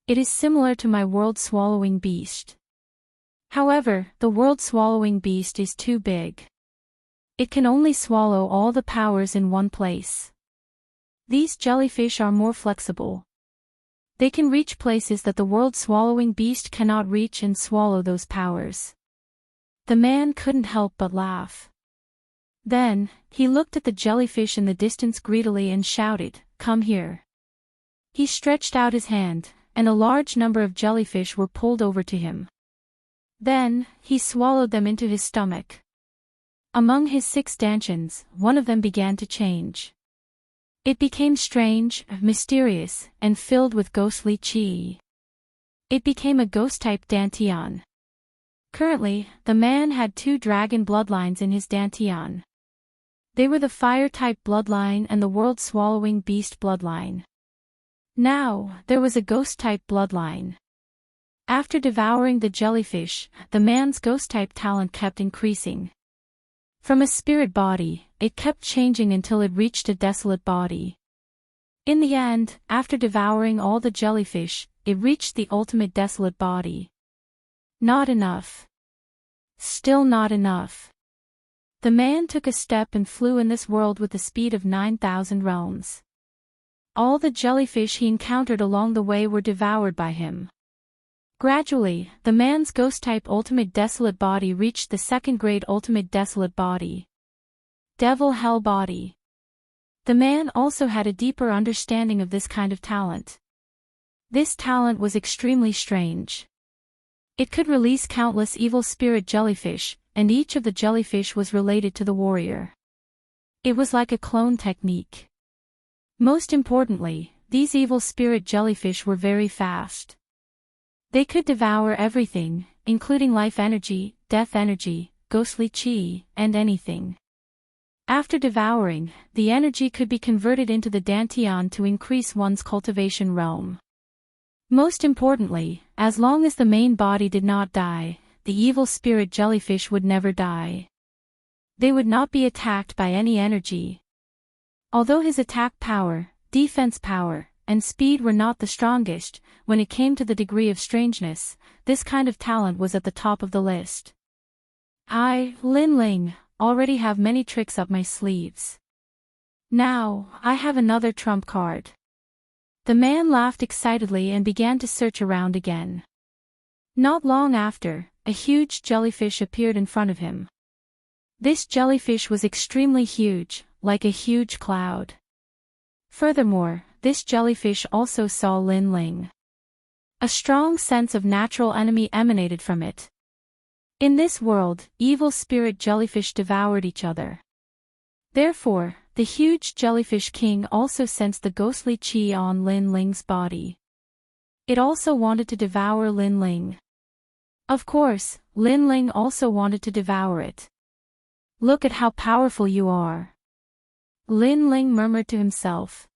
It is similar to my world-swallowing beast. However, the world-swallowing beast is too big. It can only swallow all the powers in one place. These jellyfish are more flexible. They can reach places that the world-swallowing beast cannot reach and swallow those powers." The man couldn't help but laugh. Then, he looked at the jellyfish in the distance greedily and shouted, "Come here." He stretched out his hand, and a large number of jellyfish were pulled over to him. Then, he swallowed them into his stomach. Among his 6 stanchions, one of them began to change. It became strange, mysterious, and filled with ghostly qi. It became a ghost-type dantian. Currently, the man had 2 dragon bloodlines in his dantian. They were the fire-type bloodline and the world-swallowing beast bloodline. Now, there was a ghost-type bloodline. After devouring the jellyfish, the man's ghost-type talent kept increasing. From a spirit body, it kept changing until it reached a desolate body. In the end, after devouring all the jellyfish, it reached the ultimate desolate body. Not enough. Still not enough. The man took a step and flew in this world with the speed of 9,000 realms. All the jellyfish he encountered along the way were devoured by him. Gradually, the man's ghost-type ultimate desolate body reached the 2nd grade ultimate desolate body. Devil hell body. The man also had a deeper understanding of this kind of talent. This talent was extremely strange. It could release countless evil spirit jellyfish, and each of the jellyfish was related to the warrior. It was like a clone technique. Most importantly, these evil spirit jellyfish were very fast. They could devour everything, including life energy, death energy, ghostly qi, and anything. After devouring, the energy could be converted into the dantian to increase one's cultivation realm. Most importantly, as long as the main body did not die, the evil spirit jellyfish would never die. They would not be attacked by any energy. Although his attack power, defense power, and speed were not the strongest, when it came to the degree of strangeness, this kind of talent was at the top of the list. I, Lin Ling, already have many tricks up my sleeves. Now, I have another trump card. The man laughed excitedly and began to search around again. Not long after, a huge jellyfish appeared in front of him. This jellyfish was extremely huge, like a huge cloud. Furthermore, this jellyfish also saw Lin Ling. A strong sense of natural enemy emanated from it. In this world, evil spirit jellyfish devoured each other. Therefore, the huge jellyfish king also sensed the ghostly qi on Lin Ling's body. It also wanted to devour Lin Ling. Of course, Lin Ling also wanted to devour it. Look at how powerful you are. Lin Ling murmured to himself.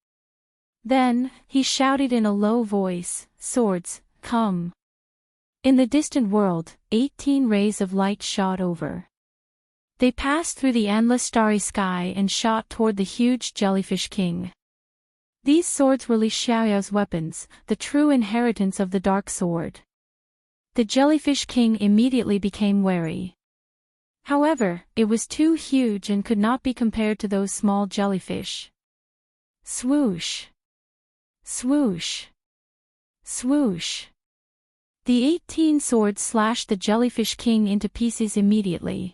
Then, he shouted in a low voice, "Swords, come." In the distant world, 18 rays of light shot over. They passed through the endless starry sky and shot toward the huge jellyfish king. These swords were Li Xiaoyao's weapons, the true inheritance of the dark sword. The jellyfish king immediately became wary. However, it was too huge and could not be compared to those small jellyfish. Swoosh! Swoosh! Swoosh! The 18 swords slashed the jellyfish king into pieces immediately.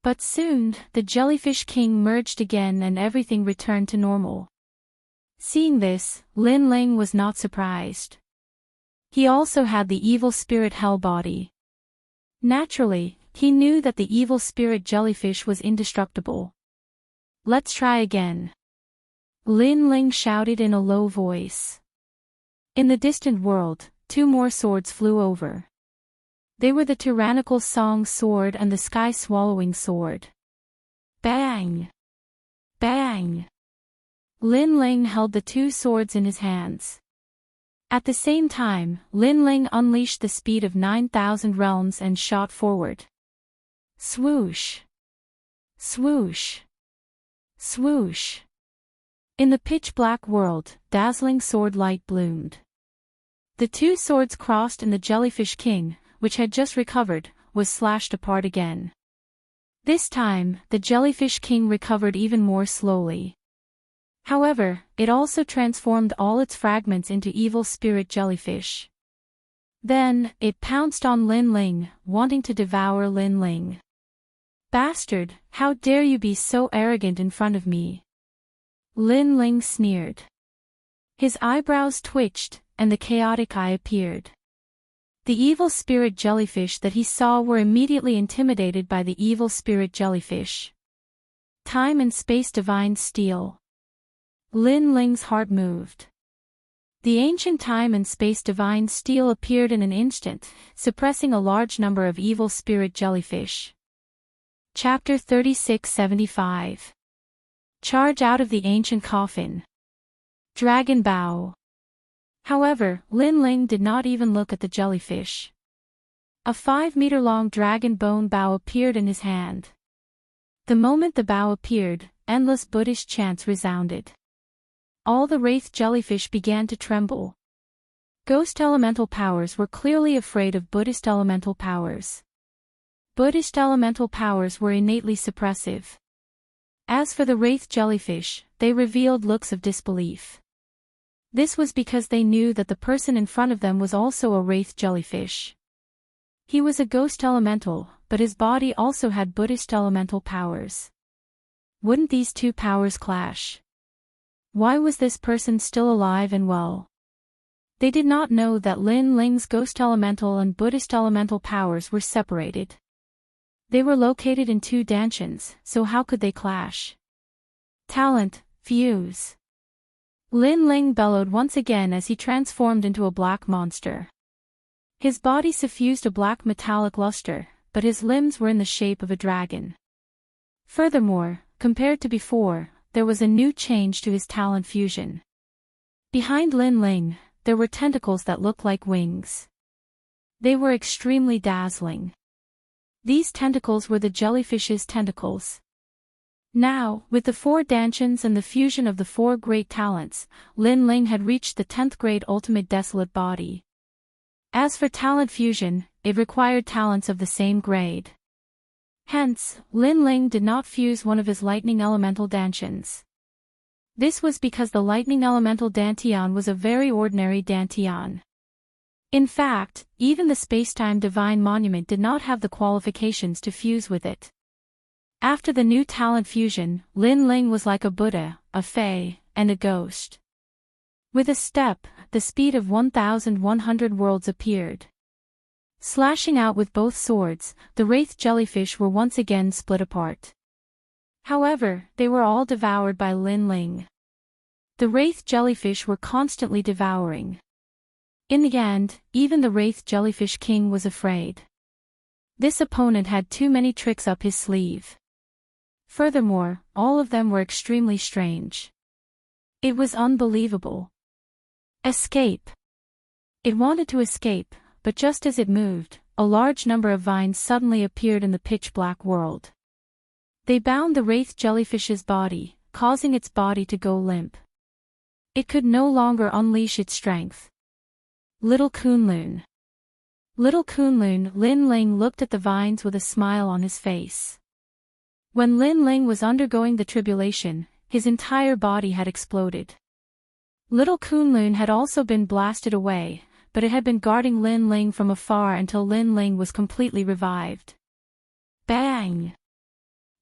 But soon, the jellyfish king merged again and everything returned to normal. Seeing this, Lin Ling was not surprised. He also had the evil spirit hell body. Naturally, he knew that the evil spirit jellyfish was indestructible. Let's try again. Lin Ling shouted in a low voice. In the distant world, 2 more swords flew over. They were the tyrannical Song sword and the sky-swallowing sword. Bang! Bang! Lin Ling held the 2 swords in his hands. At the same time, Lin Ling unleashed the speed of 9,000 realms and shot forward. Swoosh! Swoosh! Swoosh! In the pitch-black world, dazzling sword light bloomed. The 2 swords crossed and the jellyfish king, which had just recovered, was slashed apart again. This time, the jellyfish king recovered even more slowly. However, it also transformed all its fragments into evil spirit jellyfish. Then, it pounced on Lin Ling, wanting to devour Lin Ling. Bastard, how dare you be so arrogant in front of me? Lin Ling sneered. His eyebrows twitched, and the chaotic eye appeared. The evil spirit jellyfish that he saw were immediately intimidated by the evil spirit jellyfish. Time and space divine steel. Lin Ling's heart moved. The ancient time and space divine steel appeared in an instant, suppressing a large number of evil spirit jellyfish. Chapter 3675. Charge out of the ancient coffin. Dragon Bow. However, Lin Ling did not even look at the jellyfish. A 5-meter-long dragon bone bow appeared in his hand. The moment the bow appeared, endless Buddhist chants resounded. All the wraith jellyfish began to tremble. Ghost elemental powers were clearly afraid of Buddhist elemental powers. Buddhist elemental powers were innately suppressive. As for the wraith jellyfish, they revealed looks of disbelief. This was because they knew that the person in front of them was also a wraith jellyfish. He was a ghost elemental, but his body also had Buddhist elemental powers. Wouldn't these 2 powers clash? Why was this person still alive and well? They did not know that Lin Ling's ghost elemental and Buddhist elemental powers were separated. They were located in 2 dansons, so how could they clash? Talent, fuse. Lin Ling bellowed once again as he transformed into a black monster. His body suffused a black metallic luster, but his limbs were in the shape of a dragon. Furthermore, compared to before, there was a new change to his talent fusion. Behind Lin Ling, there were tentacles that looked like wings. They were extremely dazzling. These tentacles were the jellyfish's tentacles. Now, with the 4 dansons and the fusion of the 4 great talents, Lin Ling had reached the 10th grade ultimate desolate body. As for talent fusion, it required talents of the same grade. Hence, Lin Ling did not fuse one of his lightning elemental dansons. This was because the lightning elemental dantian was a very ordinary dantian. In fact, even the spacetime divine monument did not have the qualifications to fuse with it. After the new talent fusion, Lin Ling was like a Buddha, a Fae, and a ghost. With a step, the speed of 1,100 worlds appeared. Slashing out with both swords, the wraith jellyfish were once again split apart. However, they were all devoured by Lin Ling. The wraith jellyfish were constantly devouring. In the end, even the Wraith Jellyfish King was afraid. This opponent had too many tricks up his sleeve. Furthermore, all of them were extremely strange. It was unbelievable. Escape. It wanted to escape, but just as it moved, a large number of vines suddenly appeared in the pitch-black world. They bound the Wraith Jellyfish's body, causing its body to go limp. It could no longer unleash its strength. Little Kunlun. Little Kunlun Lin Ling looked at the vines with a smile on his face. When Lin Ling was undergoing the tribulation, his entire body had exploded. Little Kunlun had also been blasted away, but it had been guarding Lin Ling from afar until Lin Ling was completely revived. Bang!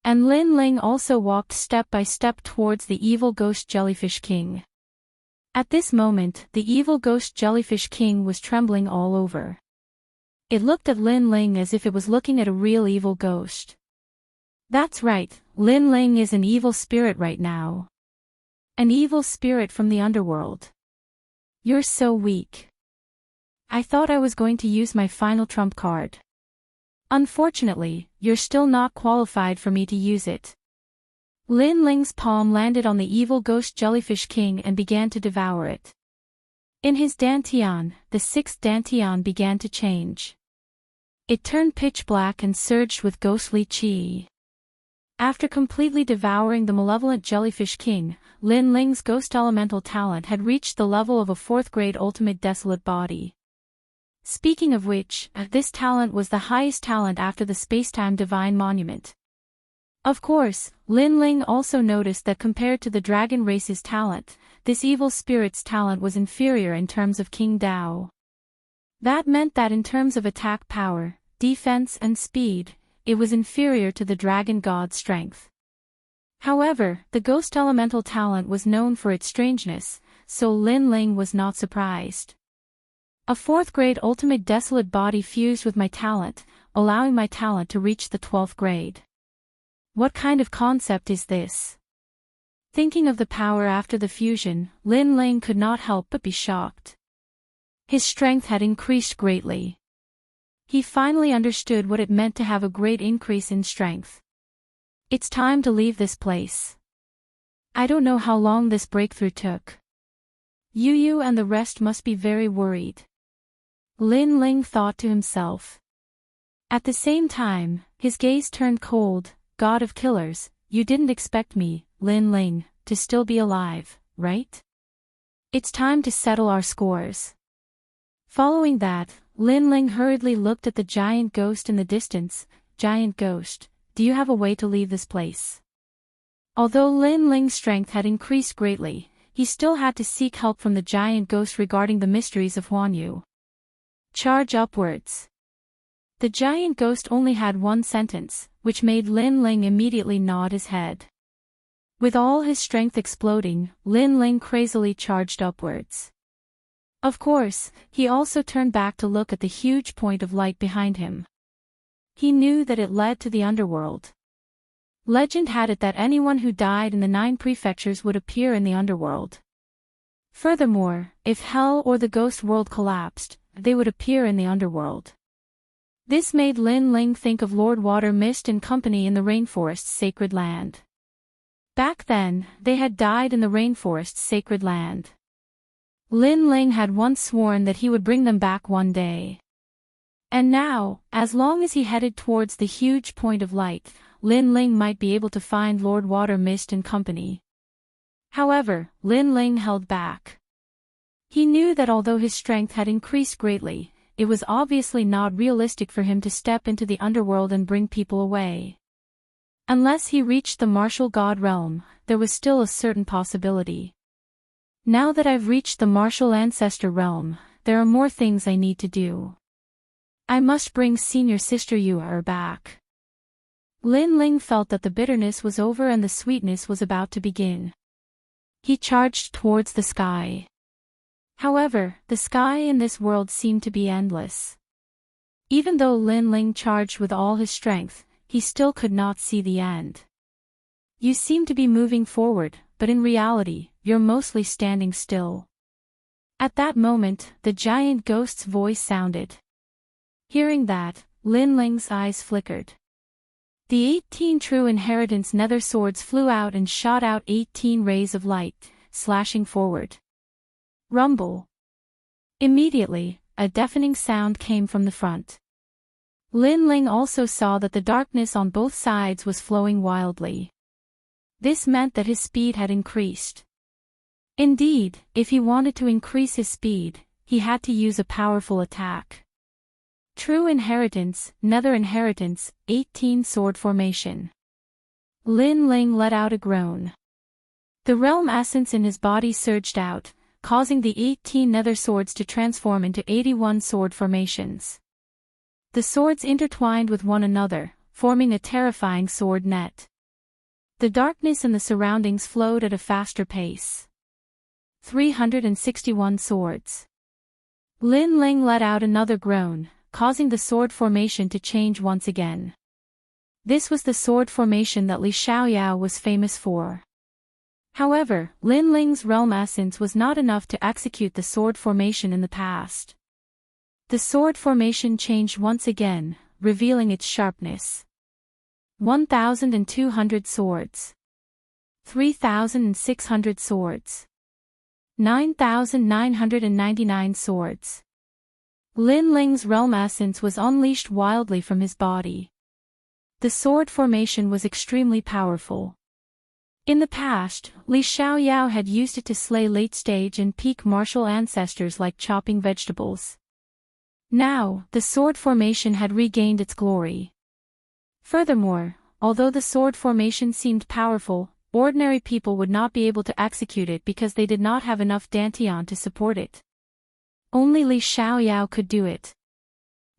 And Lin Ling also walked step by step towards the evil Ghost Jellyfish King. At this moment, the evil Ghost Jellyfish King was trembling all over. It looked at Lin Ling as if it was looking at a real evil ghost. That's right, Lin Ling is an evil spirit right now. An evil spirit from the underworld. You're so weak. I thought I was going to use my final trump card. Unfortunately, you're still not qualified for me to use it. Lin Ling's palm landed on the evil Ghost Jellyfish King and began to devour it. In his dantian, the sixth dantian began to change. It turned pitch black and surged with ghostly chi. After completely devouring the malevolent Jellyfish King, Lin Ling's ghost elemental talent had reached the level of a 4th grade ultimate desolate body. Speaking of which, this talent was the highest talent after the Spacetime Divine Monument. Of course, Lin Ling also noticed that compared to the dragon race's talent, this evil spirit's talent was inferior in terms of King Dao. That meant that in terms of attack power, defense and speed, it was inferior to the dragon god's strength. However, the ghost elemental talent was known for its strangeness, so Lin Ling was not surprised. A 4th grade ultimate desolate body fused with my talent, allowing my talent to reach the 12th grade. What kind of concept is this? Thinking of the power after the fusion, Lin Ling could not help but be shocked. His strength had increased greatly. He finally understood what it meant to have a great increase in strength. It's time to leave this place. I don't know how long this breakthrough took. Yu and the rest must be very worried. Lin Ling thought to himself. At the same time, his gaze turned cold. God of killers, you didn't expect me, Lin Ling, to still be alive, right? It's time to settle our scores. Following that, Lin Ling hurriedly looked at the giant ghost in the distance. Giant ghost, do you have a way to leave this place? Although Lin Ling's strength had increased greatly, he still had to seek help from the giant ghost regarding the mysteries of Huanyu. Charge upwards. The giant ghost only had one sentence, which made Lin Ling immediately nod his head. With all his strength exploding, Lin Ling crazily charged upwards. Of course, he also turned back to look at the huge point of light behind him. He knew that it led to the underworld. Legend had it that anyone who died in the 9 prefectures would appear in the underworld. Furthermore, if hell or the ghost world collapsed, they would appear in the underworld. This made Lin Ling think of Lord Water Mist and company in the rainforest's sacred land. Back then, they had died in the rainforest's sacred land. Lin Ling had once sworn that he would bring them back one day. And now, as long as he headed towards the huge point of light, Lin Ling might be able to find Lord Water Mist and company. However, Lin Ling held back. He knew that although his strength had increased greatly, it was obviously not realistic for him to step into the underworld and bring people away. Unless he reached the martial god realm, there was still a certain possibility. Now that I've reached the martial ancestor realm, there are more things I need to do. I must bring senior sister Yu back. Lin Ling felt that the bitterness was over and the sweetness was about to begin. He charged towards the sky. However, the sky in this world seemed to be endless. Even though Lin Ling charged with all his strength, he still could not see the end. You seem to be moving forward, but in reality, you're mostly standing still. At that moment, the giant ghost's voice sounded. Hearing that, Lin Ling's eyes flickered. The 18 true inheritance nether swords flew out and shot out 18 rays of light, slashing forward. Rumble. Immediately, a deafening sound came from the front. Lin Ling also saw that the darkness on both sides was flowing wildly. This meant that his speed had increased. Indeed, if he wanted to increase his speed, he had to use a powerful attack. True inheritance, nether inheritance, 18 sword formation. Lin Ling let out a groan. The realm essence in his body surged out, causing the 18 nether swords to transform into 81 sword formations. The swords intertwined with one another, forming a terrifying sword net. The darkness in the surroundings flowed at a faster pace. 361 swords. Lin Ling let out another groan, causing the sword formation to change once again. This was the sword formation that Li Xiaoyao was famous for. However, Lin Ling's realm essence was not enough to execute the sword formation in the past. The sword formation changed once again, revealing its sharpness. 1,200 swords. 3,600 swords. 9,999 swords. Lin Ling's realm essence was unleashed wildly from his body. The sword formation was extremely powerful. In the past, Li Xiaoyao had used it to slay late-stage and peak martial ancestors like chopping vegetables. Now, the sword formation had regained its glory. Furthermore, although the sword formation seemed powerful, ordinary people would not be able to execute it because they did not have enough dantian to support it. Only Li Xiaoyao could do it.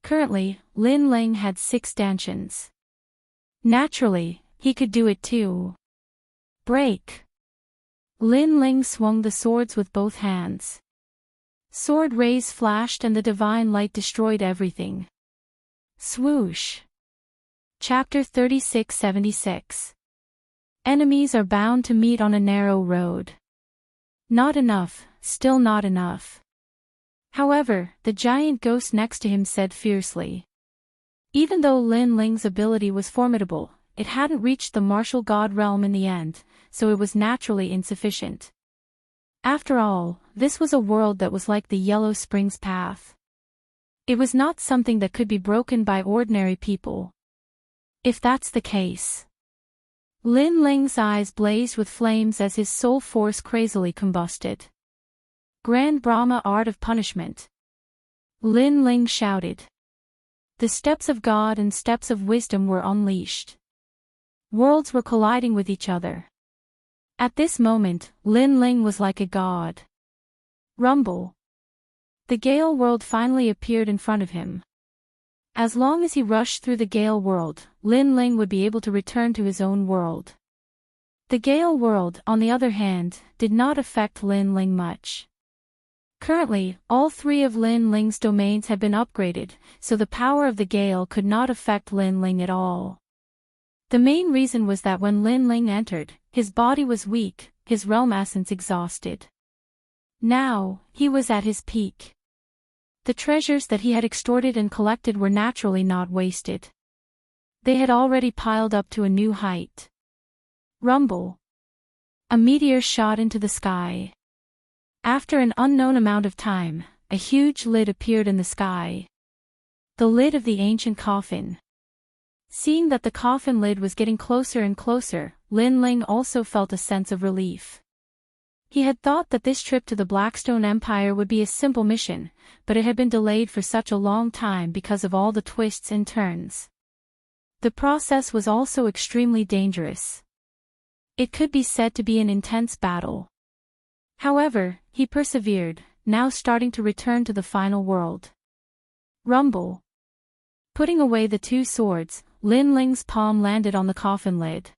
Currently, Lin Ling had 6 dantians. Naturally, he could do it too. Break. Lin Ling swung the swords with both hands. Sword rays flashed and the divine light destroyed everything. Swoosh. Chapter 3676. Enemies are bound to meet on a narrow road. Not enough, still not enough. However, the giant ghost next to him said fiercely. Even though Lin Ling's ability was formidable, it hadn't reached the martial god realm in the end, so it was naturally insufficient. After all, this was a world that was like the Yellow Springs path. It was not something that could be broken by ordinary people. If that's the case. Lin Ling's eyes blazed with flames as his soul force crazily combusted. Grand Brahma Art of Punishment. Lin Ling shouted. The steps of God and steps of wisdom were unleashed. Worlds were colliding with each other. At this moment, Lin Ling was like a god. Rumble. The Gale world finally appeared in front of him. As long as he rushed through the Gale world, Lin Ling would be able to return to his own world. The Gale world, on the other hand, did not affect Lin Ling much. Currently, all 3 of Lin Ling's domains had been upgraded, so the power of the Gale could not affect Lin Ling at all. The main reason was that when Lin Ling entered, his body was weak, his realm essence exhausted. Now, he was at his peak. The treasures that he had extorted and collected were naturally not wasted. They had already piled up to a new height. Rumble. A meteor shot into the sky. After an unknown amount of time, a huge lid appeared in the sky. The lid of the ancient coffin. Seeing that the coffin lid was getting closer and closer, Lin Ling also felt a sense of relief. He had thought that this trip to the Blackstone Empire would be a simple mission, but it had been delayed for such a long time because of all the twists and turns. The process was also extremely dangerous. It could be said to be an intense battle. However, he persevered, now starting to return to the final world. Rumble. Putting away the 2 swords, Lin Ling's palm landed on the coffin lid.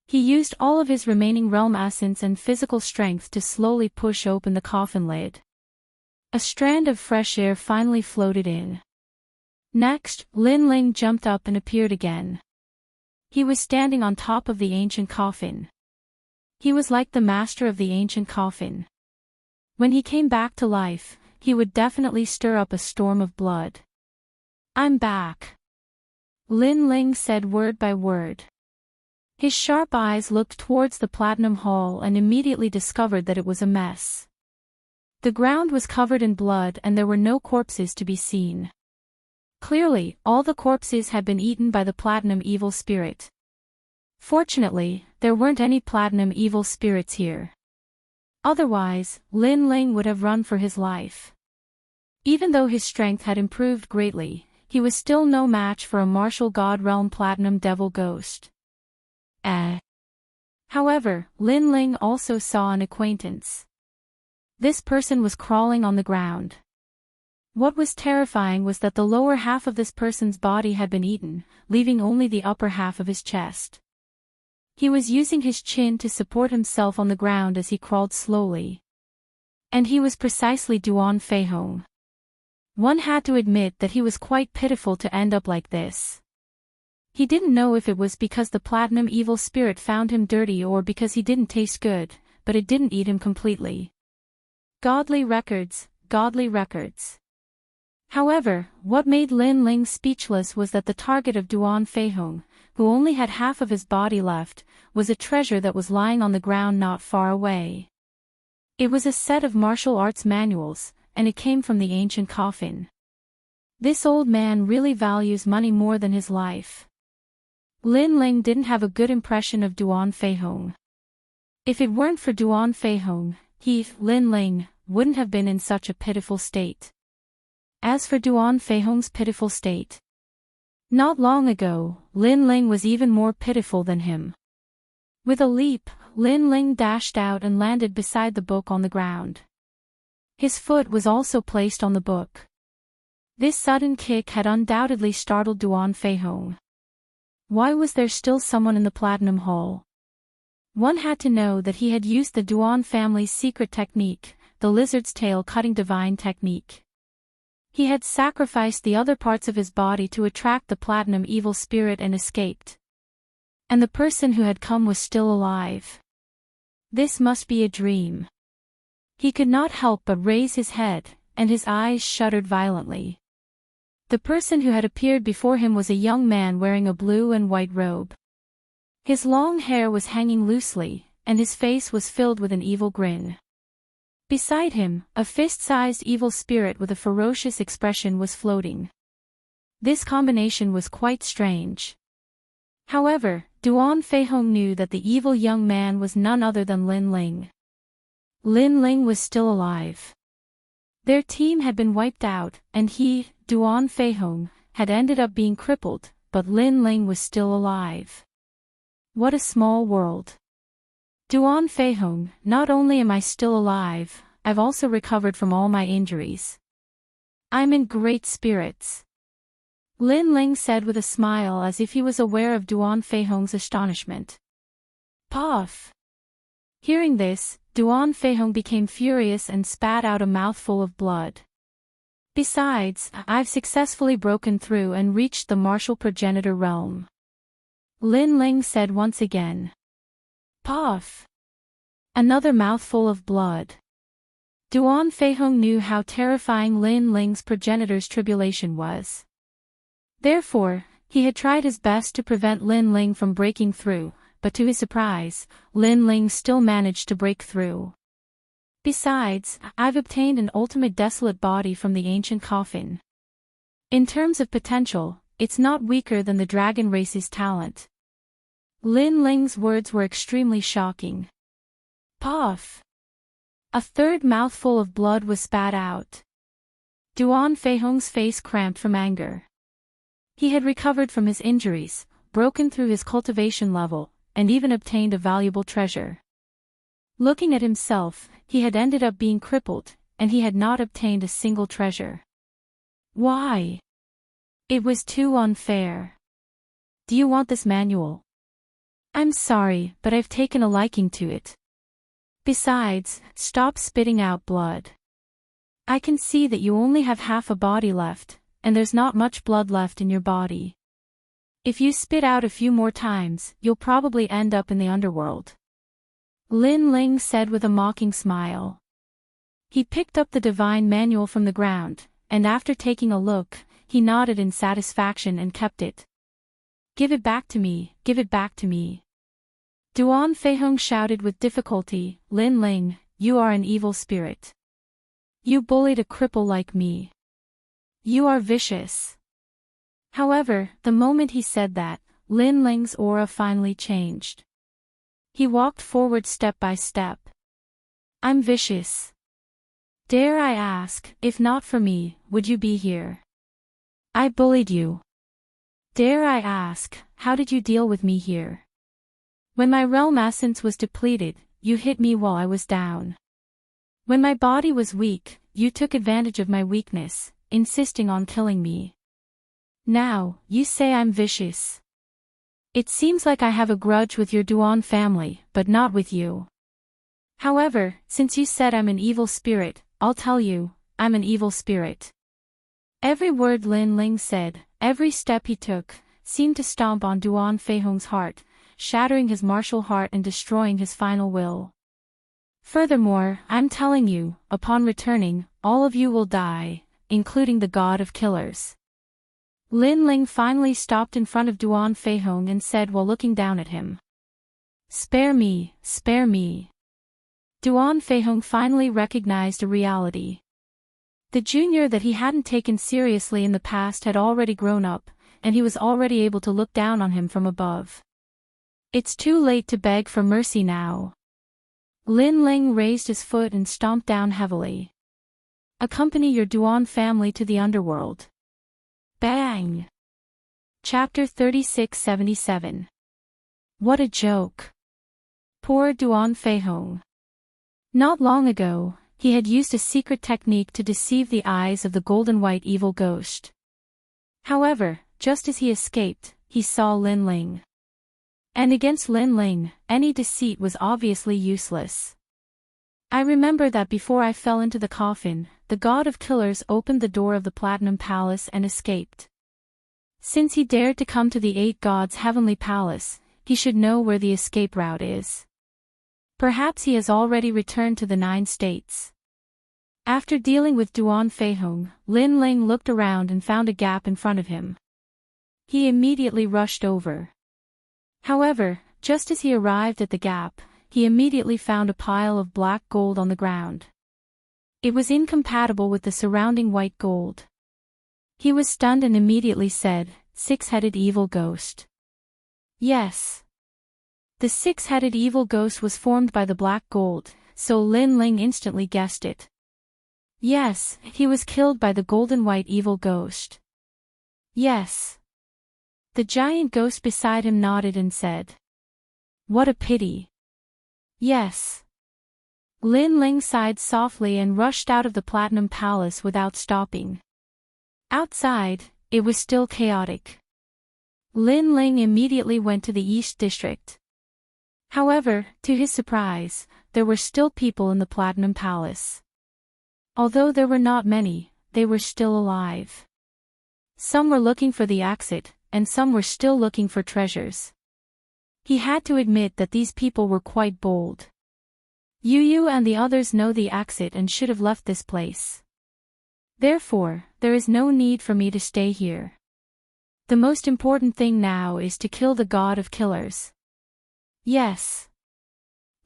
He used all of his remaining realm essence and physical strength to slowly push open the coffin lid. A strand of fresh air finally floated in. Next, Lin Ling jumped up and appeared again. He was standing on top of the ancient coffin. He was like the master of the ancient coffin. When he came back to life, he would definitely stir up a storm of blood. "I'm back," Lin Ling said word by word. His sharp eyes looked towards the Platinum Hall and immediately discovered that it was a mess. The ground was covered in blood and there were no corpses to be seen. Clearly, all the corpses had been eaten by the Platinum Evil Spirit. Fortunately, there weren't any Platinum Evil Spirits here. Otherwise, Lin Ling would have run for his life. Even though his strength had improved greatly, he was still no match for a martial god realm Platinum Devil Ghost. However, Lin Ling also saw an acquaintance. This person was crawling on the ground. What was terrifying was that the lower half of this person's body had been eaten, leaving only the upper half of his chest. He was using his chin to support himself on the ground as he crawled slowly. And he was precisely Duan Feihong. One had to admit that he was quite pitiful to end up like this. He didn't know if it was because the Platinum Evil Spirit found him dirty or because he didn't taste good, but it didn't eat him completely. Godly records, godly records. However, what made Lin Ling speechless was that the target of Duan Feihong, who only had half of his body left, was a treasure that was lying on the ground not far away. It was a set of martial arts manuals, and it came from the ancient coffin. This old man really values money more than his life. Lin Ling didn't have a good impression of Duan Feihong. If it weren't for Duan Feihong, he, Lin Ling, wouldn't have been in such a pitiful state. As for Duan Feihong's pitiful state, not long ago, Lin Ling was even more pitiful than him. With a leap, Lin Ling dashed out and landed beside the book on the ground. His foot was also placed on the book. This sudden kick had undoubtedly startled Duan Feihong. Why was there still someone in the Platinum Hall? One had to know that he had used the Duan family's secret technique, the lizard's tail cutting divine technique. He had sacrificed the other parts of his body to attract the Platinum Evil Spirit and escaped. And the person who had come was still alive. This must be a dream. He could not help but raise his head, and his eyes shuddered violently. The person who had appeared before him was a young man wearing a blue and white robe. His long hair was hanging loosely, and his face was filled with an evil grin. Beside him, a fist-sized evil spirit with a ferocious expression was floating. This combination was quite strange. However, Duan Feihong knew that the evil young man was none other than Lin Ling. Lin Ling was still alive. Their team had been wiped out, and he, Duan Feihong, had ended up being crippled, but Lin Ling was still alive. What a small world. Duan Feihong, not only am I still alive, I've also recovered from all my injuries. I'm in great spirits. Lin Ling said with a smile as if he was aware of Duan Feihong's astonishment. Puff! Hearing this, Duan Feihong became furious and spat out a mouthful of blood. Besides, I've successfully broken through and reached the martial progenitor realm. Lin Ling said once again. Puff! Another mouthful of blood. Duan Feihong knew how terrifying Lin Ling's progenitor's tribulation was. Therefore, he had tried his best to prevent Lin Ling from breaking through, but to his surprise, Lin Ling still managed to break through. Besides, I've obtained an ultimate desolate body from the ancient coffin. In terms of potential, it's not weaker than the dragon race's talent. Lin Ling's words were extremely shocking. Puff! A third mouthful of blood was spat out. Duan Feihong's face cramped from anger. He had recovered from his injuries, broken through his cultivation level, and even obtained a valuable treasure. Looking at himself, he had ended up being crippled, and he had not obtained a single treasure. Why? It was too unfair. Do you want this manual? I'm sorry, but I've taken a liking to it. Besides, stop spitting out blood. I can see that you only have half a body left, and there's not much blood left in your body. If you spit out a few more times, you'll probably end up in the underworld. Lin Ling said with a mocking smile. He picked up the divine manual from the ground, and after taking a look, he nodded in satisfaction and kept it. "Give it back to me, give it back to me." Duan Feihong shouted with difficulty, "Lin Ling, you are an evil spirit. You bullied a cripple like me. You are vicious." However, the moment he said that, Lin Ling's aura finally changed. He walked forward step by step. "I'm vicious. Dare I ask, if not for me, would you be here? I bullied you. Dare I ask, how did you deal with me here? When my realm essence was depleted, you hit me while I was down. When my body was weak, you took advantage of my weakness, insisting on killing me. Now, you say I'm vicious. It seems like I have a grudge with your Duan family, but not with you. However, since you said I'm an evil spirit, I'll tell you, I'm an evil spirit." Every word Lin Ling said, every step he took, seemed to stomp on Duan Feihong's heart, shattering his martial heart and destroying his final will. "Furthermore, I'm telling you, upon returning, all of you will die, including the god of killers." Lin Ling finally stopped in front of Duan Feihong and said while looking down at him, "Spare me, spare me." Duan Feihong finally recognized a reality. The junior that he hadn't taken seriously in the past had already grown up, and he was already able to look down on him from above. It's too late to beg for mercy now. Lin Ling raised his foot and stomped down heavily. "Accompany your Duan family to the underworld." Bang! Chapter 3677. What a joke. Poor Duan Feihong. Not long ago, he had used a secret technique to deceive the eyes of the golden white evil ghost. However, just as he escaped, he saw Lin Ling. And against Lin Ling, any deceit was obviously useless. I remember that before I fell into the coffin, the god of killers opened the door of the Platinum Palace and escaped. Since he dared to come to the Eight Gods' heavenly palace, he should know where the escape route is. Perhaps he has already returned to the 9 states. After dealing with Duan Feihong, Lin Ling looked around and found a gap in front of him. He immediately rushed over. However, just as he arrived at the gap, he immediately found a pile of black gold on the ground. It was incompatible with the surrounding white gold. He was stunned and immediately said, "Six-headed evil ghost." Yes. The six-headed evil ghost was formed by the black gold, so Lin Ling instantly guessed it. Yes, he was killed by the golden white evil ghost. Yes. The giant ghost beside him nodded and said, "What a pity." Yes. Lin Ling sighed softly and rushed out of the Platinum Palace without stopping. Outside, it was still chaotic. Lin Ling immediately went to the East District. However, to his surprise, there were still people in the Platinum Palace. Although there were not many, they were still alive. Some were looking for the exit, and some were still looking for treasures. He had to admit that these people were quite bold. Yu and the others know the exit and should have left this place. Therefore, there is no need for me to stay here. The most important thing now is to kill the god of killers. Yes.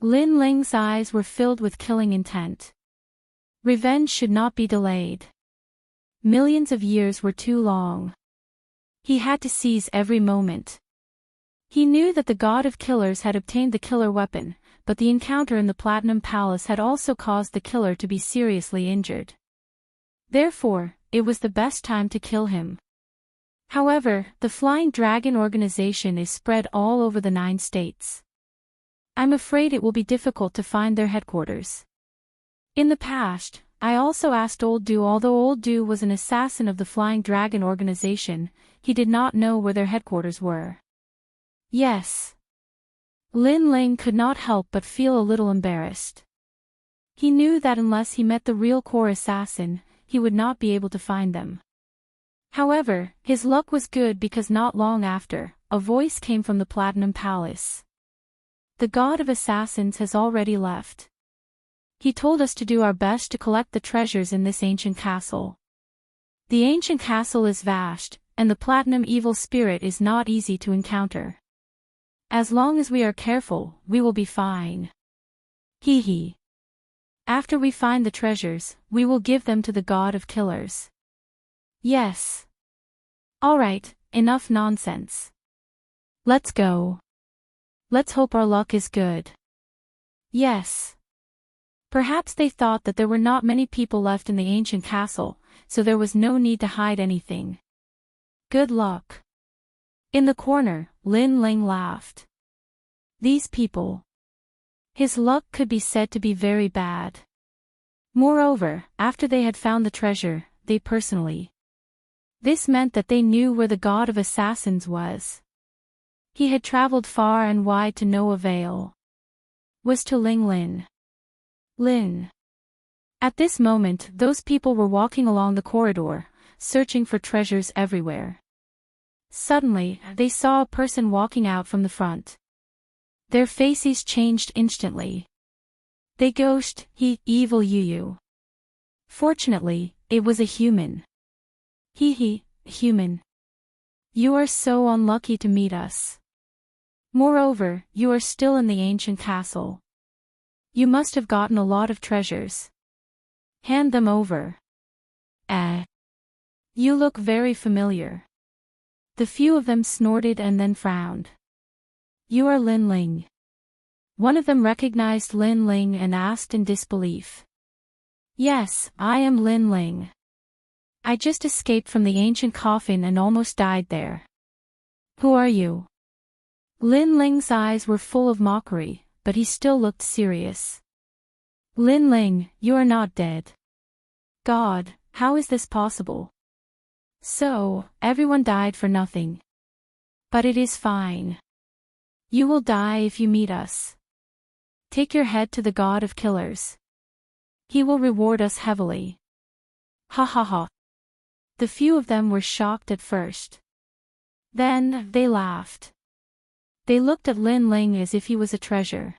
Lin Ling's eyes were filled with killing intent. Revenge should not be delayed. Millions of years were too long. He had to seize every moment. He knew that the god of killers had obtained the killer weapon, but the encounter in the Platinum Palace had also caused the killer to be seriously injured. Therefore, it was the best time to kill him. However, the Flying Dragon organization is spread all over the 9 states. I'm afraid it will be difficult to find their headquarters. In the past, I also asked Old Du. Although Old Du was an assassin of the Flying Dragon organization, he did not know where their headquarters were. Yes. Lin Ling could not help but feel a little embarrassed. He knew that unless he met the real core assassin, he would not be able to find them. However, his luck was good because not long after, a voice came from the Platinum Palace. The god of assassins has already left. He told us to do our best to collect the treasures in this ancient castle. The ancient castle is vast, and the platinum evil spirit is not easy to encounter. As long as we are careful, we will be fine. Hee hee. After we find the treasures, we will give them to the god of killers. Yes. Alright, enough nonsense. Let's go. Let's hope our luck is good. Yes. Perhaps they thought that there were not many people left in the ancient castle, so there was no need to hide anything. Good luck. In the corner, Lin Ling laughed. These people. His luck could be said to be very bad. Moreover, after they had found the treasure, they personally. This meant that they knew where the god of assassins was. He had traveled far and wide to no avail. Was to Lin. At this moment, those people were walking along the corridor, searching for treasures everywhere. Suddenly, they saw a person walking out from the front. Their faces changed instantly. They ghost, evil Yu. Fortunately, it was a human. Human. You are so unlucky to meet us. Moreover, you are still in the ancient castle. You must have gotten a lot of treasures. Hand them over. You look very familiar. The few of them snorted and then frowned. You are Lin Ling. One of them recognized Lin Ling and asked in disbelief. Yes, I am Lin Ling. I just escaped from the ancient coffin and almost died there. Who are you? Lin Ling's eyes were full of mockery, but he still looked serious. Lin Ling, you are not dead. God, how is this possible? So, everyone died for nothing. But it is fine. You will die if you meet us. Take your head to the god of killers. He will reward us heavily. Ha ha ha. The few of them were shocked at first. Then, they laughed. They looked at Lin Ling as if he was a treasure.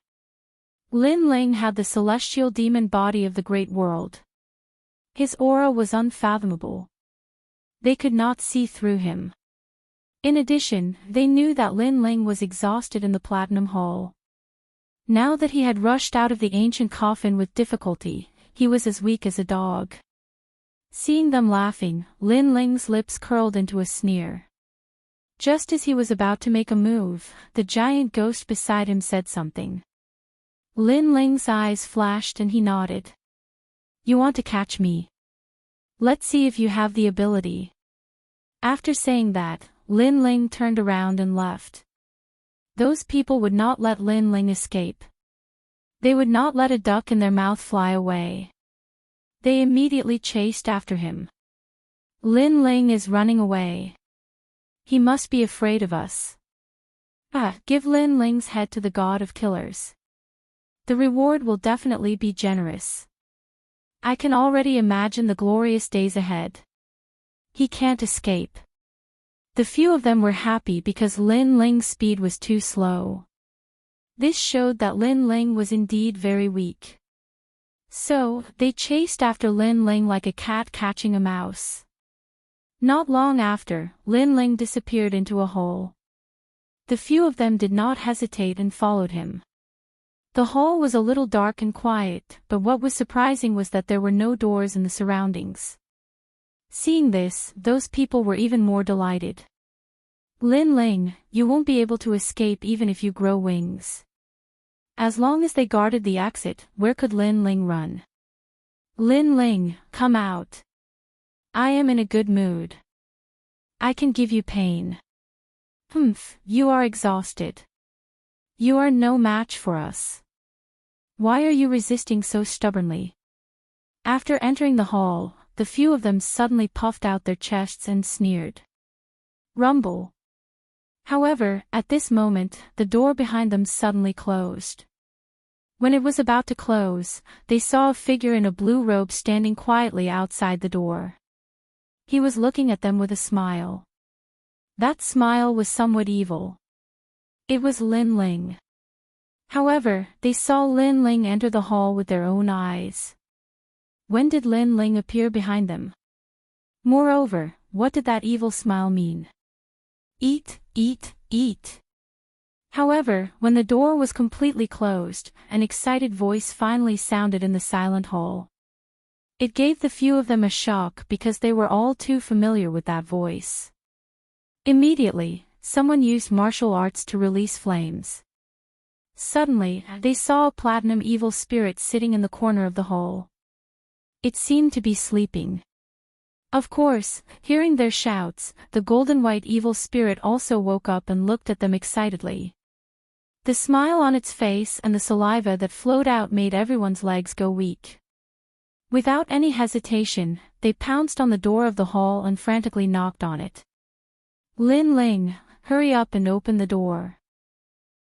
Lin Ling had the celestial demon body of the great world. His aura was unfathomable. They could not see through him. In addition, they knew that Lin Ling was exhausted in the Platinum Hall. Now that he had rushed out of the ancient coffin with difficulty, he was as weak as a dog. Seeing them laughing, Lin Ling's lips curled into a sneer. Just as he was about to make a move, the giant ghost beside him said something. Lin Ling's eyes flashed and he nodded. You want to catch me? Let's see if you have the ability. After saying that, Lin Ling turned around and left. Those people would not let Lin Ling escape. They would not let a duck in their mouth fly away. They immediately chased after him. Lin Ling is running away. He must be afraid of us. Give Lin Ling's head to the god of killers. The reward will definitely be generous. I can already imagine the glorious days ahead. He can't escape. The few of them were happy because Lin Ling's speed was too slow. This showed that Lin Ling was indeed very weak. So, they chased after Lin Ling like a cat catching a mouse. Not long after, Lin Ling disappeared into a hole. The few of them did not hesitate and followed him. The hall was a little dark and quiet, but what was surprising was that there were no doors in the surroundings. Seeing this, those people were even more delighted. Lin Ling, you won't be able to escape even if you grow wings. As long as they guarded the exit, where could Lin Ling run? Lin Ling, come out. I am in a good mood. I can give you pain. You are exhausted. You are no match for us. Why are you resisting so stubbornly? After entering the hall, the few of them suddenly puffed out their chests and sneered. Rumble. However, at this moment, the door behind them suddenly closed. When it was about to close, they saw a figure in a blue robe standing quietly outside the door. He was looking at them with a smile. That smile was somewhat evil. It was Lin Ling. However, they saw Lin Ling enter the hall with their own eyes. When did Lin Ling appear behind them? Moreover, what did that evil smile mean? Eat, eat, eat. However, when the door was completely closed, an excited voice finally sounded in the silent hall. It gave the few of them a shock because they were all too familiar with that voice. Immediately, someone used martial arts to release flames. Suddenly, they saw a platinum evil spirit sitting in the corner of the hall. It seemed to be sleeping. Of course, hearing their shouts, the golden-white evil spirit also woke up and looked at them excitedly. The smile on its face and the saliva that flowed out made everyone's legs go weak. Without any hesitation, they pounced on the door of the hall and frantically knocked on it. Lin Ling, hurry up and open the door.